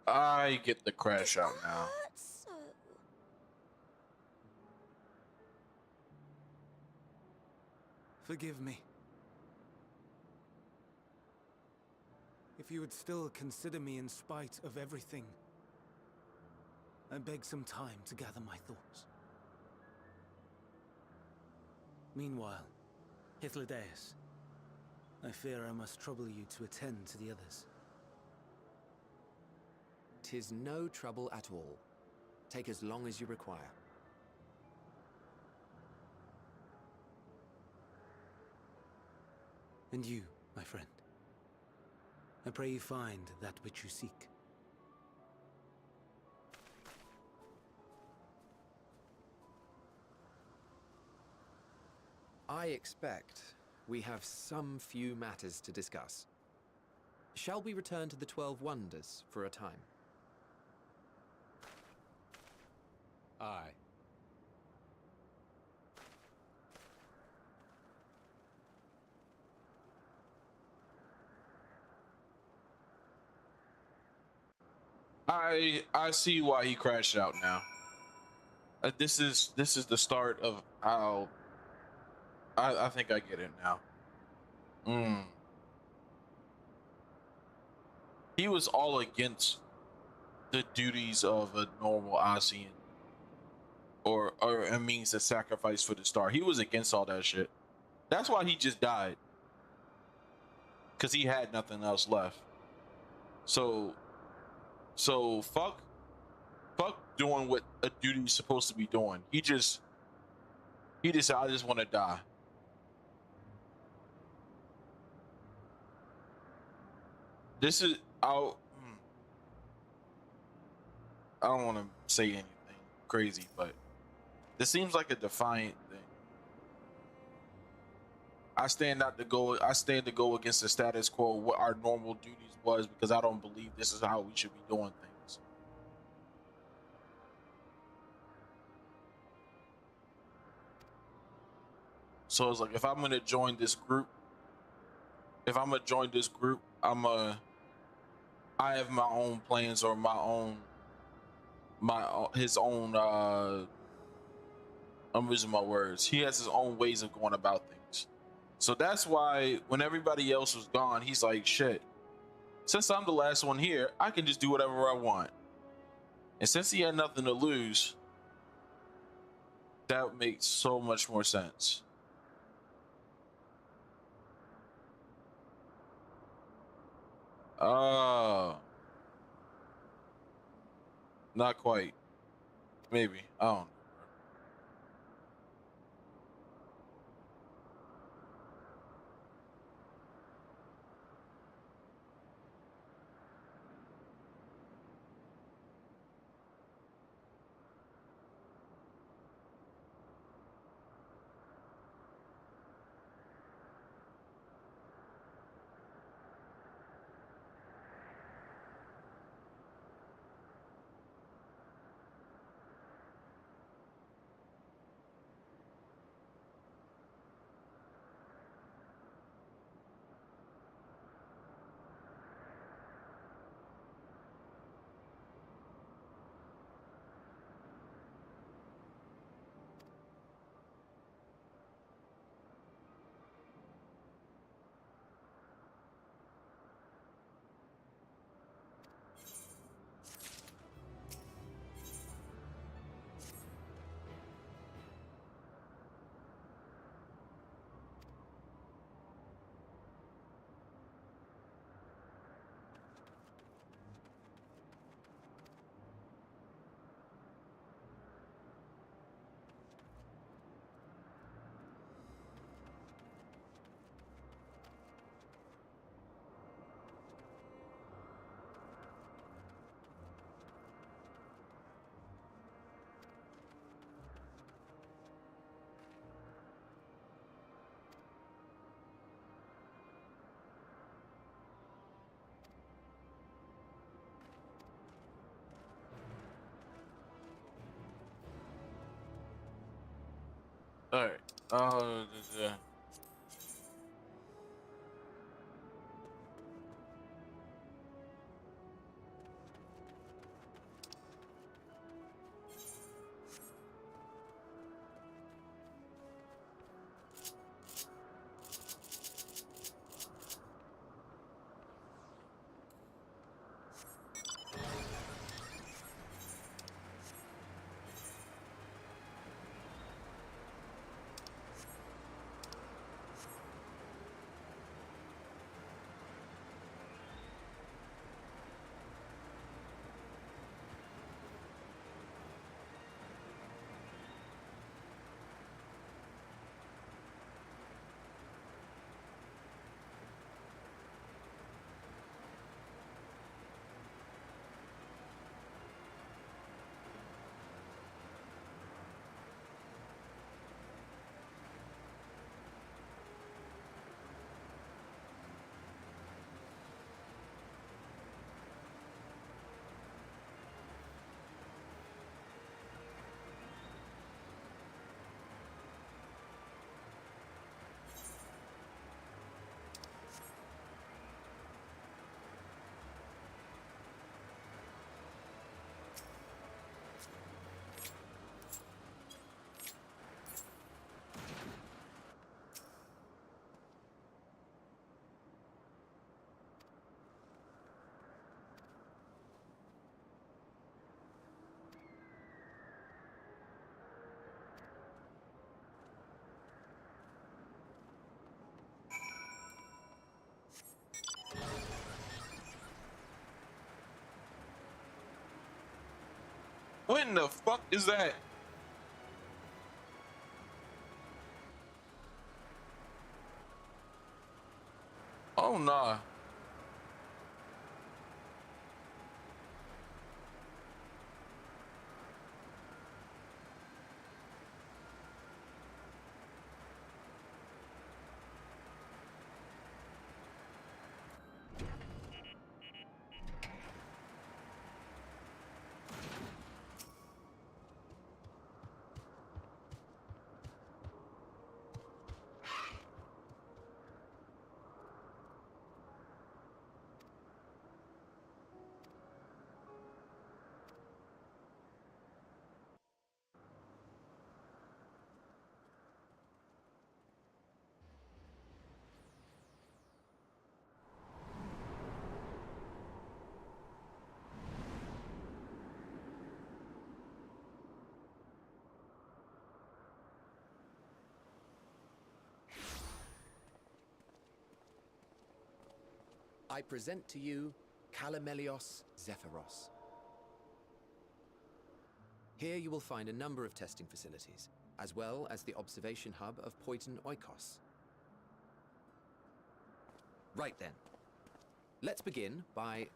I get the crash out now. Hurts so. Forgive me. If you would still consider me in spite of everything, I beg some time to gather my thoughts. Meanwhile, Hythlodaeus, I fear I must trouble you to attend to the others. 'Tis no trouble at all. Take as long as you require. And you, my friend, I pray you find that which you seek. I expect we have some few matters to discuss. Shall we return to the 12 Wonders for a time? Aye. I see why he crashed out now. This is the start of how I think I get it now. He was all against the duties of a normal Ascian or a means of sacrifice for the star. He was against all that shit. That's why he just died. Cause he had nothing else left. So fuck doing what a duty is supposed to be doing. He just said, I just want to die. This is I don't want to say anything crazy, but this seems like a defiant thing. I stand to go against the status quo, what our normal duties was, because I don't believe this is how we should be doing things. So it's like, if I'm gonna join this group, I have my own plans, or his own I'm losing my words. He has his own ways of going about things. So that's why when everybody else was gone, he's like, shit, since I'm the last one here, I can just do whatever I want. And since he had nothing to lose, that makes so much more sense. Not quite. Maybe. I don't know. All right. What in the fuck is that? Oh nah. I present to you Calamelios Zephyros. Here you will find a number of testing facilities, as well as the observation hub of Poiton Oikos. Right then. Let's begin by...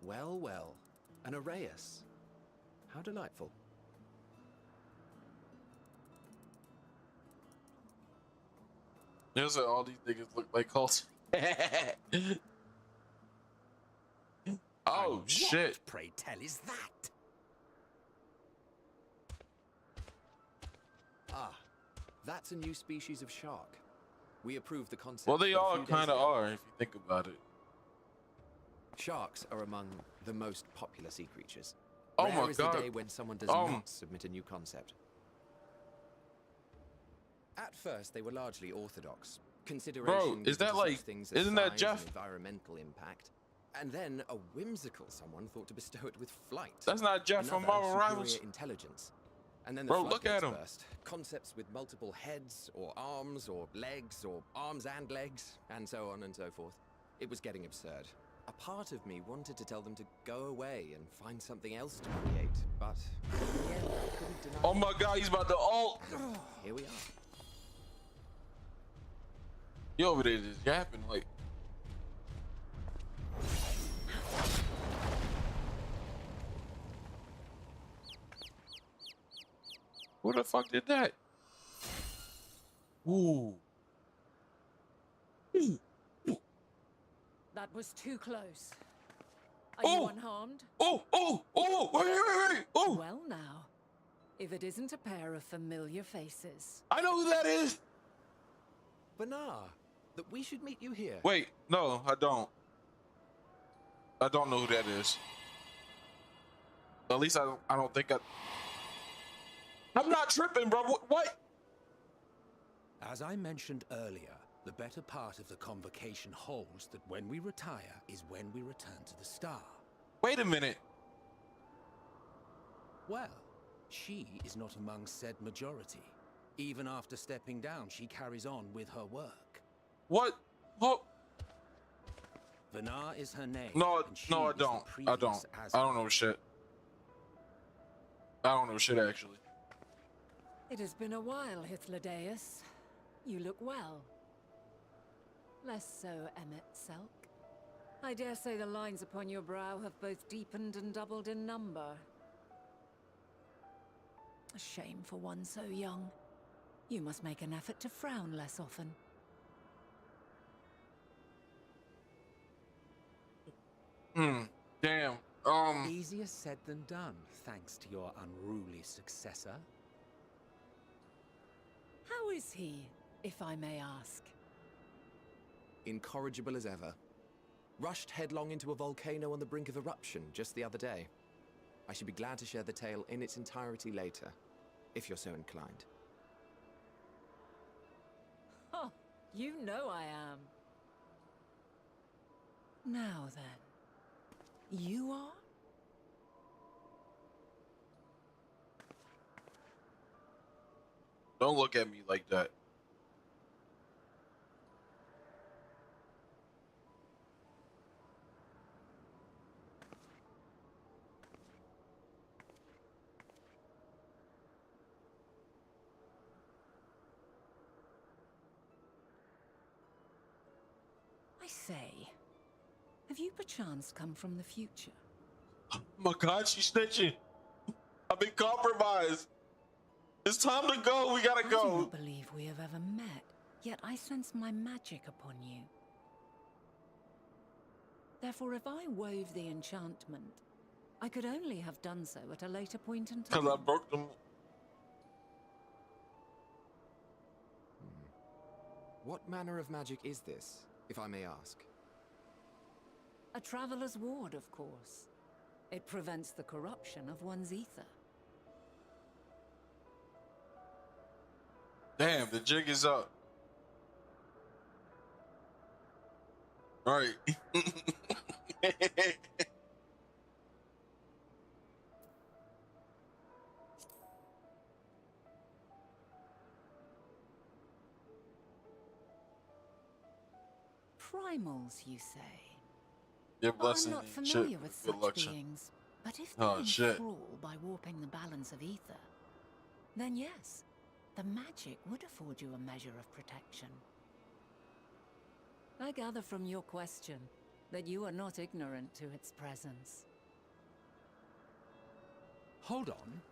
Well, well. An Arrhaeus. How delightful. There's all these niggas look like cults. Oh, shit. What, pray tell, is that? Ah, that's a new species of shark. We approved the concept. Well, they a all few days kind of ago. are, if you think about it. Sharks are among the most popular sea creatures. Oh Rare my is God. the day when someone does not submit a new concept. At first, they were largely orthodox. Consideration Bro, is that given to like- such things as isn't that size Jeff? and environmental impact, and then a whimsical someone thought to bestow it with flight. That's not Jeff from Another, Marvel superior Rivals. intelligence. And then the Bro, look at floodgates him. burst. Concepts with multiple heads, or arms, or legs, or arms and legs, and so on and so forth. It was getting absurd. A part of me wanted to tell them to go away and find something else to create, but in the end, I couldn't deny Oh my God, he's about to ult. Here we are. You over there just yapping like. Who the fuck did that? Ooh. That was too close. Are you unharmed? Oh, wait. Oh. Well now, if it isn't a pair of familiar faces. I know who that is. Benar, that we should meet you here. Wait, no, I don't. I don't know who that is. At least I don't think I'm not tripping, bro. What? As I mentioned earlier, the better part of the convocation holds that when we retire is when we return to the star. Wait a minute. Well, she is not among said majority. Even after stepping down, she carries on with her work. What? Venar is her name. No, and she no, I is the don't. I previous don't. As- I don't know shit. I don't know shit actually. It has been a while, Hythlodaeus. You look well. Less so, Emmet Selk. I dare say the lines upon your brow have both deepened and doubled in number. A shame for one so young. You must make an effort to frown less often. Damn. Easier said than done, thanks to your unruly successor. How is he, if I may ask? Incorrigible as ever. Rushed headlong into a volcano on the brink of eruption just the other day. I should be glad to share the tale in its entirety later, if you're so inclined. Oh, you know I am. Now then, you are? Don't look at me like that. I say, have you perchance come from the future? Oh my God, she's snitching. I've been compromised. It's time to go. We gotta I go. do not believe we have ever met, yet I sense my magic upon you. Therefore, if I wove the enchantment, I could only have done so at a later point in time. Because I broke them. What manner of magic is this, if I may ask? A traveler's ward, of course. It prevents the corruption of one's ether. Damn, the jig is up. Right. Primals, you say? Your blessing I'm not ain't familiar shit. with Good such luck, son. beings, but if they Oh shit. enthrall by warping the balance of ether, then yes, the magic would afford you a measure of protection. I gather from your question that you are not ignorant to its presence. Hold on.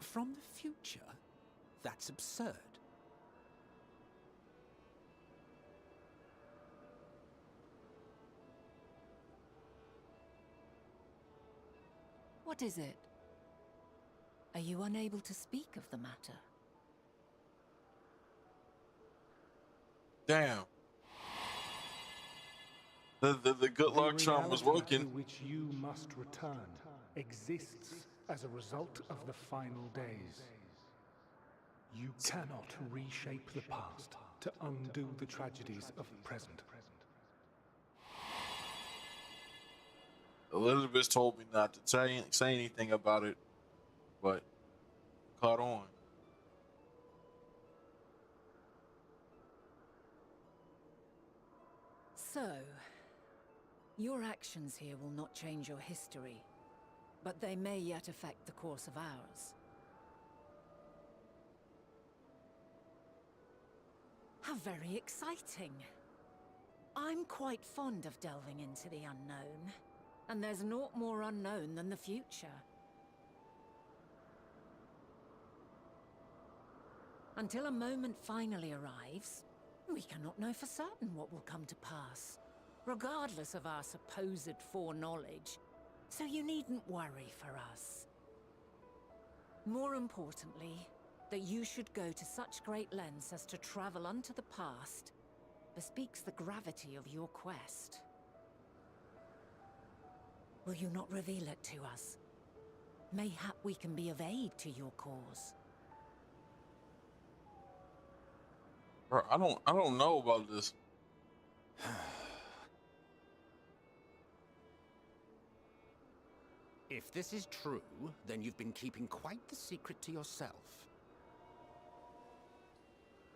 From the future? That's absurd. What is it? Are you unable to speak of the matter? Damn. The good luck charm was reality working. to which you must return exists as a result of the final days. You cannot reshape the past to undo the tragedies of the present. Elizabeth told me not to say anything about it, but caught on. So, your actions here will not change your history, but they may yet affect the course of ours. How very exciting. I'm quite fond of delving into the unknown, and there's naught more unknown than the future. Until a moment finally arrives, we cannot know for certain what will come to pass, regardless of our supposed foreknowledge, so you needn't worry for us. More importantly, that you should go to such great lengths as to travel unto the past bespeaks the gravity of your quest. Will you not reveal it to us? Mayhap we can be of aid to your cause. Bro, I don't know about this. If this is true, then you've been keeping quite the secret to yourself.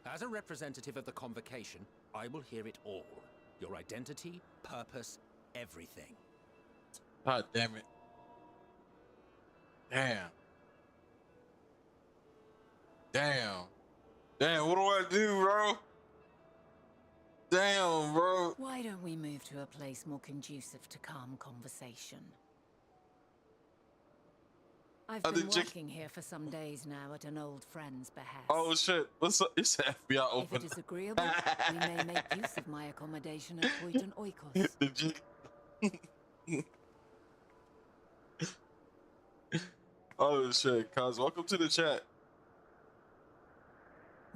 As a representative of the Convocation, I will hear it all. Your identity, purpose, everything. God damn it. Damn. Damn. Damn, what do I do, bro? Damn, bro. Why don't we move to a place more conducive to calm conversation? I've been working here for some days now at an old friend's behest. Oh shit, what's up? It's FBI open. If it is agreeable, we may make use of my accommodation at Poiton Oikos. Did you? Oh shit, cuz welcome to the chat.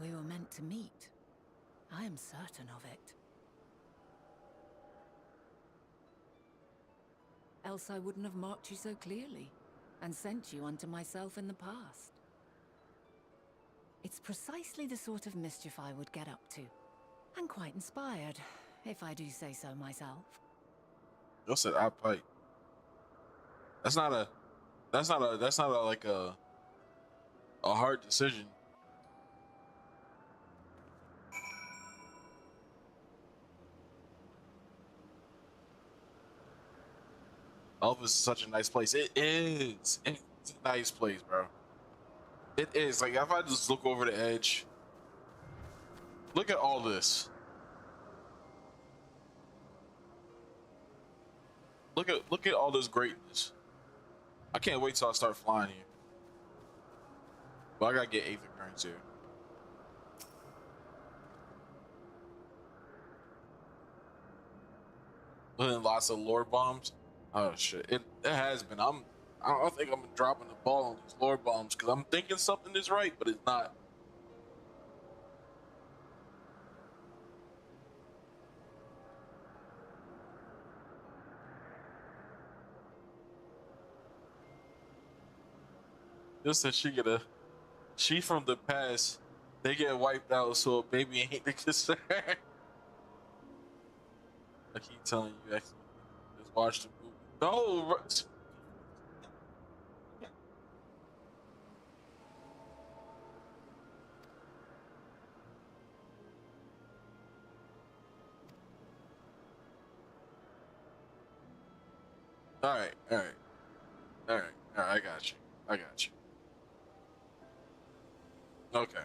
We were meant to meet. I am certain of it. Else I wouldn't have marked you so clearly and sent you unto myself in the past. It's precisely the sort of mischief I would get up to, and quite inspired, if I do say so myself. You said I pipe. That's not like a hard decision. Elvis is such a nice place. It is. It's a nice place, bro. It is. Like, if I just look over the edge, look at all this. Look at all this greatness. I can't wait till I start flying here. But I gotta get Aether Currents here. And lots of lore bombs. Oh shit! It has been. I don't think I'm dropping the ball on these lore bombs because I'm thinking something is right, but it's not. Just that she from the past. They get wiped out, so a baby ain't the concern. I keep telling you, actually, just watch the movie. No. All right, all right, all right, all right. I got you. I got you. Okay.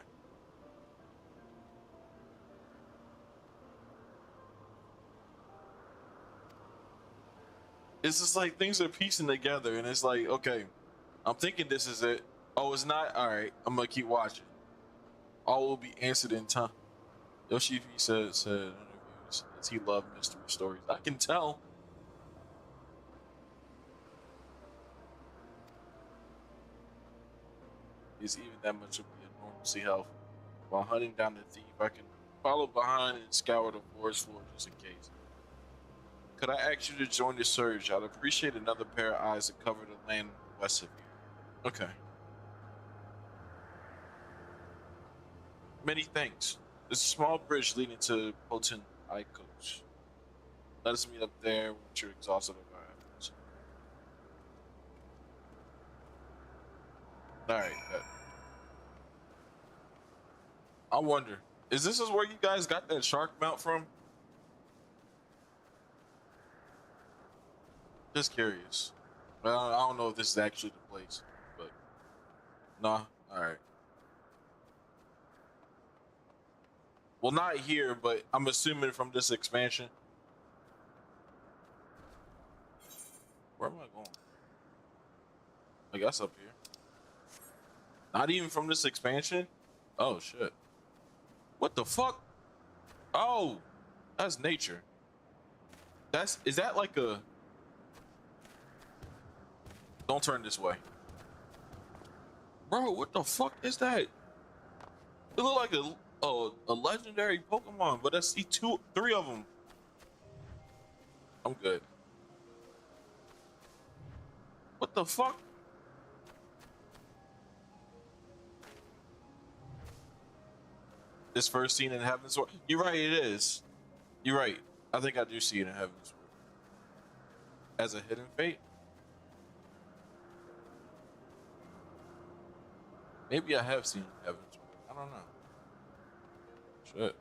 It's just like things are piecing together, and it's like, okay, I'm thinking this is it. Oh, it's not. All right, I'm gonna keep watching. All will be answered in time. Yoshi said in interviews that he loved mystery stories. I can tell. He's even that much of a normalcy health. While hunting down the thief, I can follow behind and scour the forest floor just in case. Could I ask you to join the surge? I'd appreciate another pair of eyes to cover the land west of you. Okay. Many thanks. There's a small bridge leading to Potent Icos. Let us meet up there once you're exhausted of our efforts. Alright, good. I wonder, is this where you guys got that shark mount from? Just curious. Well, I don't know if this is actually the place, but nah. All right. Well, not here, but I'm assuming from this expansion. Where am I going? I guess up here. Not even from this expansion? Oh shit. What the fuck? Oh, that's nature. Is that like a... Don't turn this way. Bro, what the fuck is that? It look like a legendary Pokemon, but I see three of them. I'm good. What the fuck? This first scene in Heavensward. You're right, it is. You're right. I think I do see it in Heavensward. As a hidden fate? Maybe I have seen Heavensward. I don't know. Shit.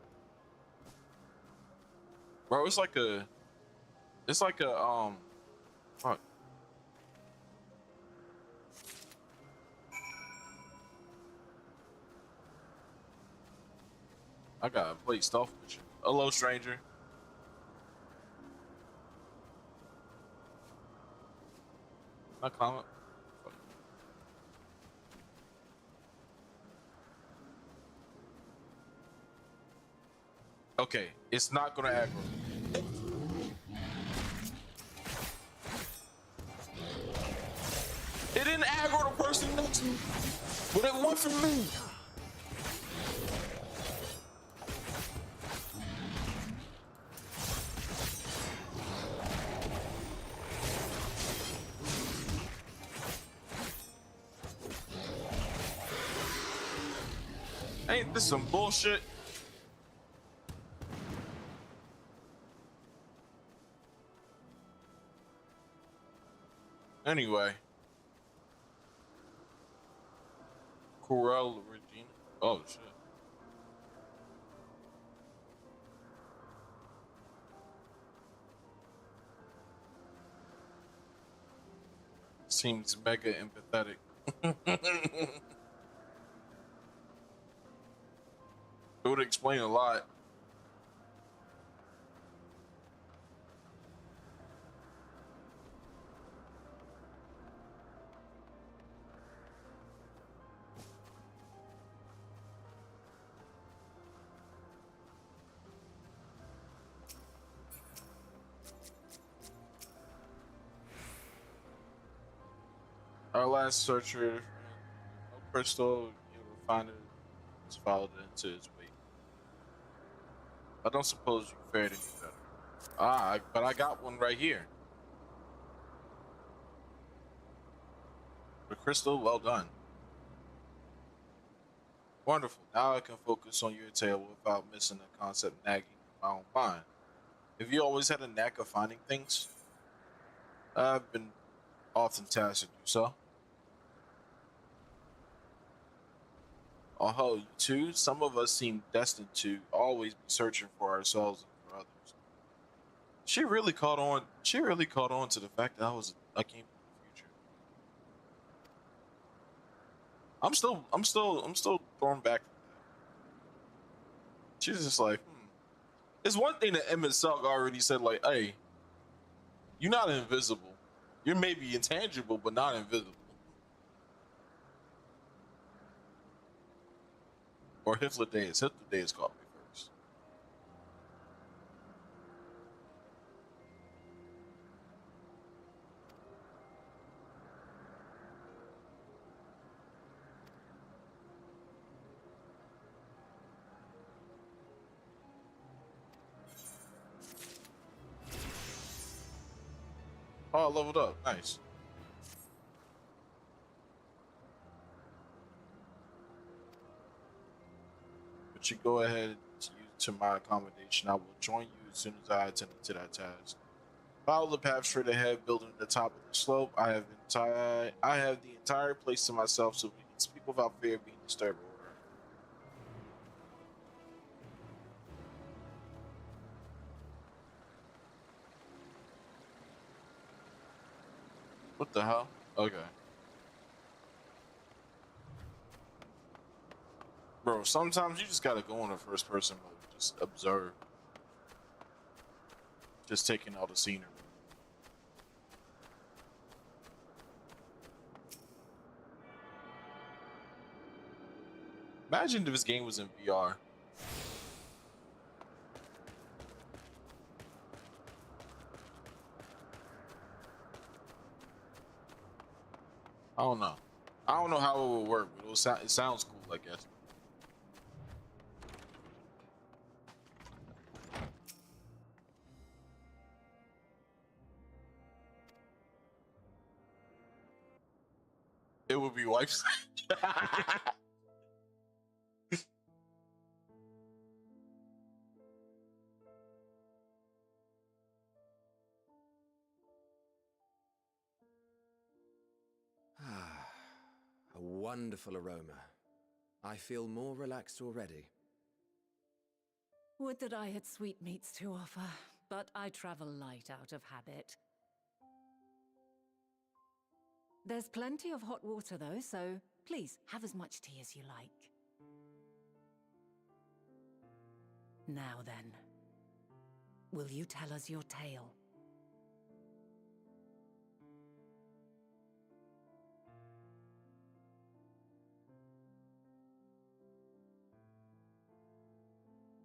Bro, it's like a fuck. I gotta play stealth with you. Hello, stranger. Can I climb up? Fuck. Okay, it's not gonna aggro. It didn't aggro the person next to me, but it went for me. Ain't this some bullshit? Anyway. Corel Regina. Oh shit. Seems mega empathetic. It would explain a lot. Our last searcher, no crystal, you will find it. It's followed into its weight. I don't suppose you fared any better. But I got one right here. The crystal, well done. Wonderful. Now I can focus on your tale without missing the concept nagging in my own mind. Have you always had a knack of finding things? I've been often tasked to do so. Although you two, some of us seem destined to always be searching for ourselves and for others. She really caught on to the fact that I was I came from the future. I'm still thrown back. She's just like, it's one thing that Emmett Salk already said, like, hey, you're not invisible. You're maybe intangible, but not invisible. Or Hitler Days. Hitler Days called me first. Oh, I leveled up. Nice. But you go ahead to my accommodation. I will join you as soon as I attend to that task. Follow the path straight ahead, building at the top of the slope. I have the entire place to myself, so we can speak without fear of being disturbed. What the hell? Okay. Bro, sometimes you just gotta go in a first person mode. Just observe. Just taking all the scenery. Imagine if this game was in VR. I don't know. I don't know how it would work, but it sounds cool, I guess. It would be wipes. A wonderful aroma. I feel more relaxed already. Would that I had sweetmeats to offer, but I travel light out of habit. There's plenty of hot water though, so please have as much tea as you like. Now then, will you tell us your tale?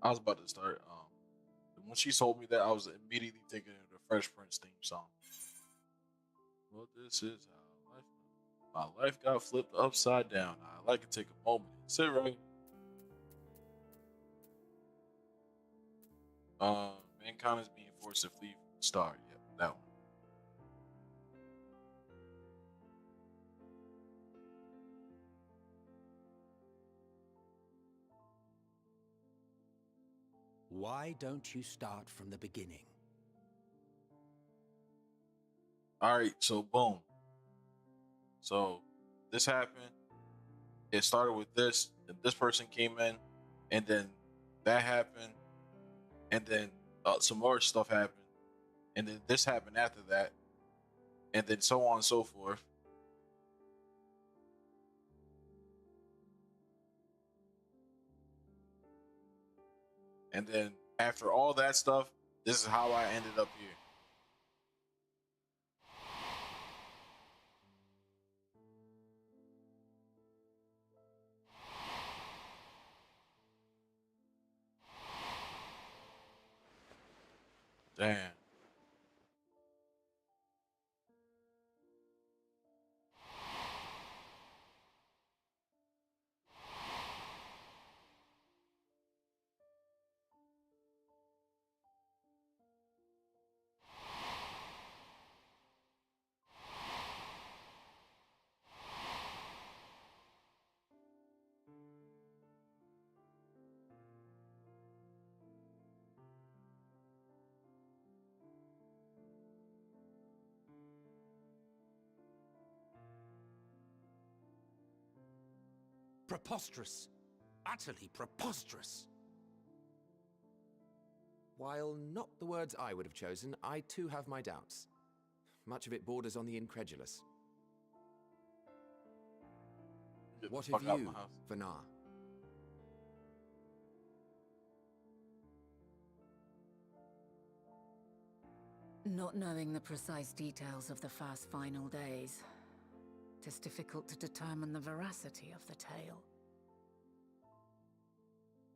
I was about to start. When she told me that, I was immediately thinking of the Fresh Prince theme song. Well, this is how my life got flipped upside down. I like to take a moment and sit right. Mankind is being forced to flee from the star. Yep, that one. Why don't you start from the beginning? All right, so boom. So this happened. It started with this, and this person came in, and then that happened, and then some more stuff happened, and then this happened after that, and then so on and so forth. And then after all that stuff, this is how I ended up here. Damn. Preposterous. Utterly preposterous. While not the words I would have chosen, I too have my doubts. much of it borders on the incredulous. Get the What fuck of out you, my house. Vanar? Not knowing the precise details of the first final days, it is difficult to determine the veracity of the tale.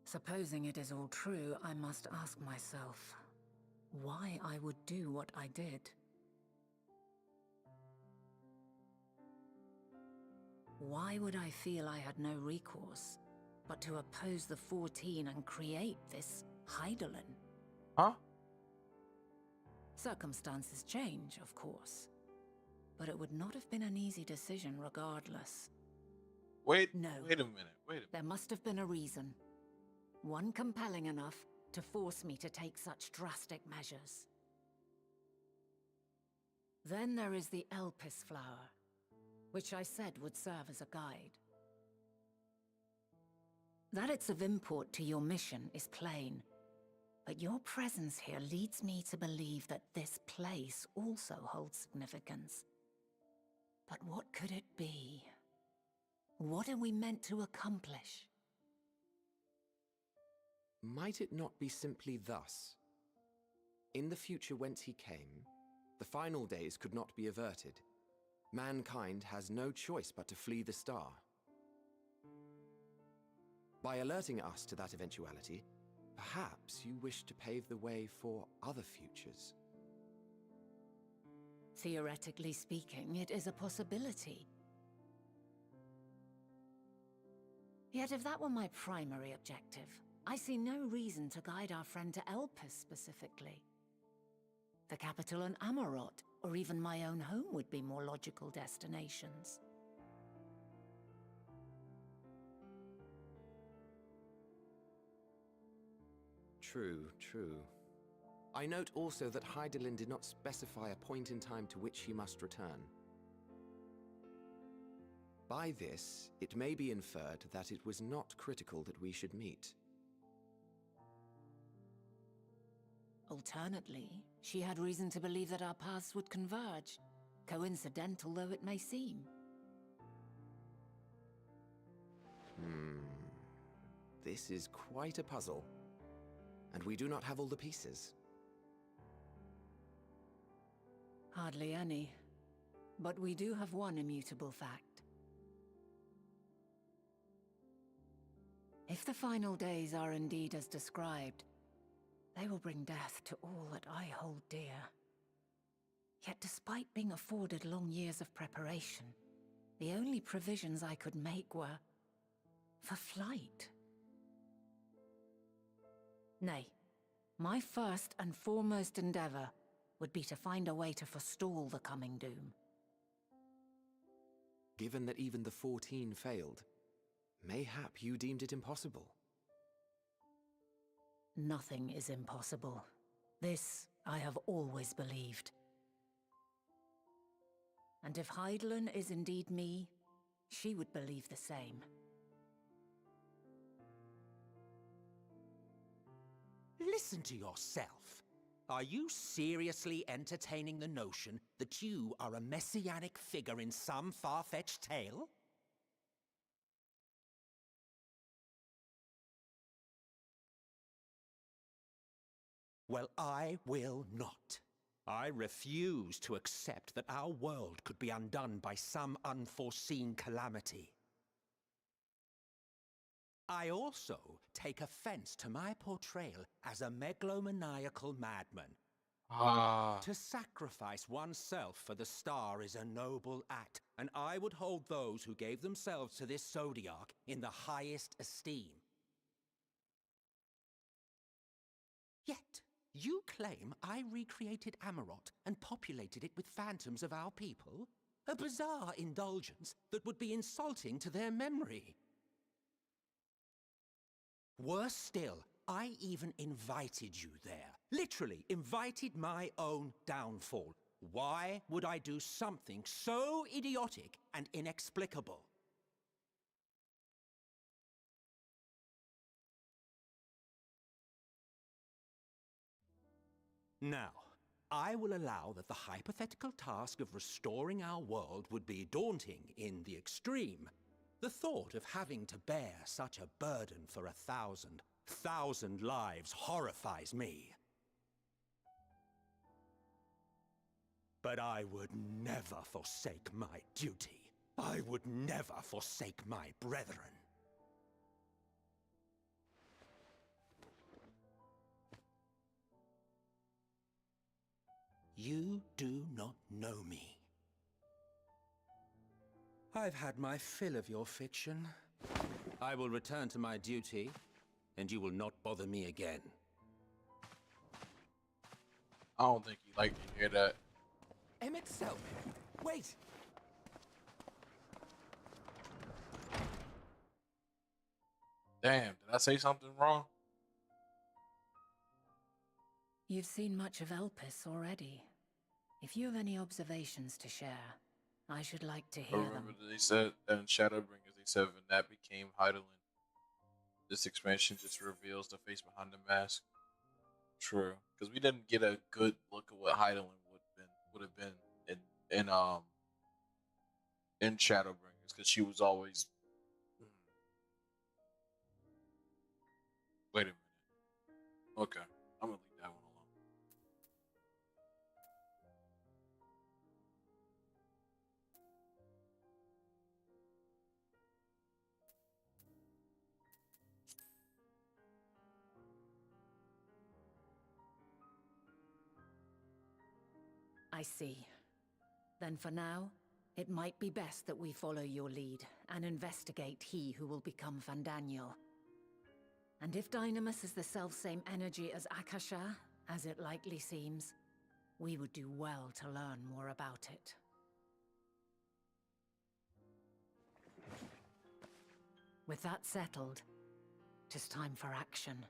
Supposing it is all true, I must ask myself why I would do what I did. Why would I feel I had no recourse but to oppose the 14 and create this Hydaelyn? Huh? Circumstances change, of course, but it would not have been an easy decision regardless. Wait No. Wait a minute. Wait a minute. There must have been a reason. One compelling enough to force me to take such drastic measures. Then there is the Elpis flower, which I said would serve as a guide. That it's of import to your mission is plain, but your presence here leads me to believe that this place also holds significance. But what could it be? What are we meant to accomplish? Might it not be simply thus? In the future whence he came, the final days could not be averted. Mankind has no choice but to flee the star. By alerting us to that eventuality, perhaps you wish to pave the way for other futures. Theoretically speaking, it is a possibility. Yet if that were my primary objective, I see no reason to guide our friend to Elpis specifically. The capital and Amarot, or even my own home would be more logical destinations. True, true. I note also that Hydaelyn did not specify a point in time to which he must return. By this, it may be inferred that it was not critical that we should meet. Alternately, she had reason to believe that our paths would converge, coincidental though it may seem. This is quite a puzzle, and we do not have all the pieces. Hardly any, but we do have one immutable fact. If the final days are indeed as described, they will bring death to all that I hold dear. Yet despite being afforded long years of preparation, the only provisions I could make were for flight. Nay, my first and foremost endeavor would be to find a way to forestall the coming doom. Given that even the 14 failed, mayhap you deemed it impossible. Nothing is impossible. This I have always believed. And if Hydaelyn is indeed me, she would believe the same. Listen to yourself. Are you seriously entertaining the notion that you are a messianic figure in some far-fetched tale? Well, I will not. I refuse to accept that our world could be undone by some unforeseen calamity. I also take offense to my portrayal as a megalomaniacal madman. To sacrifice oneself for the star is a noble act, and I would hold those who gave themselves to this zodiac in the highest esteem. Yet, you claim I recreated Amarot and populated it with phantoms of our people? A bizarre indulgence that would be insulting to their memory. Worse still, I even invited you there. Literally invited my own downfall. Why would I do something so idiotic and inexplicable? Now, I will allow that the hypothetical task of restoring our world would be daunting in the extreme. The thought of having to bear such a burden for 1,000 lives horrifies me. But I would never forsake my duty. I would never forsake my brethren. You do not know me. I've had my fill of your fiction. I will return to my duty, and you will not bother me again. I don't think you like to hear that. Emmett Selk, wait! Damn, did I say something wrong? You've seen much of Elpis already. If you have any observations to share, I should like to hear I them. remember they said that in Shadowbringers, they said when that became Hydaelyn, this expansion just reveals the face behind the mask. True, because we didn't get a good look at what Hydaelyn would have been in Shadowbringers, because she was always. Wait a minute. Okay, I'm gonna leave that one alone. I see. Then for now, it might be best that we follow your lead and investigate he who will become Fandaniel. And if Dynamis is the self-same energy as Akasha, as it likely seems, we would do well to learn more about it. With that settled, tis time for action.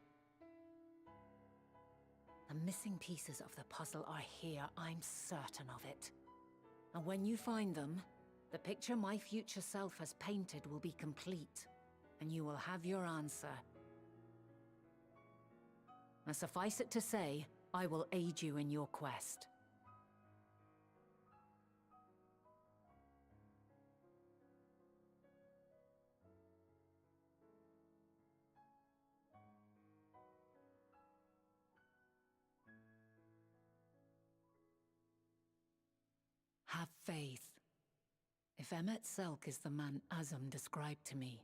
The missing pieces of the puzzle are here, I'm certain of it. And when you find them, the picture my future self has painted will be complete, and you will have your answer. And suffice it to say, I will aid you in your quest. Have faith. If Emmett Selk is the man Azum described to me,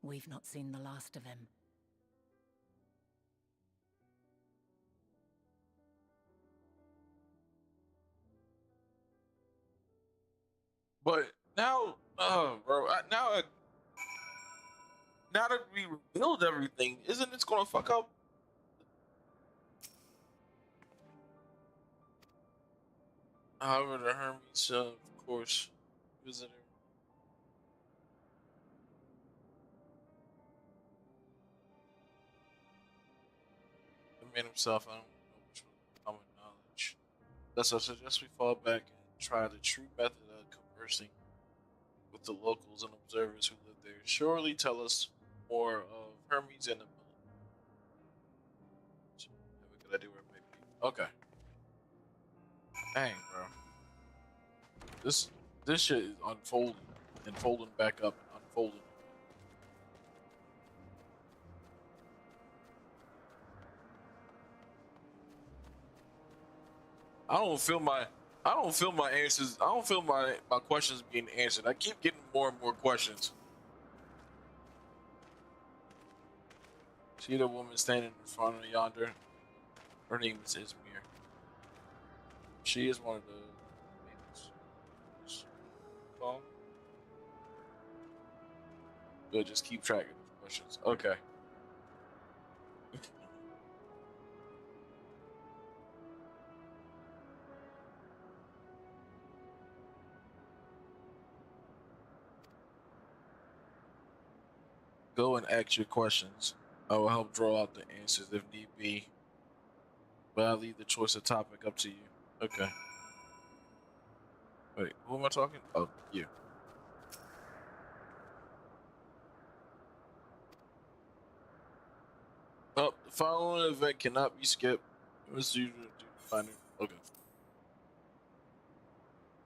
we've not seen the last of him. But now, bro, now that we revealed everything, isn't it gonna fuck up? However, the Hermes, of course, visitor. The man himself, I don't know which was common knowledge. Thus, I suggest we fall back and try the true method of conversing with the locals and observers who live there. Surely tell us more of Hermes and the have a good idea where it may be. Okay. Dang, bro. This shit is unfolding and folding back up and unfolding. I don't feel my answers. I don't feel my questions being answered. I keep getting more and more questions. See the woman standing in front of yonder? Her name is Izmir. She is one of the maidens. Good, just keep track of the questions. Okay. Go and ask your questions. I will help draw out the answers if need be. But I'll leave the choice of topic up to you. Okay. Wait, who am I talking? Oh, you. Oh, the following event cannot be skipped. As usual, find it. Okay.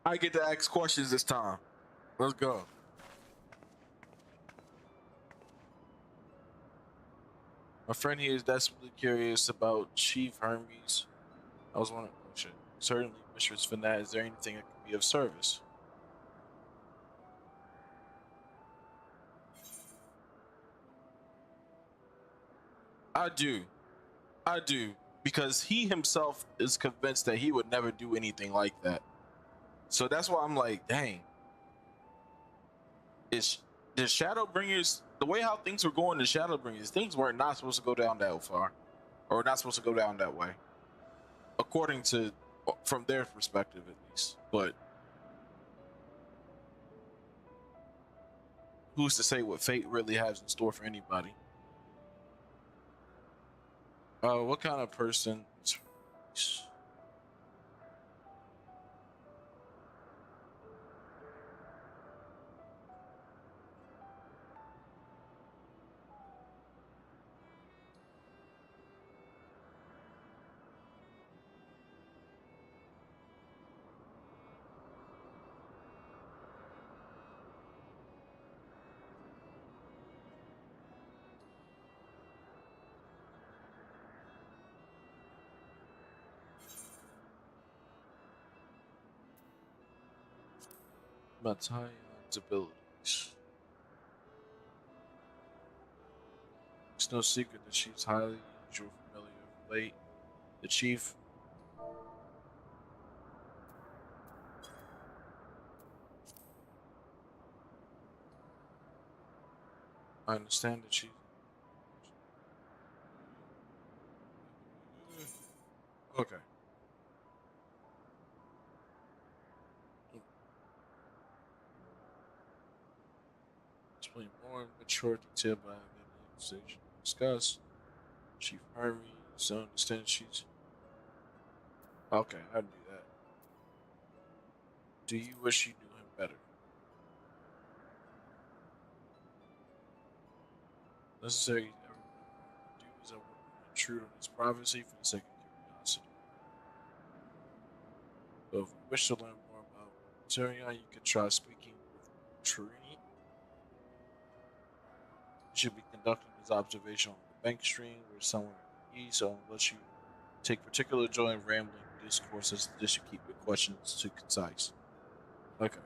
I get to ask questions this time. Let's go. My friend here is desperately curious about Chief Hermes. I was wondering, oh shit. Certainly, Mistress Finat, is there anything that could be of service? I do. Because he himself is convinced that he would never do anything like that. So that's why I'm like, dang. Is the Shadowbringers, the way how things were going in Shadowbringers, things were not supposed to go down that far. Or not supposed to go down that way. According to, from their perspective at least. But who's to say what fate really has in store for anybody? What kind of person? Matayon's abilities. It's no secret that she's highly unusual, familiar of late. The chief. I understand that she's. Okay. Explain more in mature detail, but I have a conversation to discuss. Chief Hermes, I understand she's. Okay, I'll do that. Do you wish you knew him better? Necessary everyone do is I wouldn't intrude on his privacy for the sake of curiosity. So if you wish to learn more about Tyrion, you could try speaking with Trini. He should be conducting his observation on the bank stream where somewhere in the east, so unless you take particular joy in rambling discourses, this should keep your questions too concise. Okay.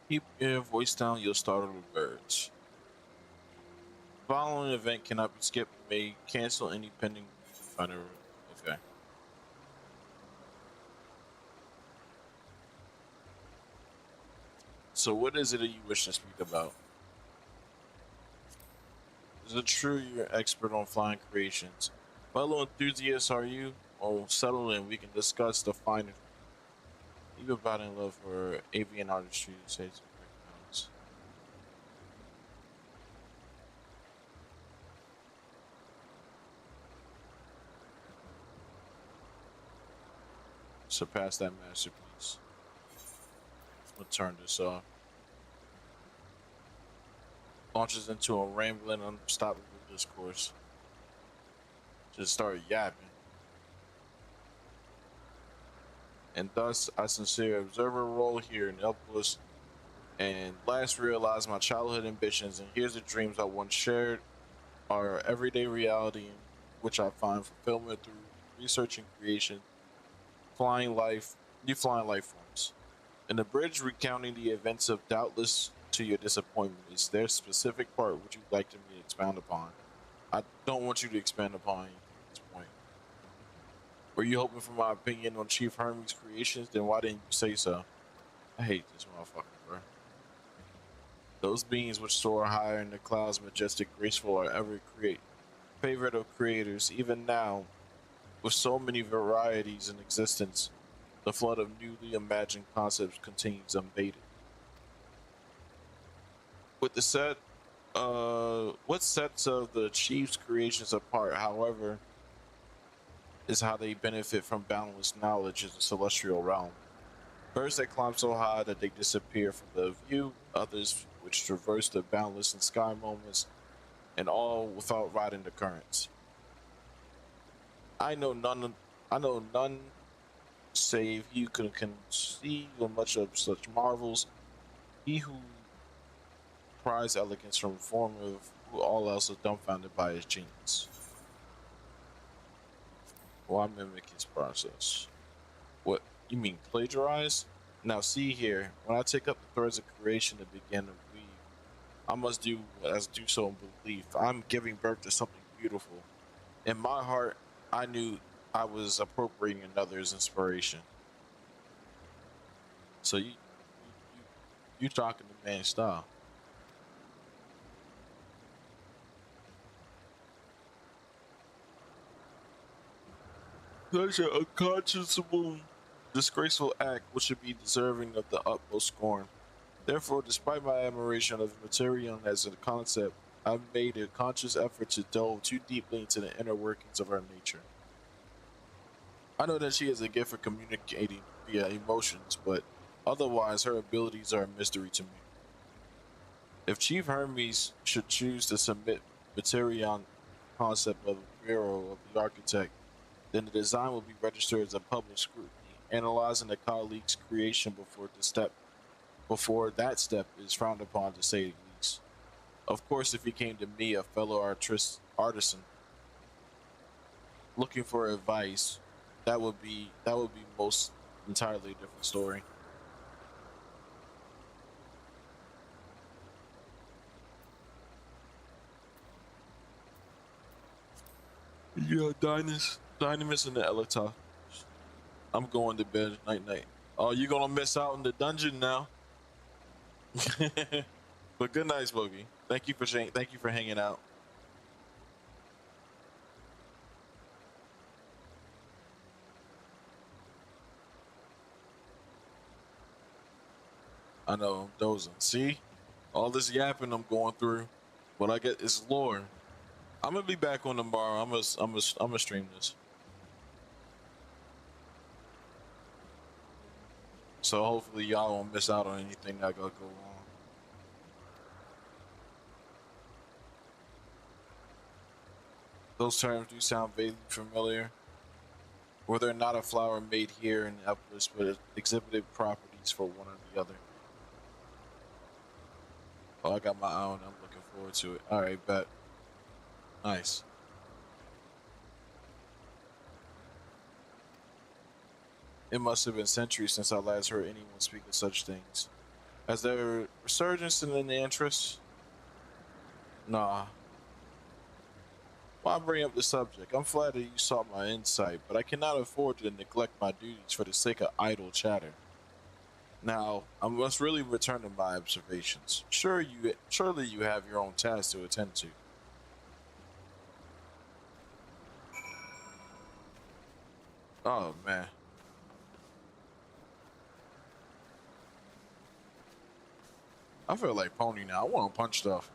Keep your voice down, you'll startle the birds. The following event cannot be skipped. You may cancel any pending final. Okay. So what is it that you wish to speak about? Is it true you're an expert on flying creations? Fellow enthusiasts are you? Oh, settle in, we can discuss the finer. You've about in love for avian artistry to say some breakdowns. Surpass that masterpiece. We'll turn this off. launches into a rambling, unstoppable discourse. Just start yapping. And thus, I sincerely observe a role here in Elpis, and last realized my childhood ambitions, and here's the dreams I once shared are everyday reality in which I find fulfillment through research and creation, new flying life forms. In the bridge recounting the events of doubtless to your disappointment, is there a specific part would you like me to expound upon? I don't want you to expand upon anything at this point. Were you hoping for my opinion on Chief Hermes' creations? Then why didn't you say so? I hate this motherfucker, bro. Those beings which soar higher in the clouds, majestic, graceful, are ever favorite of creators. Even now, with so many varieties in existence, the flood of newly imagined concepts continues unabated. With the set, what sets of the Chief's creations apart, however, is how they benefit from boundless knowledge in the celestial realm. Birds that climb so high that they disappear from the view, others which traverse the boundless in sky moments, and all without riding the currents. I know none save he who can conceive of much of such marvels, he who prize elegance from form of who all else is dumbfounded by his genius. Why mimic his process? What, you mean plagiarize? Now see here, when I take up the threads of creation to begin to weave, I must do so in belief. I'm giving birth to something beautiful. In my heart, I knew I was appropriating another's inspiration. So you talking to man style. Such an unconscionable, disgraceful act which should be deserving of the utmost scorn. Therefore, despite my admiration of Materion as a concept, I've made a conscious effort to delve too deeply into the inner workings of her nature. I know that she has a gift for communicating via emotions, but otherwise her abilities are a mystery to me. If Chief Hermes should choose to submit Materion concept of a bureau of the architect, then the design will be registered as a public scrutiny, analyzing the colleague's creation before that step is frowned upon, to say the least. Of course, if he came to me, a fellow artisan, looking for advice, that would be most entirely a different story. Yeah, Dynamis and the Elita. I'm going to bed. Night night. Oh, you're gonna miss out on the dungeon now. But good night, Smokey. Thank you for hanging out. I know, I'm dozing. See? All this yapping I'm going through. What I get is lore. I'm gonna be back on tomorrow. I'm gonna stream this. So hopefully y'all won't miss out on anything that gotta go on. Those terms do sound vaguely familiar. Were there not a flower made here in Elpis, but it exhibited properties for one or the other? Oh, I got my own. I'm looking forward to it. All right, bet. Nice. It must have been centuries since I last heard anyone speak of such things. Has there a resurgence in the interest? Nah. Why bring up the subject? I'm flattered you sought my insight, but I cannot afford to neglect my duties for the sake of idle chatter. Now, I must really return to my observations. Surely you have your own tasks to attend to. Oh, man. I feel like Pony now. I want to punch stuff.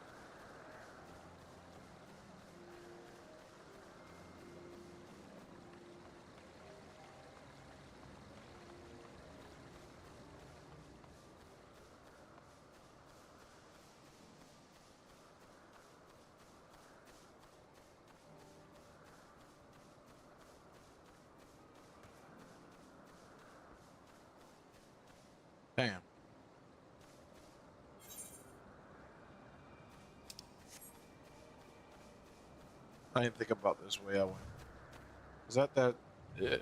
Damn. I didn't think about this way I went. Is that? Yeah.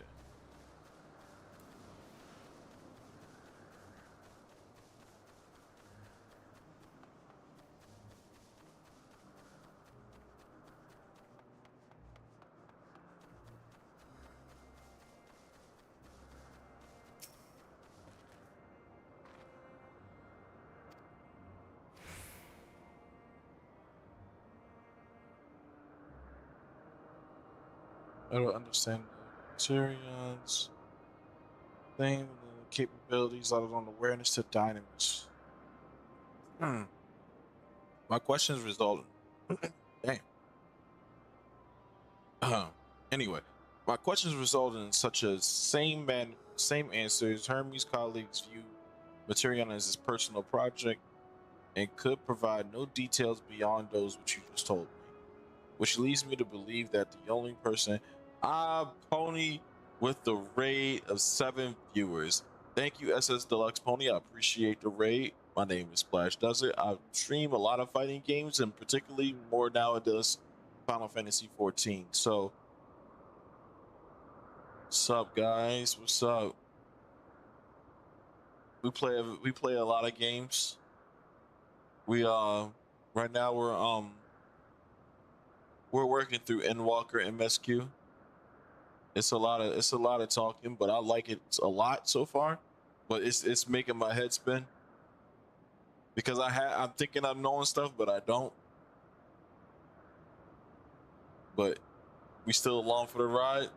I don't understand the Syrians thing, the capabilities out of on awareness to dynamis. My questions result in damn. Anyway, my questions result in such a same answers. Hermes colleagues view Materion as his personal project and could provide no details beyond those which you just told me, which leads me to believe that the only person Pony with the raid of 7 viewers. Thank you, SS Deluxe Pony. I appreciate the raid. My name is Splash Desert. I stream a lot of fighting games and particularly more nowadays Final Fantasy 14. So, what's up, guys? What's up? We play a lot of games. We right now we're working through Endwalker MSQ. It's a lot of talking, but I like it a lot so far. But it's making my head spin because I'm thinking I'm knowing stuff, but I don't. But we still along for the ride.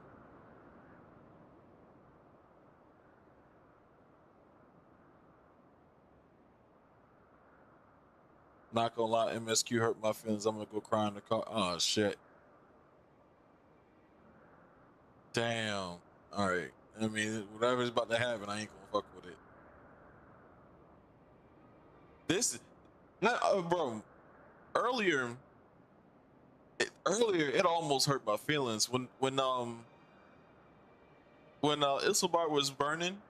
Not gonna lie, MSQ hurt my feelings. I'm gonna go cry in the car. Oh shit. Damn. All right. I mean, whatever's about to happen, I ain't gonna fuck with it. This, bro. Earlier, it almost hurt my feelings when Isilbar was burning.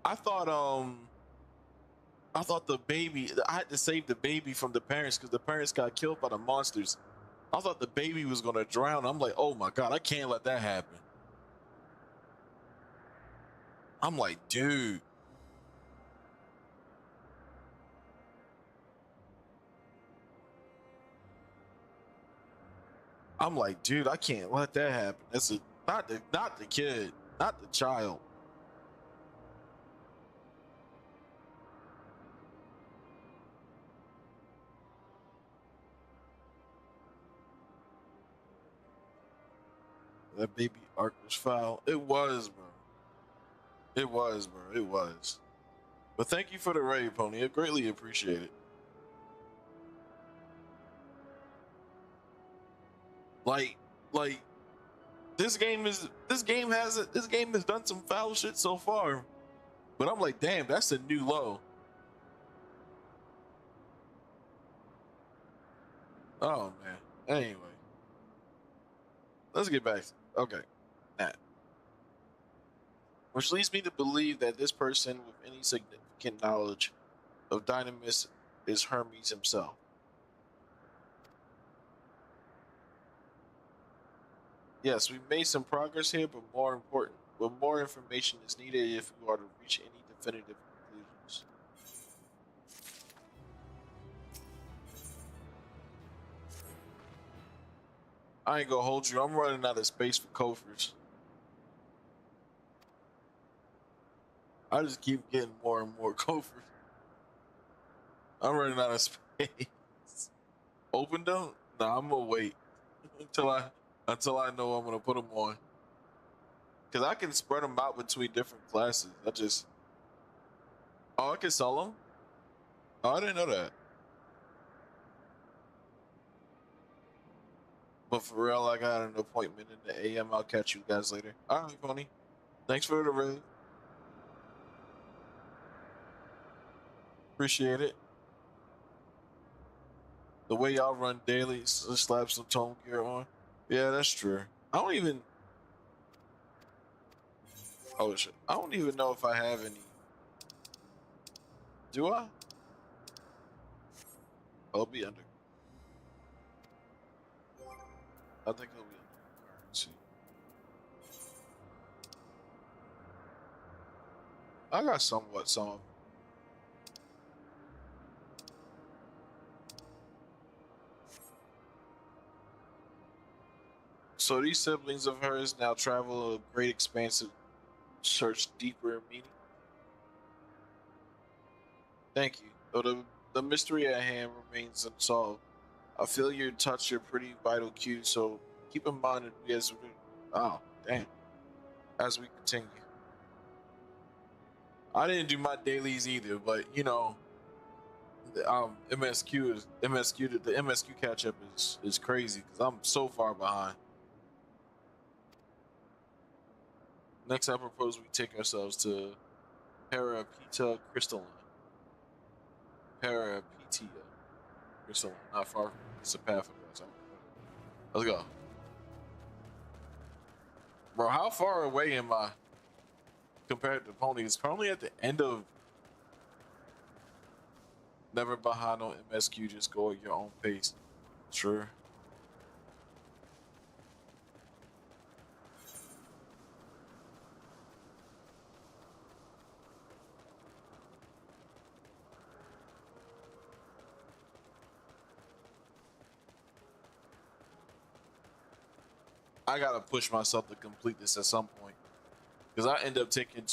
I thought the baby. I had to save the baby from the parents because the parents got killed by the monsters. I thought the baby was gonna drown. I'm like, oh my god, I can't let that happen. I'm like, dude. I'm like, dude, I can't let that happen. That's not the kid, not the child. That baby arc was foul. It was, bro. It was, bro. It was. But thank you for the raid, Pony. I greatly appreciate it. Like this game has done some foul shit so far. But I'm like, damn, that's a new low. Oh man. Anyway. Let's get back. Okay. Nah. Which leads me to believe that this person with any significant knowledge of Dynamis is Hermes himself. Yes, we've made some progress here, but more information is needed if we are to reach any definitive conclusions. I ain't gonna hold you. I'm running out of space for Kophers. I just keep getting more and more Kophers. I'm running out of space. Open them? Nah, I'm gonna wait until I know I'm gonna put them on. Cause I can spread them out between different classes. Oh, I can sell them? Oh, I didn't know that. But for real, I got an appointment in the AM. I'll catch you guys later. All right, Pony. Thanks for the raid. Appreciate it. The way y'all run daily, slap some tone gear on. Yeah, that's true. I don't even. Oh shit! I don't even know if I have any. Do I? I'll be under. I think it'll be under currency. I got somewhat some of. So these siblings of hers now travel a great expanse to search deeper meaning. Thank you. Though the mystery at hand remains unsolved, I feel your touch are pretty vital cues, so keep in mind that we as we continue. I didn't do my dailies either, but you know, the MSQ catch up is crazy because I'm so far behind. Next, I propose we take ourselves to Parapita Crystalline. Parapetia Crystalline, not far from Sapapha. Let's go. Bro, how far away am I compared to Pony? It's currently at the end of never behind on MSQ, just go at your own pace. Sure. I gotta push myself to complete this at some point because I end up taking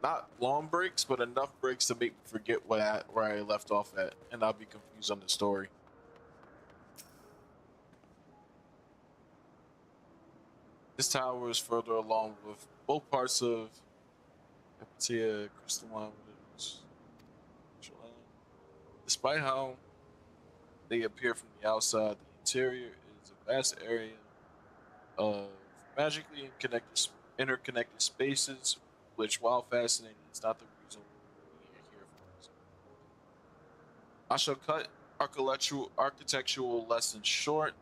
not long breaks, but enough breaks to make me forget where I left off at, and I'll be confused on the story. This tower is further along with both parts of Epitia Crystalline. Despite how they appear from the outside, the interior is a vast area of magically interconnected spaces, which, while fascinating, is not the reason we are here for. I shall cut architectural lessons short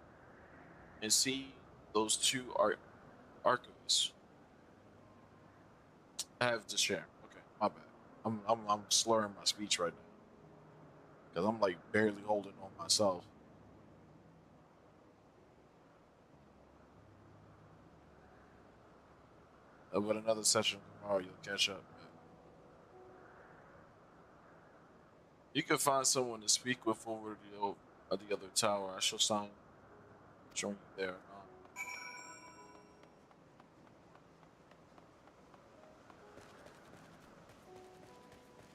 and see those two archivists have to share. Okay, my bad. I'm slurring my speech right now because I'm like barely holding on myself. But another session tomorrow, you'll catch up. You can find someone to speak with over the other tower. I shall join you there.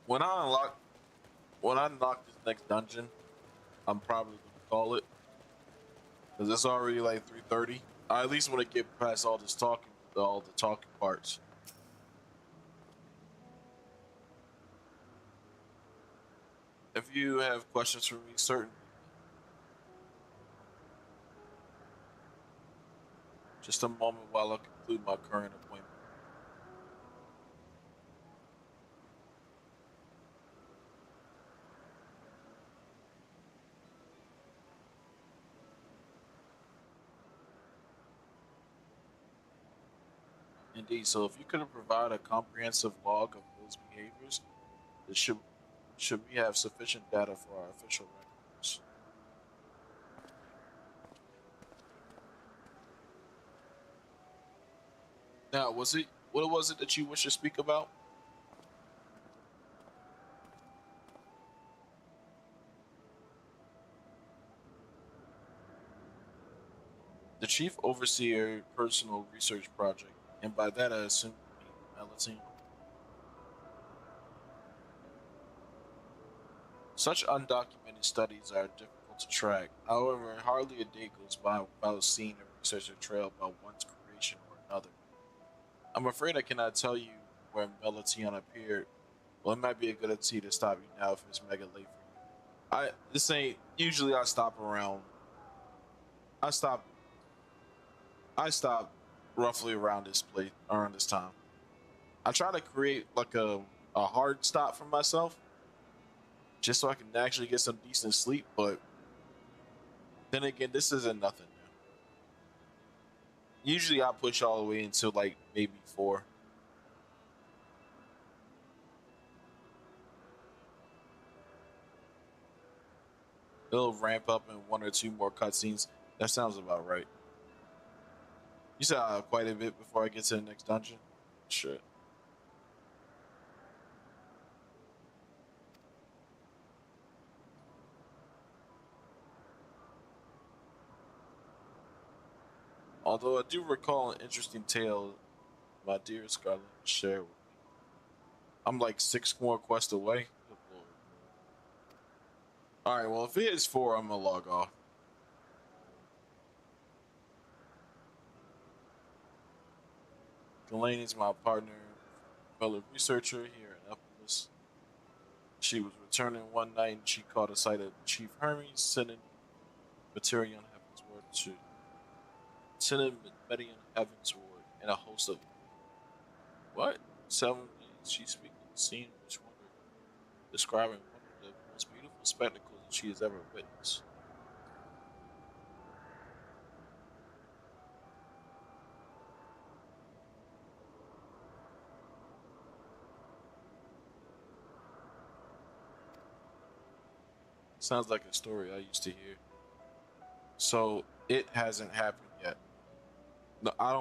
When I unlock this next dungeon, I'm probably gonna call it because it's already like 3:30. I at least want to get past all the talking parts. If you have questions for me, certainly. Just a moment while I conclude my current appointment. Indeed, so if you could provide a comprehensive log of those behaviors, it should we have sufficient data for our official records. Now, what was it that you wish to speak about? The Chief Overseer Personal Research Project, and by that I assume you mean Melitene. Such undocumented studies are difficult to track. However, hardly a day goes by without seeing a researcher trail about one's creation or another. I'm afraid I cannot tell you where Melitene appeared. Well, it might be a good idea to stop you now if it's mega late for you. This ain't usually I stop around. I stop roughly around this time. I try to create like a hard stop for myself, just so I can actually get some decent sleep, but then again, this isn't nothing new. Usually I push all the way until like maybe 4. It'll ramp up in 1 or 2 more cutscenes. That sounds about right. You said quite a bit before I get to the next dungeon. Shit. Although I do recall an interesting tale my dear Scarlet shared with me. I'm like 6 more quests away. Good lord. Alright, well, if it is 4, I'm gonna log off. Delaney is my partner, fellow researcher here in Epolis. She was returning one night and she caught a sight of Chief Hermes sending Materion Heavensward to Median Heavensward and a host of what? 7 days she speaking the scene which wonder, describing one of the most beautiful spectacles that she has ever witnessed. Sounds like a story I used to hear. So it hasn't happened yet. No, I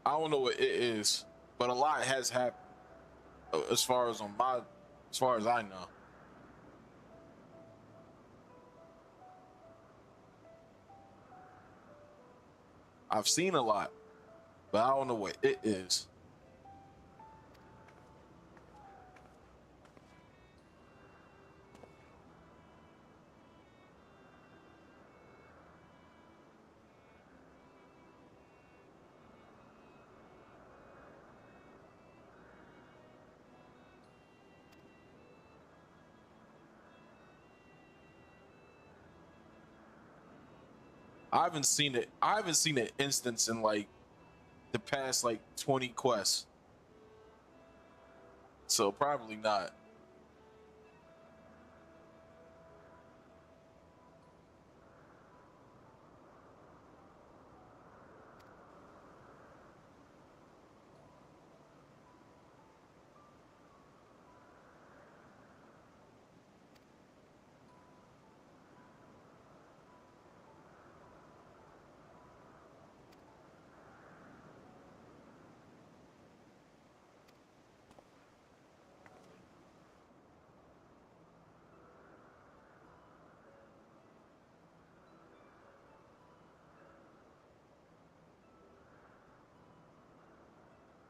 don't know what it is, but a lot has happened. As far as I know. I've seen a lot, but I don't know what it is. I haven't seen an instance in like the past like 20 quests. So probably not.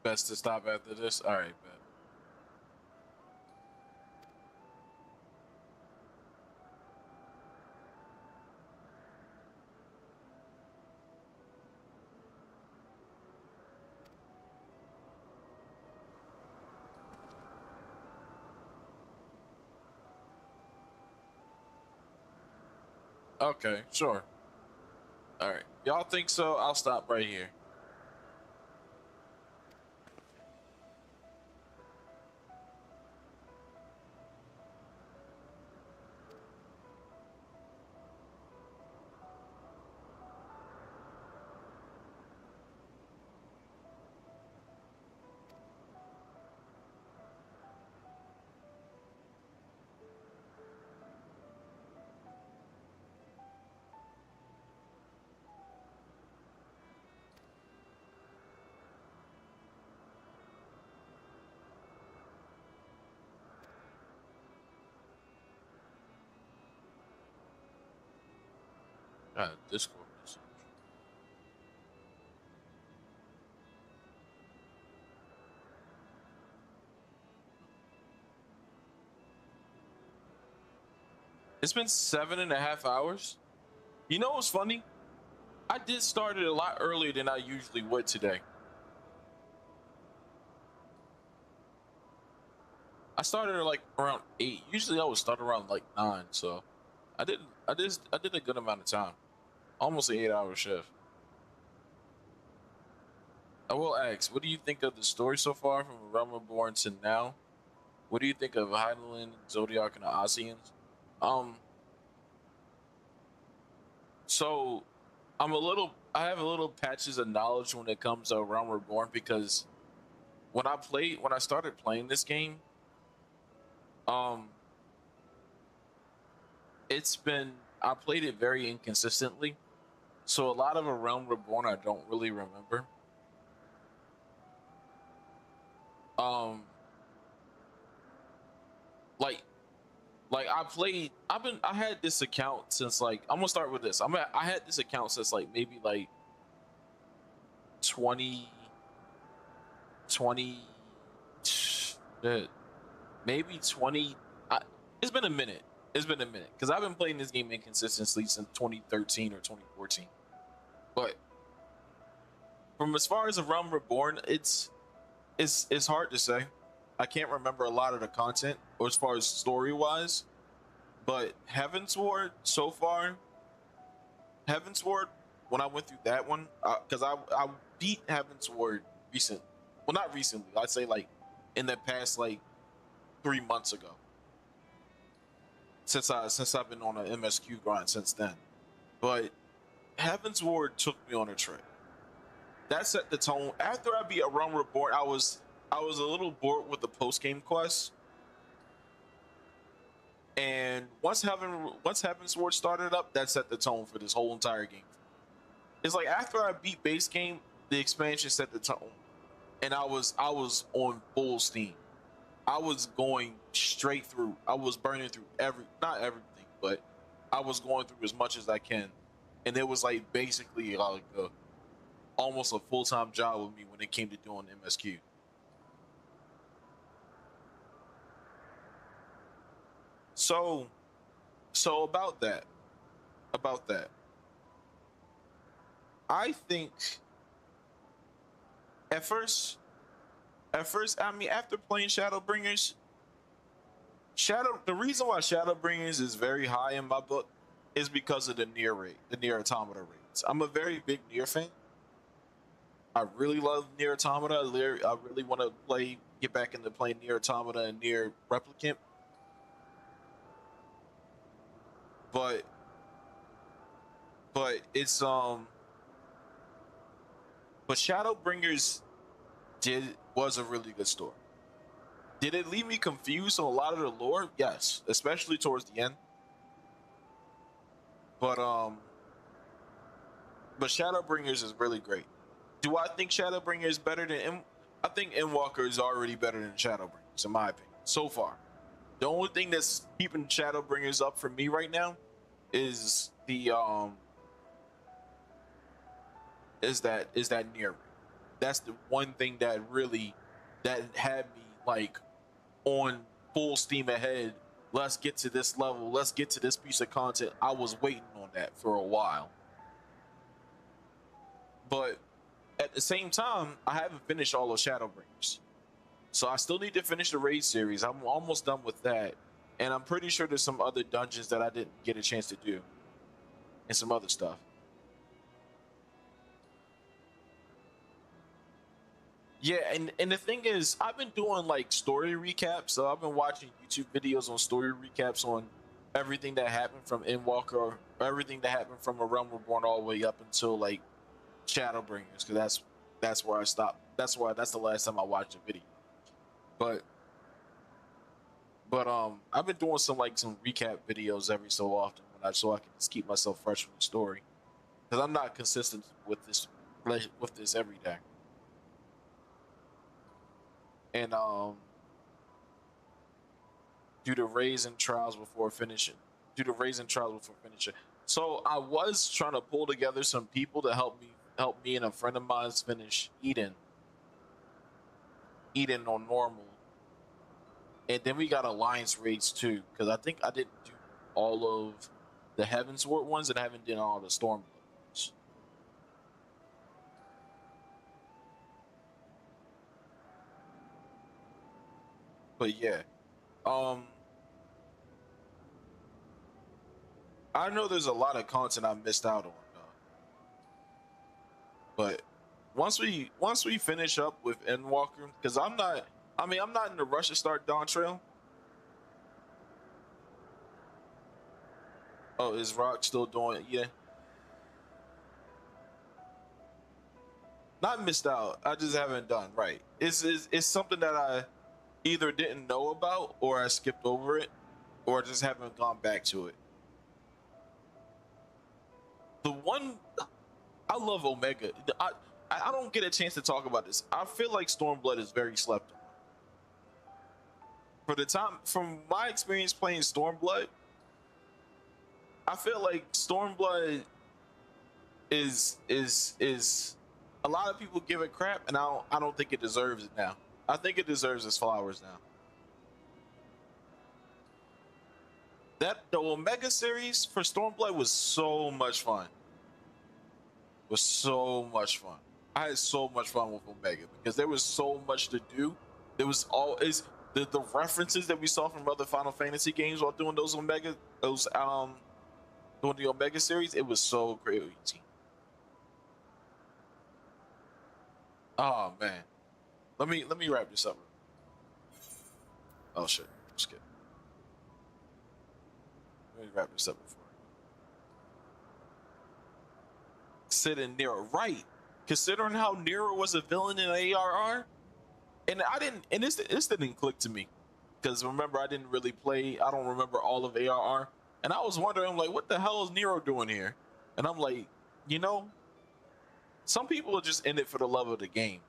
Best to stop after this. All right, bet. Okay, sure. All right. Y'all think so? I'll stop right here. Discord message. It's been 7.5 hours. You know what's funny? I did start it a lot earlier than I usually would today. I started at like around 8. Usually I would start around like 9, so I did a good amount of time. Almost an 8-hour shift. I will ask, what do you think of the story so far from Realm Reborn to now? What do you think of Hydaelyn, Zodiac, and the Oseans? So I have a little patches of knowledge when it comes to Realm Reborn because when I started playing this game, I played it very inconsistently, so a lot of A Realm Reborn I don't really remember. Like I had this account since like, I'm gonna start with this. I had this account since like maybe like 20, maybe 20. It's been a minute. It's been a minute because I've been playing this game inconsistently since 2013 or 2014. But from as far as A Realm Reborn, it's hard to say. I can't remember a lot of the content or as far as story wise, but Heavensward so far, Heavensward, when I went through that one, because I beat Heavensward recently. Well, not recently. I'd say like in the past like 3 months ago. Since I've been on an MSQ grind since then. But Heavensward took me on a trip. That set the tone. After I beat A Realm Reborn, I was a little bored with the post-game quests. And once Heavensward started up, that set the tone for this whole entire game. It's like after I beat base game, the expansion set the tone. And I was on full steam. I was going straight through. I was burning through not everything, but I was going through as much as I can. And it was like basically like almost a full-time job with me when it came to doing MSQ. So about that, I think at first, I mean, after playing Shadowbringers, the reason why Shadowbringers is very high in my book is because of the Nier rate, the Nier Automata rates. I'm a very big Nier fan. I really love Nier Automata. I really want to get back into playing Nier Automata and Nier Replicant. But it's but Shadowbringers was a really good story. Did it leave me confused on a lot of the lore? Yes, especially towards the end. But Shadowbringers is really great. Do I think Shadowbringers is better than I think Endwalker is already better than Shadowbringers, in my opinion, so far. The only thing that's keeping Shadowbringers up for me right now is that Nier. That's the one thing that had me like on full steam ahead. Let's get to this level. Let's get to this piece of content. I was waiting on that for a while. But at the same time, I haven't finished all of Shadowbringers. So I still need to finish the raid series. I'm almost done with that. And I'm pretty sure there's some other dungeons that I didn't get a chance to do. And some other stuff. Yeah, and the thing is, I've been doing like story recaps. So I've been watching YouTube videos on story recaps on everything that happened from Endwalker, or everything that happened from A Realm Reborn all the way up until like Shadowbringers, because that's where I stopped. That's the last time I watched a video. But I've been doing some recap videos every so often so I can just keep myself fresh with the story, because I'm not consistent with this every day. And do the raids and trials before finishing. So I was trying to pull together some people to help me and a friend of mine finish Eden on normal. And then we got Alliance raids too, because I think I didn't do all of the Heavensward ones and I haven't done all the Stormblood ones. But yeah, I know there's a lot of content I missed out on, but once we finish up with Endwalker, because I'm not in the rush to start Dawntrail. Oh, is Rock still doing it? Yeah. Not missed out. I just haven't done right. It's something that I either didn't know about, or I skipped over it, or just haven't gone back to it. The one I love Omega. I don't get a chance to talk about this. I feel like Stormblood is very slept on. For the time, from my experience playing Stormblood, I feel like Stormblood is a lot of people give it crap, and I don't think it deserves it now. I think it deserves its flowers now. The Omega series for Stormblood was so much fun. Was so much fun. I had so much fun with Omega because there was so much to do. There was always the references that we saw from other Final Fantasy games while doing doing the Omega series. It was so crazy. Oh man, let me wrap this up. Oh shit, just kidding. Let me wrap this up before. Sid and Nero, right? Considering how Nero was a villain in ARR, and this didn't click to me because remember I didn't really play. I don't remember all of ARR, and I was wondering like, what the hell is Nero doing here? And I'm like, you know, some people are just in it for the love of the game.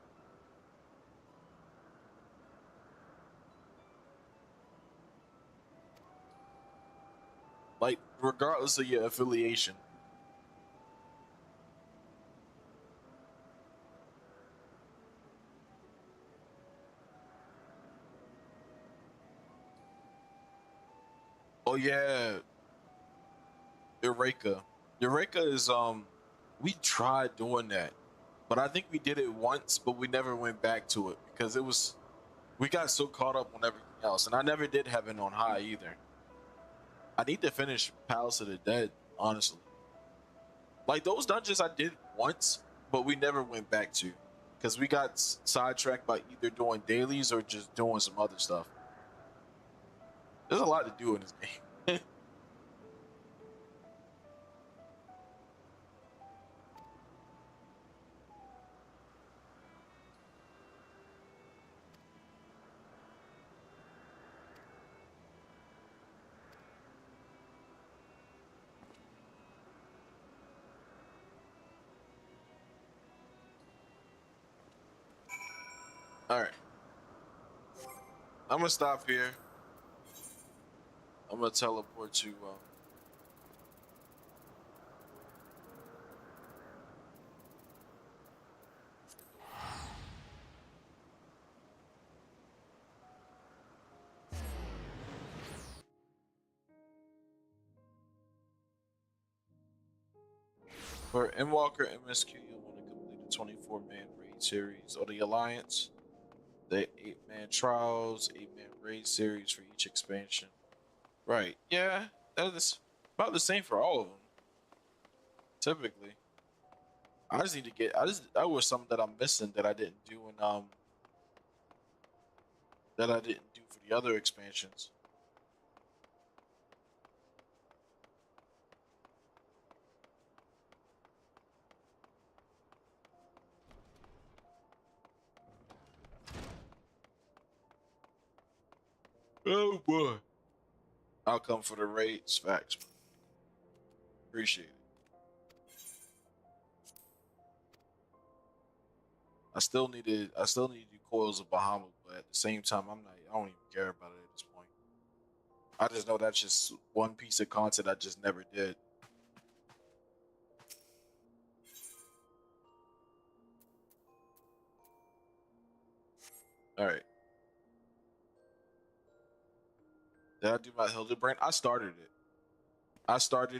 Like, regardless of your affiliation. Oh yeah, Eureka. Eureka is we tried doing that, but I think we did it once, but we never went back to it because we got so caught up on everything else, and I never did Heaven on High either. I need to finish Palace of the Dead, honestly. Like those dungeons I did once, but we never went back to because we got sidetracked by either doing dailies or just doing some other stuff. There's a lot to do in this game. All right, I'm gonna stop here. I'm gonna teleport to for Endwalker MSQ, you'll want to complete a 24-man raid series or the Alliance, the 8-man Trials, 8-man raid series for each expansion. Right, yeah, that is about the same for all of them. Typically, I just need to get. That was something that I'm missing that I didn't do in that I didn't do for the other expansions. Oh boy. I'll come for the raids. Facts. Appreciate it. I still need to do Coils of Bahamut, but at the same time I don't even care about it at this point. I just know that's just one piece of content I just never did. Alright. Did I do my Hildebrand? I started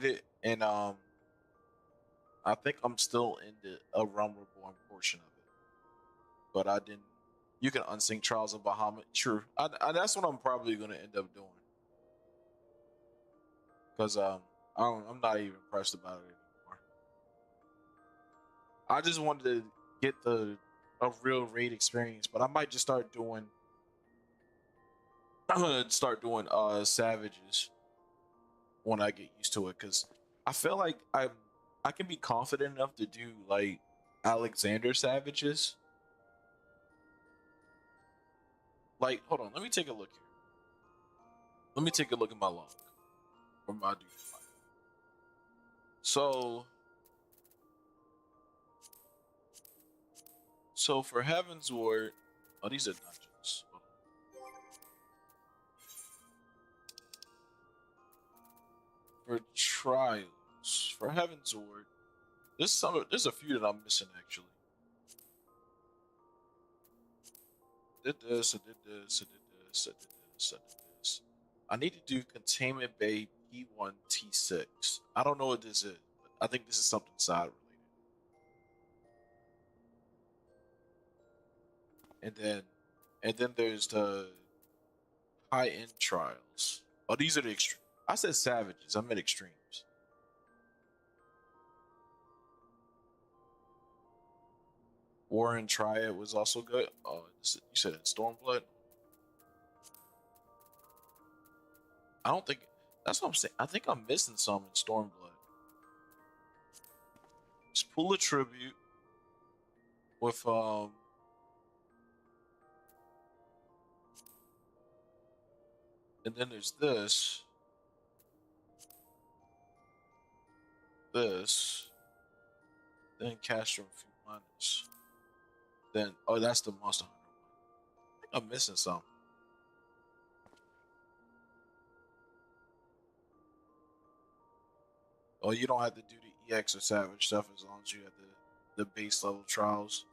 it and I think I'm still in the A Realm Reborn portion of it. But I didn't. You can unsync Trials of Bahamut. True. That's what I'm probably gonna end up doing. Cause I'm not even impressed about it anymore. I just wanted to get a real raid experience, but I might just start doing. I'm gonna start doing Savages when I get used to it, cause I feel like I can be confident enough to do like Alexander Savages. Like, hold on, let me take a look here. Let me take a look at my log. Or my dude. So So for Heaven's Ward, oh, these are dungeons. For trials, for Heaven's Ward, there's a few that I'm missing actually. Did this, I did this, I did this, I did this, I did this. I need to do Containment Bay P1 T6. I don't know what this is, but I think this is something side related. And then there's the high end trials. Oh, these are the extreme. I said savages. I meant extremes. Warren Triad was also good. Oh, you said it, Stormblood. I don't think that's what I'm saying. I think I'm missing some in Stormblood. Let's pull a tribute with and then there's this, then Castro Fumanis, then oh, that's the Monster Hunter one. I think I'm missing some. Oh, you don't have to do the EX or Savage stuff as long as you have the base level trials.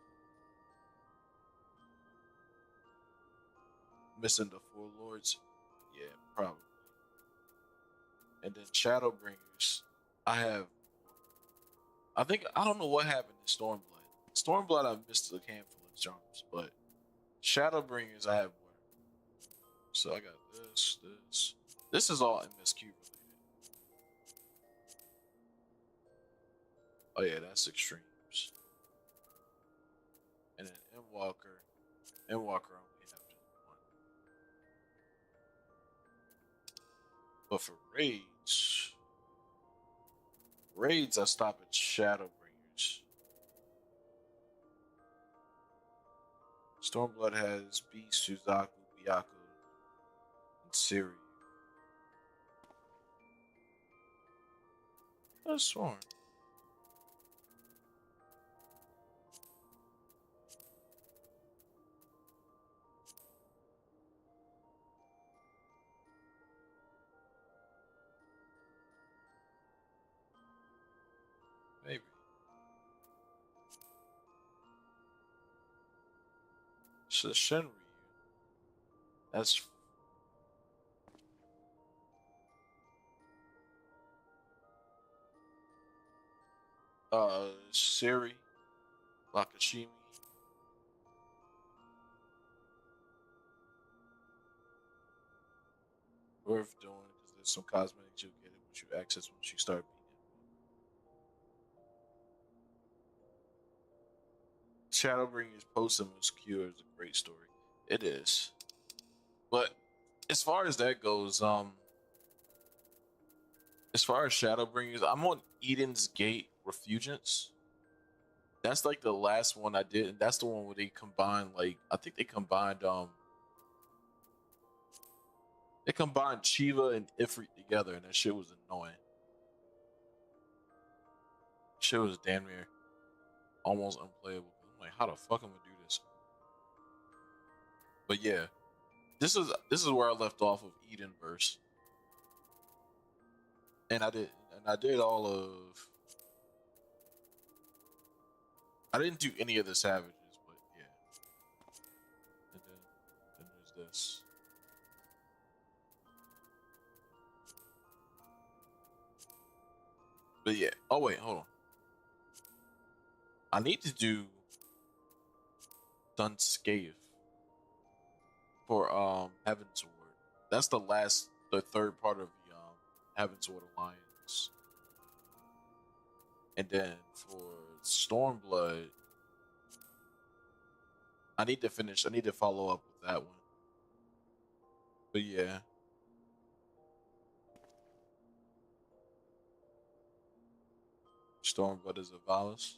Missing the Four Lords. Yeah, probably. And then Shadowbringers. I don't know what happened in Stormblood. Stormblood, I missed a handful of jumps, but Shadowbringers, I have more. So I got this. This is all MSQ related. Oh yeah, that's extremes. And then Endwalker only have just one. But for raids, I stop at Shadowbringers. Stormblood has Beast, Suzaku, Byaku, and Siri. That's sworn. Maybe. So Shenryu. That's Siri, Wakashimi. Worth doing because there's some cosmetics you'll get it once you access once you start beating. Shadowbringers Posthumous Cure is a great story. It is. But as far as that goes, as far as Shadowbringers, I'm on Eden's Gate Refugents. That's like the last one I did, and that's the one where they combined, like, I think they combined Chiva and Ifrit together, and that shit was annoying. Shit was damn near almost unplayable. I'm like, how the fuck am I gonna do this? But yeah, this is where I left off of Edenverse, and I did all of. I didn't do any of the savages, but yeah. And then there's this. But yeah. Oh wait, hold on. I need to do Dunscathe for Heaven's Ward. That's the third part of the Heaven's Ward Alliance. And then for Stormblood, I need to follow up with that one. But yeah. Stormblood is Avalis.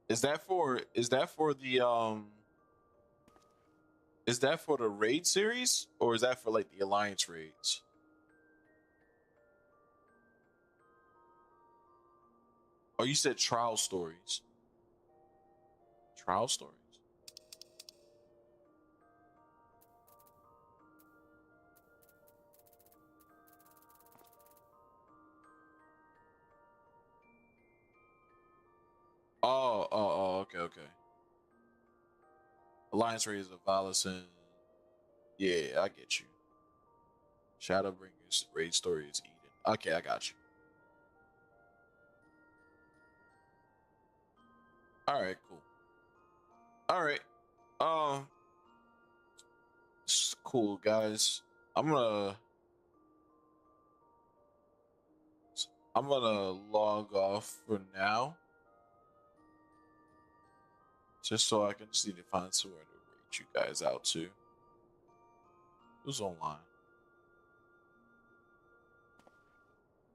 Is that for the raid series, or is that for like the alliance raids? Oh, you said trial stories. Trial stories. Okay, okay. Alliance Raiders of Valison. Yeah, I get you. Shadowbringers raid story is Eden. Okay, I got you. All right, cool. All right. It's cool, guys. I'm gonna log off for now, just so I can just need to find somewhere to rate you guys out to. Who's online?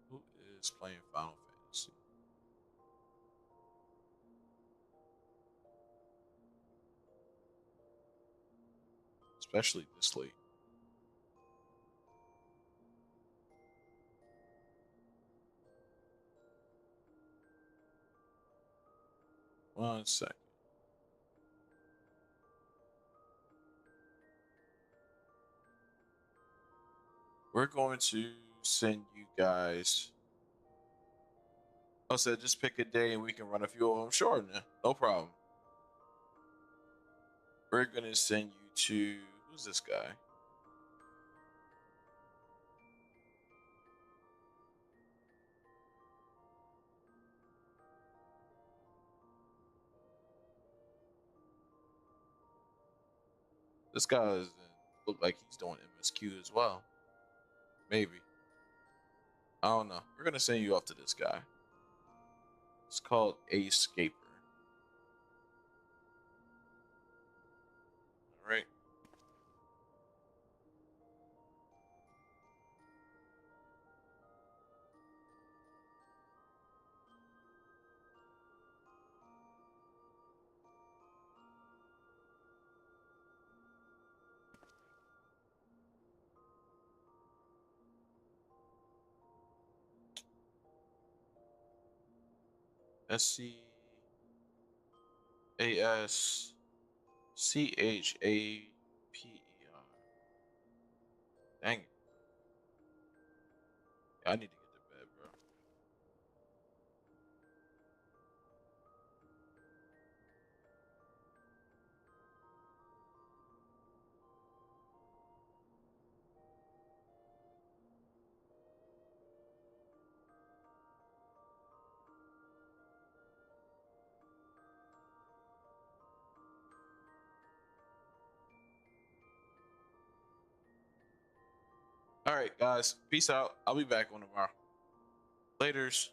Who is playing Final Fantasy? Especially this late. One second. We're going to send you guys. I said just pick a day and we can run a few of them. Sure, no problem. We're gonna send you to, who's this guy? This guy doesn't look like he's doing MSQ as well. Maybe. I don't know. We're gonna send you off to this guy. It's called Escaper. All right. SCASCHAPER. Dang it. Yeah, I need to get to bed, bro. All right, guys. Peace out. I'll be back on tomorrow. Laters.